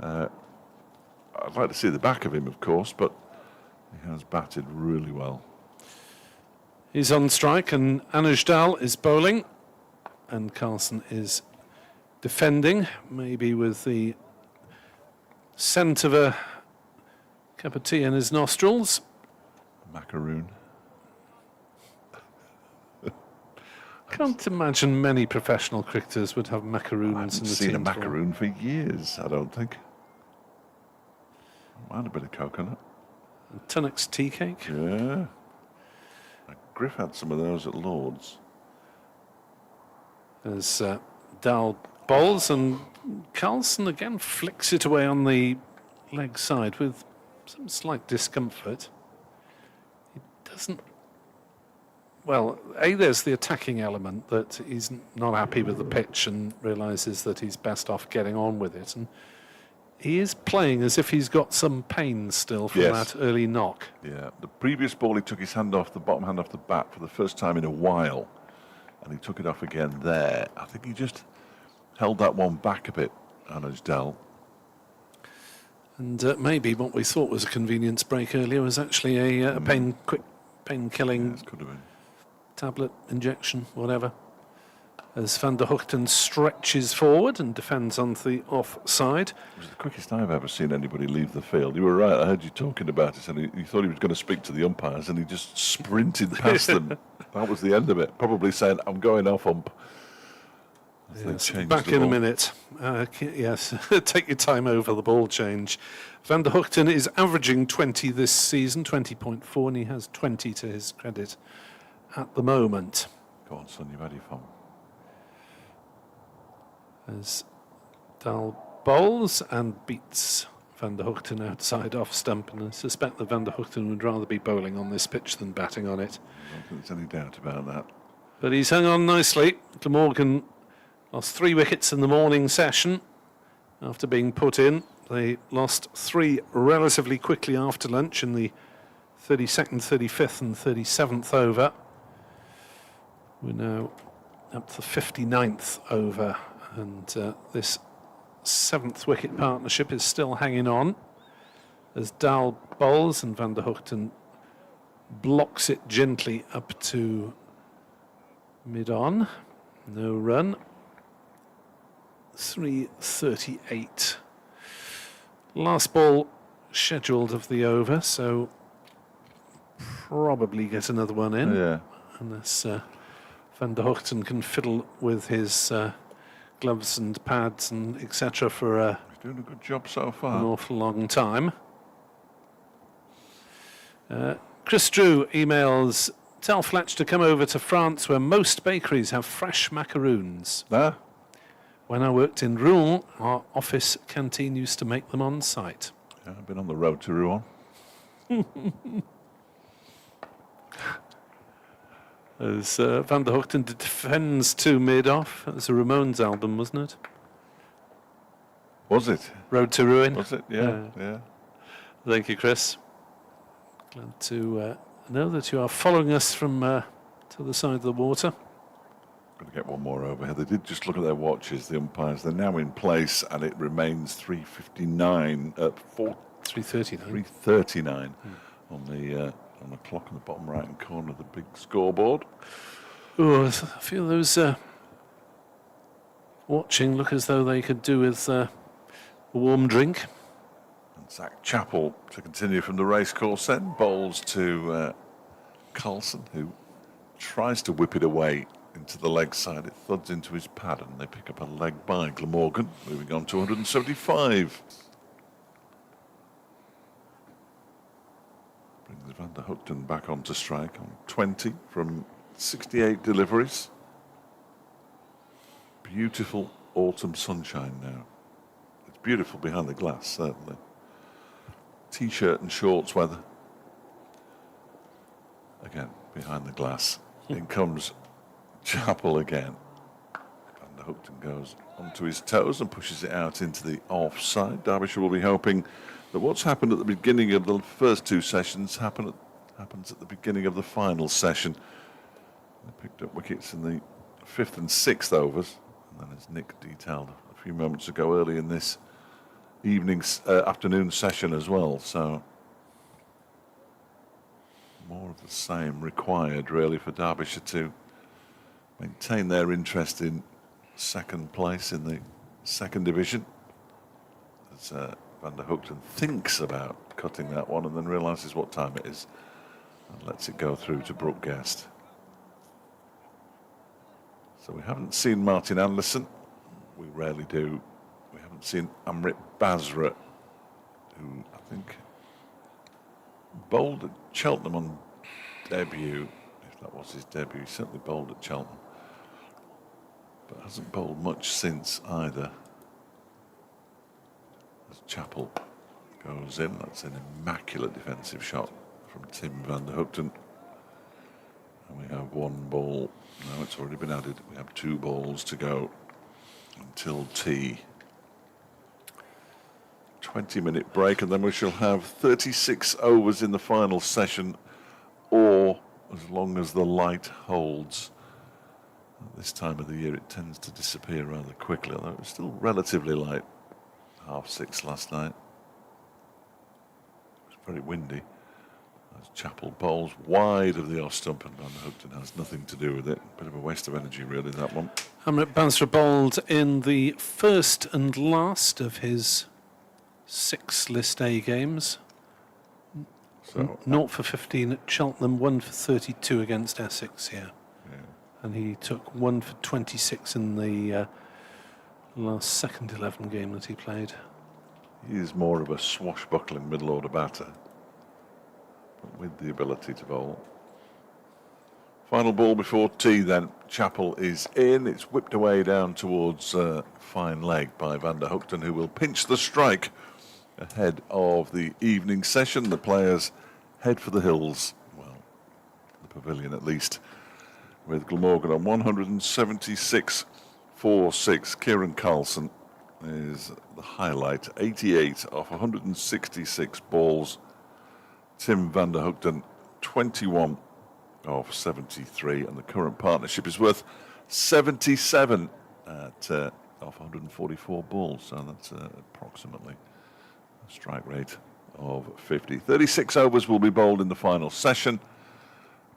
I'd like to see the back of him, of course, but he has batted really well. He's on strike, and Anuj Dowell is bowling, and Carlson is defending, maybe with the scent of a cup of tea in his nostrils. Macaroon. Can't imagine many professional cricketers would have I macaroons haven't in the seen a team. macaroon for years, I don't think. Might a bit of coconut. Tunnock's tea cake. Yeah. Griff had some of those at Lord's. As Dowell bowls, and Carlson again flicks it away on the leg side with some slight discomfort. He doesn't... Well, there's the attacking element that he's not happy with the pitch and realises that he's best off getting on with it. And he is playing as if he's got some pain still from Yes. that early knock. Yeah, the previous ball he took his hand off, the bottom hand off the bat for the first time in a while, and he took it off again there. I think he just held that one back a bit, Anuj Dowell. And maybe what we thought was a convenience break earlier was actually a quick pain-killing Yes, could have been. tablet injection, whatever. As Van der Hoogten stretches forward and defends on the offside. It was the quickest I've ever seen anybody leave the field. You were right, I heard you talking about it, and he thought he was going to speak to the umpires, and he just sprinted past them. That was the end of it. Probably saying, I'm going off, ump. As they Yes, changed back the in a ball. minute. Yes, take your time over the ball change. Van der Hoogten is averaging 20 this season, 20.4, and he has 20 to his credit at the moment. Go on, son, you've had your fun. As Dowell bowls and beats Van der Hoogten outside off stump, and I suspect that Van der Hoogten would rather be bowling on this pitch than batting on it. I don't think there's any doubt about that. But he's hung on nicely. Glamorgan lost 3 wickets in the morning session after being put in. They lost 3 relatively quickly after lunch in the 32nd, 35th and 37th over. We're now up to the 59th over, and this 7th wicket partnership is still hanging on as Dahl bowls and Van der Hoogten blocks it gently up to mid-on. No run. 3:38. Last ball scheduled of the over, so probably get another one in. Yeah. Unless Van der Hoogten can fiddle with his gloves and pads and etc. for He's doing a good job so an far. awful long time. Chris Drew emails, tell Fletch to come over to France where most bakeries have fresh macaroons. There. When I worked in Rouen, our office canteen used to make them on site. Yeah, I've been on the road to Rouen. As Van der Hoogten defends to mid-off. That was a Ramones album, wasn't it? Was it? Road to Ruin. Was it? Yeah, yeah. Thank you, Chris. Glad to know that you are following us from to the side of the water. Going to get one more over here. They did just look at their watches, the umpires. They're now in place, and it remains 3:59 at 3:39. 3:39 on the clock in the bottom right-hand corner of the big scoreboard. Oh, I feel those watching look as though they could do with a warm drink. And Zach Chappell to continue from the racecourse then. Bowls to Carlson, who tries to whip it away into the leg side. It thuds into his pad, and they pick up a leg by Glamorgan, moving on to 175. Brings Van der Hoogten back onto strike on 20 from 68 deliveries. Beautiful autumn sunshine now. It's beautiful behind the glass, certainly. T-shirt and shorts weather. Again, behind the glass. In comes Chappell again. Van der Hoogten goes onto his toes and pushes it out into the offside. Derbyshire will be hoping that what's happened at the beginning of the first 2 sessions happens at the beginning of the final session. They picked up wickets in the 5th and 6th overs, and then as Nick detailed a few moments ago, early in this afternoon session as well. So more of the same required, really, for Derbyshire to maintain their interest in second place in the second division. As Van der Hoogten thinks about cutting that one and then realises what time it is and lets it go through to Brooke Guest. So we haven't seen Martin Anderson. We rarely do. We haven't seen Amrit Basra, who I think bowled at Cheltenham on debut. If that was his debut, he certainly bowled at Cheltenham, but hasn't bowled much since either. As Chappell goes in, that's an immaculate defensive shot from Tim Van der Hoogten. And we have one ball. No, it's already been added. We have 2 balls to go until tea. 20-minute break, and then we shall have 36 overs in the final session, or as long as the light holds. At this time of the year, it tends to disappear rather quickly, although it was still relatively light. 6:30 last night. It was very windy. As Chappell bowls wide of the off stump, and Van der Hoogten has nothing to do with it. Bit of a waste of energy, really, that one. Amrit Basra bowled in the first and last of his 6 List A games. So 0 for 15 at Cheltenham, 1 for 32 against Essex here. yeah. And he took 1 for 26 in the last second 11 game that he played. He is more of a swashbuckling middle order batter, but with the ability to bowl. Final ball before tea then. Chappell is in. It's whipped away down towards fine leg by Van der Hoogten, who will pinch the strike ahead of the evening session. The players head for the hills, well, the pavilion at least, with Glamorgan on 176 for 6. Kieran Carlson is the highlight. 88 off 166 balls. Tim van der Hoogden, 21 off 73, and the current partnership is worth 77 at off 144 balls, so that's approximately a strike rate of 50. 36 overs will be bowled in the final session.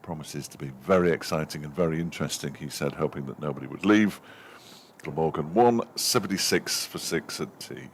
Promises to be very exciting and very interesting, he said, hoping that nobody would leave. Glamorgan won 76 for 6 at tea.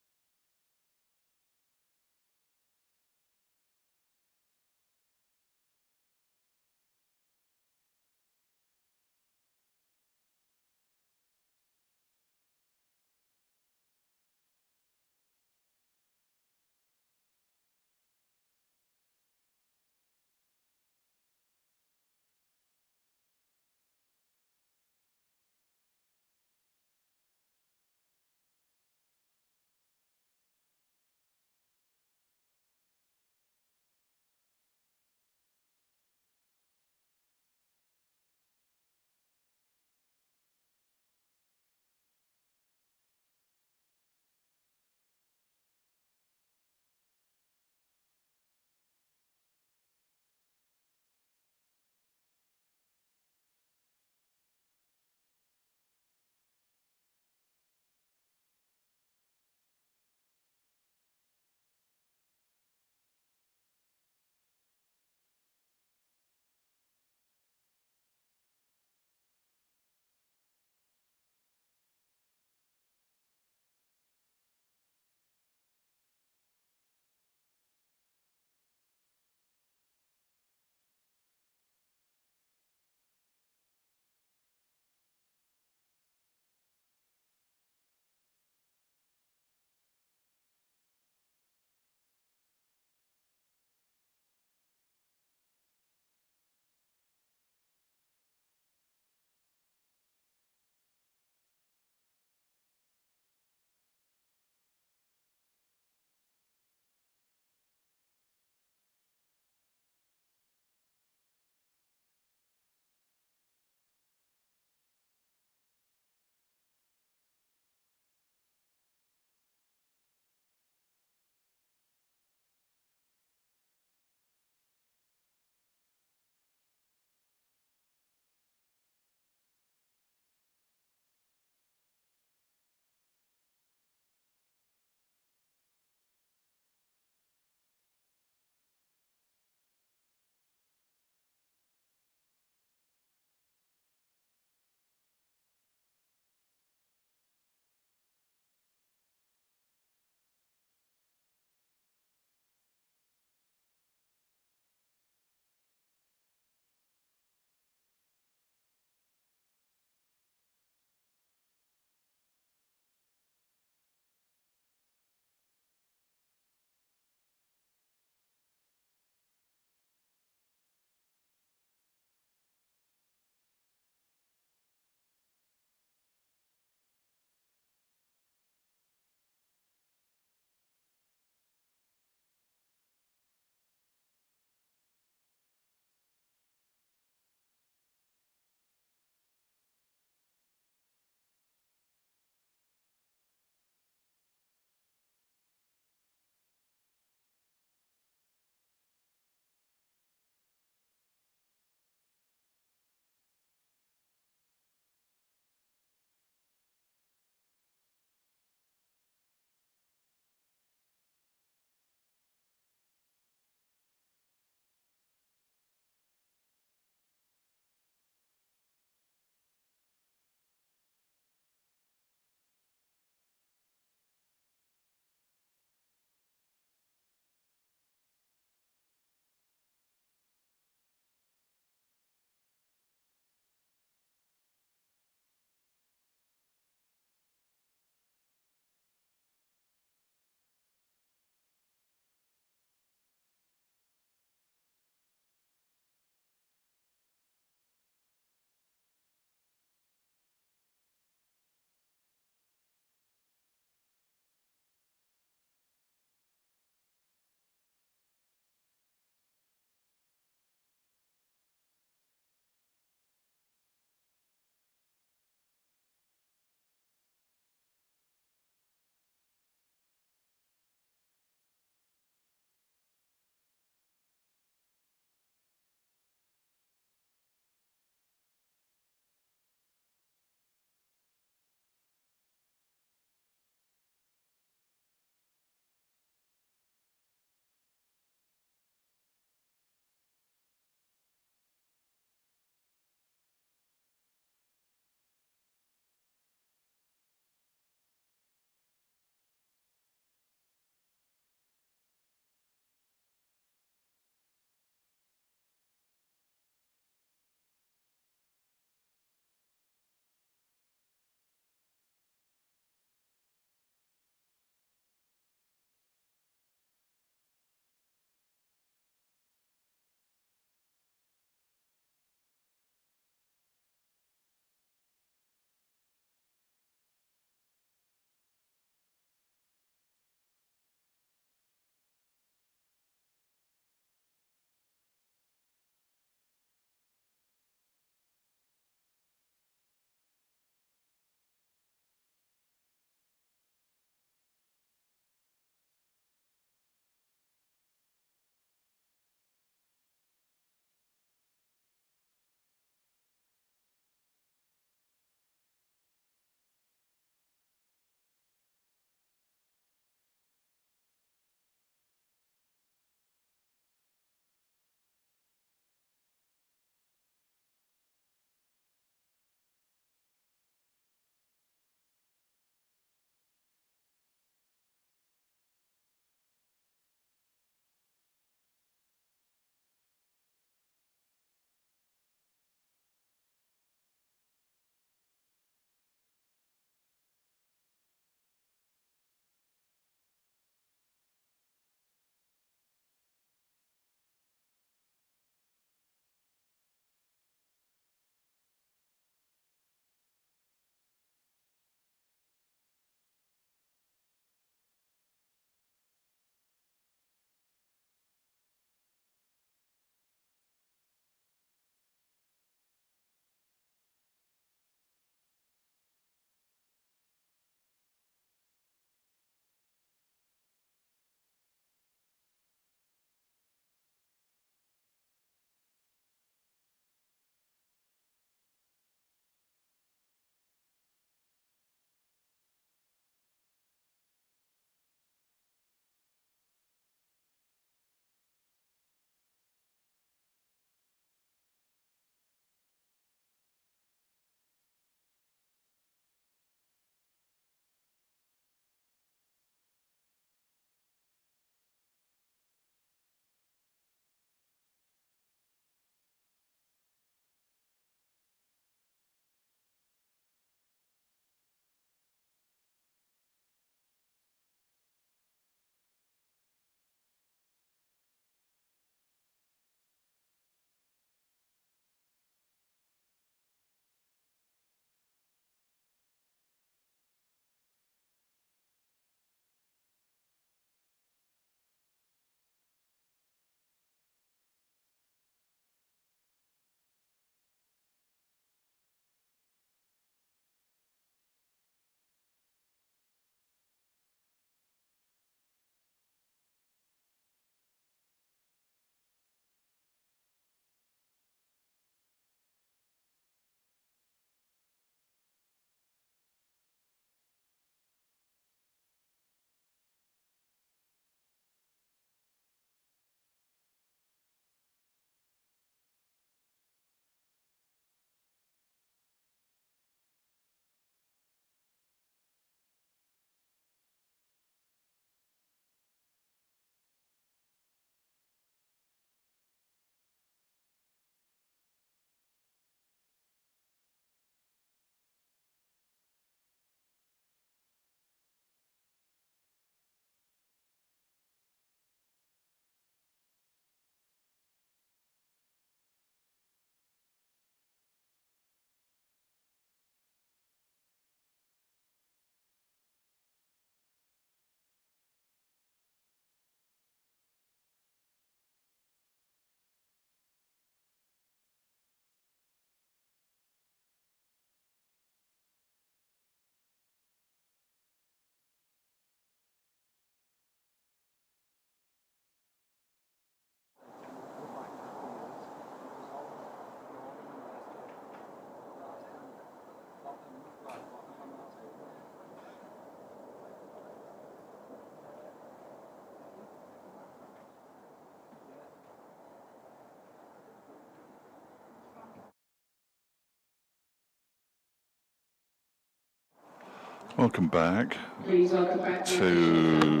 Welcome back Please welcome back to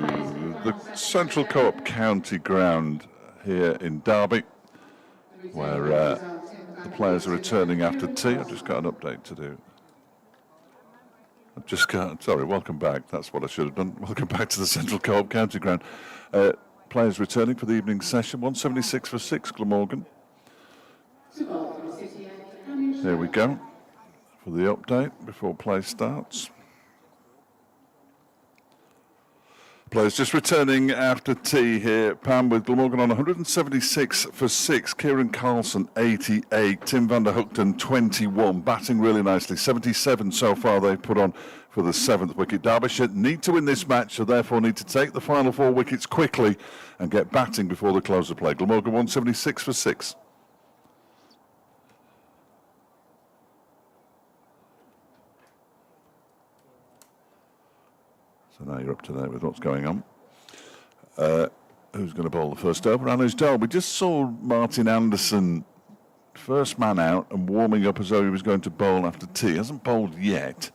the Central Co-op County Ground here in Derby, where the players are returning after tea. I've just got an update to do. Sorry, welcome back. That's what I should have done. Welcome back to the Central Co-op County Ground. Players returning for the evening session. 176 for 6, Glamorgan. Here we go for the update before play starts. Players just returning after tea here. Pam with Glamorgan on 176 for 6. Kieran Carlson 88. Tim van der Hoogten 21. Batting really nicely. 77 so far they've put on for the 7th wicket. Derbyshire need to win this match, so therefore need to take the final 4 wickets quickly and get batting before the close of play. Glamorgan 176 for 6. So now you're up to date with what's going on. Who's going to bowl the first over? Anuj Dal. We just saw Martin Anderson, first man out and warming up as though he was going to bowl after tea. He hasn't bowled yet,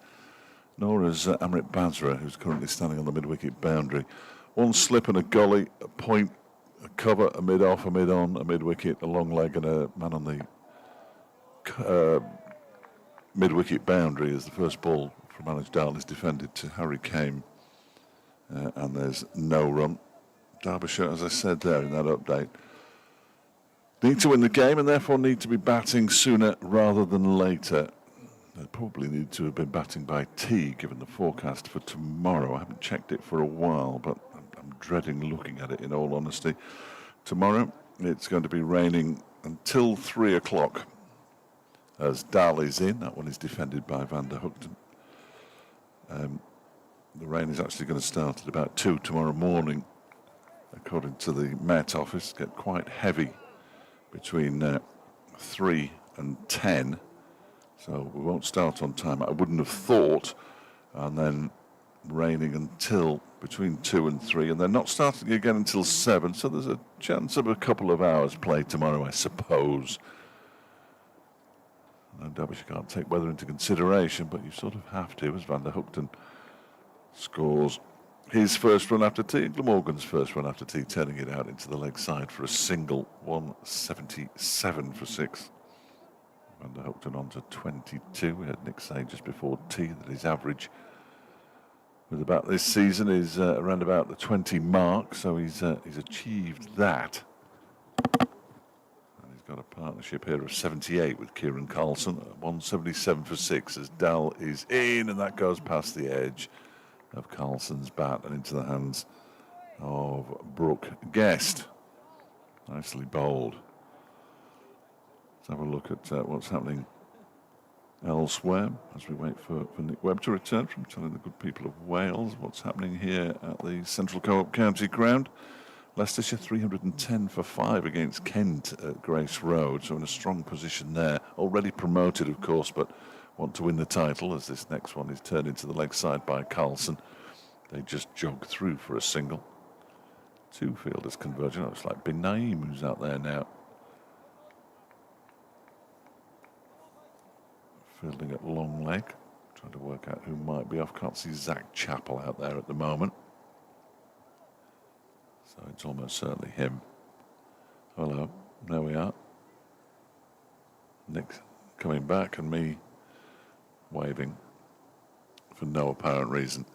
nor has Amrit Basra, who's currently standing on the mid-wicket boundary. One slip and a gully, a point, a cover, a mid-off, a mid-on, a mid-wicket, a long leg and a man on the mid-wicket boundary as the first ball from Anuj Dal is defended to Harry Kame. And there's no run. Derbyshire, as I said there in that update, need to win the game and therefore need to be batting sooner rather than later. They probably need to have been batting by tea given the forecast for tomorrow. I haven't checked it for a while, but I'm dreading looking at it in all honesty. Tomorrow it's going to be raining until 3 o'clock as Dal is in. That one is defended by Van der Hoogten. The rain is actually going to start at about 2 tomorrow morning, according to the Met Office. Get quite heavy between 3 and 10, so we won't start on time, I wouldn't have thought, and then raining until between 2 and 3, and then not starting again until 7, so there's a chance of a couple of hours play tomorrow, I suppose. I know Derbyshire can't take weather into consideration, but you sort of have to, as Van der Hoogten scores his first run after tea, Glamorgan's first run after tea, turning it out into the leg side for a single. 177 for 6. Van der Hoogten on to 22. We had Nick say just before tea that his average with about this season is around about the 20 mark, so he's achieved that. And he's got a partnership here of 78 with Kieran Carlson. 177 for 6 as Dal is in, and that goes past the edge of Carlson's bat and into the hands of Brooke Guest. Nicely bowled. Let's have a look at what's happening elsewhere as we wait for Nick Webb to return from telling the good people of Wales what's happening here at the Central Co-op County Ground. Leicestershire 310 for 5 against Kent at Grace Road, so in a strong position there. Already promoted, of course, but want to win the title as this next one is turned into the leg side by Carlson. They just jog through for a single. 2 fielders converging. Looks like Bin Naeem who's out there now. Fielding at long leg. Trying to work out who might be off. Can't see Zach Chappell out there at the moment. So it's almost certainly him. Hello, there we are. Nick coming back and me waving for no apparent reason.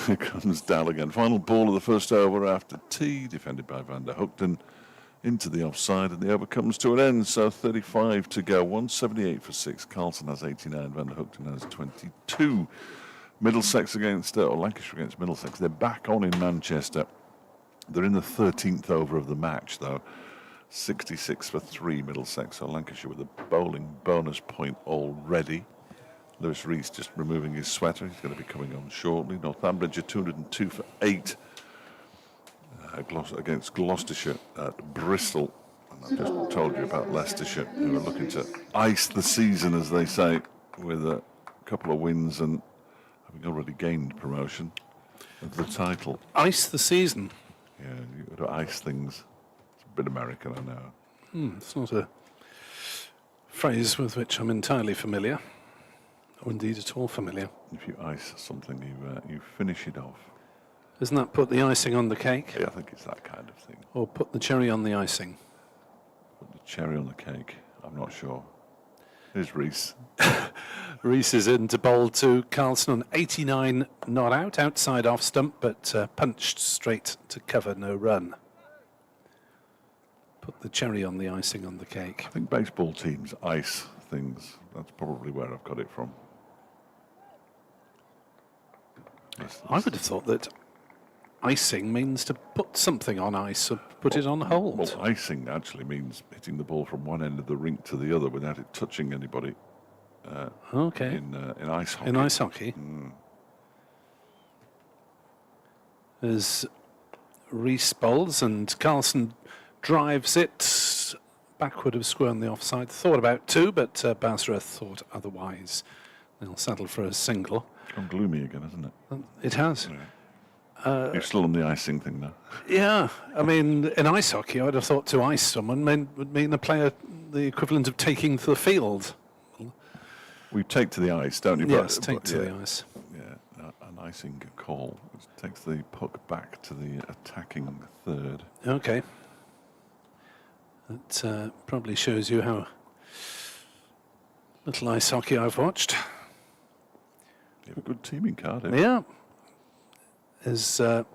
Here comes Dal again. Final ball of the first over after tea, defended by Van der Hoogten into the offside, and the over comes to an end. So 35 to go. 178 for 6. Carlson has 89. Van der Hoogten has 22. Middlesex against, or Lancashire against Middlesex. They're back on in Manchester. They're in the 13th over of the match, though. 66 for 3 Middlesex, so Lancashire with a bowling bonus point already. Lewis Rees just removing his sweater. He's going to be coming on shortly. Northumbridge 202 for 8 against Gloucestershire at Bristol. And I've just told you about Leicestershire, who are looking to ice the season, as they say, with a couple of wins and having already gained promotion of the title. Ice the season? Yeah, you've got to ice things. It's a bit American, I know. It's not a phrase with which I'm entirely familiar. or indeed at all familiar. If you ice something, you finish it off. Doesn't that put the icing on the cake? Yeah, I think it's that kind of thing. Or put the cherry on the icing? Put the cherry on the cake. I'm not sure. Here's Reese. Reese is in to bowl to Carlson on 89 not out, outside off stump, but punched straight to cover, no run. Put the cherry on the icing on the cake. I think baseball teams ice things. That's probably where I've got it from. I would have thought that icing means to put something on ice or put it on hold. Well, icing actually means hitting the ball from one end of the rink to the other without it touching anybody. Okay. In ice hockey. In ice hockey. As Reese bowls and Carlson drives it backward of square on the offside. Thought about two, but Basra thought otherwise. They'll settle for a single. Gone gloomy again, isn't it? It has. Yeah. You're still on the icing thing now. Yeah, I mean, in ice hockey, I would have thought to ice someone would mean a player the equivalent of taking to the field. We take to the ice, don't you? Yes, take to the ice. Yeah, an icing call, which takes the puck back to the attacking third. Okay. That probably shows you how little ice hockey I've watched. You have a good team in Cardiff. Yeah. That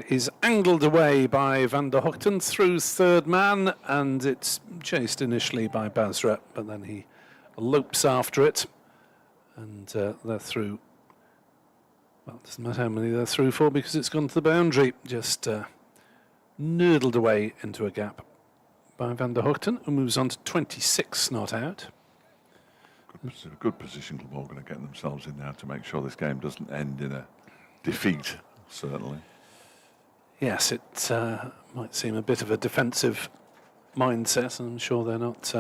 is angled away by Van der Hoogten through third man, and it's chased initially by Basra, but then he lopes after it, and they're through. Well, it doesn't matter how many they're through for because it's gone to the boundary. Just noodled away into a gap by Van der Hoogten, who moves on to 26 not out. Good position Glamorgan are getting themselves in now to make sure this game doesn't end in a defeat, certainly. Yes, it might seem a bit of a defensive mindset, and I'm sure they're not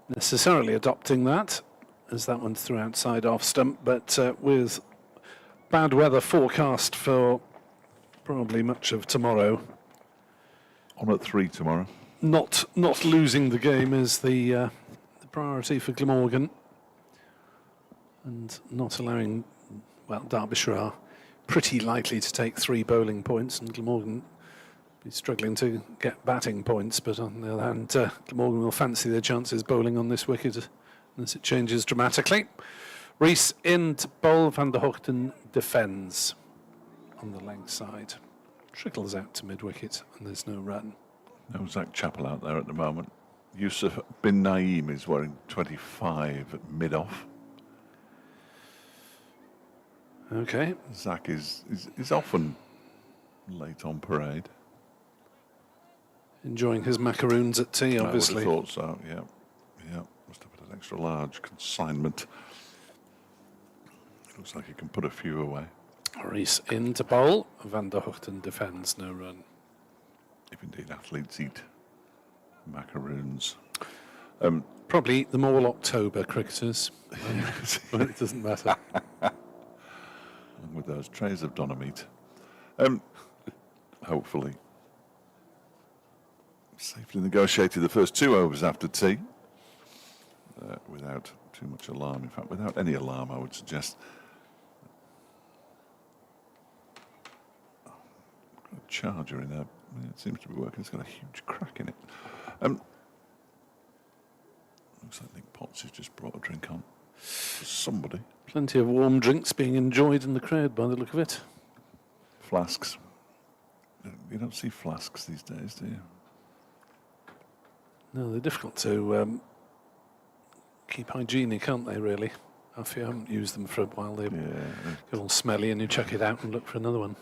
necessarily adopting that, as that one's through outside off stump, but with bad weather forecast for probably much of tomorrow. On at 3 tomorrow. Not losing the game is the priority for Glamorgan, and not allowing, well, Derbyshire are pretty likely to take 3 bowling points, and Glamorgan be struggling to get batting points, but on the other hand, Glamorgan will fancy their chances bowling on this wicket unless it changes dramatically. Reese in to bowl, Van der Hoogten defends on the leg side. Trickles out to mid-wicket, and there's no run. No Zach Chappell out there at the moment. Yusuf bin Naeem is wearing 25 at mid-off. Okay. Zach is often late on parade. Enjoying his macaroons at tea, obviously. I would have thought so, yeah. Yeah, must have put an extra large consignment. Looks like he can put a few away. Reese in to bowl. Van der Hoogten defends, no run. If indeed athletes eat macaroons. Probably eat them all October, cricketers. But it doesn't matter. With those trays of doner meat. Hopefully. Safely negotiated the first 2 overs after tea. Without too much alarm. In fact, without any alarm, I would suggest. Got a charger in there. It seems to be working. It's got a huge crack in it. Looks like Nick Potts has just brought a drink on for somebody. Plenty of warm drinks being enjoyed in the crowd by the look of it. Flasks. You don't see flasks these days, do you? No, they're difficult to keep hygienic, aren't they, really? If you haven't used them for a while, they get all smelly and you chuck it out and look for another one.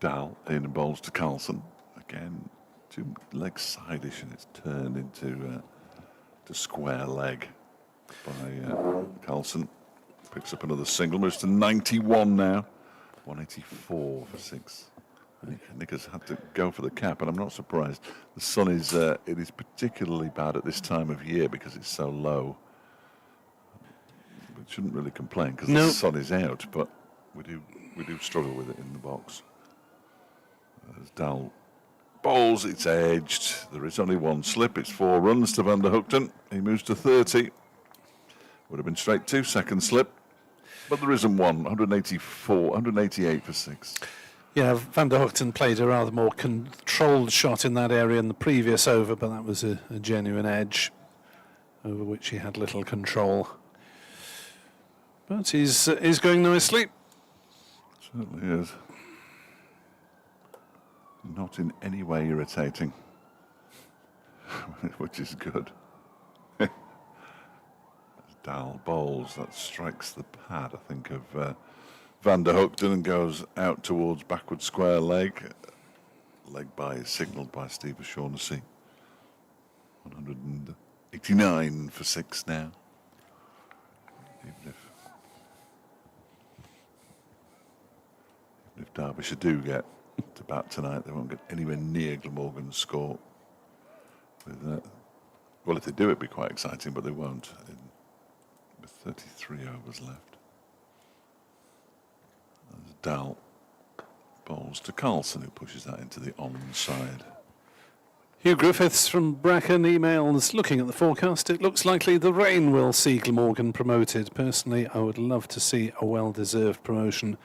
Dal in and bowls to Carlson. Again, 2 leg side-ish, and it's turned into to square leg by Carlson. Picks up another single, moves to 91 now. 184 for 6. Nick has had to go for the cap, and I'm not surprised. The sun is it is particularly bad at this time of year because it's so low. We shouldn't really complain because the sun is out, but we do struggle with it in the box. As Dal bowls, it's edged. There is only 1 slip. It's 4 runs to Van der Hoogten. He moves to 30. Would have been straight 2, second slip. But there isn't one. 188 for 6. Yeah, Van der Hoogten played a rather more controlled shot in that area in the previous over, but that was a genuine edge over which he had little control. But he's going nicely. Certainly is. Not in any way irritating, which is good. Dal bowls, that strikes the pad, I think, of Van der Hoogten and goes out towards backward square leg. Leg by is signalled by Steve O'Shaughnessy. 189 for 6 now. Even if Derbyshire do get to bat tonight, they won't get anywhere near Glamorgan's score. Well, if they do, it'd be quite exciting, but they won't. With 33 overs left. There's Dal bowls to Carlson, who pushes that into the onside. Hugh Griffiths from Bracken emails, looking at the forecast, it looks likely the rain will see Glamorgan promoted. Personally, I would love to see a well-deserved promotion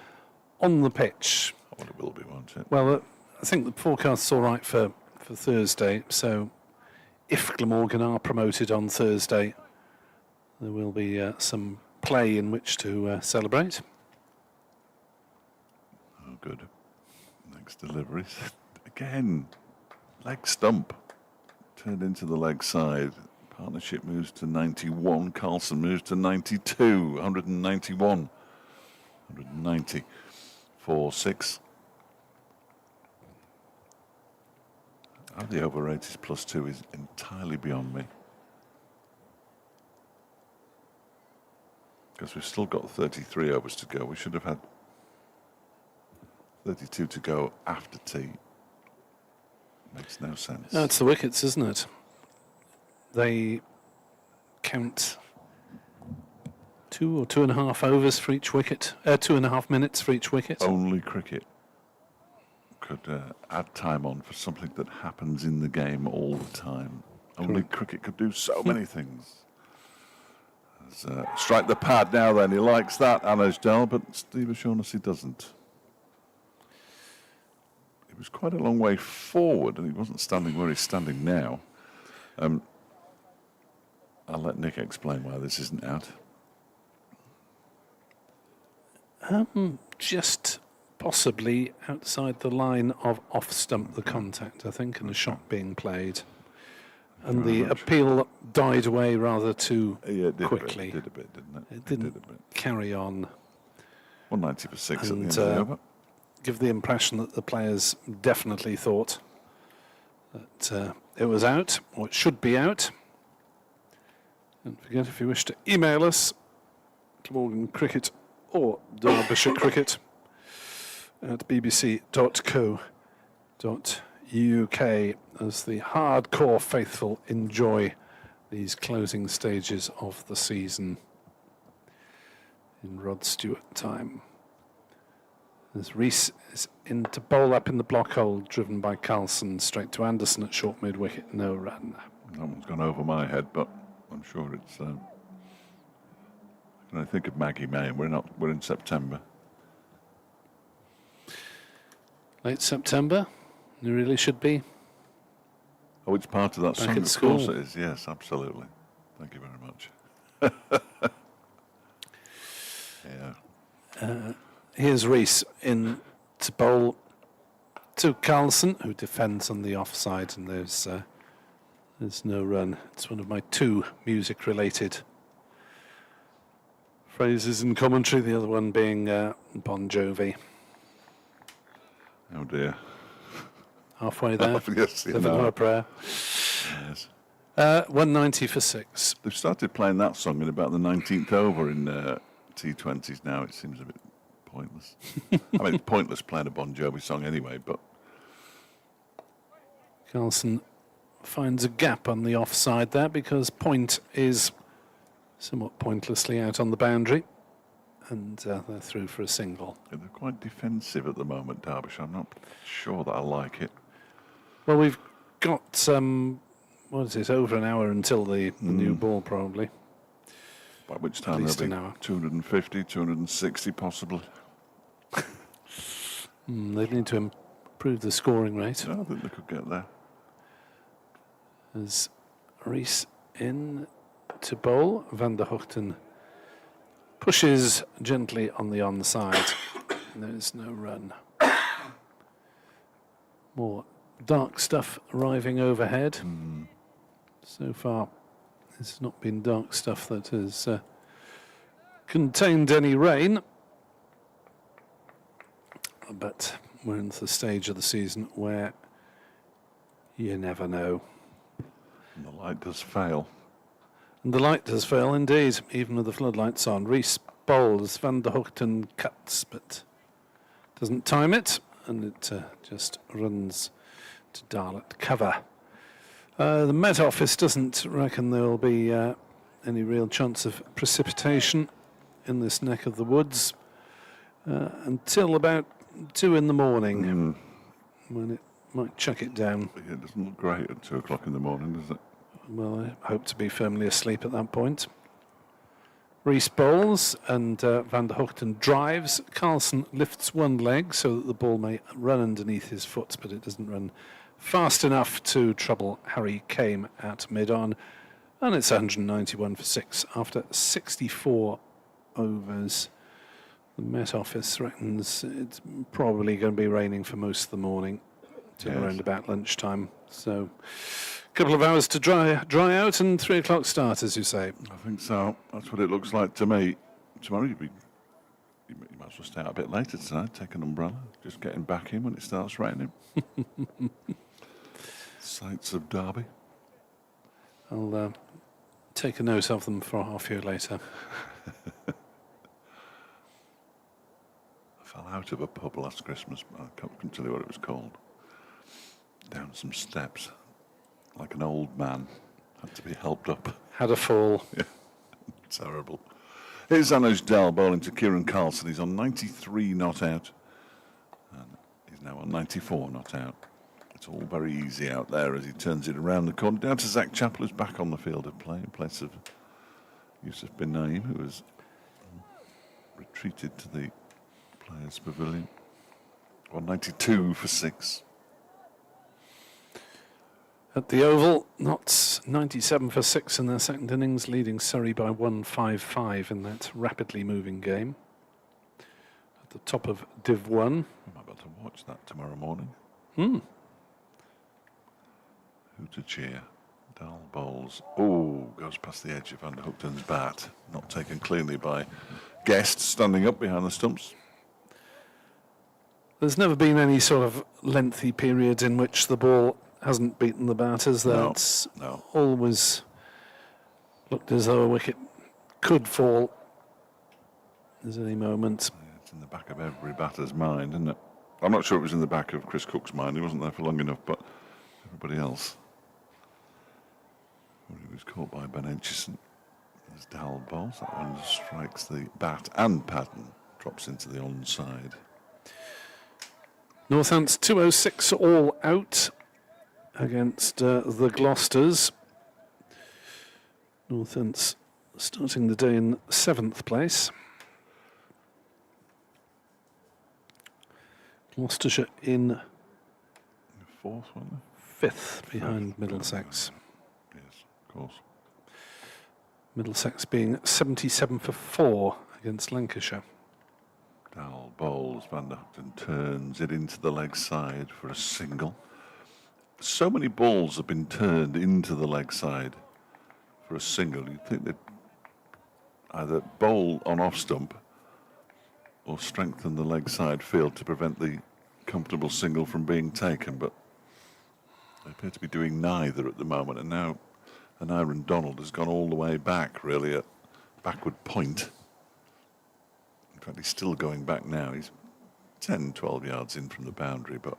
on the pitch. Well, it will be, won't it? Well, I think the forecast's all right for Thursday, so if Glamorgan are promoted on Thursday, there will be some play in which to celebrate. Oh, good. Next deliveries. Again, leg stump. Turned into the leg side. Partnership moves to 91. Carlson moves to 92. 191. 190. 4-6. How the over rate is +2 is entirely beyond me. Because we've still got 33 overs to go. We should have had 32 to go after tea. Makes no sense. That's the wickets, isn't it? They count 2 or 2.5 overs for each wicket, 2.5 minutes for each wicket. Only cricket could add time on for something that happens in the game all the time. Only cricket could do so many things. Strike the pad now then. He likes that, Anujdal, but Steve O'Shaughnessy doesn't. It was quite a long way forward and he wasn't standing where he's standing now. I'll let Nick explain why this isn't out. Just possibly outside the line of off-stump the contact, I think, and a shot being played. And the appeal died away rather too quickly. It did a bit, didn't it? It didn't carry on. 190 for 6 at the end of the over. Give the impression that the players definitely thought that it was out, or it should be out. Don't forget, if you wish to email us, Glamorgan Cricket or Derbyshire Cricket at bbc.co.uk, as the hardcore faithful enjoy these closing stages of the season in Rod Stewart time. As Rees is in to bowl up in the block hole, driven by Carlson, straight to Anderson at short mid-wicket, no run. That one's gone over my head, but I'm sure it's... When I think of Maggie May, and we're in September. Late September, you really should be. Oh, it's part of that Back song, at of school. course it is. Yes, absolutely. Thank you very much. Yeah. Here's Rees in to bowl to Carlson, who defends on the offside, and there's no run. It's one of my 2 music-related phrases in commentary, the other one being Bon Jovi. Oh dear. Halfway there. Yes, you Living know. on a prayer. Yes. 190 for 6. They've started playing that song in about the 19th over in T20s now. It seems a bit pointless. I mean, it's pointless playing a Bon Jovi song anyway, but... Carlson finds a gap on the offside there because Point is somewhat pointlessly out on the boundary, and they're through for a single. They're quite defensive at the moment, Derbyshire. I'm not sure that I like it. Well, we've got, what is it, over an hour until the new ball, probably. By which time least there'll an be hour. 250, 260 possibly. They need to improve the scoring rate. I think they could get there. As Rees in to bowl, Van der Hoogten pushes gently on the onside. There's no run. More dark stuff arriving overhead. So far, it's not been dark stuff that has contained any rain. But we're in the stage of the season where you never know. And the light does fail. And the light does fail indeed, even with the floodlights on. Rees bowls, Van der Hoogten cuts, but doesn't time it, and it just runs to Darlot cover. The Met Office doesn't reckon there will be any real chance of precipitation in this neck of the woods until about 2 in the morning, when it might chuck it down. It doesn't look great at 2 o'clock in the morning, does it? Well, I hope to be firmly asleep at that point. Rees bowls and Van der Hoogten drives. Carlson lifts one leg so that the ball may run underneath his foot, but it doesn't run fast enough to trouble Harry Kame at mid-on. And it's 191 for 6 after 64 overs. The Met Office reckons it's probably going to be raining for most of the morning till around about lunchtime. So a couple of hours to dry out and 3 o'clock start, as you say. I think so. That's what it looks like to me. Tomorrow you might as well stay out a bit later tonight, take an umbrella, just getting back in when it starts raining. Sights of Derby. I'll take a note of them for half a year later. I fell out of a pub last Christmas. I can't tell you what it was called. Down some steps, like an old man. Had to be helped up. Had a fall. Yeah, terrible. Here's Anuj Dal bowling to Kieran Carlson. He's on 93 not out. And he's now on 94 not out. It's all very easy out there as he turns it around the corner. Down to Zach Chappell, who's back on the field of play in place of Yusuf Bin Naeem, who has retreated to the Players' Pavilion. 192 for 6. At the Oval, Notts 97 for 6 in their second innings, leading Surrey by 155 in that rapidly moving game. At the top of Div 1. We might be able to watch that tomorrow morning. Who to cheer? Dal bowls. Oh, goes past the edge of Van der Hoogten's bat. Not taken cleanly by Guest, standing up behind the stumps. There's never been any sort of lengthy period in which the ball hasn't beaten the batters. That's No. always looked as though a wicket could fall at any moment. Yeah, it's in the back of every batter's mind, isn't it? I'm not sure it was in the back of Chris Cook's mind. He wasn't there for long enough, but everybody else. He was caught by Ben Aitchison. There's Dal bowls. That one strikes the bat and pattern. Drops into the onside. Northants 206 all out against the Gloucesters. Northants starting the day in 7th place. Gloucestershire in 4th, wasn't it? 5th behind Middlesex. Yes, of course. Middlesex being 77 for 4 against Lancashire. Dal bowls. Van der Hoogten turns it into the leg side for a single. So many balls have been turned into the leg side for a single. You'd think they'd either bowl on off stump or strengthen the leg side field to prevent the comfortable single from being taken, but they appear to be doing neither at the moment. And now Aaron Donald has gone all the way back, really, at backward point. In fact, he's still going back now. He's 10, 12 yards in from the boundary, but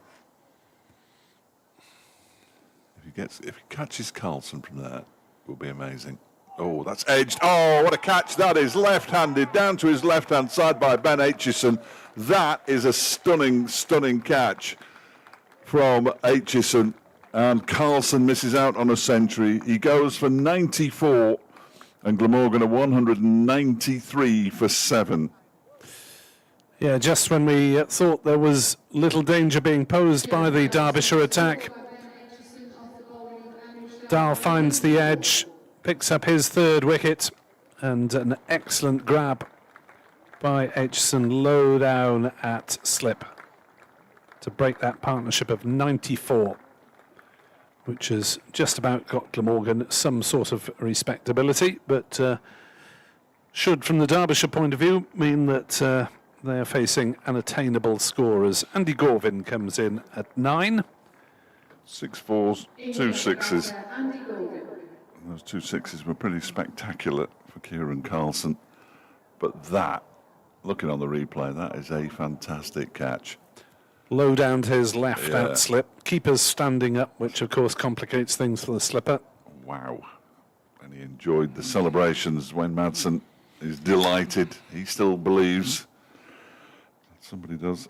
if he catches Carlson from there, it will be amazing. Oh, that's edged. Oh, what a catch that is. Left-handed, down to his left-hand side by Ben Aitchison. That is a stunning, stunning catch from Aitchison. And Carlson misses out on a century. He goes for 94 And Glamorgan are 193 for 7. Yeah, just when we thought there was little danger being posed by the Derbyshire attack, Dahl finds the edge, picks up his 3rd wicket, and an excellent grab by Aitchison low down at slip to break that partnership of 94, which has just about got Glamorgan some sort of respectability, but should, from the Derbyshire point of view, mean that they are facing unattainable scorers. Andy Gorvin comes in at 9. 6 fours, 2 sixes. Those 2 sixes were pretty spectacular for Kieran Carlson. But that, looking on the replay, that is a fantastic catch. Low down to his left out slip. Keeper's standing up, which of course complicates things for the slipper. Wow. And he enjoyed the celebrations. Wayne Madsen is delighted. He still believes. Somebody does.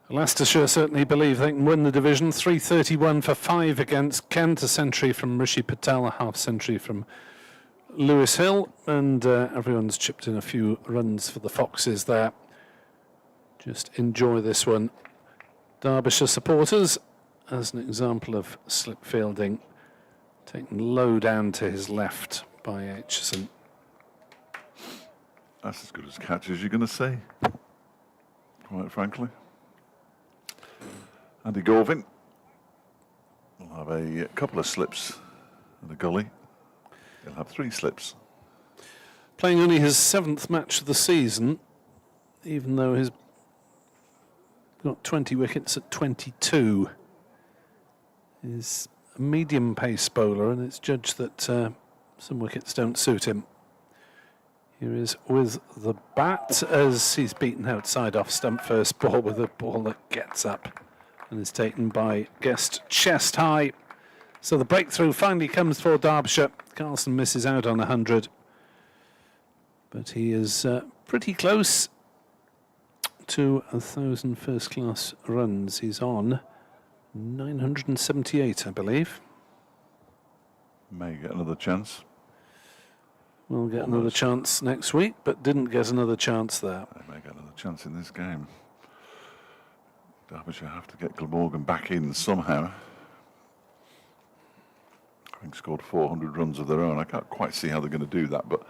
Leicestershire certainly believe they can win the division. 331 for 5 against Kent. A century from Rishi Patel, a half century from Lewis Hill. And everyone's chipped in a few runs for the Foxes there. Just enjoy this one. Derbyshire supporters, as an example of slip fielding, taken low down to his left by Aitchison. That's as good as catch as you're going to see, quite frankly. Andy Gorvin will have a couple of slips in the gully. He'll have 3 slips. Playing only his 7th match of the season, even though he's got 20 wickets at 22. He's a medium pace bowler, and it's judged that some wickets don't suit him. Here is with the bat as he's beaten outside off stump first ball with a ball that gets up and is taken by Guest chest high. So the breakthrough finally comes for Derbyshire. Carlson misses out on 100, but he is pretty close to 1,000 first-class runs. He's on 978, I believe. May get another chance. We'll get another chance next week, but didn't get another chance there. They may get another chance in this game. Derbyshire have to get Glamorgan back in somehow. I think scored 400 runs of their own. I can't quite see how they're going to do that, but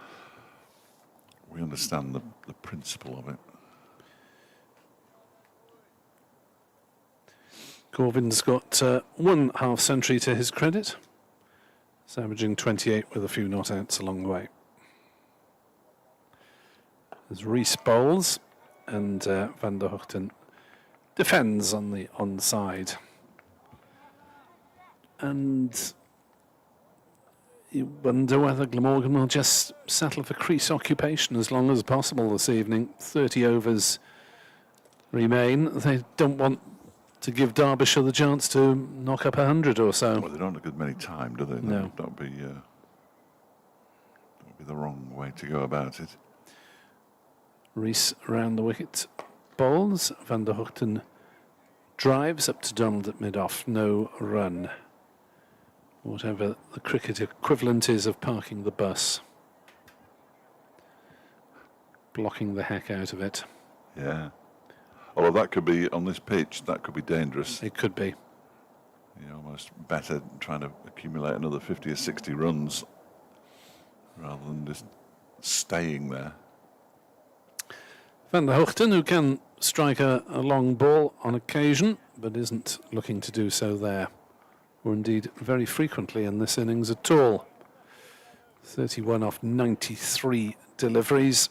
we understand the principle of it. Gorvin's got 1 half century to his credit. He's averaging 28 with a few not outs along the way. As Rees bowls and Van der Hoogten defends on the onside. And you wonder whether Glamorgan will just settle for crease occupation as long as possible this evening. 30 overs remain. They don't want to give Derbyshire the chance to knock up 100 or so. Well, they don't have a good many time, do they? No. That would be the wrong way to go about it. Rees round the wicket bowls. Van der Hoogten drives up to Donald at mid-off. No run. Whatever the cricket equivalent is of parking the bus. Blocking the heck out of it. Yeah. Although that could be, on this pitch, that could be dangerous. It could be. You know, almost better trying to accumulate another 50 or 60 runs rather than just staying there. Van der Hoogten, who can strike a long ball on occasion, but isn't looking to do so there, or indeed very frequently in this innings at all. 31 off 93 deliveries.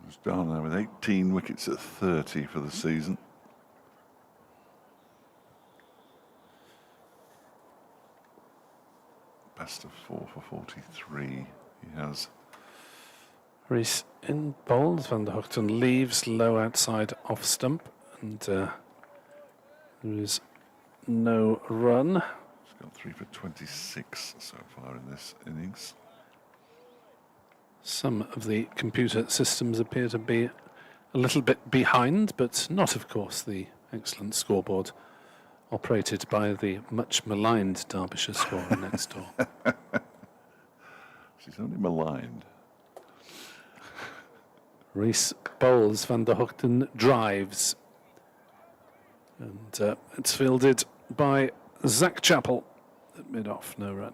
He's down there with 18 wickets at 30 for the season. Best of 4 for 43 he has. Rees in bowls. Van der Hoogten leaves low outside off stump, and there is no run. He's got 3 for 26 so far in this innings. Some of the computer systems appear to be a little bit behind, but not, of course, the excellent scoreboard operated by the much maligned Derbyshire scorer next door. She's only maligned. Reese bowls, Van der Hoogten drives. And it's fielded by Zach Chappell at mid-off, no run.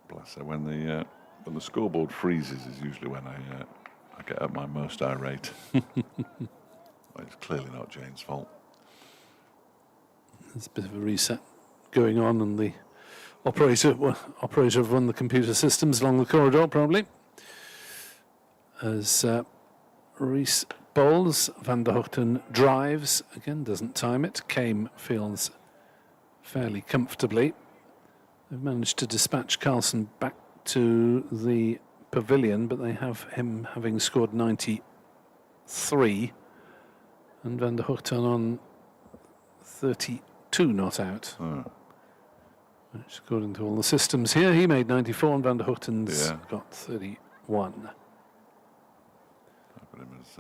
Bless her. When the scoreboard freezes is usually when I get at my most irate. Well, it's clearly not Jane's fault. There's a bit of a reset going on, and the operator have run the computer systems along the corridor, probably. As Reese bowls, Van der Hoogten drives, again doesn't time it. Kame fields fairly comfortably. They've managed to dispatch Carlson back to the pavilion, but they have him having scored 93, and Van der Hoogten on 32 not out. Which, according to all the systems here, he made 94 and Van der Hoogten's got 31. I've got him as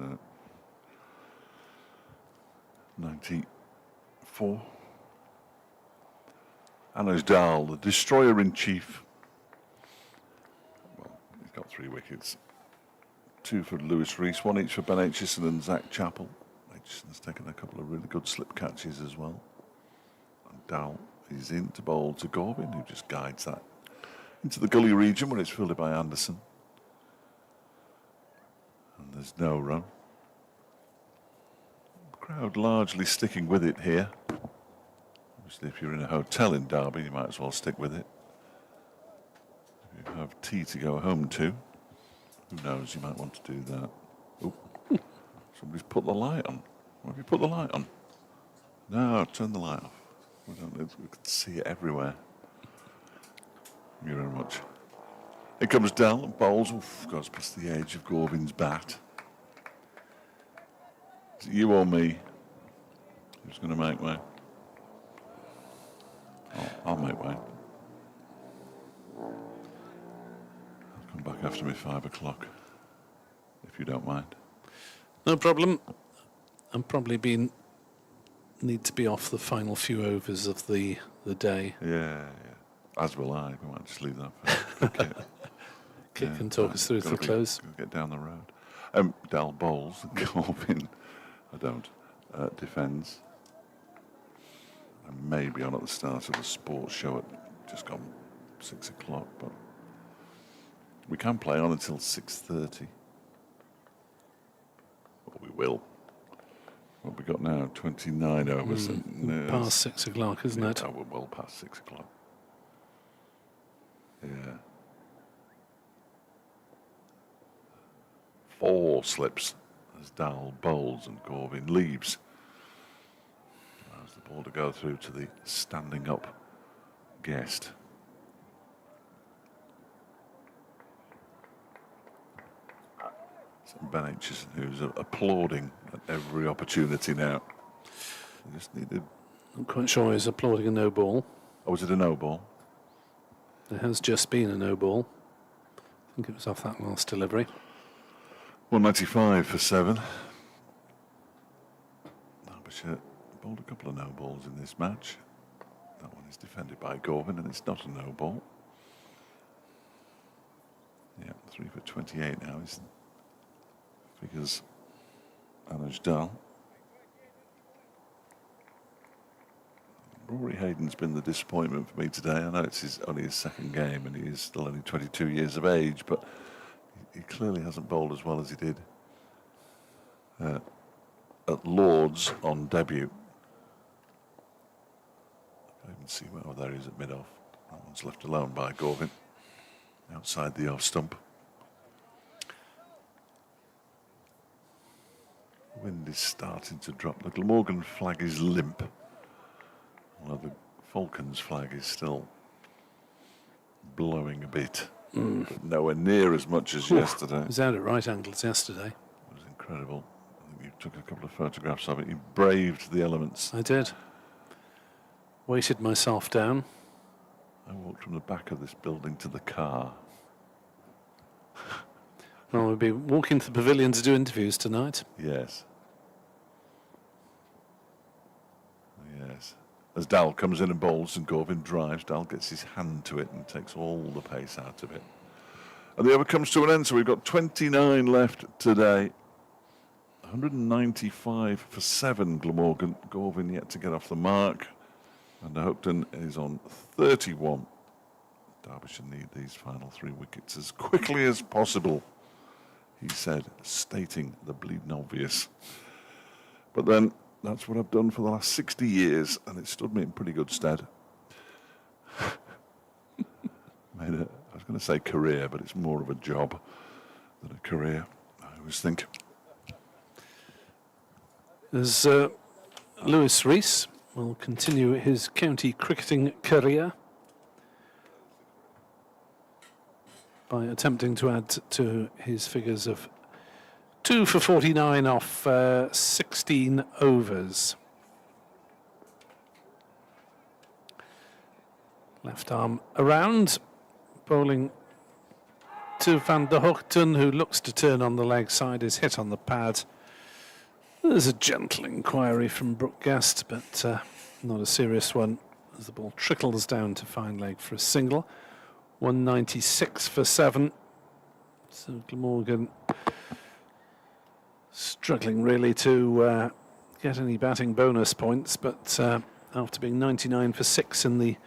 94. Anders Dahl, the destroyer-in-chief. Well, he's got 3 wickets. 2 for Lewis Rees, 1 each for Ben Aitchison and Zach Chappell. Aitchison's taken a couple of really good slip catches as well. And Dahl is in to bowl to Gorvin, who just guides that into the gully region where it's fielded by Anderson. And there's no run. The crowd largely sticking with it here. Obviously, if you're in a hotel in Derby, you might as well stick with it. If you have tea to go home to, who knows, you might want to do that. Oh, somebody's put the light on. Why have you put the light on? No, turn the light off. We can see it everywhere. Thank you very much. Here comes Dell and bowls. Oof, goes past the edge of Gorvin's bat. Is it you or me? Who's going to make way? Oh, I'll make way. I'll come back after me 5 o'clock, if you don't mind. No problem. I'm probably need to be off the final few overs of the day. Yeah. As will I. We might just leave that for Kit. Kit can talk us through to the close. Get down the road. Dal bowls and Corbin, I don't, defends. I may be on at the start of the sports show at just gone 6 o'clock, but we can play on until 6:30. Well, we will. What we got now? 29 overs. Past 6 o'clock, isn't it? Oh, we're well past 6 o'clock. Yeah. 4 slips as Dahl bowls and Gorvin leaves. Allows the ball to go through to the standing up guest. So Ben Aitchison, who's applauding at every opportunity now. He just needed. I'm quite sure he's applauding a no ball. Oh, was it a no ball? There has just been a no ball. I think it was off that last delivery. 195 for 7. Derbyshire bowled a couple of no balls in this match. That one is defended by Gorvin, and it's not a no ball. Yeah, 3 for 28 now is figures Anuj Dal. Rory Hayden's been the disappointment for me today. I know it's only his second game and he is still only 22 years of age, but he clearly hasn't bowled as well as he did at Lord's on debut. I can't even see where there he is at mid-off. That one's left alone by Gorvin outside the off stump. The wind is starting to drop. The Glamorgan flag is limp, although the Falcons flag is still blowing a bit, but nowhere near as much as yesterday. It was out at right angles yesterday. It was incredible. I think you took a couple of photographs of it. You braved the elements. I did. Weighted myself down. I walked from the back of this building to the car. Well, we'll be walking to the pavilion to do interviews tonight. Yes. Yes. As Dal comes in and bowls and Gorvin drives, Dal gets his hand to it and takes all the pace out of it. And the over comes to an end, so we've got 29 left today. 195 for 7, Glamorgan. Gorvin yet to get off the mark. And Hookton is on 31. Derbyshire need these final 3 wickets as quickly as possible, he said, stating the bleeding obvious. But then, that's what I've done for the last 60 years, and it stood me in pretty good stead. I was going to say career, but it's more of a job than a career, I always think. As Lewis Rees will continue his county cricketing career by attempting to add to his figures of 2 for 49 off 16 overs. Left arm around, bowling to Van der Hoogten, who looks to turn on the leg side, is hit on the pad. There's a gentle inquiry from Brookgast, but not a serious one, as the ball trickles down to fine leg for a single. 196 for 7. So Glamorgan struggling really to get any batting bonus points, but after being 99 for 6 in the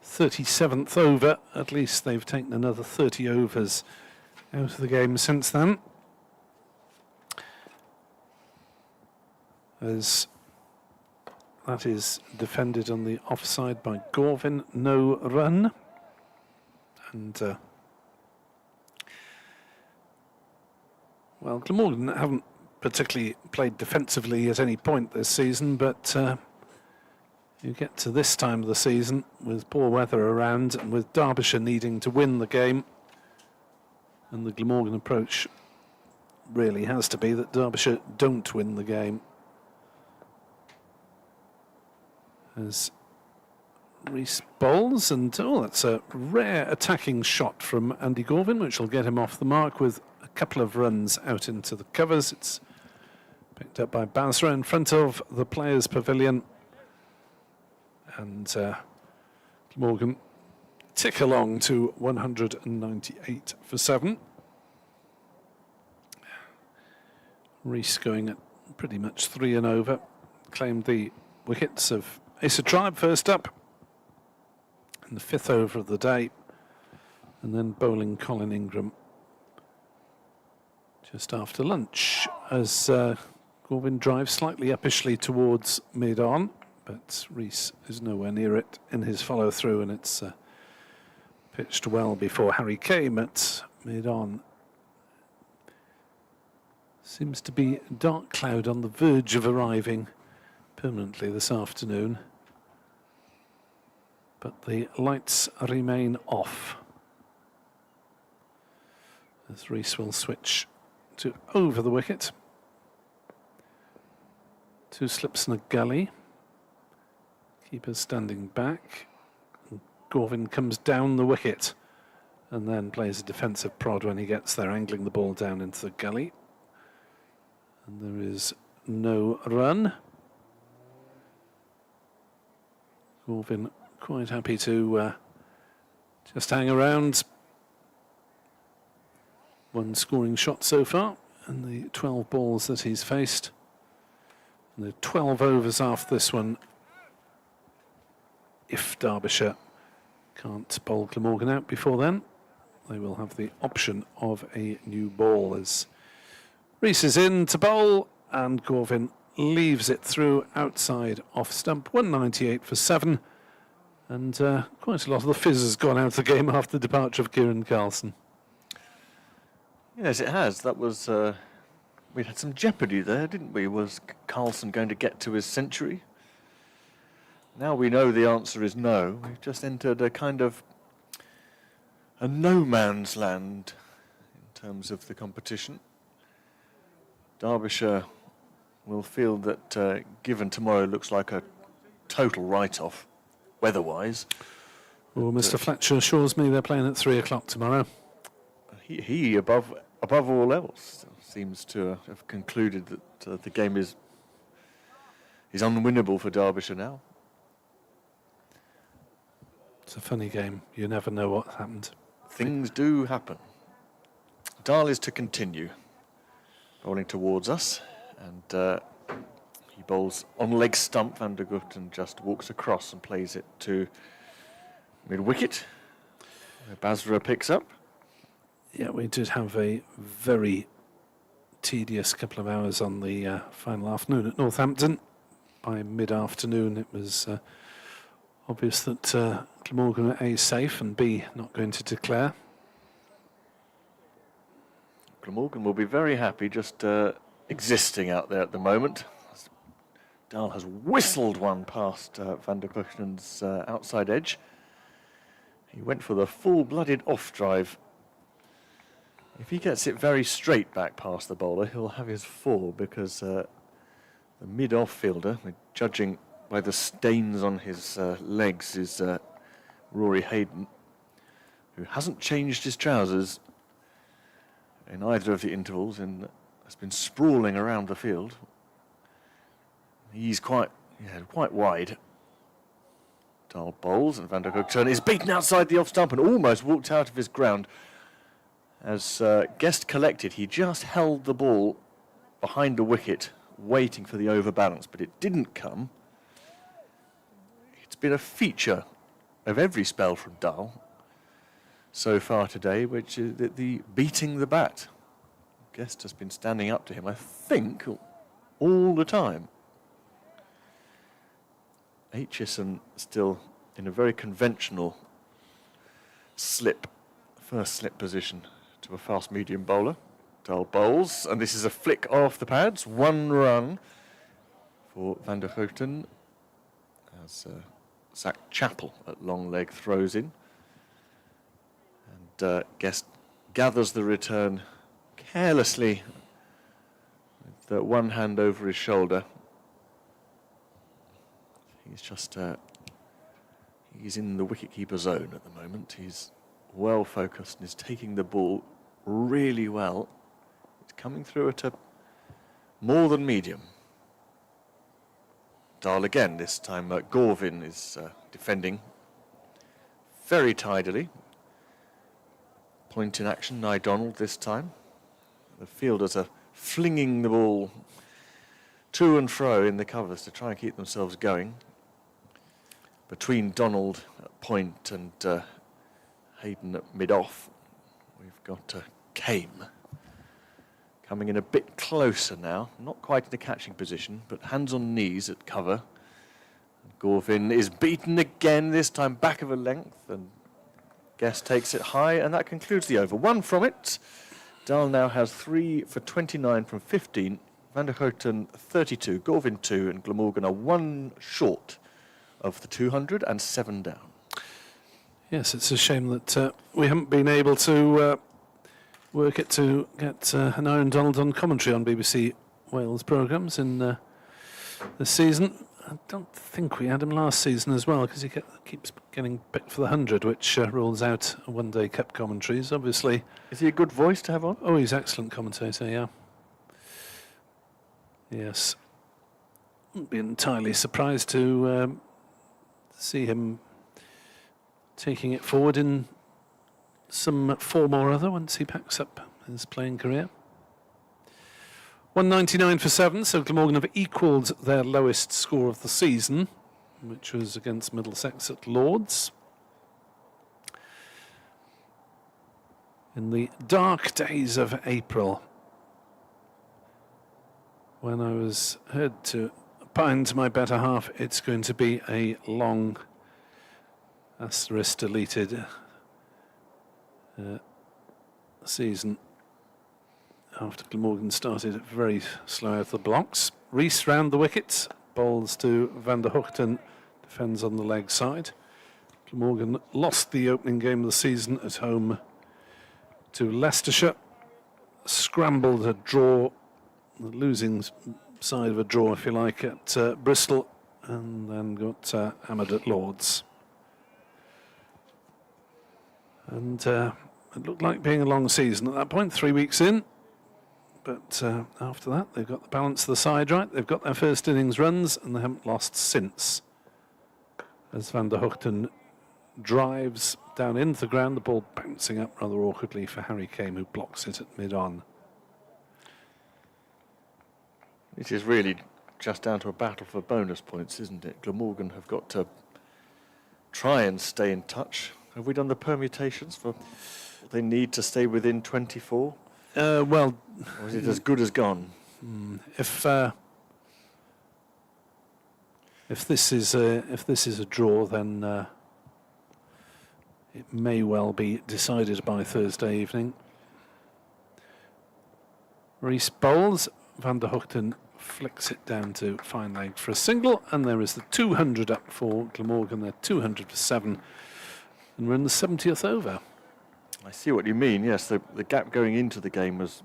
37th over, at least they've taken another 30 overs out of the game since then. As that is defended on the offside by Gorvin, no run. And, well, Glamorgan haven't particularly played defensively at any point this season, but you get to this time of the season with poor weather around and with Derbyshire needing to win the game, and the Glamorgan approach really has to be that Derbyshire don't win the game. As Rees bowls, and that's a rare attacking shot from Andy Gorvin, which will get him off the mark with a couple of runs out into the covers. It's picked up by Basra in front of the players' pavilion, and Glamorgan tick along to 198 for 7. Rees going at pretty much 3 and over, claimed the wickets of Asa Tribe first up in the 5th over of the day, and then bowling Colin Ingram just after lunch as Gorvin drives slightly uppishly towards mid-on, but Rees is nowhere near it in his follow-through, and it's pitched well before Harry came at mid-on. Seems to be a dark cloud on the verge of arriving permanently this afternoon, but the lights remain off as Rees will switch to over the wicket. 2 slips and a gully. Keeper standing back. Gorvin comes down the wicket and then plays a defensive prod when he gets there, angling the ball down into the gully. And there is no run. Gorvin quite happy to just hang around. 1 scoring shot so far in the 12 balls that he's faced. And the 12 overs after this one, if Derbyshire can't bowl Glamorgan out before then, they will have the option of a new ball as Rees is in to bowl and Gorvin leaves it through outside off stump. 198 for 7, and quite a lot of the fizz has gone out of the game after the departure of Kieran Carlson. Yes, it has. That was we had some jeopardy there, didn't we? Was Carlson going to get to his century? Now we know the answer is no. We've just entered a kind of a no man's land in terms of the competition. Derbyshire will feel that given tomorrow looks like a total write-off, weather-wise. Well, Mr. Fletcher assures me they're playing at 3 o'clock tomorrow. He above above all else, seems to have concluded that the game is unwinnable for Derbyshire now. It's a funny game. You never know what happened. Things do happen. Dahl is to continue, bowling towards us, and he bowls on leg stump. Van der Guchten just walks across and plays it to mid-wicket, where Basra picks up. Yeah, we did have a very tedious couple of hours on the final afternoon at Northampton. By mid-afternoon, it was obvious that Glamorgan were A, safe, and B, not going to declare. Glamorgan will be very happy just existing out there at the moment. Dahl has whistled one past Van der Guchten's outside edge. He went for the full-blooded off-drive. If he gets it very straight back past the bowler, he'll have his 4, because the mid-off fielder, judging by the stains on his legs, is Rory Hayden, who hasn't changed his trousers in either of the intervals and has been sprawling around the field. He's quite wide. Dahl bowls, and Van der Guchten is beaten outside the off stump and almost walked out of his ground. As Guest collected, he just held the ball behind the wicket, waiting for the overbalance, but it didn't come. It's been a feature of every spell from Dahl so far today, which is the beating the bat. Guest has been standing up to him, I think, all the time. Aitchison still in a very conventional first slip position to a fast medium bowler. Dahl bowls, and this is a flick off the pads. 1 run for Van der Guchten as Zach Chappell at long leg throws in. And Guest gathers the return carelessly with one hand over his shoulder. He's just he's in the wicketkeeper zone at the moment. He's well focused and is taking the ball really well. It's coming through at a more than medium. Dahl again, this time Gorvin is defending very tidily. Point in action, Nye Donald this time. The fielders are flinging the ball to and fro in the covers to try and keep themselves going. Between Donald at point and Hayden at mid-off, we've got Kame coming in a bit closer now, not quite in a catching position, but hands on knees at cover. And Gorvin is beaten again, this time back of a length, and Guest takes it high, and that concludes the over. 1 from it. Dahl now has 3 for 29 from 15. Van der Guchten 32, Gorvin 2, and Glamorgan are 1 short of the 200 and 7 down. Yes, it's a shame that we haven't been able to work it to get an Aaron Donald on commentary on BBC Wales programmes in this season. I don't think we had him last season as well, because he keeps getting picked for the 100, which rules out one-day cup commentaries, obviously. Is he a good voice to have on? Oh, he's an excellent commentator, yeah. Yes. Wouldn't be entirely surprised to see him taking it forward in some form or other once he packs up his playing career. 199 for 7, so Glamorgan have equalled their lowest score of the season, which was against Middlesex at Lords. In the dark days of April, when I was heard to opine to my better half, it's going to be a long asterisk deleted season. After Glamorgan started very slow out of the blocks. Rees round the wickets, bowls to Van der Guchten, defends on the leg side. Glamorgan lost the opening game of the season at home to Leicestershire, scrambled a draw, the losing side of a draw, if you like, at Bristol, and then got hammered at Lords. And It looked like being a long season at that point, 3 weeks in. But after that, they've got the balance of the side right. They've got their first innings runs, and they haven't lost since. As Van der Hoogten drives down into the ground, the ball bouncing up rather awkwardly for Harry Kame, who blocks it at mid-on. It is really just down to a battle for bonus points, isn't it? Glamorgan have got to try and stay in touch. Have we done the permutations for what they need to stay within 24? Well, or is it as good as gone? If this is a draw, then it may well be decided by Thursday evening. Reese bowls. Van der Hoogten flicks it down to fine leg for a single, and there is the 200 up for Glamorgan. They're 200 for 7, and we're in the 70th over. I see what you mean. Yes, the gap going into the game was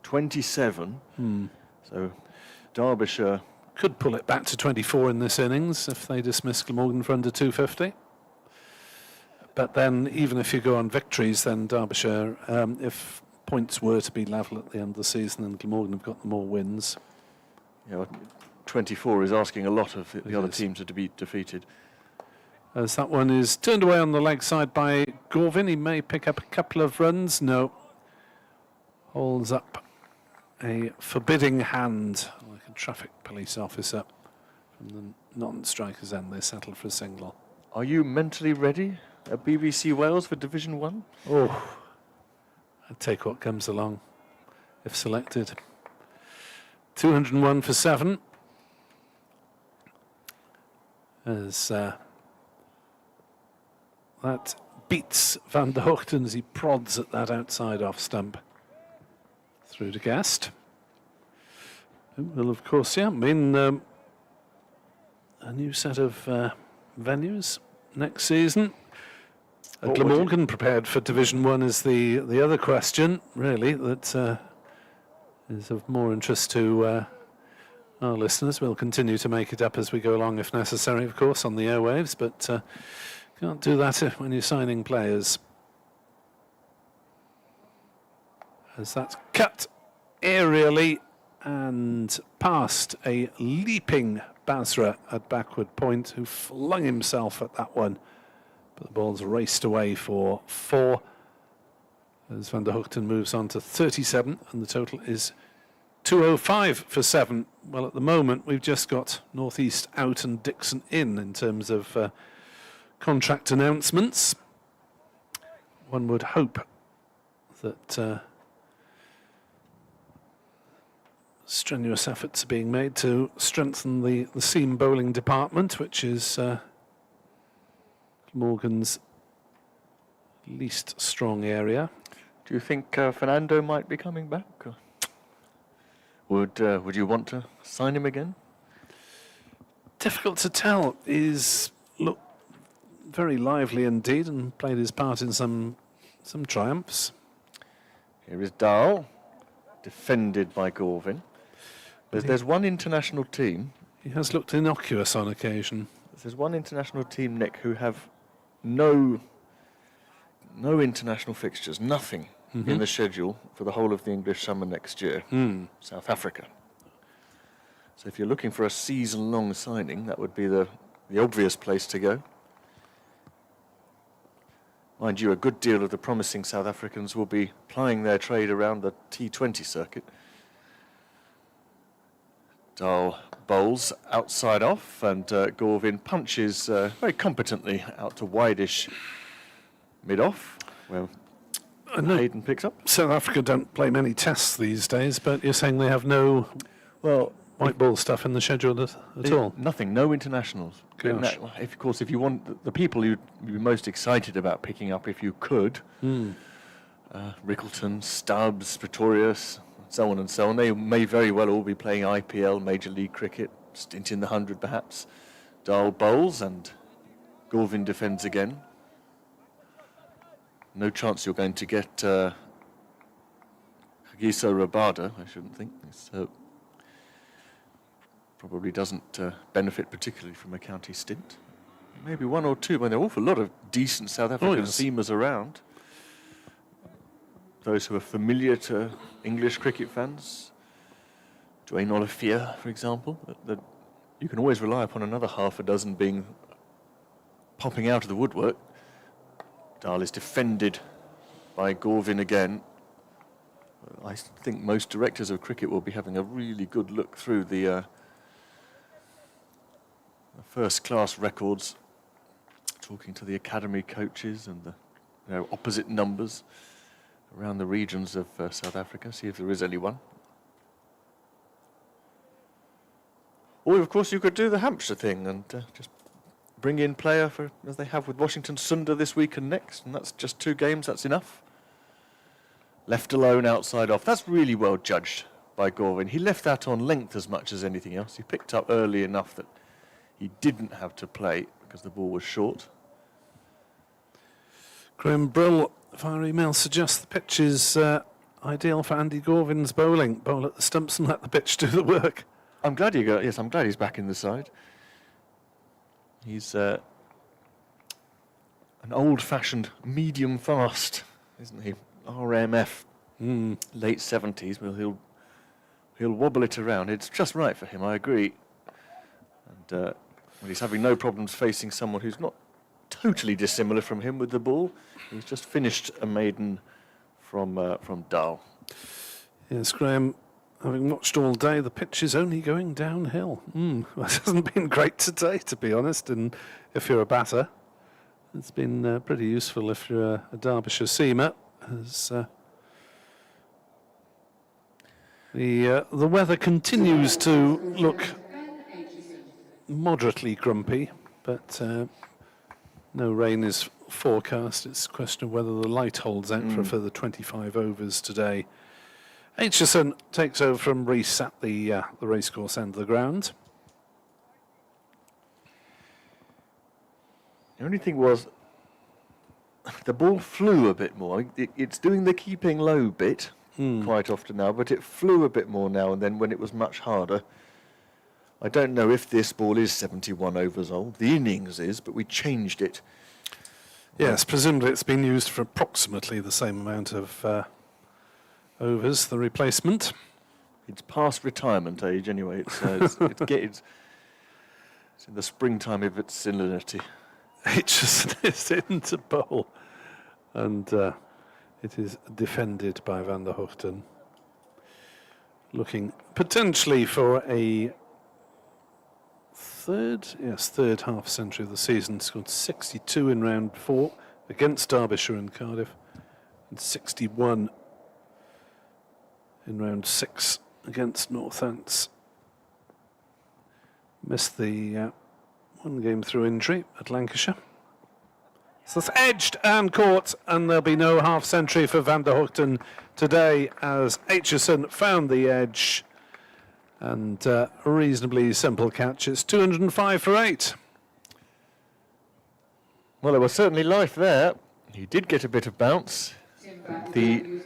27. So Derbyshire could pull it back to 24 in this innings if they dismiss Glamorgan for under 250. But then, even if you go on victories, then Derbyshire, if points were to be level at the end of the season, and Glamorgan have got the more wins. Yeah, 24 is asking a lot of the other teams to be defeated. As that one is turned away on the leg side by Gorvin. He may pick up a couple of runs. No. Holds up a forbidding hand, like a traffic police officer. From the non-strikers end, they settle for a single. Are you mentally ready at BBC Wales for Division 1? Oh, I'd take what comes along, if selected. 201 for 7. As that beats Van der Hoogten as he prods at that outside off stump. Through to Guest. Well, of course, yeah, a new set of venues next season. Glamorgan prepared for Division 1 is the other question, really, that is of more interest to our listeners. We'll continue to make it up as we go along, if necessary, of course, on the airwaves, but can't do that when you're signing players. As that's cut aerially and past a leaping Basra at backward point, who flung himself at that one. But the ball's raced away for 4 as Van der Hoogten moves on to 37, and the total is 205 for 7. Well, at the moment, we've just got North East out and Dixon in terms of contract announcements. One would hope that strenuous efforts are being made to strengthen the seam bowling department, which is Morgan's least strong area. Do you think Fernando might be coming back? Would you want to sign him again? Difficult to tell. He's looked very lively indeed and played his part in some triumphs. Here is Dahl, defended by Gorvin. There's one international team. He has looked innocuous on occasion. There's one international team, Nick, who have no international fixtures, nothing in the schedule for the whole of the English summer next year. South Africa. So if you're looking for a season-long signing, that would be the obvious place to go. Mind you, a good deal of the promising South Africans will be plying their trade around the T20 circuit. Dahl bowls outside off, and Gorvin punches very competently out to wideish mid-off, where Hayden picks up. South Africa don't play many tests these days, but you're saying they have no white ball stuff in the schedule at all? Nothing, no internationals. Of course, if you want the people you'd be most excited about picking up, if you could, Rickleton, Stubbs, Pretorius, so on and so on, they may very well all be playing IPL, Major League Cricket, stint in the 100 perhaps. Dahl bowls and Gorvin defends again. No chance you're going to get Hagiso Rabada, I shouldn't think. Probably doesn't benefit particularly from a county stint. Maybe one or two, but there are an awful lot of decent South African seamers around. those who are familiar to English cricket fans, Dwayne Olivier, for example, that you can always rely upon another half a dozen popping out of the woodwork. Dahl is defended by Gorvin again. I think most directors of cricket will be having a really good look through the first-class records, talking to the academy coaches and the opposite numbers around the regions of South Africa, see if there is anyone. Or, of course, you could do the Hampshire thing and just bring in player for, as they have with Washington Sundar this week and next, and that's just 2 games, that's enough. Left alone, outside off. That's really well judged by Gorvin. He left that on length as much as anything else. He picked up early enough that he didn't have to play because the ball was short. Graham Brill, via email, suggests the pitch is ideal for Andy Gorvin's bowling. Bowl at the stumps and let the pitch do the work. I'm glad I'm glad he's back in the side. He's an old-fashioned medium fast, isn't he? RMF, late 70s. Well, he'll wobble it around. It's just right for him, I agree. And when he's having no problems facing someone who's not totally dissimilar from him with the ball. He's just finished a maiden from Dahl. Yes, Graham, having watched all day, the pitch is only going downhill. That hasn't been great today, to be honest, and if you're a batter. It's been pretty useful if you're a Derbyshire seamer. As the weather continues to look moderately grumpy, but no rain is forecast. It's a question of whether the light holds out for a further 25 overs today. Aitchison takes over from Rees at the racecourse end of the ground. The only thing was, the ball flew a bit more. It's doing the keeping low bit quite often now, but it flew a bit more now and then when it was much harder. I don't know if this ball is 71 overs old. The innings is, but we changed it. Yes, presumably it's been used for approximately the same amount of overs, the replacement. It's past retirement age anyway. It's in the springtime of its senility. Aitchison is in to bowl, and it is defended by Van der Hoogten. Looking potentially for a third half century of the season. Scored 62 in round 4 against Derbyshire and Cardiff, and 61 in round 6 against Northants. Missed the 1 game through injury at Lancashire. So it's edged and caught, and there'll be no half century for Van der Hoogten today as Aitchison found the edge. And a reasonably simple catch. It's 205 for 8. Well, there was certainly life there. He did get a bit of bounce. The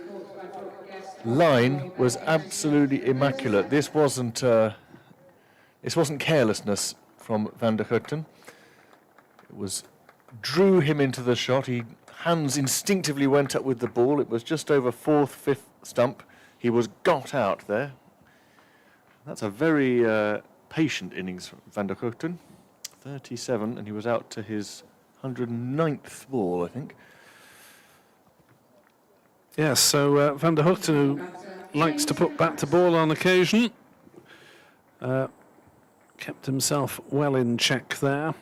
line was absolutely immaculate. This wasn't carelessness from Van der Hoogten. It drew him into the shot. Hands instinctively went up with the ball. It was just over 4th, 5th stump. He was got out there. That's a very patient innings from Van der Hoogten. 37, and he was out to his 109th ball, I think. Yes, so Van der Hoogten, who likes to put bat to ball on occasion, kept himself well in check there,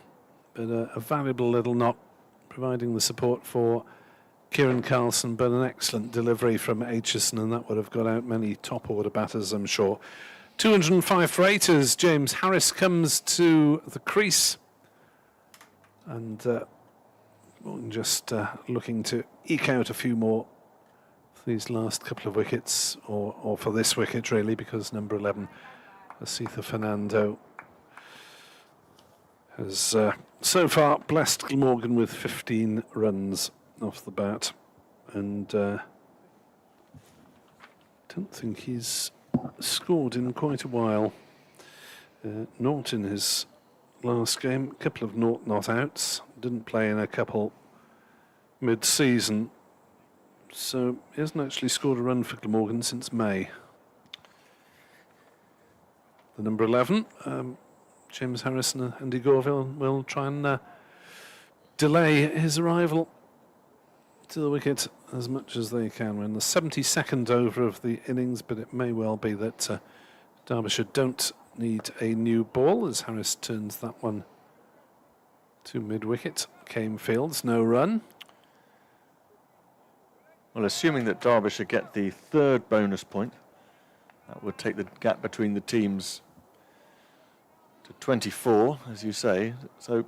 but a valuable little knock, providing the support for Kieran Carlson, but an excellent delivery from Aitchison, and that would have got out many top-order batters, I'm sure. 205 for 8 as James Harris comes to the crease, and just looking to eke out a few more for these last couple of wickets, or for this wicket really, because number 11, Asitha Fernando, has so far blessed Glamorgan with 15 runs off the bat, and don't think he's scored in quite a while. Naught in his last game, a couple of naught not outs, didn't play in a couple mid-season, So he hasn't actually scored a run for Glamorgan since May. The number 11, James Harrison and Andy Gorville will try and delay his arrival to the wicket as much as they can. We're in the 72nd over of the innings, but it may well be that Derbyshire don't need a new ball as Harris turns that one to mid-wicket. Came Fields, no run. Well, assuming that Derbyshire get the third bonus point, that would take the gap between the teams to 24, as you say. So,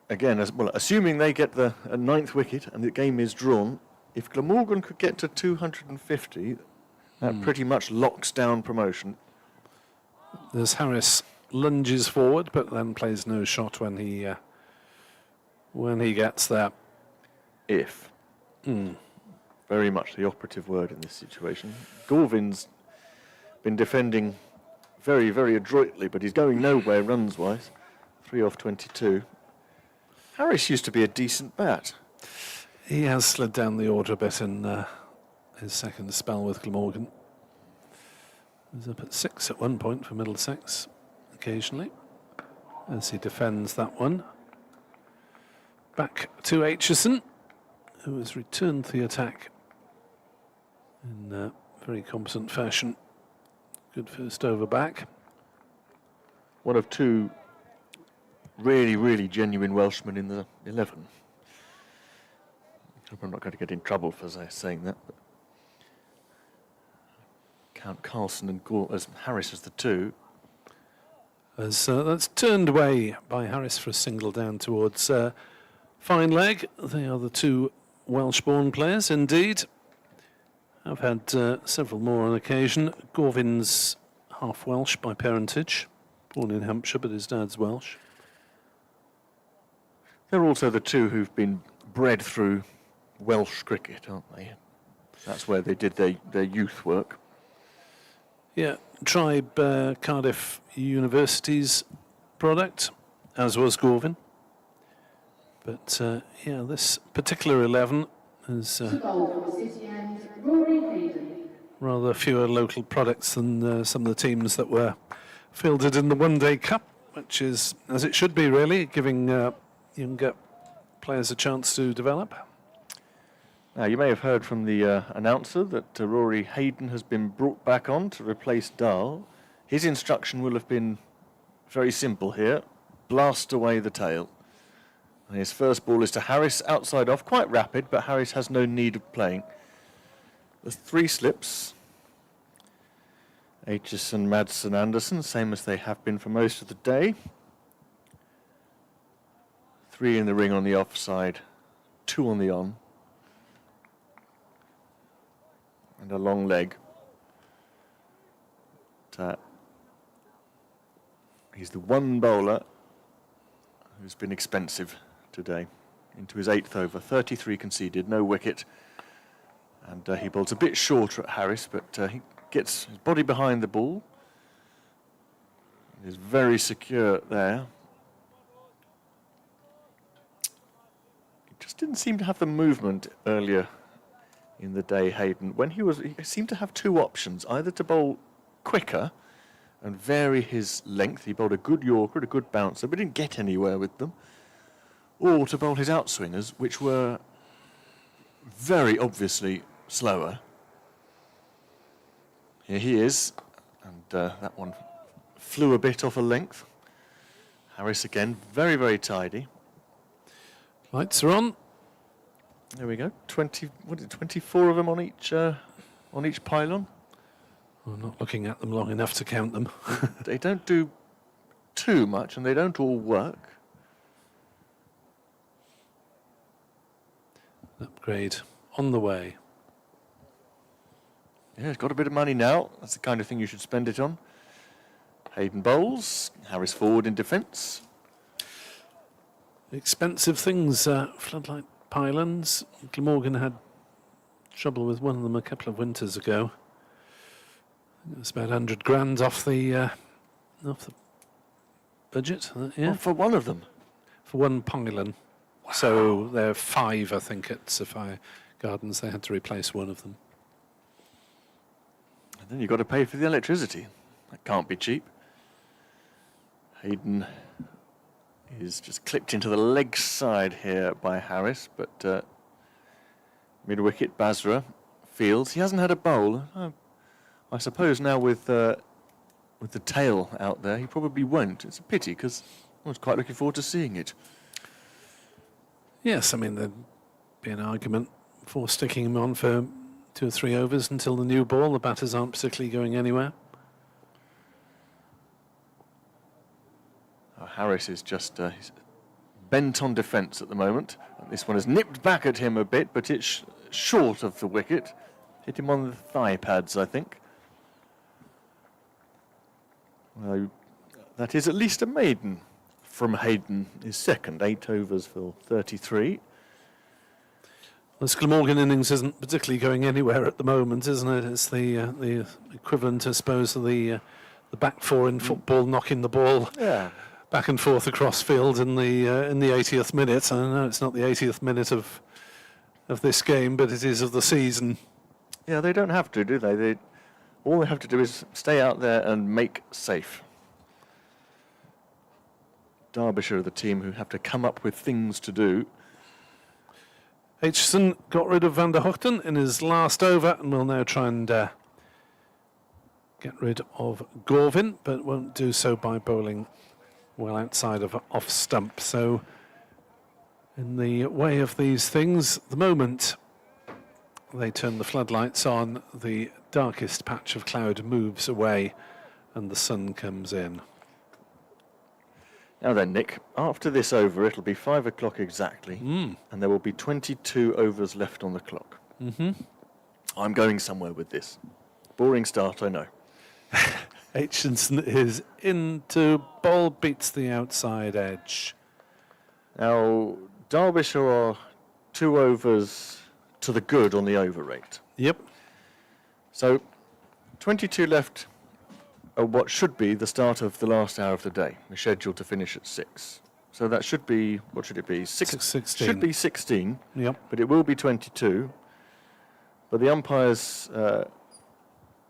again, assuming they get the ninth wicket and the game is drawn, if Glamorgan could get to 250, that pretty much locks down promotion. As Harris lunges forward, but then plays no shot when he gets there. If. Very much the operative word in this situation. Gorvin's been defending very, very adroitly, but he's going nowhere runs-wise. 3 off 22. Harris used to be a decent bat. He has slid down the order a bit in his second spell with Glamorgan. He was up at 6 at one point for Middlesex, occasionally, as he defends that one. Back to Aitchison, who has returned to the attack in very competent fashion. Good first over back. One of two really, really genuine Welshmen in the 11. I'm not going to get in trouble for saying that. But count Carlson and as Harris as the two. As that's turned away by Harris for a single down towards fine leg. They are the two Welsh-born players, indeed. I've had several more on occasion. Gorvin's half Welsh by parentage, born in Hampshire, but his dad's Welsh. They're also the two who've been bred through Welsh cricket, aren't they? That's where they did their youth work. Yeah, Tribe Cardiff University's product, as was Gorvin. But yeah, this particular 11 is rather fewer local products than some of the teams that were fielded in the One Day Cup, which is, as it should be really, giving younger players a chance to develop. Now, you may have heard from the announcer that Rory Hayden has been brought back on to replace Dahl. His instruction will have been very simple here. Blast away the tail. And his first ball is to Harris, outside off, quite rapid, but Harris has no need of playing. There's 3 slips. Aitchison, Madsen, Anderson, same as they have been for most of the day. 3 in the ring on the offside, 2 on the on. And a long leg. He's the one bowler who's been expensive today. Into his 8th over, 33 conceded, no wicket. And he bowls a bit shorter at Harris, but he gets his body behind the ball. He's very secure there. He just didn't seem to have the movement earlier in the day, Hayden. When he seemed to have 2 options, either to bowl quicker and vary his length. He bowled a good Yorker, a good bouncer, but didn't get anywhere with them. Or to bowl his outswingers, which were very obviously slower. Here he is, and that one flew a bit off a length. Harris again, very, very tidy. Lights are on. There we go. 24 of them on each pylon. I'm not looking at them long enough to count them. They don't do too much, and they don't all work. Upgrade on the way. Yeah, he's got a bit of money now. That's the kind of thing you should spend it on. Hayden bowls, Harris forward in defence. Expensive things, floodlight pylons. Glamorgan had trouble with one of them a couple of winters ago. It was about 100 grand off the budget. Yeah, Well, for one of them. for one pylon. Wow. So there are 5, I think, at Sapphire Gardens, they had to replace one of them. And then you've got to pay for the electricity. That can't be cheap. Hayden is just clipped into the leg side here by Harris, but mid-wicket, Basra fields. He hasn't had a bowl. I suppose now with the tail out there, he probably won't. It's a pity, because I was quite looking forward to seeing it. Yes, I mean, there'd be an argument for sticking him on for 2 or 3 overs until the new ball. The batters aren't particularly going anywhere. Harris is just he's bent on defence at the moment. This one has nipped back at him a bit, but it's short of the wicket. Hit him on the thigh pads, I think. That is at least a maiden from Hayden. His second, 8 overs for 33. This Glamorgan innings isn't particularly going anywhere at the moment, isn't it? It's the equivalent, I suppose, of the back four in football, knocking the ball back and forth across field in the 80th minute. I know it's not the 80th minute of this game, but it is of the season. Yeah, they don't have to, do they? All they have to do is stay out there and make safe. Derbyshire are the team who have to come up with things to do. Aitchison got rid of Van der Hochten in his last over and will now try and get rid of Gorvin, but won't do so by bowling well outside of off stump. So in the way of these things, the moment they turn the floodlights on, the darkest patch of cloud moves away and the sun comes in. Now then, Nick, after this over, it'll be 5 o'clock exactly, and there will be 22 overs left on the clock. I'm going somewhere with this. Boring start, I know. Aitchison is into bowl, beats the outside edge. Now, Derbyshire are 2 overs to the good on the over rate. Yep. So, 22 left at what should be the start of the last hour of the day. We're scheduled to finish at 6. So that should be, what should it be? 16. Should be 16, Yep. but it will be 22. But the umpires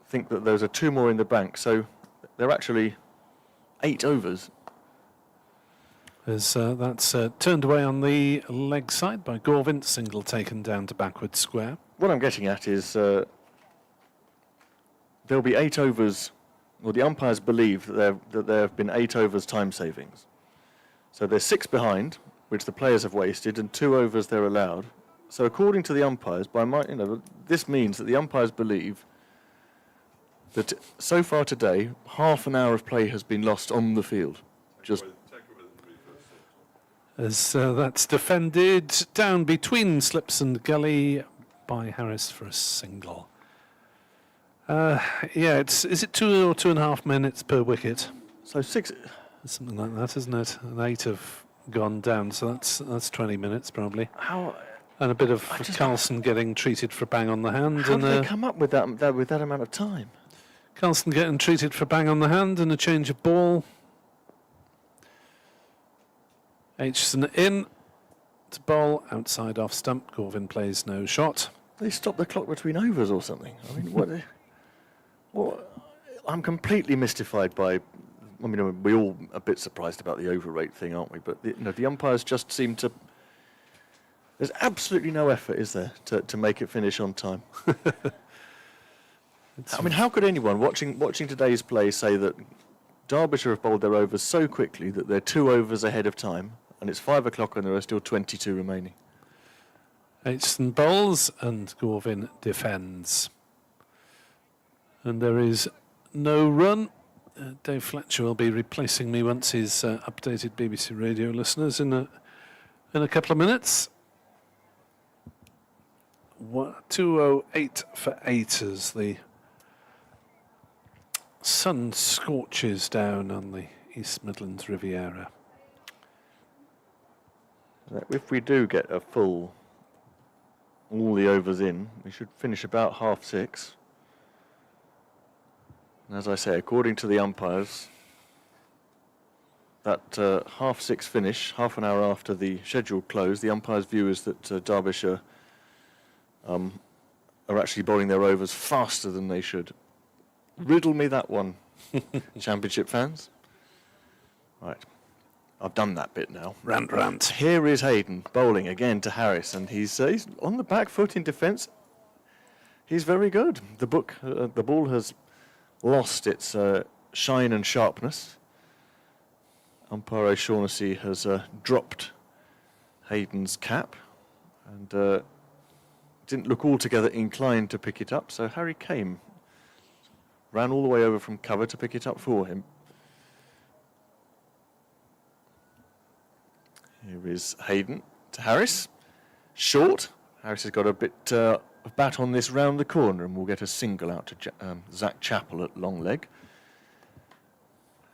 think that those are 2 more in the bank, so they're actually 8 overs. As that's turned away on the leg side by Gorvin, single taken down to backward square. What I'm getting at is there'll be 8 overs, well, the umpires believe that there have been 8 overs time savings. So there's 6 behind, which the players have wasted, and 2 overs they're allowed. So according to the umpires, this means that the umpires believe that so far today, half an hour of play has been lost on the field. As that's defended down between slips and gully by Harris for a single. Yeah, is it 2 or 2.5 minutes per wicket? So 6. Something like that, isn't it? And 8 have gone down, so that's 20 minutes probably. How? And a bit of Carlson getting treated for bang on the hand. How did they come up with that amount of time? Carlson getting treated for bang on the hand and a change of ball. Aitchison in to bowl, outside off stump. Gorvin plays no shot. They stopped the clock between overs or something. I mean, what? I'm completely mystified by. I mean, we're all a bit surprised about the over rate thing, aren't we? But the umpires just seem to. There's absolutely no effort, is there, to make it finish on time? I mean, how could anyone watching today's play say that Derbyshire have bowled their overs so quickly that they're 2 overs ahead of time, and it's 5 o'clock and there are still 22 remaining? Aitchison bowls and Gorvin defends. And there is no run. Dave Fletcher will be replacing me once he's updated BBC Radio listeners in a couple of minutes. 208 for 8 as the sun scorches down on the East Midlands Riviera. If we do get a full, all the overs in, we should finish about 6:30. And as I say, according to the umpires, that 6:30 finish, half an hour after the scheduled close, the umpires' view is that Derbyshire are actually bowling their overs faster than they should. Riddle me that one, Championship fans. Right, I've done that bit now. Rant. Here is Hayden bowling again to Harris, and he's on the back foot in defence. He's very good. The ball has lost its shine and sharpness. Umpire O'Shaughnessy has dropped Hayden's cap and didn't look altogether inclined to pick it up, so Harry came, ran all the way over from cover to pick it up for him. Here is Hayden to Harris. Short. Harris has got a bit of bat on this round the corner, and we'll get a single out to Zach Chappell at long leg.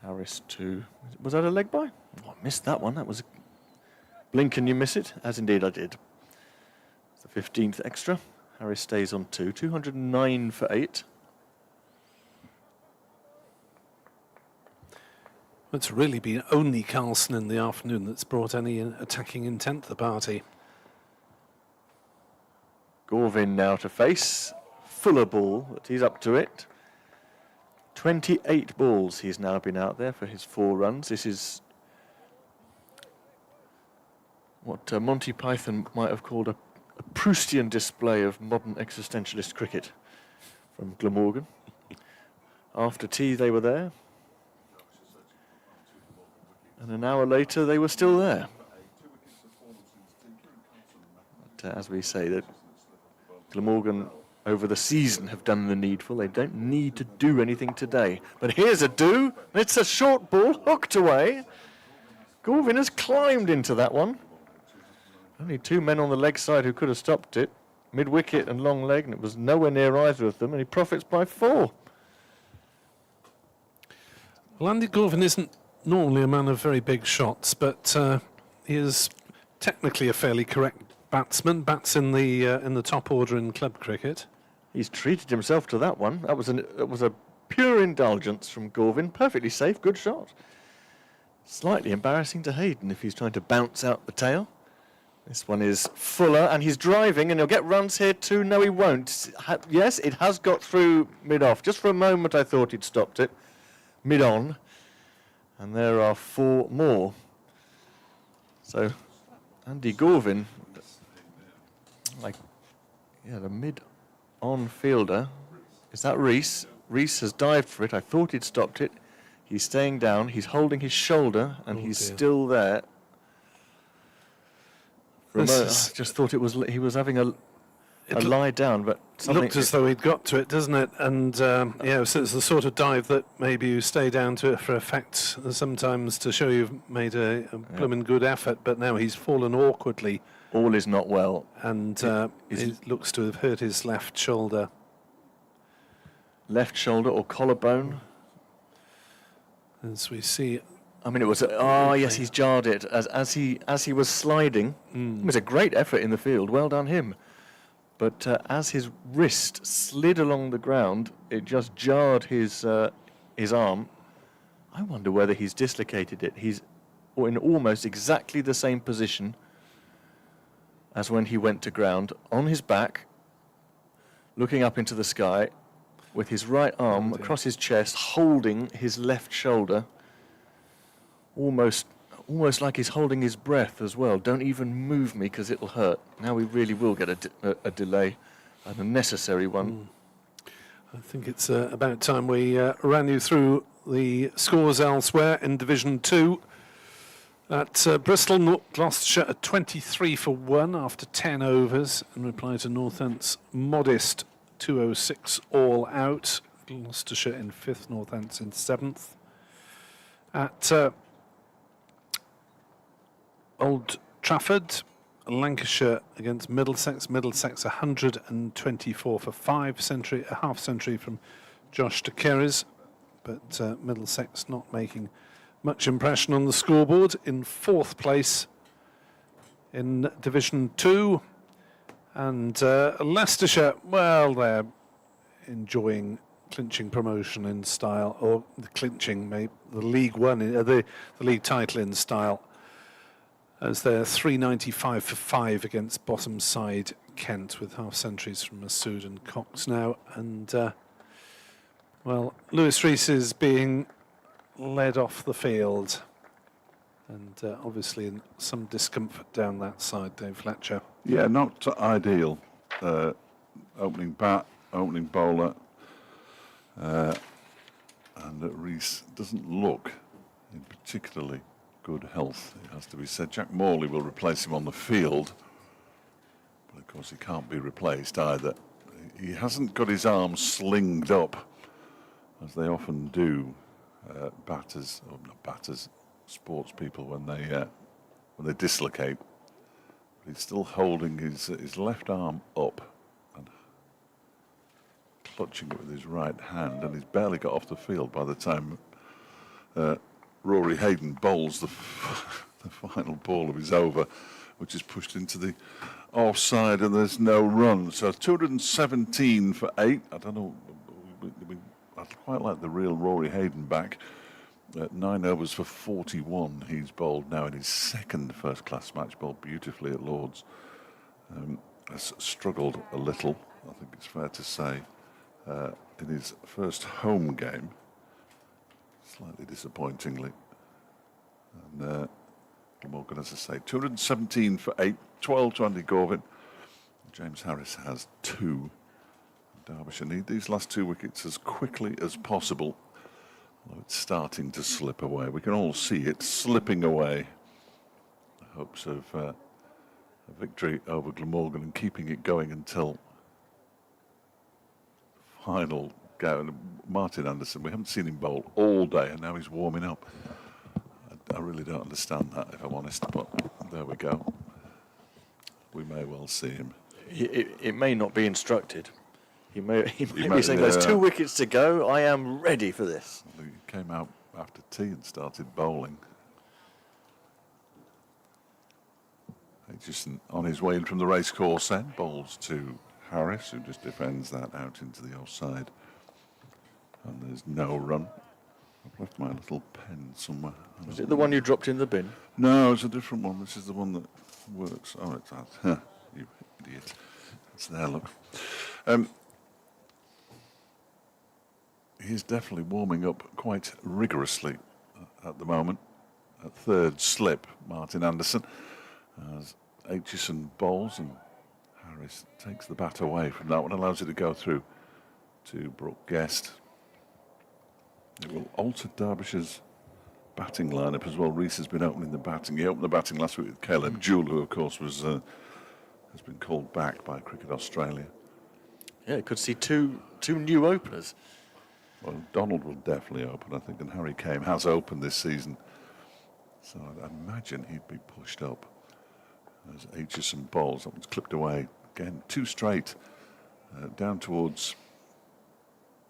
Harris to... Was that a leg by? Oh, I missed that one. That was... Blink and you miss it, as indeed I did. It's the 15th extra. Harris stays on 2. 209 for 8. It's really been only Carlson in the afternoon that's brought any attacking intent to the party. Gorvin now to face. Fuller ball, but he's up to it. 28 balls he's now been out there for his 4 runs. This is what Monty Python might have called a Proustian display of modern existentialist cricket from Glamorgan. After tea they were there, and an hour later they were still there. But as we say, that Glamorgan over the season have done the needful. They don't need to do anything today. But here's a do. It's a short ball, hooked away. Gorvin has climbed into that one. Only 2 men on the leg side who could have stopped it. Mid-wicket and long leg, and it was nowhere near either of them, and he profits by 4. Well, Andy Gorvin isn't normally a man of very big shots, but he is technically a fairly correct batsman. Bats in the top order in club cricket. He's treated himself to that one. That was a pure indulgence from Gorvin. Perfectly safe, good shot. Slightly embarrassing to Hayden if he's trying to bounce out the tail. This one is Fuller, and he's driving, and he'll get runs here too. No, he won't. Yes, it has got through mid-off. Just for a moment I thought he'd stopped it. Mid-on. And there are 4 more. So, Andy Gorvin, the mid-on fielder. Is that Rees? Rees has dived for it. I thought he'd stopped it. He's staying down. He's holding his shoulder, and he's still there. For a moment, I just thought he was having a lie down, but it looked as though he'd got to it, doesn't it? And so it's the sort of dive that maybe you stay down to it for effect, sometimes to show you've made a blooming good effort, but now he's fallen awkwardly. All is not well. And he looks to have hurt his left shoulder. Left shoulder or collarbone. As we see... I mean, it was... yes, he's jarred it. As he was sliding, it was a great effort in the field. Well done him. But as his wrist slid along the ground, it just jarred his arm. I wonder whether he's dislocated it. He's in almost exactly the same position as when he went to ground, on his back, looking up into the sky, with his right arm across his chest, holding his left shoulder, almost like he's holding his breath as well. Don't even move me because it'll hurt. Now we really will get a delay, and a necessary one. I think it's about time we ran you through the scores elsewhere in Division 2. At Bristol, Gloucestershire at 23 for 1 after 10 overs in reply to Northants' modest 206 all out. Gloucestershire in 5th, Northants in 7th. At Old Trafford, Lancashire against Middlesex. Middlesex 124 for 5, a half century from Josh de Keres, but Middlesex not making much impression on the scoreboard. In 4th place in Division 2. And Leicestershire, well, they're enjoying clinching promotion in style, or the clinching, maybe the League One, the league title in style, as they're 395 for 5 against bottom side Kent with half centuries from Masood and Cox now. And, well, Lewis Rees is being led off the field. And obviously in some discomfort down that side, Dave Fletcher. Yeah, not ideal. Opening bat, opening bowler. And Rees doesn't look in particularly good health, it has to be said. Jack Morley will replace him on the field, but of course he can't be replaced either. He hasn't got his arms slinged up, as they often do, batters, or not batters, sports people when they dislocate. But he's still holding his left arm up and clutching it with his right hand, and he's barely got off the field by the time Rory Hayden bowls the final ball of his over, which is pushed into the offside, and there's no run. So 217 for 8. I don't know. I'd quite like the real Rory Hayden back. 9 overs for 41. He's bowled now in his second first-class match, bowled beautifully at Lord's. Has struggled a little, I think it's fair to say, in his first home game, slightly disappointingly. And Glamorgan, as I say, 217 for 8, 12 to Andy Gorvin. James Harris has 2. Derbyshire need these last 2 wickets as quickly as possible, although it's starting to slip away. We can all see it slipping away. The hopes of a victory over Glamorgan and keeping it going until final go. Martin Anderson, we haven't seen him bowl all day, and now he's warming up. I really don't understand that, if I'm honest, but there we go. We may well see him. It may not be instructed. He may be saying, there's 2 wickets to go, I am ready for this. He came out after tea and started bowling. Just on his way in from the racecourse then, bowls to Harris, who just defends that out into the offside. And there's no run. I've left my little pen somewhere. Is it the one you dropped in the bin? No, it's a different one. This is the one that works. Oh, it's that. Huh, you idiot. It's there, look. He's definitely warming up quite rigorously at the moment. At third slip, Martin Anderson, as Aitchison bowls and Harris takes the bat away from that one, allows it to go through to Brooke Guest. It will alter Derbyshire's batting lineup as well. Rees has been opening the batting. He opened the batting last week with Caleb Jewell, who of course has been called back by Cricket Australia. Yeah, it could see two new openers. Well, Donald will definitely open, I think, and Harry Kame has opened this season. So I imagine he'd be pushed up as Aitchison bowls. That one's clipped away. Again, 2 straight down towards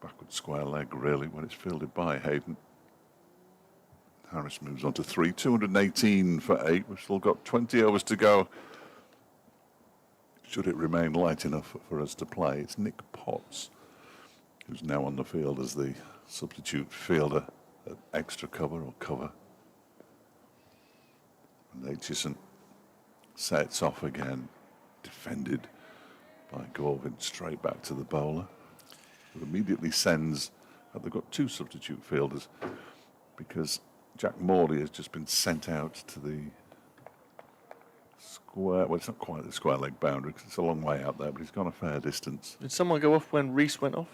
backward square leg, really, when it's fielded by Hayden. Harris moves on to 3, 218 for 8. We've still got 20 overs to go. Should it remain light enough for us to play? It's Nick Potts, who's now on the field as the substitute fielder at extra cover or cover. And Aitchison sets off again, defended by Gorvin, straight back to the bowler, who immediately sends, they've got 2 substitute fielders, because Jack Morley has just been sent out to the square, well, it's not quite the square leg boundary, because it's a long way out there, but he's gone a fair distance. Did someone go off when Rees went off?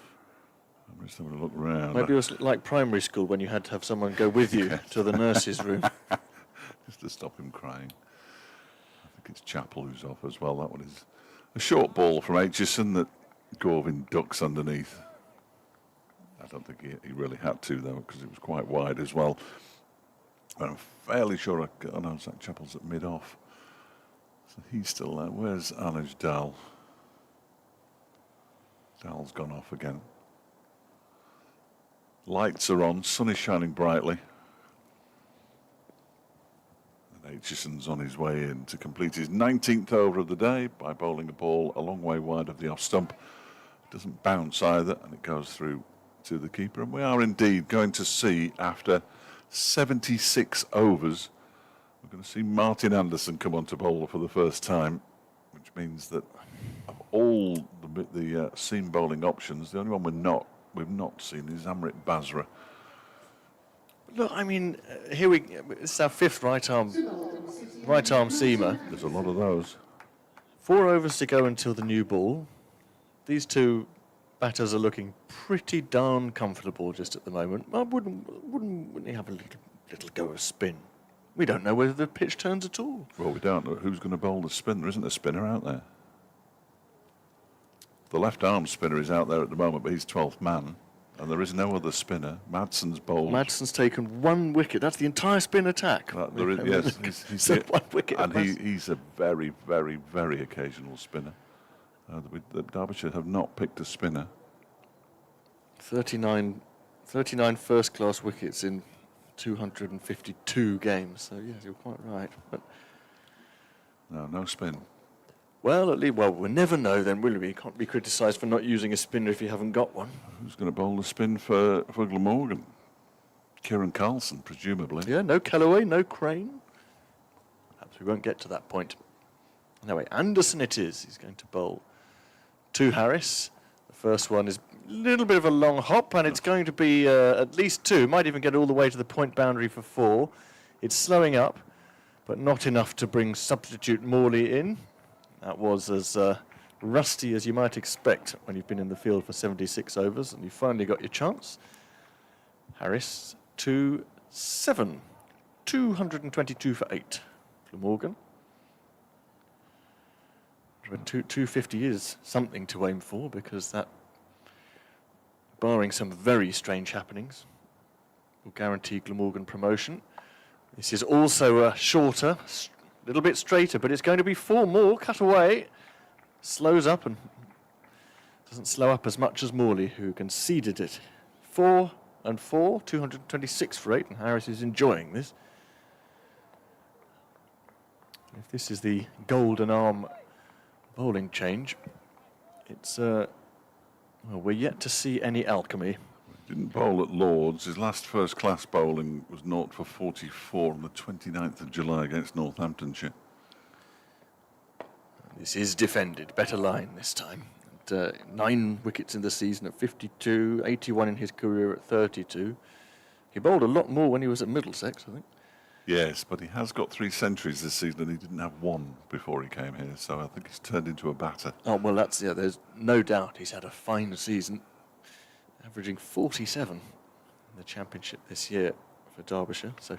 I'm just having a look round. Maybe it was like primary school when you had to have someone go with you to the nurse's room. Just to stop him crying. I think it's Chappell who's off as well. That one is a short ball from Aitchison that Gorvin ducks underneath. I don't think he really had to, though, because it was quite wide as well. I'm fairly sure, I know Zach Chappell's at mid-off. So he's still there. Where's Anuj Dal? Dal's gone off again. Lights are on, sun is shining brightly. And Aitchison's on his way in to complete his 19th over of the day by bowling a ball a long way wide of the off stump. It doesn't bounce either, and it goes through to the keeper. And we are indeed going to see, after 76 overs, we're going to see Martin Anderson come on to bowl for the first time, which means that of all the seam bowling options, the only one we've not seen is Amrit Basra. Look, I mean, it's our fifth right arm seamer. There's a lot of those. 4 overs to go until the new ball. These two batters are looking pretty darn comfortable just at the moment. Well, wouldn't he have a little go of spin? We don't know whether the pitch turns at all. Well, we don't know who's going to bowl the spin. There isn't a spinner out there. The left arm spinner is out there at the moment, but he's 12th man, and there is no other spinner. Madson's bowled. Madson's taken 1 wicket. That's the entire spin attack. Yes, he's 1 wicket. And he's a very, very, very occasional spinner. The Derbyshire have not picked a spinner. 39 first-class wickets in 252 games. So yes, you're quite right. But No spin. well, at least we'll never know then, will we? You can't be criticised for not using a spinner if you haven't got one. Who's going to bowl the spin for Glamorgan? Kieran Carlson, presumably. Yeah, no Callaway, no Crane. Perhaps we won't get to that point. Anyway, Anderson it is. He's going to bowl to Harris. The first one is a little bit of a long hop, and it's going to be at least 2. Might even get all the way to the point boundary for 4. It's slowing up, but not enough to bring substitute Morley in. That was as rusty as you might expect when you've been in the field for 76 overs, and you finally got your chance. Harris 2-7, 222 for 8. Glamorgan. 250 is something to aim for, because that, barring some very strange happenings, will guarantee Glamorgan promotion. This is also a shorter, a little bit straighter, but it's going to be 4 more. Cut away. Slows up and doesn't slow up as much as Morley, who conceded it. 4 and 4, 226 for 8, and Harris is enjoying this. If this is the golden arm bowling change, it's well, we're yet to see any alchemy. Didn't bowl at Lord's. His last first-class bowling was 0 for 44 on the 29th of July against Northamptonshire. This is defended. Better line this time. And, 9 wickets in the season at 52, 81 in his career at 32. He bowled a lot more when he was at Middlesex, I think. Yes, but he has got 3 centuries this season, and he didn't have 1 before he came here, so I think he's turned into a batter. Oh, well, there's no doubt he's had a fine season, averaging 47 in the Championship this year for Derbyshire. So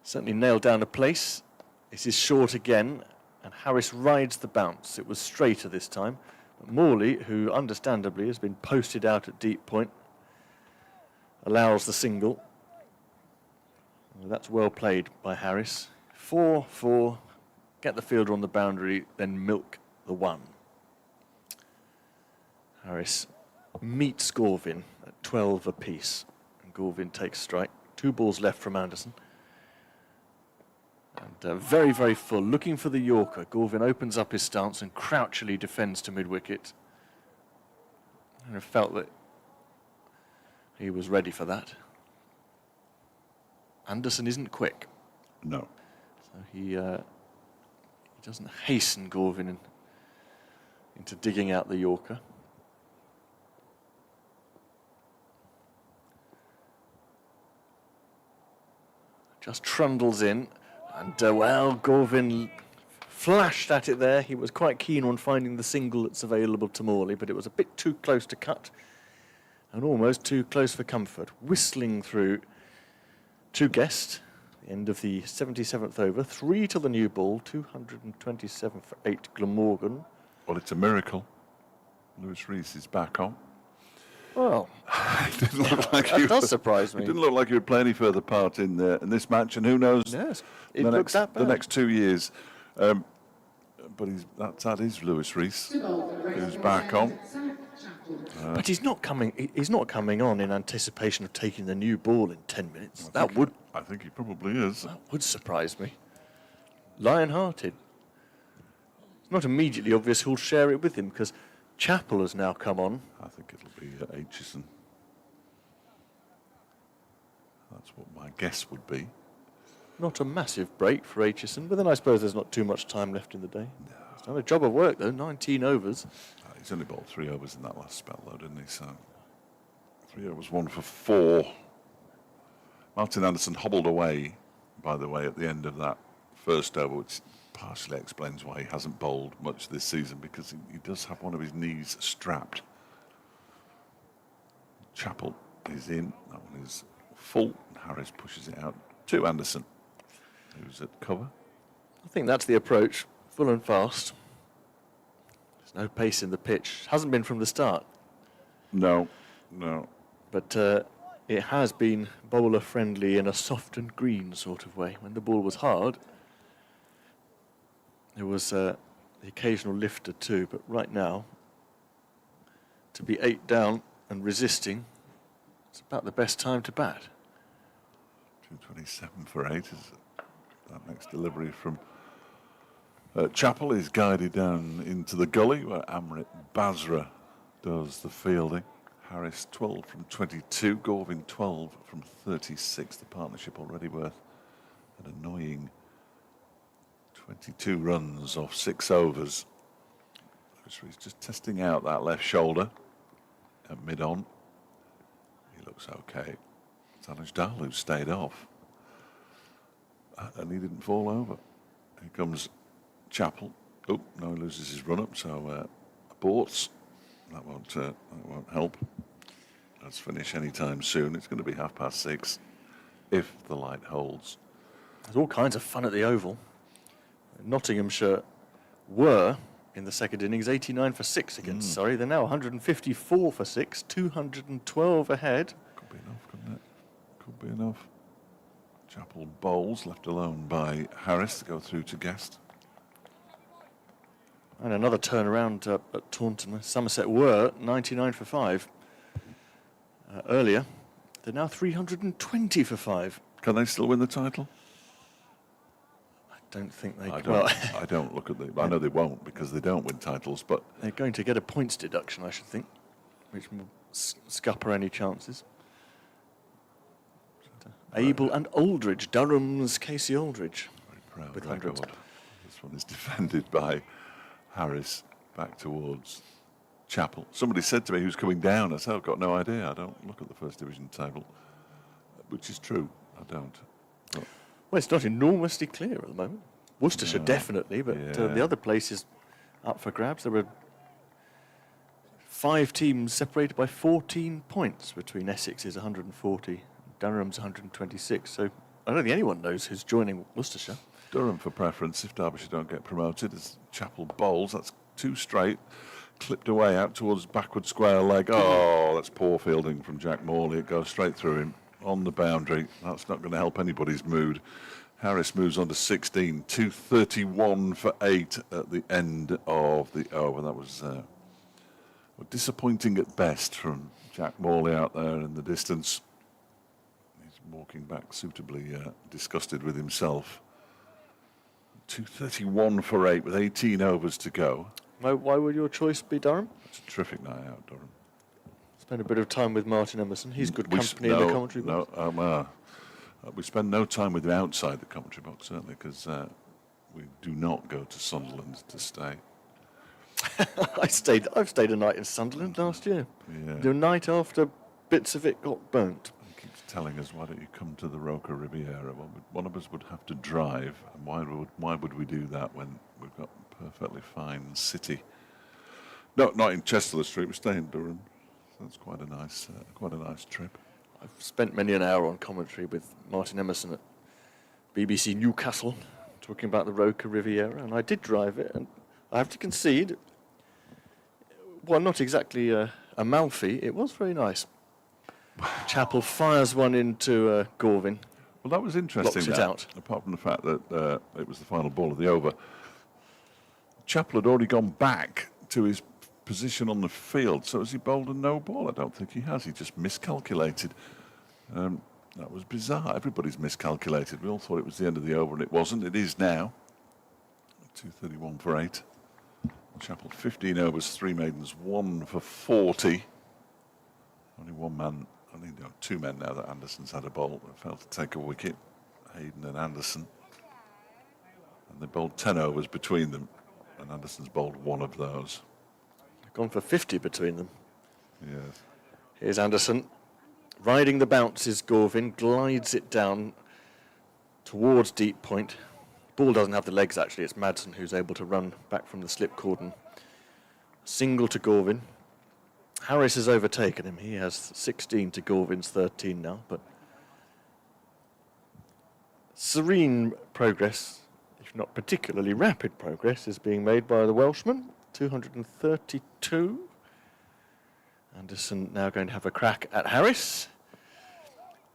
certainly nailed down a place. This is short again, and Harris rides the bounce. It was straighter this time. But Morley, who understandably has been posted out at deep point, allows the single. Well, that's well played by Harris. 4-4, get the fielder on the boundary, then milk the 1. Harris meets Gorvin at 12 apiece, and Gorvin takes strike. 2 balls left from Anderson. And very, very full, looking for the Yorker. Gorvin opens up his stance and crouchily defends to mid-wicket. And I felt that he was ready for that. Anderson isn't quick. No. So he doesn't hasten Gorvin into digging out the Yorker. Just trundles in, and well, Gorvin flashed at it there. He was quite keen on finding the single that's available to Morley, but it was a bit too close to cut, and almost too close for comfort. Whistling through to Guest, the end of the 77th over, 3 to the new ball, 227 for 8, Glamorgan. Well, it's a miracle. Lewis Rees is back on. Well, It didn't look like that does surprise me. It didn't look like he would play any further part in this match, and who knows? Yes, it looked that bad. The next 2 years. But that is Lewis Rees, who's back on. But he's not coming on in anticipation of taking the new ball in 10 minutes. I think he probably is. That would surprise me. Lion-hearted. It's not immediately obvious who'll share it with him, because Chappell has now come on. I think it'll be Aitchison. That's what my guess would be. Not a massive break for Aitchison, but then I suppose there's not too much time left in the day. No. Done a job of work, though, 19 overs. He's only bowled 3 overs in that last spell, though, didn't he? So 3 overs, 1 for 4. Martin Anderson hobbled away, by the way, at the end of that first over, which partially explains why he hasn't bowled much this season, because he does have one of his knees strapped. Chappell is in. That one is full. Harris pushes it out to Anderson, who's at cover. I think that's the approach. Full and fast. There's no pace in the pitch. Hasn't been from the start. No. But it has been bowler friendly in a soft and green sort of way. When the ball was hard, there was the occasional lifter too. But right now, to be 8 down and resisting, it's about the best time to bat. 227 for 8 is that next delivery from Chappell is guided down into the gully where Amrit Basra does the fielding. Harris 12 from 22, Gorvin 12 from 36. The partnership already worth an annoying 22 runs off 6 overs. So he's just testing out that left shoulder at mid-on. He looks okay. Tanaj Dalu stayed off. And he didn't fall over. Here comes Chappell. Oh, no, he loses his run-up, so aborts. That won't help. Let's finish any time soon. It's going to be 6:30 if the light holds. There's all kinds of fun at the Oval. Nottinghamshire were, in the second innings, 89 for 6 against Surrey. They're now 154 for 6, 212 ahead. Could be enough, couldn't it? Could be enough. Chappell bowls, left alone by Harris to go through to Guest. And another turnaround at Taunton. Somerset were 99 for 5 earlier. They're now 320 for 5. Can they still win the title? I don't think they can. Well, I don't look at the... I know they won't because they don't win titles, but... They're going to get a points deduction, I should think, which will scupper any chances. Abel and Aldridge, Durham's Casey Aldridge. Very proud with record. hundreds. This one is defended by Harris back towards Chappell. Somebody said to me who's coming down. I said, I've got no idea. I don't look at the First Division table, which is true. I don't. But Well, it's not enormously clear at the moment. Worcestershire definitely, but the other places up for grabs. There were 5 teams separated by 14 points between Essex's 140, Durham's 126. So I don't think anyone knows who's joining Worcestershire. Durham for preference if Derbyshire don't get promoted. As Chappell bowls, that's 2 straight, clipped away out towards backward square leg. Oh, that's poor fielding from Jack Morley. It goes straight through him on the boundary. That's not going to help anybody's mood. Harris moves on to 16, 231 for 8 at the end of the over. That was disappointing at best from Jack Morley out there in the distance. He's walking back suitably disgusted with himself. 231 for 8 with 18 overs to go. Why would your choice be Durham? It's a terrific night out, Durham. Spent a bit of time with Martin Emerson. He's good company in the commentary box. We spend no time with him outside the commentary box, certainly, because we do not go to Sunderland to stay. I've stayed a night in Sunderland last year. Yeah. The night after bits of it got burnt. He keeps telling us, why don't you come to the Roca Riviera? Well, one of us would have to drive, and why would we do that when we've got a perfectly fine city? No, not in Chester Street. We stay in Durham. So that's quite a nice trip. I've spent many an hour on commentary with Martin Emerson at BBC Newcastle, talking about the Roca Riviera, and I did drive it, and I have to concede, well, not exactly a Malfi, it was very nice. Chappell fires one into Gorvin. Well, that was interesting. Blocks it out. Apart from the fact that it was the final ball of the over, Chappell had already gone back to his position on the field. So has he bowled a no ball? I don't think he has. He just miscalculated. That was bizarre. Everybody's miscalculated. We all thought it was the end of the over, and it wasn't. It is now. 231 for 8. Chappell 15 overs, 3 maidens, 1 for 40. Only 2 men now that Anderson's had a bowl that failed to take a wicket. Hayden and Anderson. And they bowled 10 overs between them. And Anderson's bowled one of those. Gone for 50 between them. Yes. Here's Anderson. Riding the bounce is Gorvin, glides it down towards deep point. Ball doesn't have the legs, actually. It's Madsen who's able to run back from the slip cordon. Single to Gorvin. Harris has overtaken him. He has 16 to Gorvin's 13 now, but serene progress, if not particularly rapid progress, is being made by the Welshman. 232. Anderson now going to have a crack at Harris.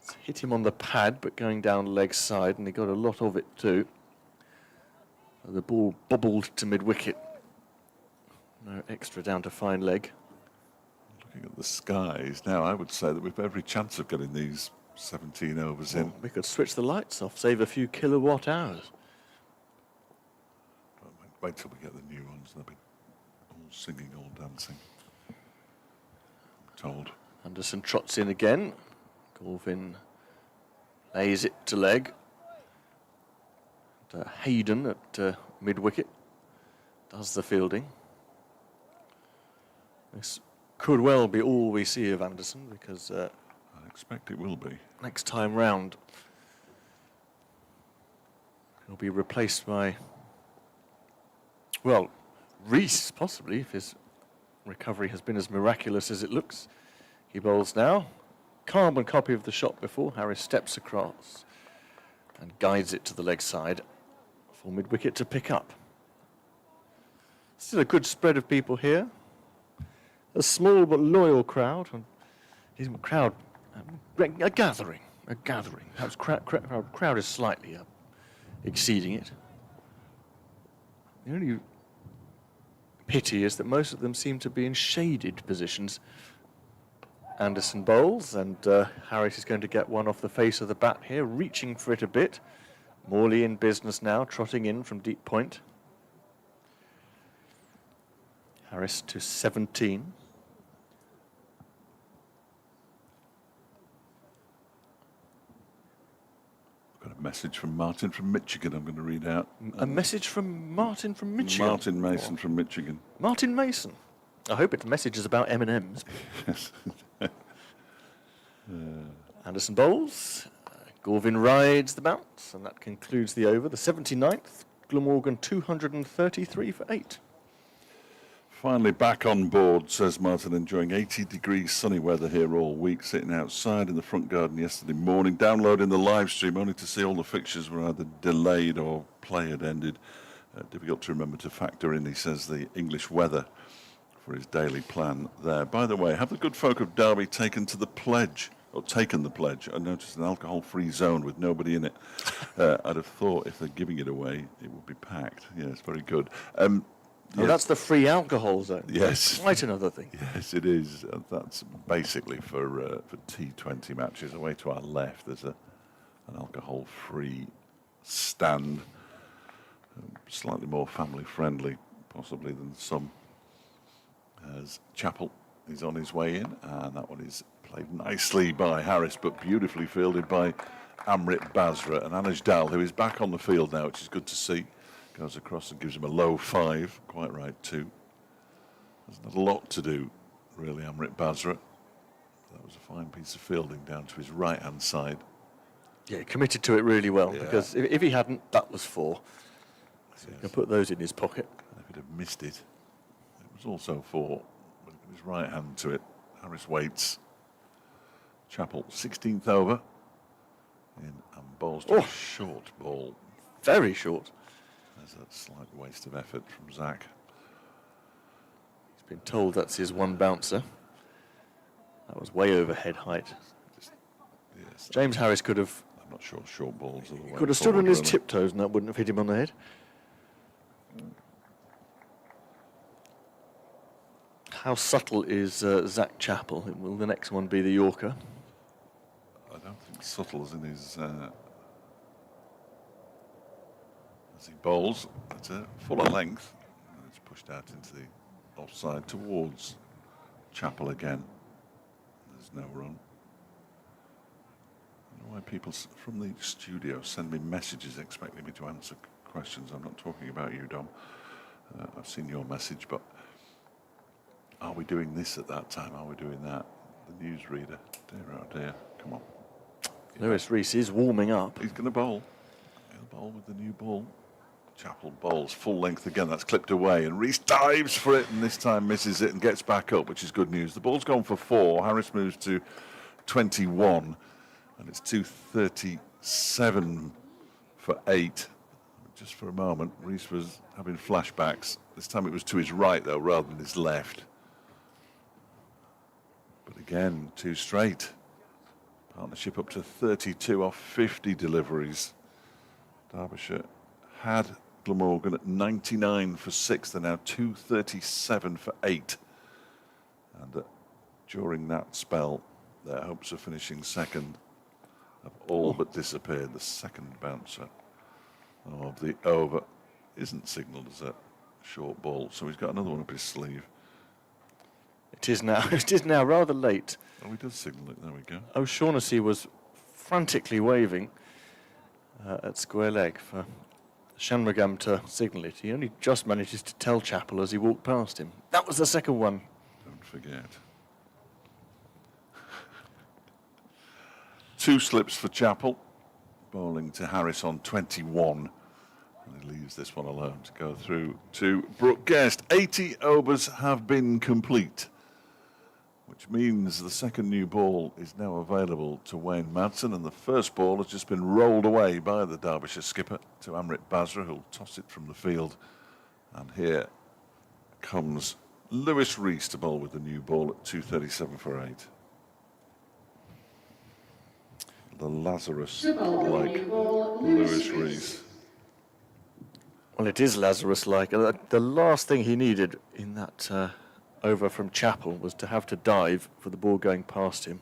It's hit him on the pad, but going down leg side, and he got a lot of it too. The ball bobbled to mid-wicket. No extra down to fine leg. Looking at the skies now, I would say that we've every chance of getting these 17 overs in. We could switch the lights off, save a few kilowatt hours. Wait till we get the new ones. They'll be all singing, all dancing. I'm told. Anderson trots in again. Gorvin lays it to leg. And, Hayden at mid-wicket does the fielding. This could well be all we see of Anderson, because I expect it will be. next time round he'll be replaced by, well, Rees, possibly, if his recovery has been as miraculous as it looks. He bowls now. Carbon copy of the shot before. Harris steps across and guides it to the leg side for mid-wicket to pick up. Still a good spread of people here. A small but loyal crowd. His crowd, a gathering. Perhaps crowd is slightly exceeding it. The only pity is that most of them seem to be in shaded positions. Anderson bowls, and Harris is going to get one off the face of the bat here, reaching for it a bit. Morley in business now, trotting in from deep point. Harris to 17. I've got a message from Martin from Michigan I'm going to read out. A message from Martin from Michigan. Martin Mason from Michigan. Martin Mason. I hope its message is about M&Ms. Anderson bowls. Gorvin rides the bounce, and that concludes the over. The 79th. Glamorgan 233 for 8. Finally back on board, says Martin, enjoying 80-degree sunny weather here all week, sitting outside in the front garden yesterday morning, downloading the live stream only to see all the fixtures were either delayed or play had ended. Difficult to remember to factor in, he says, the English weather for his daily plan there. By the way, have the good folk of Derby taken the pledge? I noticed an alcohol-free zone with nobody in it. I'd have thought if they're giving it away, it would be packed. Yes, very good. Oh, that's the free alcohol zone. Yes. Quite another thing. Yes, it is. That's basically for T20 matches. Away to our left, there's an alcohol-free stand, slightly more family-friendly, possibly, than some. As Chappell is on his way in, and that one is played nicely by Harris, but beautifully fielded by Amrit Basra. And Anuj Dal, who is back on the field now, which is good to see, goes across and gives him a low 5. Quite right, too. There's not a lot to do, really, Amrit Basra. That was a fine piece of fielding down to his right-hand side. Yeah, he committed to it really well, Yeah. because if he hadn't, that was 4. So he can put those in his pocket. If he'd have missed it, it was also 4. With his right hand to it, Harris waits. Chappell, 16th over. In and bowls to a short ball. Very short. There's a slight waste of effort from Zach. He's been told that's his one bouncer. That was way over head height. Yes, James Harris could have I'm not sure short balls are the way stood on forward, his really. tiptoes and that wouldn't have hit him on the head. How subtle is Zach Chappell? Will the next one be the Yorker? I don't think subtle as in his as he bowls. It's a fuller length. It's pushed out into the offside towards Chappell again. There's no run. I don't know why people from the studio send me messages expecting me to answer questions. I'm not talking about you, Dom. I've seen your message, but are we doing this at that time? Are we doing that? The newsreader. Dear, oh dear. Come on. Lewis Rees is warming up. He's going to bowl. He'll bowl with the new ball. Chappell bowls full length again. That's clipped away. And Rees dives for it and this time misses it and gets back up, which is good news. The ball's gone for 4. Harris moves to 21. And it's 237 for 8. Just for a moment, Rees was having flashbacks. This time it was to his right, though, rather than his left. But again, 2 straight. Partnership up to 32 off 50 deliveries. Derbyshire had Glamorgan at 99 for 6. They're now 237 for 8. And during that spell, their hopes of finishing second have all but disappeared. The second bouncer of the over isn't signalled as a short ball, so he's got another one up his sleeve. It is now. It is now rather late. Oh, he does signal it. There we go. O'Shaughnessy was frantically waving at square leg for Shanmugam to signal it. He only just manages to tell Chappell as he walked past him. That was the second one. Don't forget. 2 slips for Chappell, bowling to Harris on 21. And he leaves this one alone to go through to Brooke Guest. 80 overs have been complete, which means the second new ball is now available to Wayne Madsen, and the first ball has just been rolled away by the Derbyshire skipper to Amrit Basra, who'll toss it from the field. And here comes Lewis Rees to bowl with the new ball at 237 for 8. The Lazarus-like Lewis Rees. Well, it is Lazarus-like. The last thing he needed in that over from Chappell was to have to dive for the ball going past him.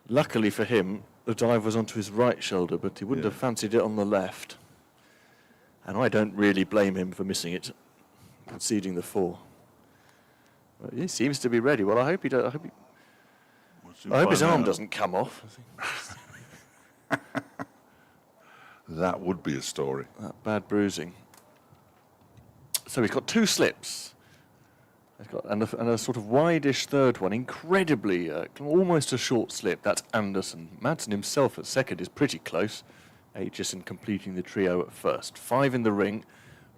Luckily for him, the dive was onto his right shoulder, but he wouldn't have fancied it on the left. And I don't really blame him for missing it, conceding the 4. But he seems to be ready. Well, I hope he don't. I hope his arm doesn't come off. That would be a story. That bad bruising. So he's got 2 slips. He's got and a sort of wideish third one, incredibly, almost a short slip. That's Anderson. Madsen himself at second is pretty close. Aitchison completing the trio at first. 5 in the ring.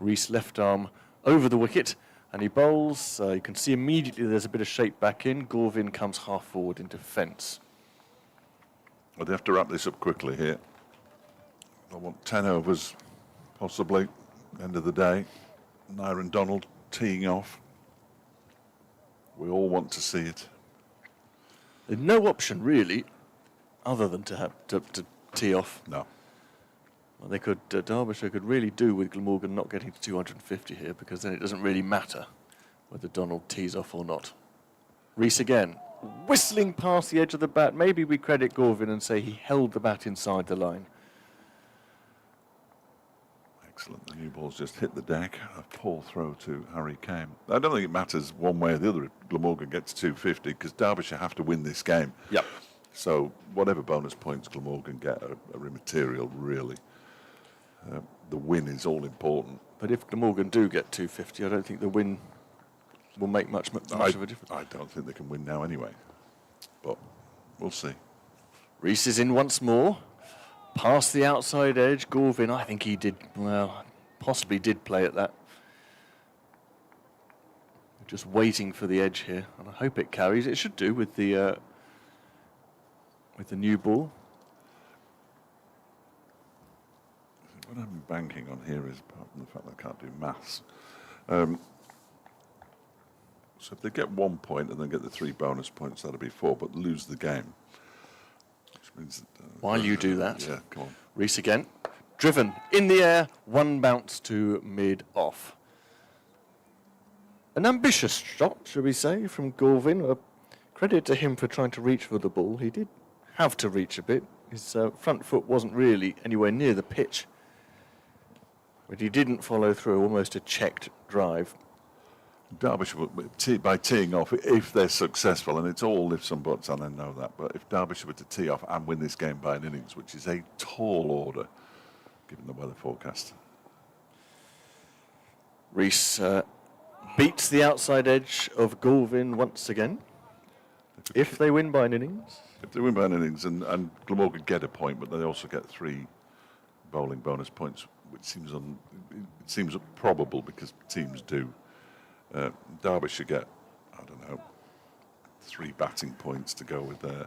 Rees left arm over the wicket. And he bowls. You can see immediately there's a bit of shape back in. Gorvin comes half forward into fence. Well, they have to wrap this up quickly here. I want 10 overs, possibly, end of the day. Nyron Donald teeing off. We all want to see it. There's no option, really, other than to have to tee off. No. Well, they could, Derbyshire could really do with Glamorgan not getting to 250 here, because then it doesn't really matter whether Donald tees off or not. Rees again, whistling past the edge of the bat. Maybe we credit Gorvin and say he held the bat inside the line. Excellent. The new ball's just hit the deck. A poor throw to Harry Kane. I don't think it matters one way or the other if Glamorgan gets 250, because Derbyshire have to win this game. Yep. So whatever bonus points Glamorgan get are immaterial, really. The win is all important. But if Glamorgan do get 250, I don't think the win will make much of a difference. I don't think they can win now anyway. But we'll see. Rees is in once more. Past the outside edge. Gorvin, I think he did, well, possibly did play at that. Just waiting for the edge here. And I hope it carries. It should do with the new ball. What I'm banking on here is, apart from the fact that I can't do maths, so if they get 1 point and then get the 3 bonus points, that'll be 4, but lose the game. Which means that, While you do that, yeah, come on. Rees again, driven in the air, 1 bounce to mid-off. An ambitious shot, shall we say, from Gorvin. Credit to him for trying to reach for the ball. He did have to reach a bit. His front foot wasn't really anywhere near the pitch. But he didn't follow through, almost a checked drive. Derbyshire, by teeing off, if they're successful, and it's all ifs and buts, and I know that, but if Derbyshire were to tee off and win this game by an innings, which is a tall order, given the weather forecast. Rees beats the outside edge of Galvin once again. If they win by an innings. If they win by an innings, and Glamorgan get a point, but they also get 3 bowling bonus points, which seems probable because teams do. Derbyshire get, I don't know, 3 batting points to go with their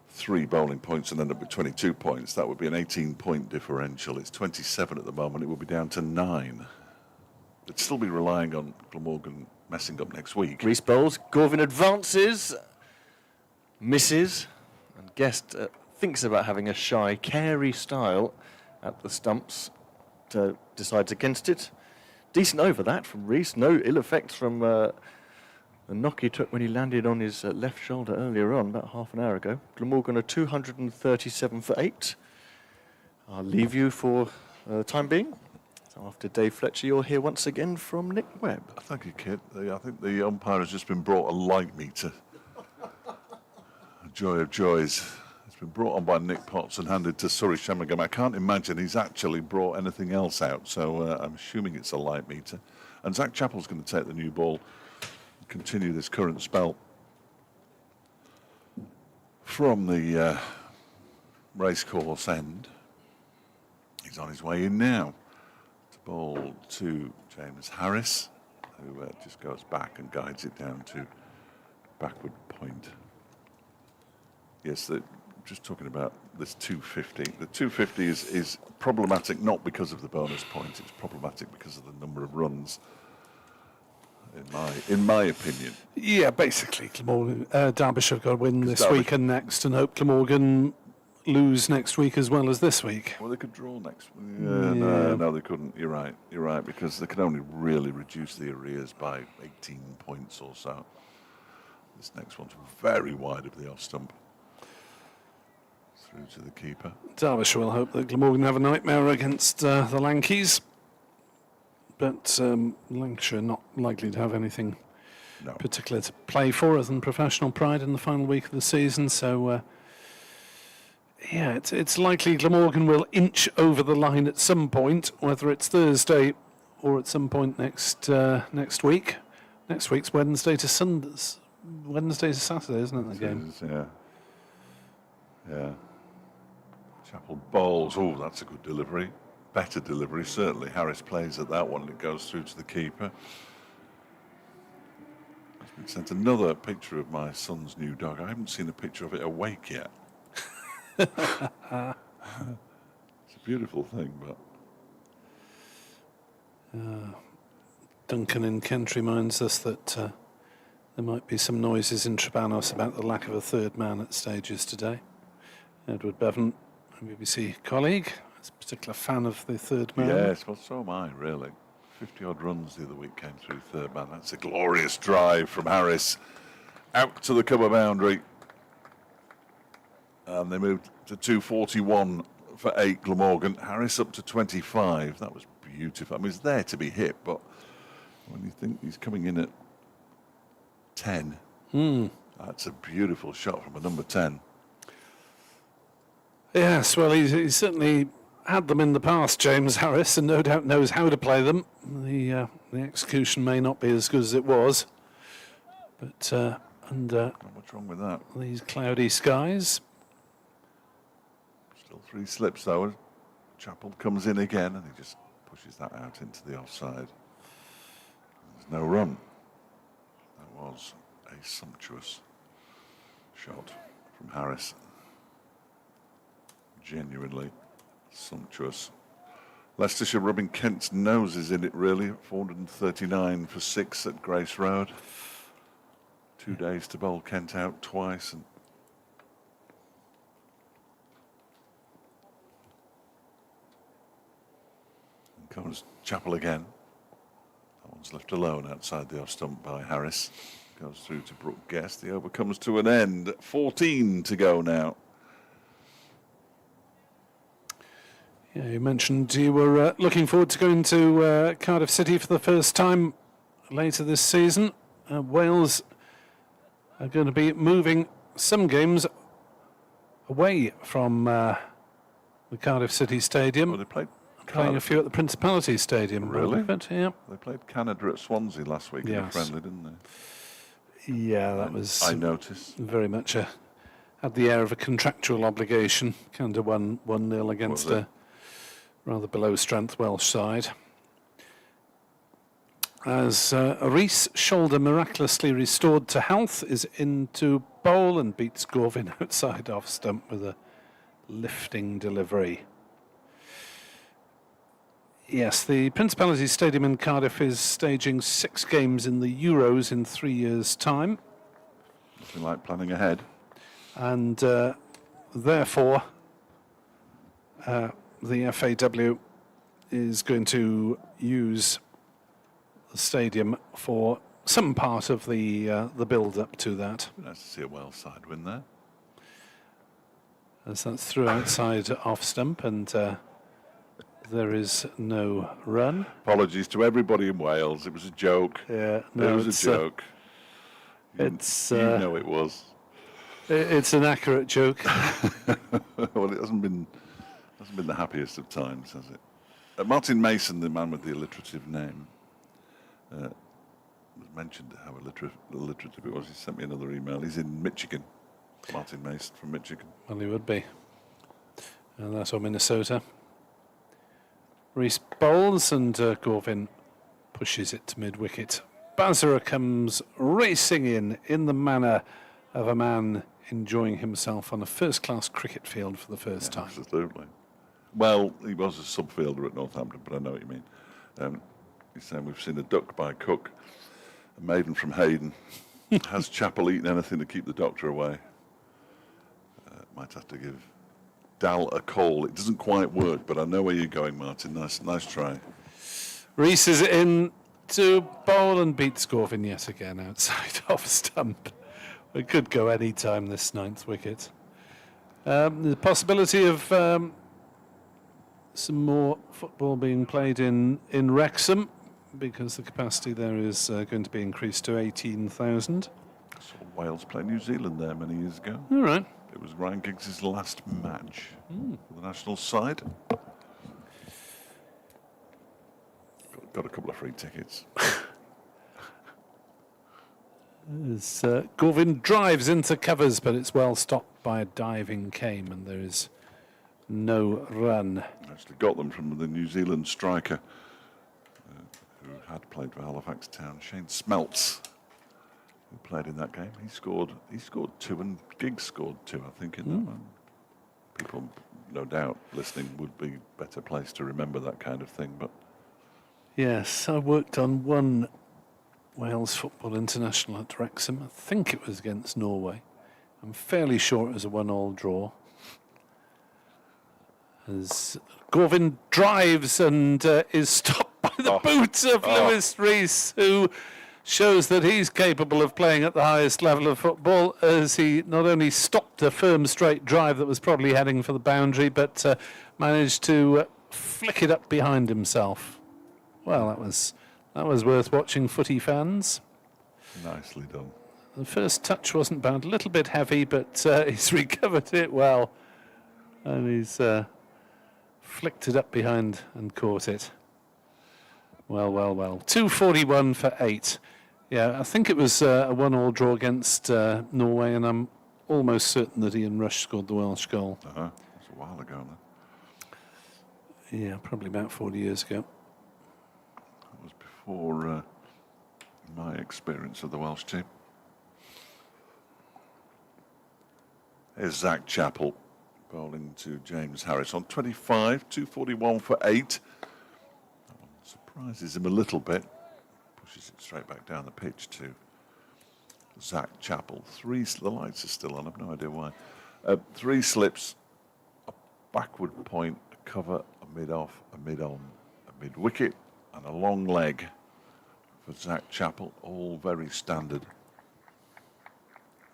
3 bowling points and end up with 22 points. That would be an 18-point differential. It's 27 at the moment. It will be down to 9. They'd still be relying on Glamorgan messing up next week. Rees bowls, Galvin advances, misses, and Guest thinks about having a shy, carey style at the stumps, decides against it. Decent over that from Rees, no ill effects from the knock he took when he landed on his left shoulder earlier on, about half an hour ago. Glamorgan are 237 for 8. I'll leave you for the time being. So after Dave Fletcher, you'll hear once again from Nick Webb. Thank you, Kit. I think the umpire has just been brought a light meter. A joy of joys. It's been brought on by Nick Potts and handed to Surrey Shanmugam. I can't imagine he's actually brought anything else out, so I'm assuming it's a light meter. And Zach Chappell's going to take the new ball and continue this current spell from the racecourse end. He's on his way in now. Ball to James Harris, who just goes back and guides it down to backward point. Yes, just talking about this 250. The 250 is problematic not because of the bonus point, it's problematic because of the number of runs, in my opinion. Yeah, basically, Derbyshire have got to win this Derbyshire week and next, and hope Glamorgan lose next week as well as this week. Well, they could draw next week. No, they couldn't. You're right, because they can only really reduce the arrears by 18 points or so. This next one's very wide of the off stump. Through to the keeper. Derbyshire will hope that Glamorgan have a nightmare against the Lankeys, but Lancashire not likely to have anything particular to play for other than professional pride in the final week of the season, so yeah, it's likely Glamorgan will inch over the line at some point, whether it's Thursday or at some point next week. Next week's Wednesday to Saturday, isn't it, the game? Yeah. Chappell bowls. Oh, that's a good delivery. Better delivery, certainly. Harris plays at that one and it goes through to the keeper. I've been sent another picture of my son's new dog. I haven't seen a picture of it awake yet. It's a beautiful thing, but Duncan in Kent reminds us that there might be some noises in Trebanos about the lack of a third man at stages today. Edward Bevan, a BBC colleague, is a particular fan of the third man. Yes, well, so am I, really. 50-odd runs the other week came through third man. That's a glorious drive from Harris out to the cover boundary. And they moved to 241 for 8, Glamorgan. Harris up to 25. That was beautiful. I mean, it's there to be hit, but when you think he's coming in at 10, that's a beautiful shot from a number 10. Yes, well, he's certainly had them in the past, James Harris, and no doubt knows how to play them. The execution may not be as good as it was, but under not much wrong with that. These cloudy skies. Still 3 slips though. Chappell comes in again and he just pushes that out into the offside. There's no run. That was a sumptuous shot from Harris. Genuinely sumptuous. Leicestershire rubbing Kent's noses in it, really. 439 for 6 at Grace Road. 2 days to bowl Kent out twice. And comes Chappell again. That one's left alone outside the off stump by Harris. Goes through to Brooke Guest. The over comes to an end. 14 to go now. Yeah, you mentioned you were looking forward to going to Cardiff City for the first time later this season. Wales are going to be moving some games away from the Cardiff City Stadium. Well, they played Playing a few at the Principality Stadium. Really? But, yeah. They played Canada at Swansea last week in a Yes. friendly, didn't they? Yeah, that was I noticed. very much had the air of a contractual obligation. Canada won 1-0 against Was it? a rather below strength Welsh side. As Rees, shoulder miraculously restored to health, is into bowl and beats Gorvin outside off stump with a lifting delivery. Yes, the Principality Stadium in Cardiff is staging 6 games in the Euros in 3 years' time. Nothing like planning ahead. And therefore, the FAW is going to use the stadium for some part of the build-up to that, Nice to see a Wales side win there. as that's through outside off stump, and there is no run. Apologies to everybody in Wales. It was a joke. Yeah, It was a joke. It's You know it was. it's an accurate joke. Well, it hasn't been the happiest of times, has it? Martin Mason, the man with the alliterative name, was mentioned how alliterative it was. He sent me another email. He's in Michigan. Martin Mason from Michigan. Well, he would be. And that's on Minnesota. Rees bowls and Gorvin pushes it to mid-wicket. Bazara comes racing in the manner of a man enjoying himself on a first-class cricket field for the first time. Absolutely. Well, he was a sub-fielder at Northampton, but I know what you mean. He's saying we've seen a duck by Cook, a maiden from Hayden. Has Chappell eaten anything to keep the doctor away? Might have to give Dal a call. It doesn't quite work, but I know where you're going, Martin. Nice try. Rees is in to bowl and beats Gorvin yet again outside off stump. It could go any time, this 9th wicket. The possibility of some more football being played in Wrexham, because the capacity there is going to be increased to 18,000. I saw Wales play New Zealand there many years ago. All right. It was Ryan Giggs' last match for the national side. Got a couple of free tickets. As Gorvin drives into covers, but it's well stopped by a diving Kame, and there is no run. Actually got them from the New Zealand striker who had played for Halifax Town, Shane Smelts, who played in that game. He scored 2 and Giggs scored 2, I think, in that one. People, no doubt, listening would be better placed to remember that kind of thing, but Yes, I worked on one Wales football international at Wrexham. I think it was against Norway. I'm fairly sure it was a 1-1 draw. As Gorvin drives and is stopped by the boots of Lewis Rees, who shows that he's capable of playing at the highest level of football, as he not only stopped a firm straight drive that was probably heading for the boundary, but managed to flick it up behind himself. Well, that was worth watching, footy fans. nicely done. The first touch wasn't bad, a little bit heavy, but he's recovered it well. And he's flicked it up behind and caught it. Well. 241 for 8. Yeah, I think it was a 1-1 draw against Norway, and I'm almost certain that Ian Rush scored the Welsh goal. That's a while ago then. Yeah, probably about 40 years ago. That was before my experience of the Welsh team. Here's Zach Chappell bowling to James Harris on 25, 241 for 8. That one surprises him a little bit. Pushes it straight back down the pitch to Zach Chappell. The lights are still on, I've no idea why. 3 slips, a backward point, a cover, a mid-off, a mid-on, a mid-wicket, and a long leg for Zach Chappell, all very standard.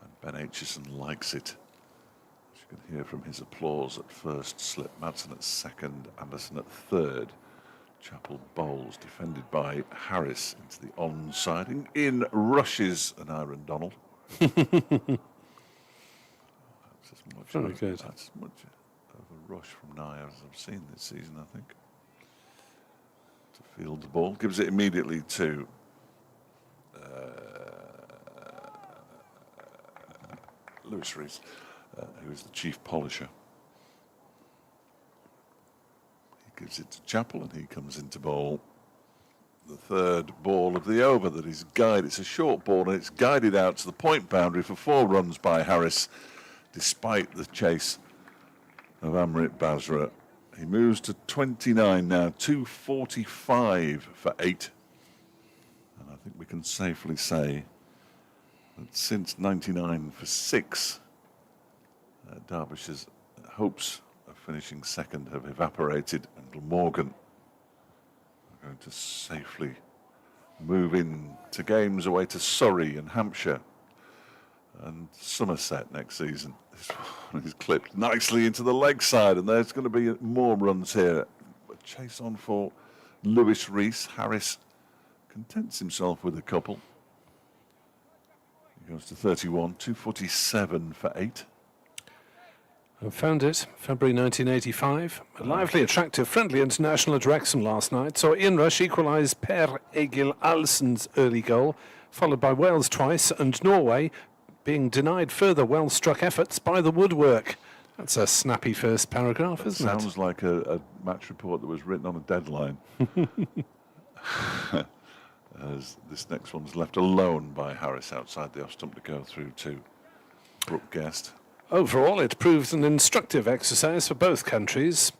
And Ben Aitchison likes it. As you can hear from his applause at first slip, Madsen at second, Anderson at third. Chappell bowls, defended by Harris into the onside. In rushes an Aaron Donald. That's as much Very good. That's as much of a rush from Nye as I've seen this season, I think. to field the ball. Gives it immediately to Lewis Rees, who is the chief polisher. He gives it to Chappell, and he comes into bowl. The third ball of the over that is guided. It's a short ball, and it's guided out to the point boundary for 4 runs by Harris, despite the chase of Amrit Basra. He moves to 29 now, 245 for 8. And I think we can safely say that since 99 for 6, Derbyshire's hopes of finishing second have evaporated, and Glamorgan are going to safely move in to games away to Surrey and Hampshire and Somerset next season. This one is clipped nicely into the leg side, and there's going to be more runs here. A chase on for Lewis Rees. Harris contents himself with a couple. He goes to 31, 247 for 8. I found it, February 1985. A lively, attractive, friendly international at Wrexham last night saw Ian Rush equalise Per Egil Alsen's early goal, followed by Wales twice and Norway being denied further well-struck efforts by the woodwork. That's a snappy first paragraph, isn't it? Sounds like a match report that was written on a deadline. As this next one's left alone by Harris outside the off stump to go through to Brooke Guest. Overall, it proved an instructive exercise for both countries,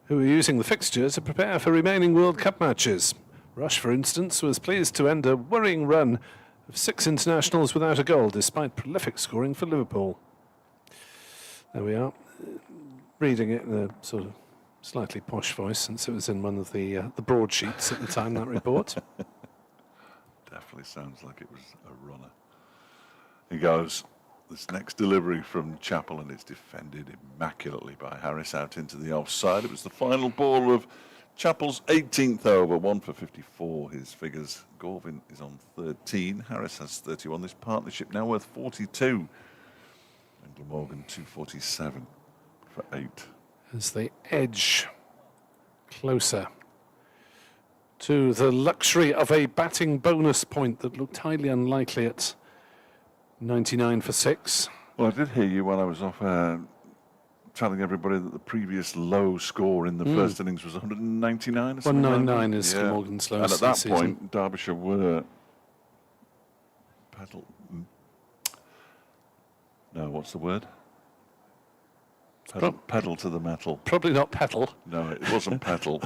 who are using the fixture to prepare for remaining World Cup matches. Rush, for instance, was pleased to end a worrying run of 6 internationals without a goal, despite prolific scoring for Liverpool. There we are, reading it in a sort of slightly posh voice, since it was in one of the broadsheets at the time, that report. Definitely sounds like it was a runner. He goes. This next delivery from Chappell, and it's defended immaculately by Harris out into the offside. It was the final ball of Chappell's 18th over, 1 for 54. His figures. Gorvin is on 13. Harris has 31. This partnership now worth 42. And Glamorgan 247 for 8. As they edge closer to the luxury of a batting bonus point that looked highly unlikely at 99 for 6. Well, I did hear you while I was off telling everybody that the previous low score in the first innings was 199 or something. 199 is Glamorgan's lowest. And at that point, Derbyshire were No, what's the word? Pedal to the metal. Probably not pedal. No, it wasn't pedal.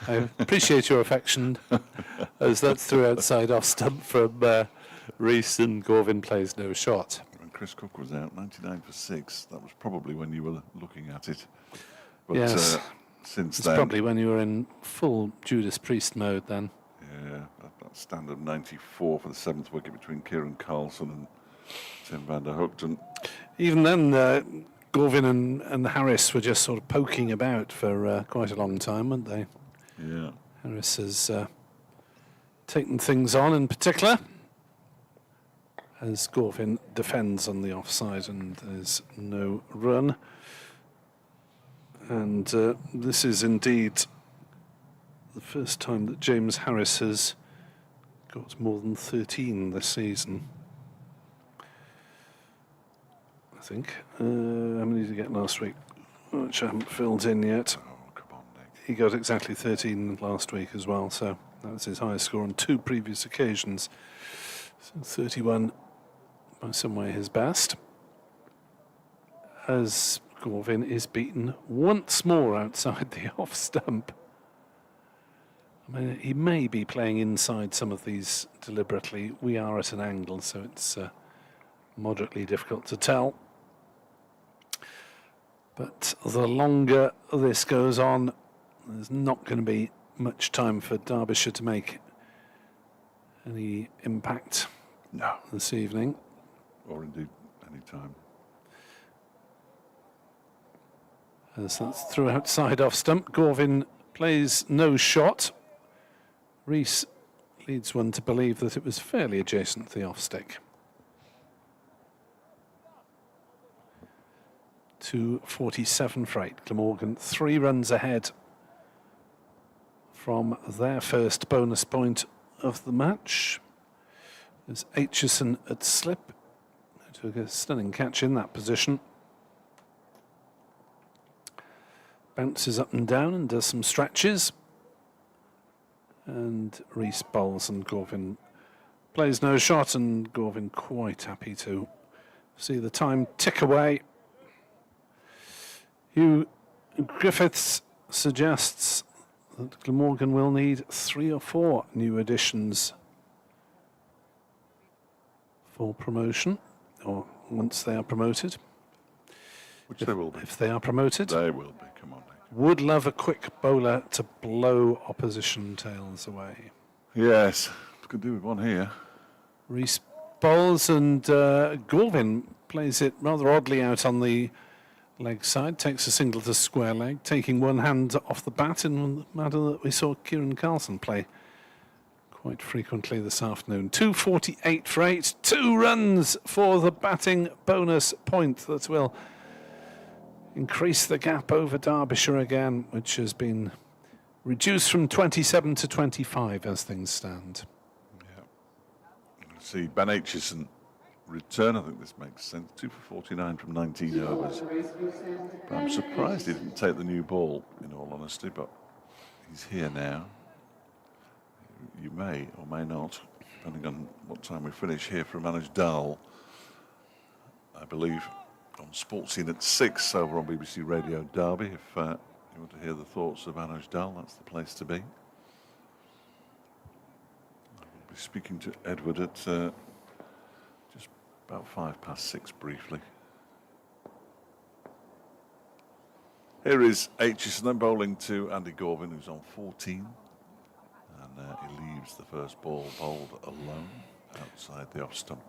I appreciate your affection, as that's through outside off stump from Rees, and Gorvin plays no shot. When Chris Cook was out, 99 for 6. That was probably when you were looking at it. But yes, since it's then, probably when you were in full Judas Priest mode then. Yeah, that standard 94 for the 7th wicket between Kieran Carlson and Tim van der Hoogten. Even then, Gorvin and Harris were just sort of poking about for quite a long time, weren't they? Yeah. Harris has taken things on, in particular, as Gorvin defends on the offside, and there's no run. And this is indeed the first time that James Harris has got more than 13 this season, I think. How many did he get last week? Which I haven't filled in yet. Oh, come on, Nick. He got exactly 13 last week as well, so that was his highest score on 2 previous occasions. So 31 by some way his best, as Gorvin is beaten once more outside the off stump. I mean, he may be playing inside some of these deliberately. We are at an angle, so it's moderately difficult to tell. But the longer this goes on, there's not going to be much time for Derbyshire to make any impact this evening. Or indeed any time. As that's through outside off stump. Gorvin plays no shot. Rees leads one to believe that it was fairly adjacent to the off stick. 247 for 8. Glamorgan 3 runs ahead from their first bonus point of the match. There's Aitchison at slip, who took a stunning catch in that position. Bounces up and down and does some stretches. And Reese bowls and Gorvin plays no shot, and Gorvin quite happy to see the time tick away. Hugh Griffiths suggests that Glamorgan will need 3 or 4 new additions for promotion, or once they are promoted. Which they will be. If they are promoted. They will be, come on. Would love a quick bowler to blow opposition tails away. Yes, could do with one here. Reese bowls and Gorvin plays it rather oddly out on the leg side, takes a single to square leg, taking one hand off the bat in the manner that we saw Kieran Carlson play quite frequently this afternoon. 248 for 8, 2 runs for the batting bonus point that will increase the gap over Derbyshire again, which has been reduced from 27 to 25 as things stand. See Ben Aitchison return. I think this makes sense. 2 for 49 from 19 overs. But I'm surprised he didn't take the new ball, in all honesty, but he's here now. You may or may not, depending on what time we finish, hear from Anuj Dal, I believe, on Sports Scene at 6 over on BBC Radio Derby. If you want to hear the thoughts of Anuj Dal, that's the place to be. Speaking to Edward at just about 6:05 briefly. Here is Aitchison bowling to Andy Gorvin, who's on 14. And he leaves the first ball bowled alone outside the off stump.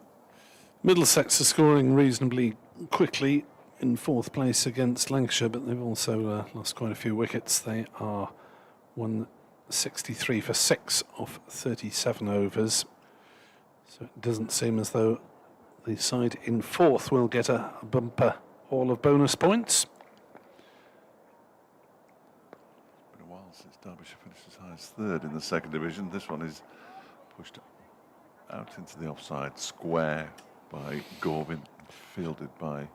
Middlesex are scoring reasonably quickly in 4th place against Lancashire, but they've also lost quite a few wickets. They are 163 for 6 off 37 overs. So it doesn't seem as though the side in 4th will get a bumper haul of bonus points. It's been a while since Derbyshire finished as high as 3rd in the 2nd division. This one is pushed out into the offside square by Gorvin, fielded by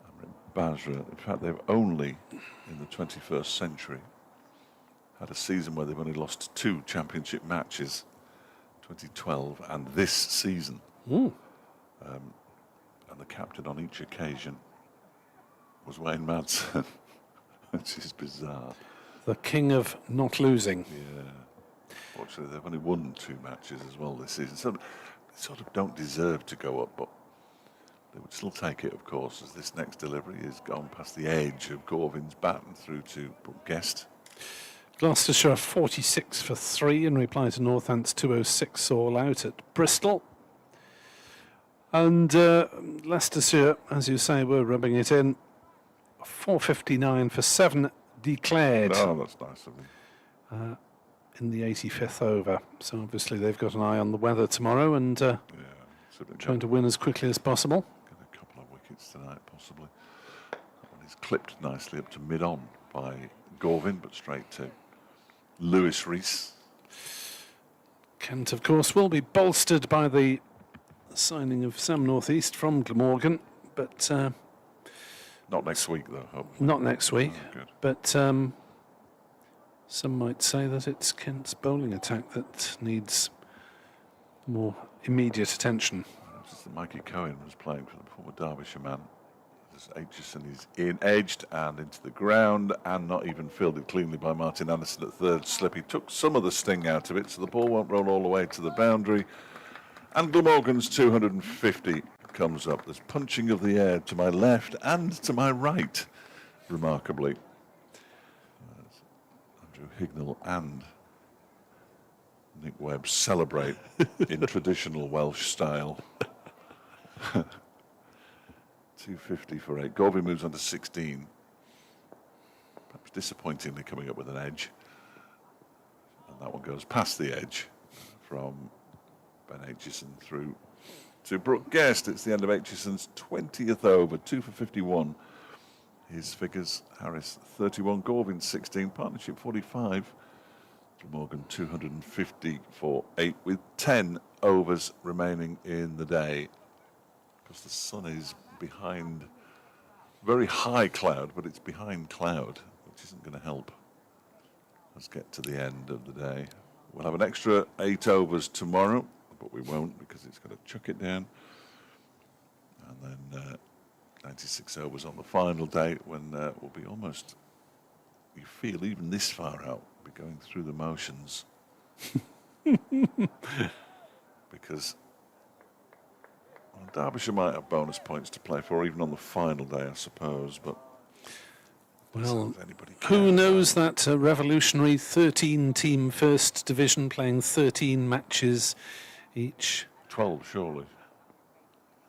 Amrin Basra. In fact, they've only, in the 21st century, had a season where they've only lost 2 championship matches, 2012 and this season. And the captain on each occasion was Wayne Madsen, which is bizarre. The king of not losing. Yeah. Fortunately, they've only won 2 matches as well this season. So they sort of don't deserve to go up, but they would still take it, of course, as this next delivery has gone past the edge of Gorvin's bat and through to Brooke Guest. Gloucestershire 46 for 3 in reply to Northants 206 all out at Bristol. And Leicestershire, as you say, were rubbing it in. 459 for 7 declared. Oh, that's nice of them. In the 85th over. So obviously they've got an eye on the weather tomorrow and trying to win as quickly as possible. Get a couple of wickets tonight, possibly. That one is clipped nicely up to mid-on by Gorvin, but straight to Lewis Rees. Kent, of course, will be bolstered by the signing of Sam Northeast from Glamorgan, but not next week, though. Hopefully. Not next week. Oh, good. But some might say that it's Kent's bowling attack that needs more immediate attention. Just that Mikey Cohen was playing for the former Derbyshire man. As Aitchison is in edged and into the ground and not even fielded cleanly by Martin Anderson at 3rd slip. He took some of the sting out of it, so the ball won't roll all the way to the boundary. And Glamorgan's 250 comes up. There's punching of the air to my left and to my right, remarkably. Andrew Hignell and Nick Webb celebrate in traditional Welsh style. 250 for 8. Gorvin moves on to 16. Perhaps disappointingly coming up with an edge. And that one goes past the edge from Ben Aitchison through to Brooke Guest. It's the end of Aitchison's 20th over, 2 for 51. his figures. Harris 31, Gorvin 16, partnership 45. Glamorgan 250 for 8 with 10 overs remaining in the day. Because the sun is behind very high cloud, but it's behind cloud, which isn't going to help. Let's get to the end of the day. We'll have an extra 8 overs tomorrow, but we won't because it's going to chuck it down. And then 96 overs on the final day when we'll be almost, you feel even this far out, be going through the motions. Because Derbyshire might have bonus points to play for, even on the final day, I suppose. But well, who knows that revolutionary 13-team first division playing 13 matches each? 12, surely.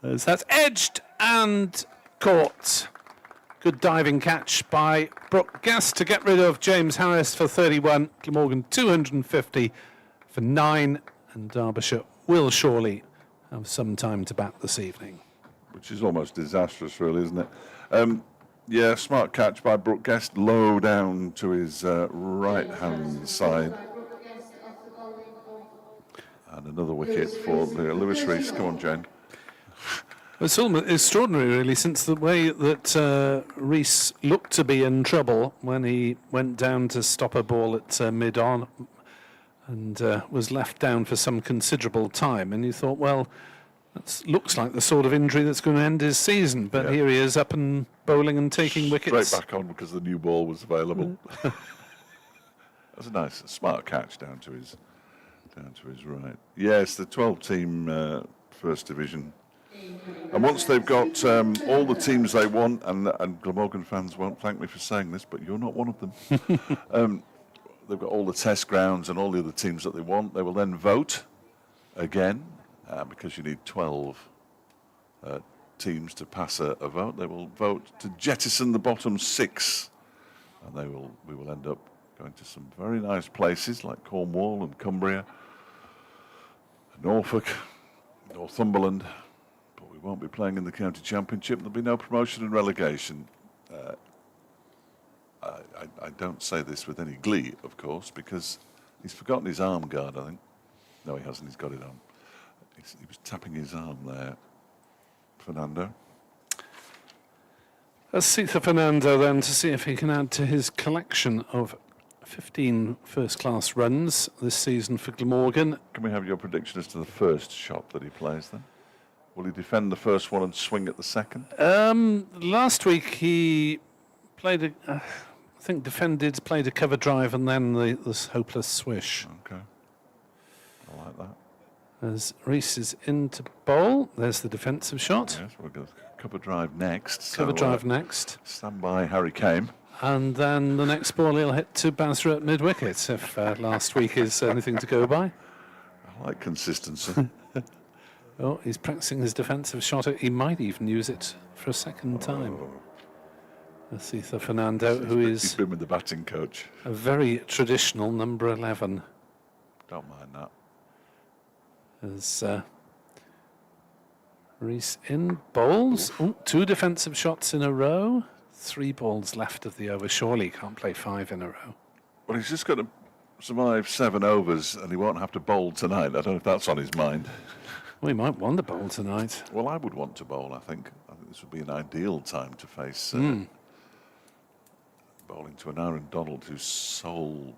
As that's edged and caught. Good diving catch by Brooke Guest to get rid of James Harris for 31. Glamorgan 250 for 9. And Derbyshire will surely have some time to bat this evening. Which is almost disastrous, really, isn't it? Yeah, smart catch by Brooke Guest, low down to his right-hand side. And another wicket for Lewis Rees. Come on, Jane. It's almost extraordinary, really, since the way that Rees looked to be in trouble when he went down to stop a ball at mid-on and was left down for some considerable time. And you thought, well, that looks like the sort of injury that's going to end his season. But here he is up and bowling and taking wickets. Straight back on because the new ball was available. That's a nice, smart catch down to his right. Yes, the 12-team first division. And once they've got all the teams they want, and Glamorgan fans won't thank me for saying this, but you're not one of them. They've got all the test grounds and all the other teams that they want. They will then vote again, because you need 12 teams to pass a vote. They will vote to jettison the bottom 6, and we will end up going to some very nice places like Cornwall and Cumbria, Norfolk, Northumberland. Won't be playing in the county championship. There'll be no promotion and relegation. I don't say this with any glee, of course, because he's forgotten his arm guard, I think. No, he hasn't. He's got it on. He was tapping his arm there. Fernando. Let's see for Fernando then to see if he can add to his collection of 15 first-class runs this season for Glamorgan. Can we have your prediction as to the first shot that he plays then? Will he defend the first one and swing at the second? Last week he played I think played a cover drive and then this hopeless swish. Okay. I like that. As Rees is in to bowl, there's the defensive shot. Yes, we'll go cover drive next. Cover drive next. Stand by, Harry Kame. And then the next ball he'll hit to Basra at mid-wicket, if last week is anything to go by. I like consistency. Oh, he's practicing his defensive shot. He might even use it for a second time. Let's see for Fernando, He's been with the batting coach. A very traditional number 11. Don't mind that. As Rees in bowls. Ooh, 2 defensive shots in a row. 3 balls left of the over. Surely he can't play 5 in a row. Well, he's just got to survive 7 overs and he won't have to bowl tonight. I don't know if that's on his mind. Well, he might want to bowl tonight. Well, I would want to bowl, I think. I think this would be an ideal time to face bowling to an Aaron Donald whose sole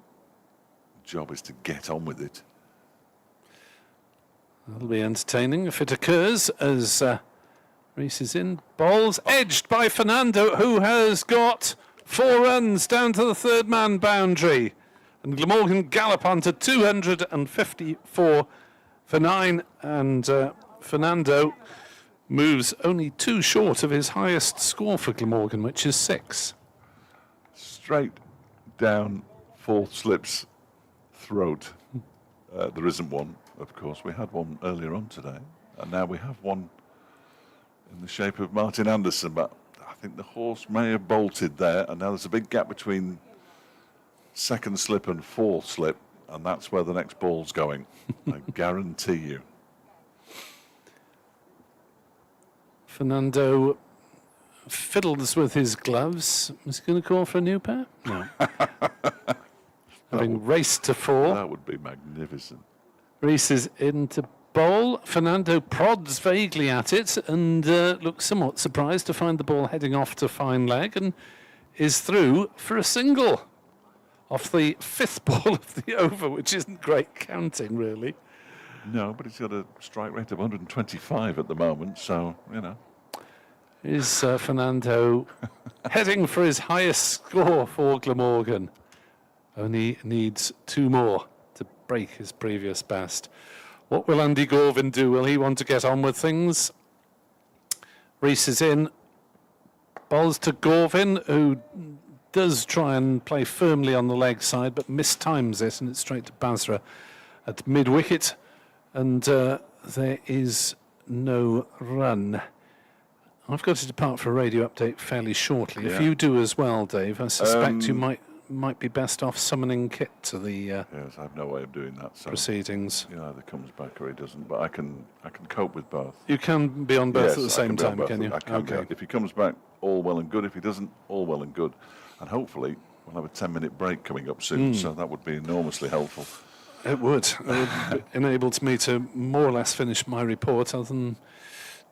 job is to get on with it. That'll be entertaining if it occurs as Rees is in. Bowls edged by Fernando, who has got 4 runs down to the 3rd man boundary. And Glamorgan gallop on to 254 for 9, and Fernando moves only 2 short of his highest score for Glamorgan, which is 6. Straight down 4th slip's throat. There isn't one, of course. We had one earlier on today, and now we have one in the shape of Martin Anderson, but I think the horse may have bolted there, and now there's a big gap between 2nd slip and 4th slip. And that's where the next ball's going, I guarantee you. Fernando fiddles with his gloves. Is he going to call for a new pair? No. Having raced to 4. That would be magnificent. Reese is into bowl. Fernando prods vaguely at it and looks somewhat surprised to find the ball heading off to fine leg and is through for a single off the 5th ball of the over, which isn't great counting, really. No, but he's got a strike rate of 125 at the moment, so, you know. Is Fernando heading for his highest score for Glamorgan? Only needs 2 more to break his previous best. What will Andy Gorvin do? Will he want to get on with things? Reese is in. Bowls to Gorvin, who does try and play firmly on the leg side, but mistimes it, and it's straight to Basra at mid-wicket. And there is no run. I've got to depart for a radio update fairly shortly. If you do as well, Dave, I suspect you might be best off summoning Kit to the yes, I have no way of doing that. So proceedings. he either comes back or he doesn't, but I can cope with both. You can be on both Yes, at the I same be on time, both. can you? I can. Okay. If he comes back, all well and good. If he doesn't, all well and good. And hopefully we'll have a 10-minute break coming up soon, so that would be enormously helpful. It would. It would enable me to more or less finish my report, other than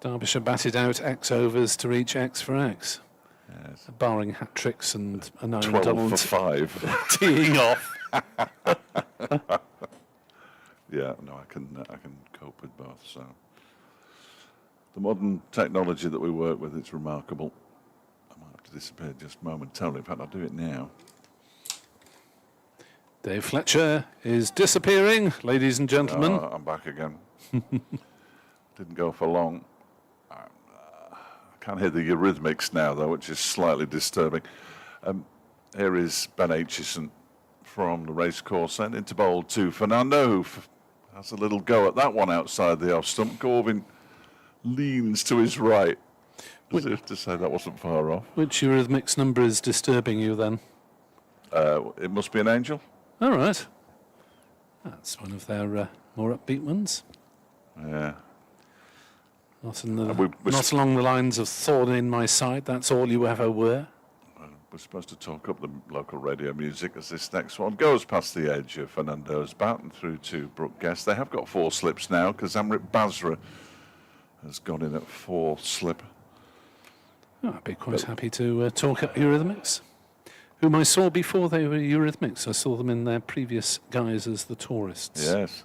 Derbyshire batted out X overs to reach X for X. Yes. Barring hat tricks and a 9 12 double for 5. teeing off. Yeah, no, I can cope with both. So the modern technology that we work with, it's remarkable. I might have to disappear just momentarily. In fact, I'll do it now. Dave Fletcher is disappearing, ladies and gentlemen. I'm back again. Didn't go for long. I can't hear the eurythmics now, though, which is slightly disturbing. Here is Ben Aitchison from the racecourse and into bowl to Fernando, who has a little go at that one outside the off stump. Gorvin leans to his right, as if to say that wasn't far off. Which eurythmics number is disturbing you then? It must be an angel. All right. That's one of their more upbeat ones. Yeah. Not, in the, we're not along the lines of thorn in my side, that's all you ever were. We're supposed to talk up the local radio music as this next one goes past the edge of Fernando's bat and through to Brooke Guest. They have got 4 slips now because Amrit Basra has gone in at 4th slip. Oh, I'd be quite happy to talk up Eurythmics, whom I saw before they were Eurythmics. I saw them in their previous guise as the Tourists. Yes.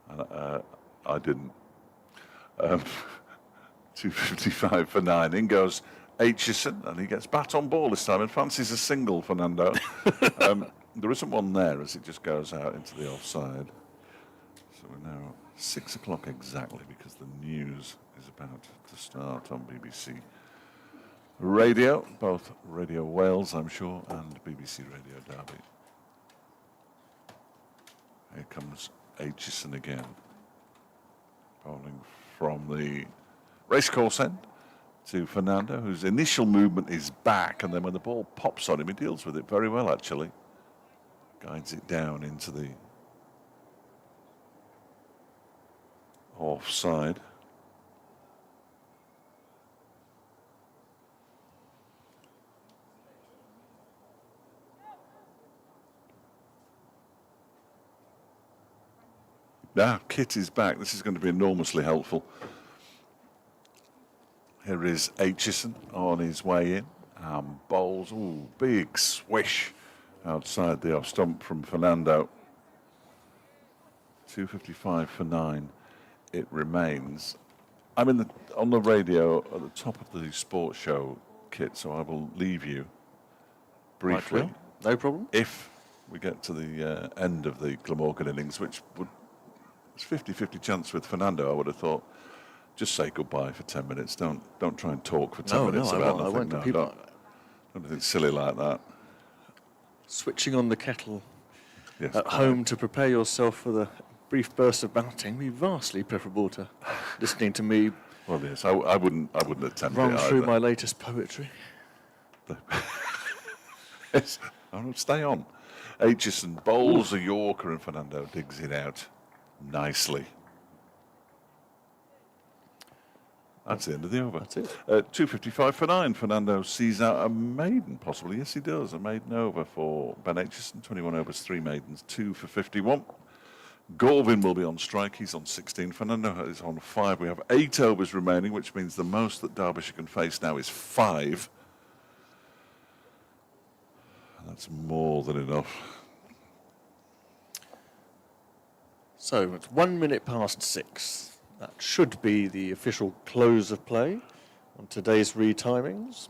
And, I didn't. 255 for 9. In goes Aitchison, and he gets bat on ball this time and fancies a single, Fernando. There isn't one there as it just goes out into the offside. So we're now 6 o'clock exactly because the news is about to start on BBC Radio, both Radio Wales, I'm sure, and BBC Radio Derby. Here comes Aitchison again, bowling from the racecourse end to Fernando, whose initial movement is back, and then when the ball pops on him, he deals with it very well, actually. Guides it down into the offside. Now, Kit is back. This is going to be enormously helpful. Here is Aitchison on his way in. Bowls, ooh, big swish outside the off stump from Fernando. 255 for 9. It remains. I'm on the radio at the top of the sports show, Kit, so I will leave you briefly. Right, no problem. If we get to the end of the Glamorgan innings, which would it's 50-50 chance with Fernando, I would have thought. Just say goodbye for 10 minutes. Don't try and talk for 10 minutes about nothing. I won't. People don't anything silly like that. Switching on the kettle Yes, at home to prepare yourself for the brief burst of batting would be vastly preferable to listening to me Well, yes, I wouldn't attempt run it through either. my latest poetry. Yes, stay on. Aitchison bowls a Yorker and Fernando digs it out nicely. That's the end of the over. That's it. 2.55 for 9. Fernando sees out a maiden, possibly. Yes, he does. A maiden over for Ben Aitchison. 21 overs, 3 maidens, 2 for 51. Galvin will be on strike. He's on 16. Fernando is on 5. We have 8 overs remaining, which means the most that Derbyshire can face now is 5. And that's more than enough. So it's 1 minute past 6. That should be the official close of play on today's retimings.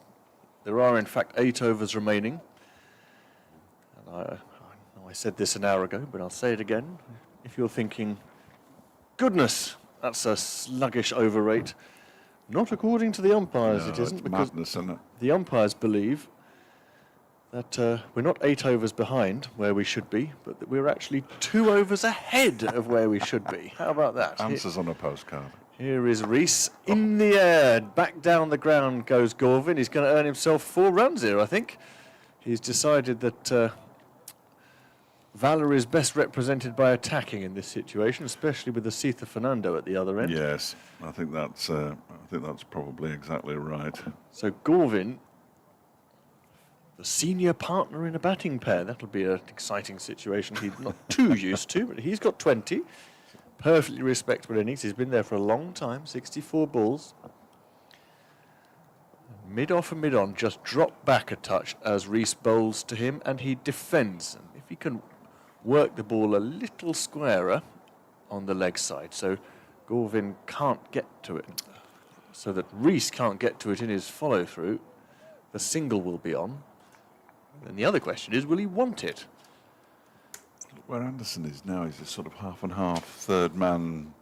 There are, in fact, 8 overs remaining. And I know I said this an hour ago, but I'll say it again. If you're thinking, goodness, that's a sluggish over rate, not according to the umpires, No, it isn't, it's because madness, isn't it? the umpires believe that we're not 8 overs behind where we should be, but that we're actually 2 overs ahead of where we should be. How about that? Answers on a postcard. Here is Rees in the air. Back down the ground goes Galvin. He's going to earn himself 4 runs here, I think. He's decided that Valour is best represented by attacking in this situation, especially with the Sitha Fernando at the other end. Yes, I think that's probably exactly right. So Galvin, the senior partner in a batting pair. That'll be an exciting situation he's not too used to, but he's got 20. Perfectly respectable innings. He's been there for a long time, 64 balls. Mid-off and mid-on, just drop back a touch as Rees bowls to him, and he defends. And if he can work the ball a little squarer on the leg side, so Galvin can't get to it, so that Rees can't get to it in his follow-through, the single will be on. And the other question is, will he want it? Where Anderson is now, he's a sort of half and half third man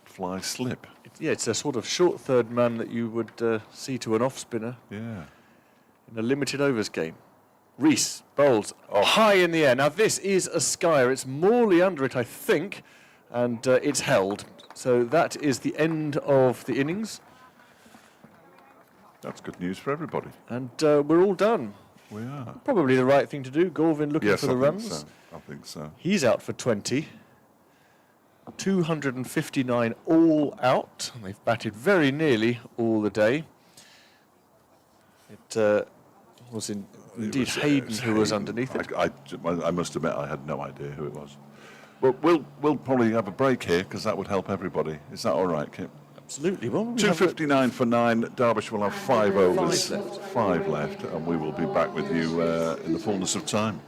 fly slip. It's a sort of short third man that you would see to an off spinner Yeah. in a limited overs game. Rees bowls high in the air. Now this is a skyer. It's Morley under it, I think, and it's held. So that is the end of the innings, That's good news for everybody. and we're all done. We are. Probably the right thing to do. Galvin looking Yes, for the I think runs. so. I think so. He's out for 20. 259 all out. They've batted very nearly all the day. It was indeed Hayden who was underneath it. I must admit I had no idea who it was. But we'll probably have a break here because that would help everybody. Is that all right, Kip? Absolutely. Well, we have 2.59 for 9. Derbyshire will have 5 overs. 5 left. 5 left, and we will be back with you in the fullness of time.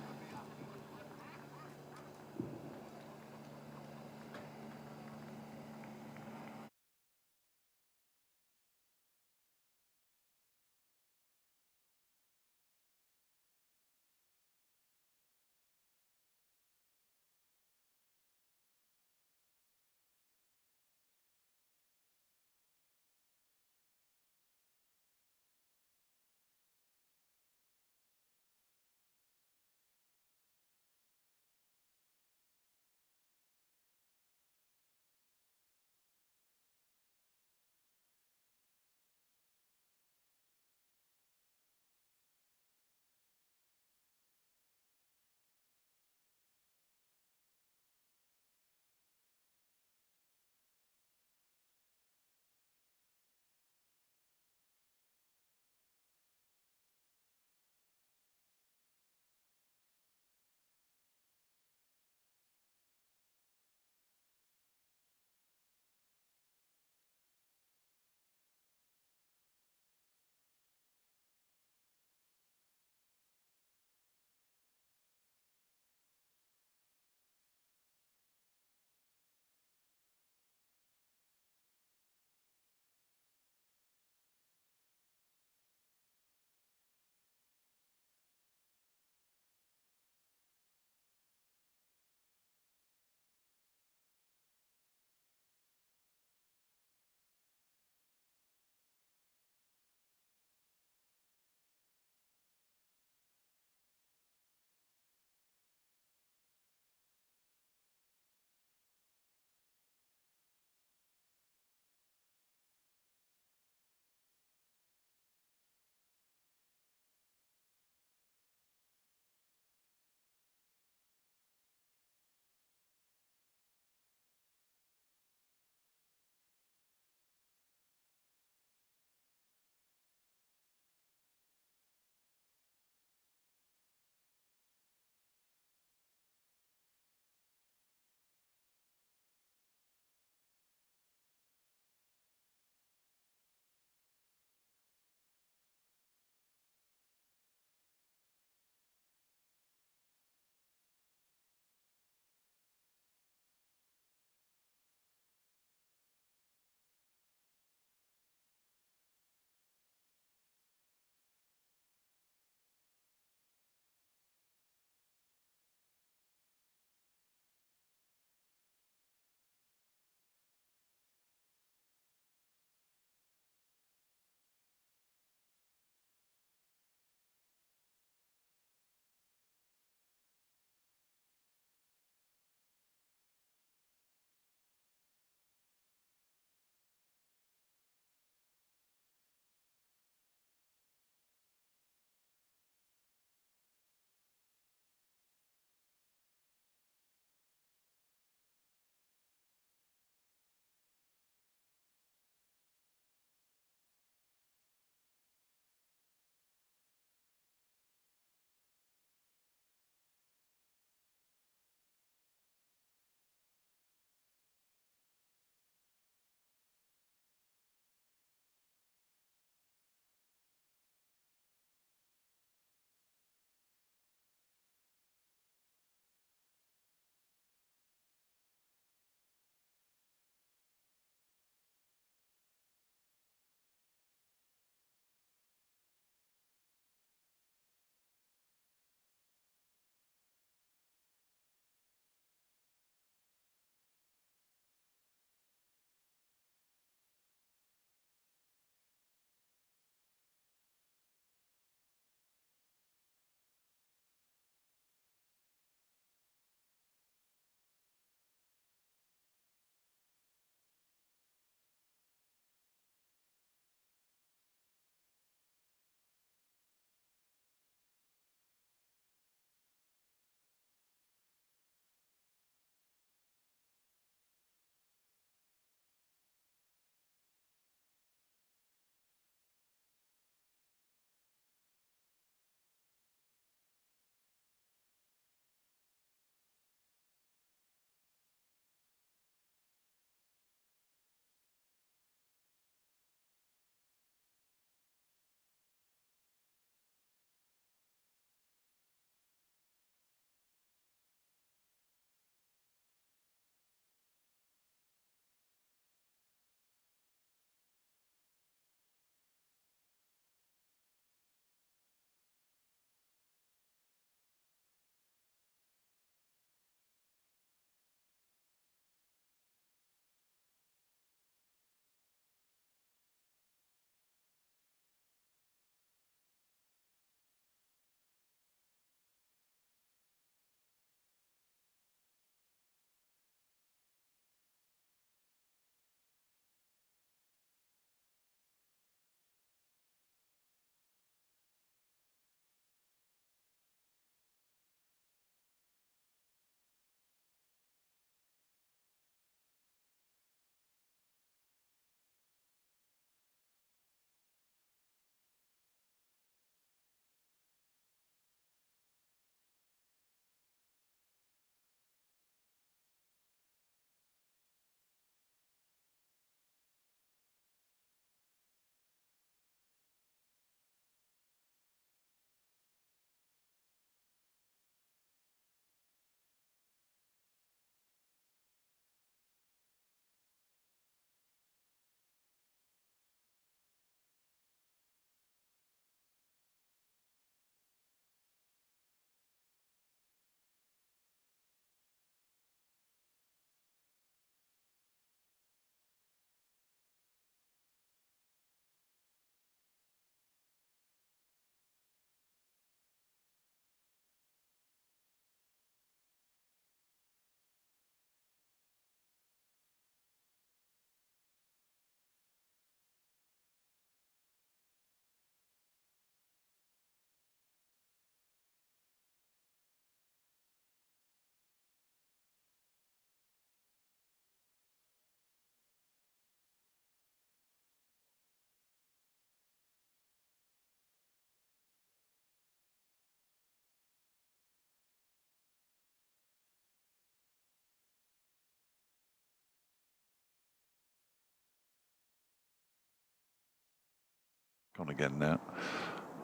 Gone again now.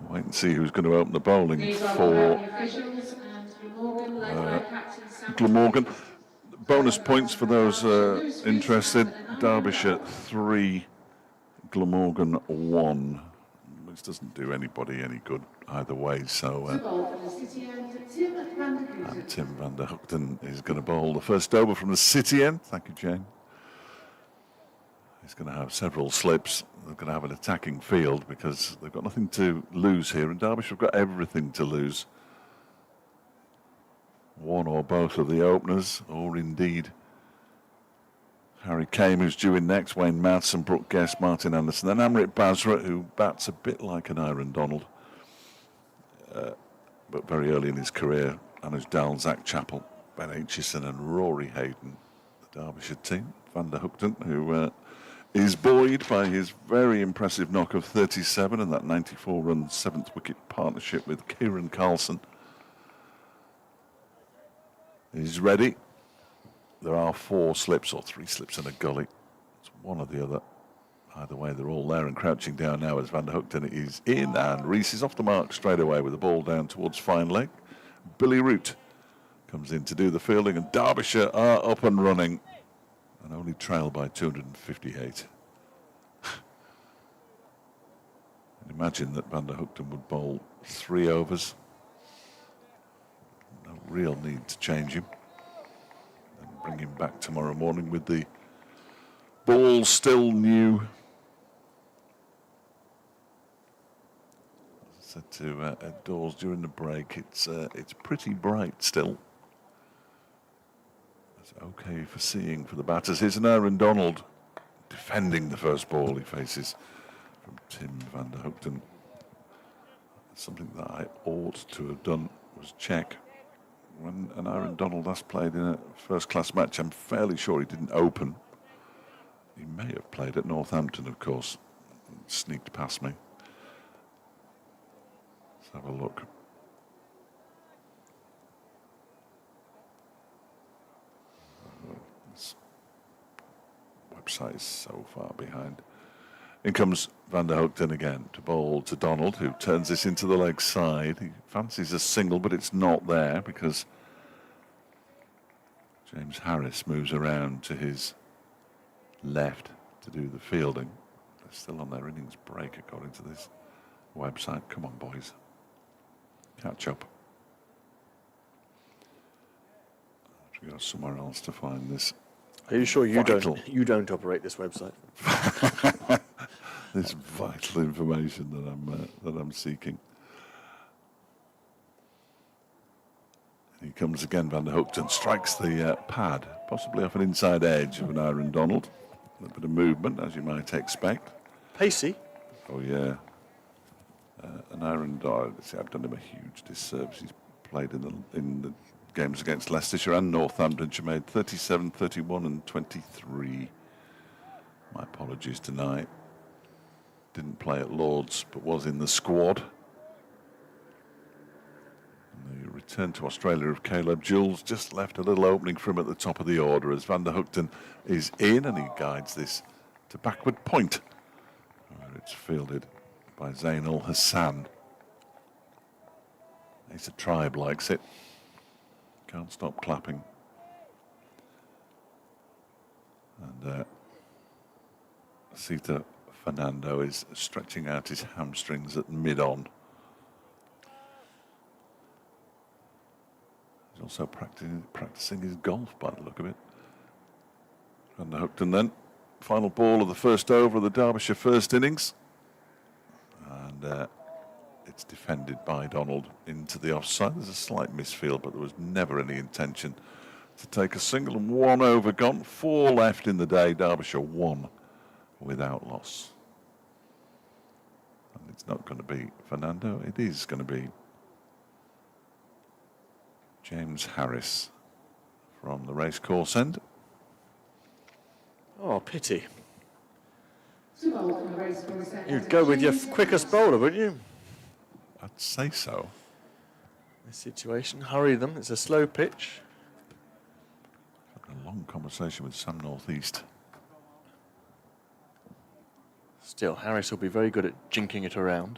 Wait and see who's going to open the bowling These are for the officials and Glamorgan led by Captain Sam. Glamorgan. Bonus points for those interested. Derbyshire 3, Glamorgan 1. Which doesn't do anybody any good either way. So To bowl for the City end, Tim van der Houten. and Tim van der Houten is going to bowl the first over from the City end. Thank you, Jane. He's going to have several slips. They're going to have an attacking field because they've got nothing to lose here, and Derbyshire have got everything to lose. One or both of the openers, or indeed Harry Kame, who's due in next, Wayne Madsen, Brooke Guest, Martin Anderson, then Amrit Basra, who bats a bit like an Aaron Donald, but very early in his career. Anuj Dal, Zach Chappell, Ben Aitchison and Rory Hayden, the Derbyshire team. Van der Houten, who is buoyed by his very impressive knock of 37 and that 94-run 7th wicket partnership with Kieran Carlson. He's ready. There are 4 slips or 3 slips and a gully. It's one or the other. Either way, they're all there and crouching down now as Van der Houten is in, and Rees is off the mark straight away with the ball down towards fine leg. Billy Root comes in to do the fielding, and Derbyshire are up and running and only trail by 258. And imagine that Van der Houten would bowl 3 overs. No real need to change him. Bring him back tomorrow morning with the ball still new. As I said to Ed Dawes during the break, it's pretty bright still. It's okay for seeing for the batters. Here's an Aaron Donald defending the first ball he faces from Tim van der Houten. Something that I ought to have done was check. When an Aaron Donald last played in a first-class match, I'm fairly sure he didn't open. He may have played at Northampton, of course. Sneaked past me. Let's have a look. This website is so far behind. In comes Van der Houten again to bowl to Donald, who turns this into the leg side. He fancies a single, but it's not there because James Harris moves around to his left to do the fielding. They're still on their innings break, according to this website. Come on, boys. Catch up. I have to go somewhere else to find this. Are you sure you don't operate this website? This vital information that I'm seeking. He comes again, Van der Houten strikes the pad, possibly off an inside edge of an Aaron Donald. A bit of movement, as you might expect. Pacey. Oh yeah. An Aaron Donald. I've done him a huge disservice. He's played in the games against Leicestershire and Northamptonshire, made 37, 31 and 23. My apologies tonight. Didn't play at Lord's, but was in the squad. And the return to Australia of Caleb Jules just left a little opening for him at the top of the order as Van der Houten is in, and he guides this to backward point, where it's fielded by Zainul Hassan. Ace of Tribe likes it. Can't stop clapping. And Sita Fernando is stretching out his hamstrings at mid-on. He's also practicing his golf by the look of it. Van der Houten then. Final ball of the first over of the Derbyshire first innings. And it's defended by Donald into the offside. There's a slight misfield, but there was never any intention to take a single. And 1 over gone, 4 left in the day. Derbyshire 1 without loss. And it's not going to be Fernando, it is going to be James Harris from the racecourse end. Oh, pity. To bowl from the racecourse end. You'd go with your quickest bowler, wouldn't you? I'd say so. This situation, hurry them. It's a slow pitch. Had a long conversation with Sam Northeast. Still, Harris will be very good at jinking it around.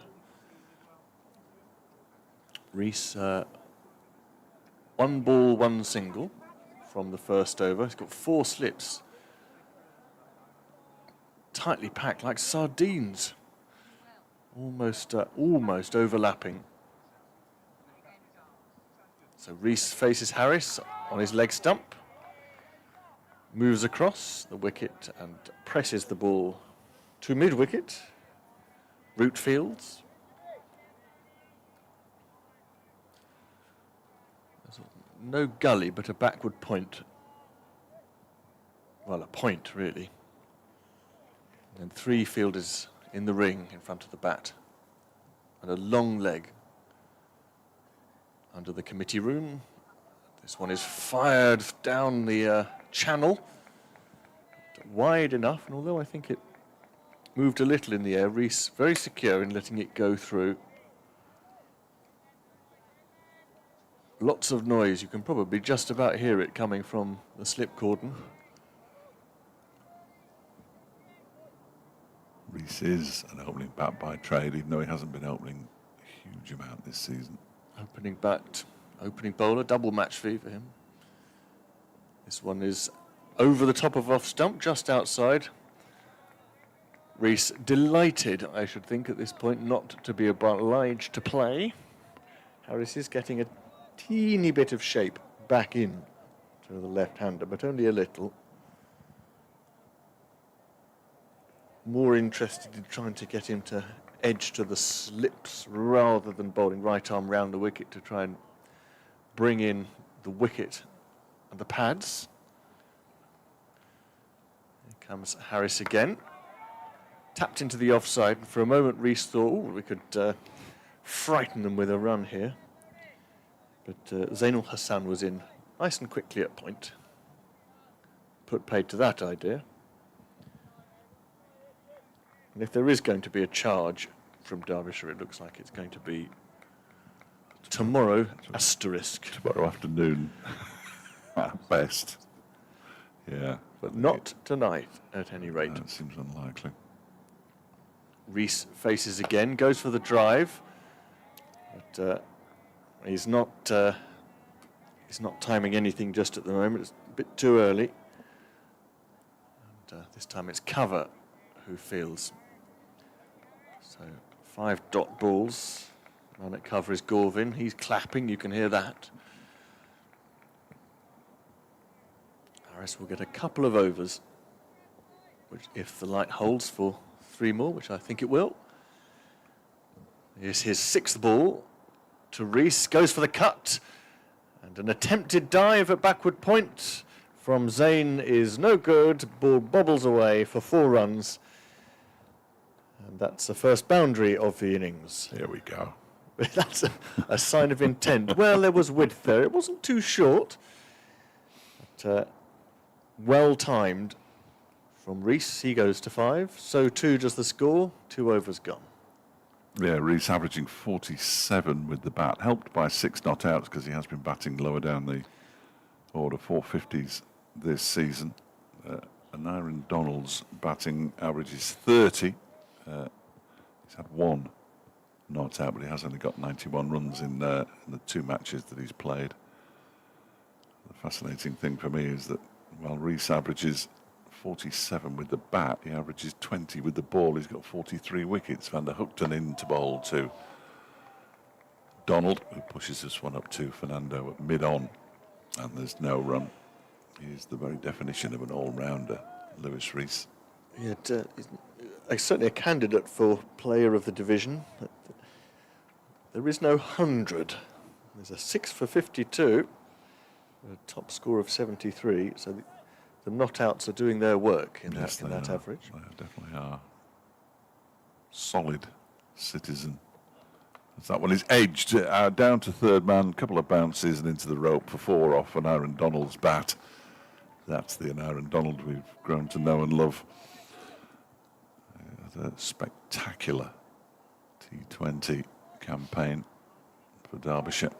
Rees, 1 ball, 1 single from the first over. He's got 4 slips. Tightly packed like sardines. Almost overlapping. So Rees faces Harris on his leg stump. Moves across the wicket and presses the ball to mid-wicket. Root fields. There's no gully, but a backward point. Well, a point, really. And 3 fielders in the ring in front of the bat. And a long leg under the committee room. This one is fired down the channel. Wide enough, and although I think it moved a little in the air, Rees very secure in letting it go through. Lots of noise. You can probably just about hear it coming from the slip cordon. Rees is an opening bat by trade, even though he hasn't been opening a huge amount this season. Opening bat, opening bowler, double match fee for him. This one is over the top of off stump, just outside. Rees delighted, I should think, at this point, not to be obliged to play. Harris is getting a teeny bit of shape back in to the left-hander, but only a little. More interested in trying to get him to edge to the slips rather than bowling right arm round the wicket to try and bring in the wicket and the pads. Here comes Harris again. Tapped into the offside. For a moment, Rees thought, oh, we could frighten them with a run here. But Zainul Hassan was in nice and quickly at point. Put paid to that idea. And if there is going to be a charge from Derbyshire, it looks like it's going to be tomorrow, asterisk. Tomorrow afternoon, at best. Yeah. But not tonight, at any rate. That seems unlikely. Rees faces again, goes for the drive. But he's not timing anything just at the moment. It's a bit too early. And this time it's cover who fields. So 5 dot balls. Man at cover is Gorvin. He's clapping, you can hear that. Harris will get a couple of overs, which if the light holds for 3 more, which I think it will. Here's his 6th ball to Rees, goes for the cut. And an attempted dive at backward point from Zain is no good. Ball bobbles away for 4 runs. And that's the first boundary of the innings. Here we go. That's a sign of intent. Well, there was width there. It wasn't too short. But well timed from Rees. He goes to 5. So too does the score. 2 overs gone. Yeah, Rees averaging 47 with the bat, helped by 6 not outs because he has been batting lower down the order, 450s this season. And Aaron Donald's batting average is 30. He's had 1 not out, but he has only got 91 runs in the 2 matches that he's played. The fascinating thing for me is that while Rees averages 47 with the bat, he averages 20 with the ball. He's got 43 wickets. Van der Hoekten in to bowl to Donald, who pushes this one up to Fernando at mid-on, and there's no run. He's the very definition of an all-rounder, Lewis Rees. Yeah, certainly a candidate for player of the division. There is no 100. There's a 6 for 52, a top score of 73. So the not-outs are doing their work in Yes, that average. They definitely are. Solid citizen. As that one is edged down to third man, a couple of bounces and into the rope for 4 off an Aaron Donald's bat. That's the Aaron Donald we've grown to know and love. A spectacular T20 campaign for Derbyshire,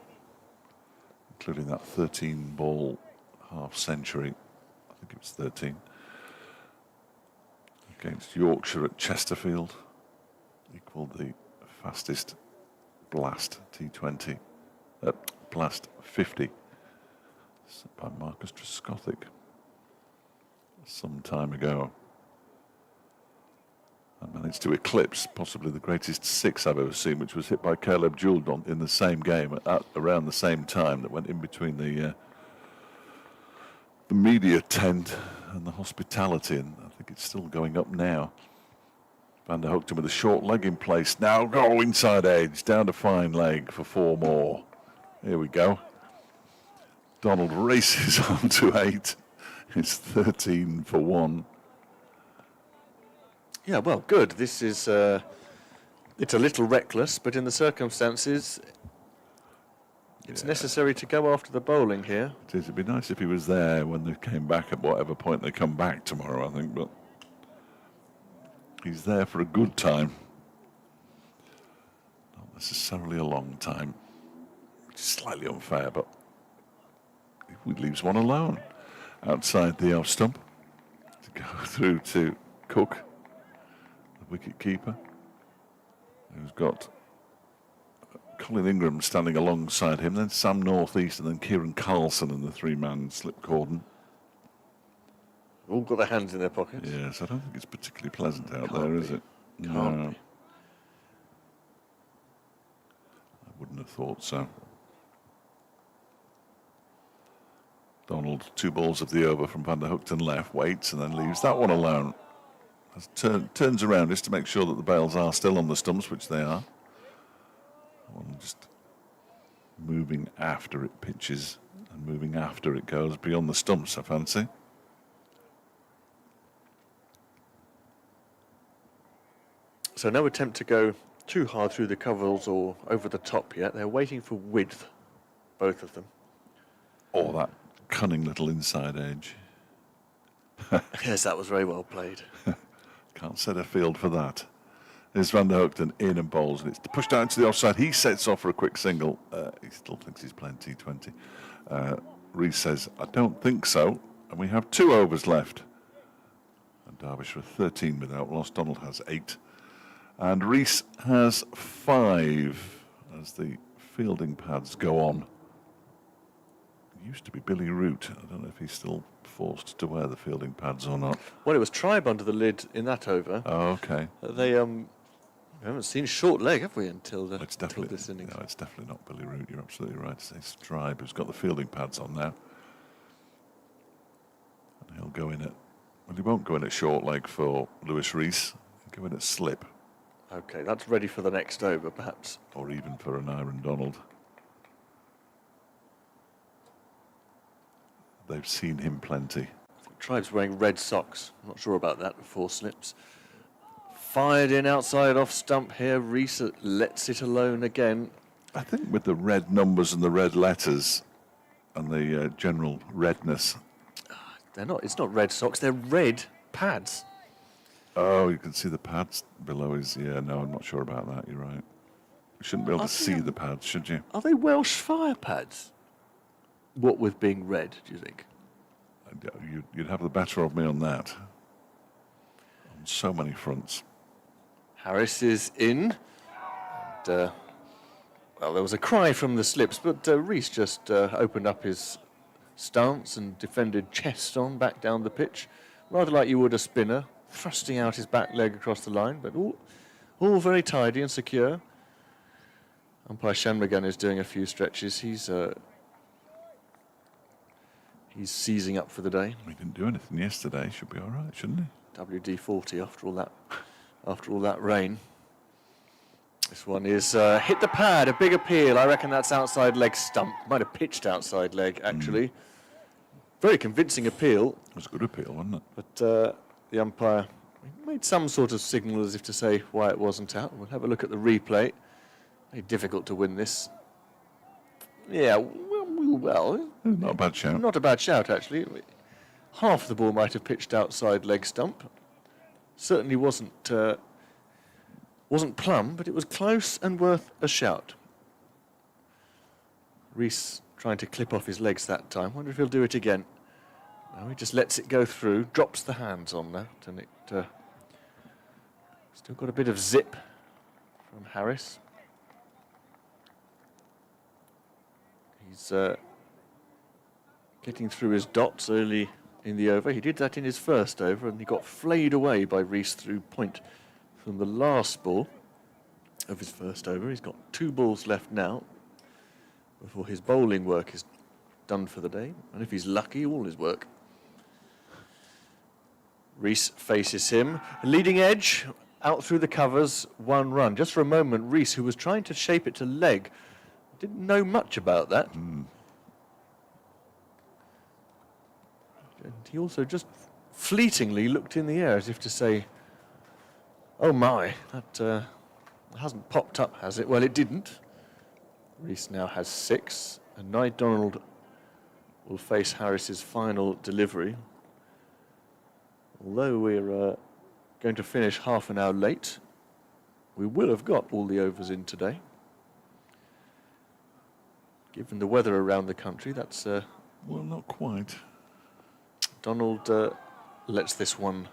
including that 13-ball half-century. I think it was 13. against Yorkshire at Chesterfield. Equalled the fastest blast T20, blast 50, set by Marcus Trescothick some time ago. And managed to eclipse possibly the greatest 6 I've ever seen, which was hit by Caleb Jewell in the same game at around the same time, that went in between the media tent and the hospitality, and I think it's still going up now. Van der Hoogten with a short leg in place. Now go inside edge, down to fine leg for 4 more. Here we go. Donald races on to 8. It's 13 for 1. Yeah, well, good. This is, it's a little reckless, but in the circumstances, it's necessary to go after the bowling here. It is. It'd be nice if he was there when they came back at whatever point they come back tomorrow, I think, but he's there for a good time. Not necessarily a long time, which is slightly unfair, but he leaves one alone outside the off stump to go through to Cook, the wicket keeper, who's got Colin Ingram standing alongside him, then Sam Northeast, and then Kieran Carlson in the 3-man slip cordon. All got their hands in their pockets. Yes, I don't think it's particularly pleasant out Can't there, be. is it? Can't No. be. I wouldn't have thought so. Donald, 2 balls of the over from Van der Hoogten left, waits and then leaves that one alone. Turns around just to make sure that the bails are still on the stumps, which they are. One just moving after it pitches and moving after it goes beyond the stumps, I fancy. So no attempt to go too hard through the covers or over the top yet. They're waiting for width, both of them. Oh, that cunning little inside edge. Yes, that was very well played. Can't set a field for that. There's Van der Hoogten in and bowls, and it's pushed out to the offside. He sets off for a quick single. He still thinks he's playing T20. Rees says, I don't think so. And we have 2 overs left. And Derbyshire 13 without loss. Donald has 8. And Rees has 5 as the fielding pads go on. It used to be Billy Root. I don't know if he's still forced to wear the fielding pads or not. Well, it was Tribe under the lid in that over. Oh, okay. They we haven't seen short leg, have we, until It's definitely, this innings? no, it's definitely not Billy Root. You're absolutely right. It's Tribe who's got the fielding pads on now. And he'll go in at, well, he won't go in at short leg for Lewis Rees. He'll go in at slip, Okay, that's ready for the next over, perhaps. or even for an Aaron Donald. They've seen him plenty. Tribe's wearing red socks. I'm not sure about that before slips. Fired in outside off stump here. Rees lets it alone again. I think with the red numbers and the red letters and the general redness. They're not. It's not red socks. They're red pads. Oh, you can see the pads below his. Yeah, no, I'm not sure about that. You're right. You shouldn't be able to see the pads, should you? Are they Welsh fire pads? What with being red, do you think? You'd have the better of me on that. On so many fronts. Harris is in. And, well, there was a cry from the slips, but Rees just opened up his stance and defended chest on back down the pitch, rather like you would a spinner, thrusting out his back leg across the line, but all very tidy and secure. Umpire Shanmugam is doing a few stretches. He's seizing up for the day. He didn't do anything yesterday. Should be all right, shouldn't he? WD-40 after all that rain. This one is hit the pad, a big appeal. I reckon that's outside leg stump. Might have pitched outside leg, actually. Very convincing appeal. It was a good appeal, wasn't it? But the umpire made some sort of signal as if to say why it wasn't out. We'll have a look at the replay. Very difficult to win this. Yeah, well, Not a bad shout. not a bad shout, actually. Half the ball might have pitched outside leg stump. Certainly wasn't plumb, but it was close and worth a shout. Rees trying to clip off his legs that time. Wonder if he'll do it again. No, he just lets it go through, drops the hands on that, and it Still got a bit of zip from Harris. He's getting through his dots early in the over. He did that in his first over, and he got flayed away by Rees through point from the last ball of his first over. He's got 2 balls left now before his bowling work is done for the day, and if he's lucky, all his work. Rees faces him. Leading edge, out through the covers, 1 run. Just for a moment, Rees, who was trying to shape it to leg, didn't know much about that. And he also just fleetingly looked in the air as if to say, oh my, that hasn't popped up, has it? Well, it didn't. Rees now has 6, and Nye Donald will face Harris's final delivery. Although we're going to finish half an hour late, we will have got all the overs in today. Given the weather around the country, that's... Well, not quite. Donald lets this one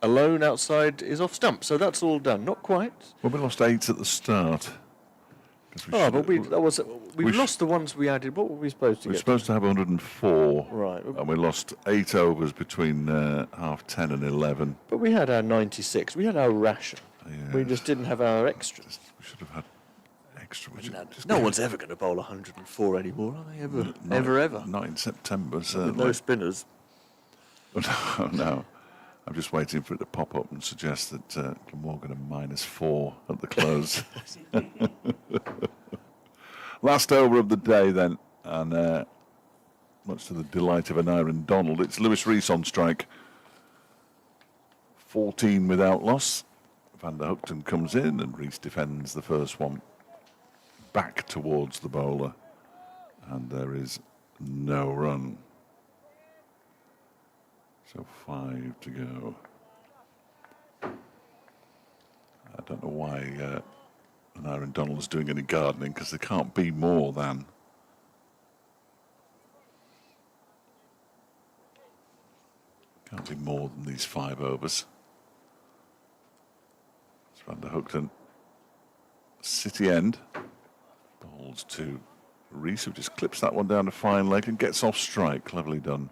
alone outside, is off stump, so that's all done. Not quite. Well, we lost 8 at the start. But we've lost the ones we added. What were we supposed to We're get? supposed to have 104. Right. And we lost 8 overs between 10:30 and 11. But we had our 96. We had our ration. Yes. We just didn't have our extras. We should have had extra. No one's ever going to bowl 104 anymore, are they? Ever? Not in September, With certainly. no spinners. No, no. I'm just waiting for it to pop up and suggest that Glamorgan are -4 at the close. Last over of the day then, and much to the delight of Aneurin Donald, it's Lewis Rees on strike. 14 without loss. Van der Hookton comes in and Rees defends the first one back towards the bowler, and there is no run. So 5 to go. I don't know why Aneurin Donald is doing any gardening, because there can't be more than these 5 overs. It's Van der Hookton. City end. Bowls to Rees, who just clips that one down to fine leg and gets off strike. Cleverly done.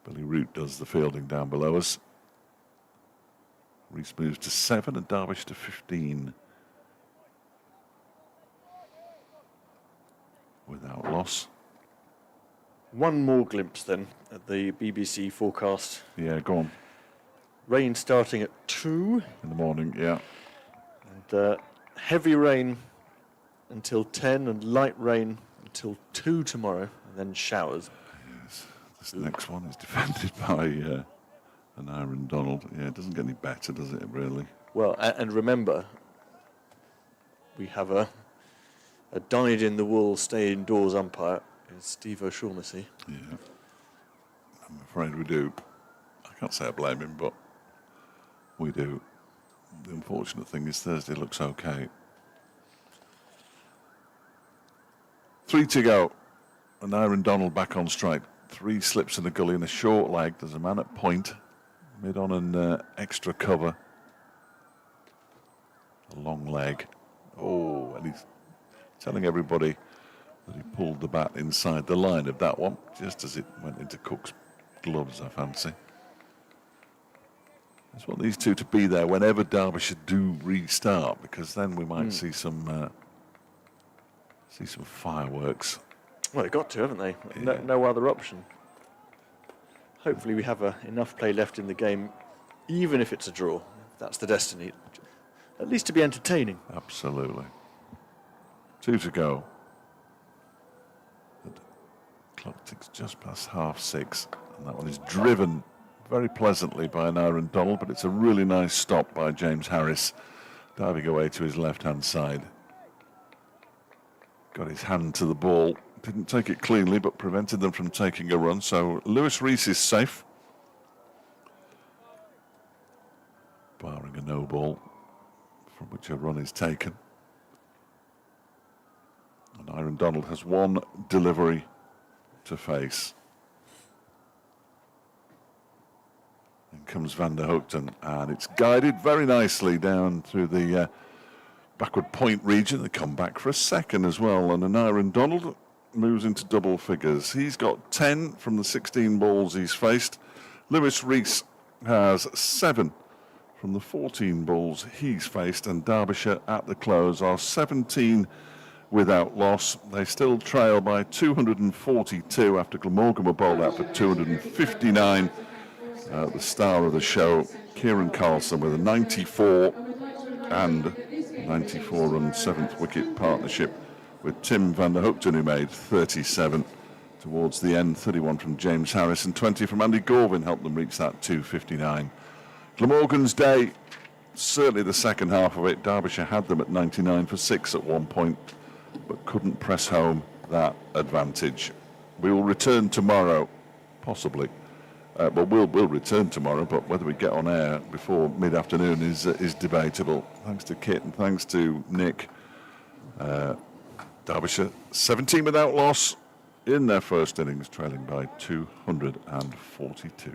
Billy Root does the fielding down below us. Rees moves to 7 and Derbyshire to 15. Without loss. One more glimpse then at the BBC forecast. Yeah, go on. Rain starting at 2. In the morning, yeah. And heavy rain until 10 and light rain until 2 tomorrow, and then showers. Yes. This next one is defended by Aneurin Donald. Yeah, it doesn't get any better, does it, really? Well, and remember, we have a dyed-in-the-wool, stay-indoors umpire, is Steve O'Shaughnessy. Yeah. I'm afraid we do. I can't say I blame him, but we do. The unfortunate thing is Thursday looks okay. 3 to go. Aneurin Donald back on strike. 3 slips in the gully and a short leg. There's a man at point. Mid on an extra cover. A long leg. Oh, and he's telling everybody that he pulled the bat inside the line of that one, just as it went into Cook's gloves, I fancy. I just want these two to be there whenever Derbyshire do restart, because then we might see some fireworks. Well, they've got to, haven't they? Yeah. No other option. Hopefully we have enough play left in the game, even if it's a draw. That's the destiny. At least to be entertaining. Absolutely. 2 to go. The clock ticks just past 6:30, and that one is driven very pleasantly by Aneurin Donald, but it's a really nice stop by James Harris, diving away to his left-hand side. Got his hand to the ball. Didn't take it cleanly, but prevented them from taking a run. So Lewis Rees is safe, barring a no ball from which a run is taken. And Aneurin Donald has 1 delivery to face. And comes Van der Hoogten, and it's guided very nicely down through the backward point region. They come back for a second as well, and Aniron Donald moves into double figures. He's got 10 from the 16 balls he's faced. Lewis Rees has 7 from the 14 balls he's faced, and Derbyshire at the close are 17 without loss. They still trail by 242 after Glamorgan were bowled out for 259. The star of the show, Kieran Carlson, with a 94 and 94 run 7th wicket partnership with Tim van der Hoogten, who made 37 towards the end. 31 from James Harris and 20 from Andy Gorvin helped them reach that 259. Glamorgan's day, certainly the second half of it. Derbyshire had them at 99 for 6 at one point, but couldn't press home that advantage. We will return tomorrow, possibly. But we'll return tomorrow, but whether we get on air before mid-afternoon is debatable. Thanks to Kit and thanks to Nick. Derbyshire 17 without loss in their first innings, trailing by 242.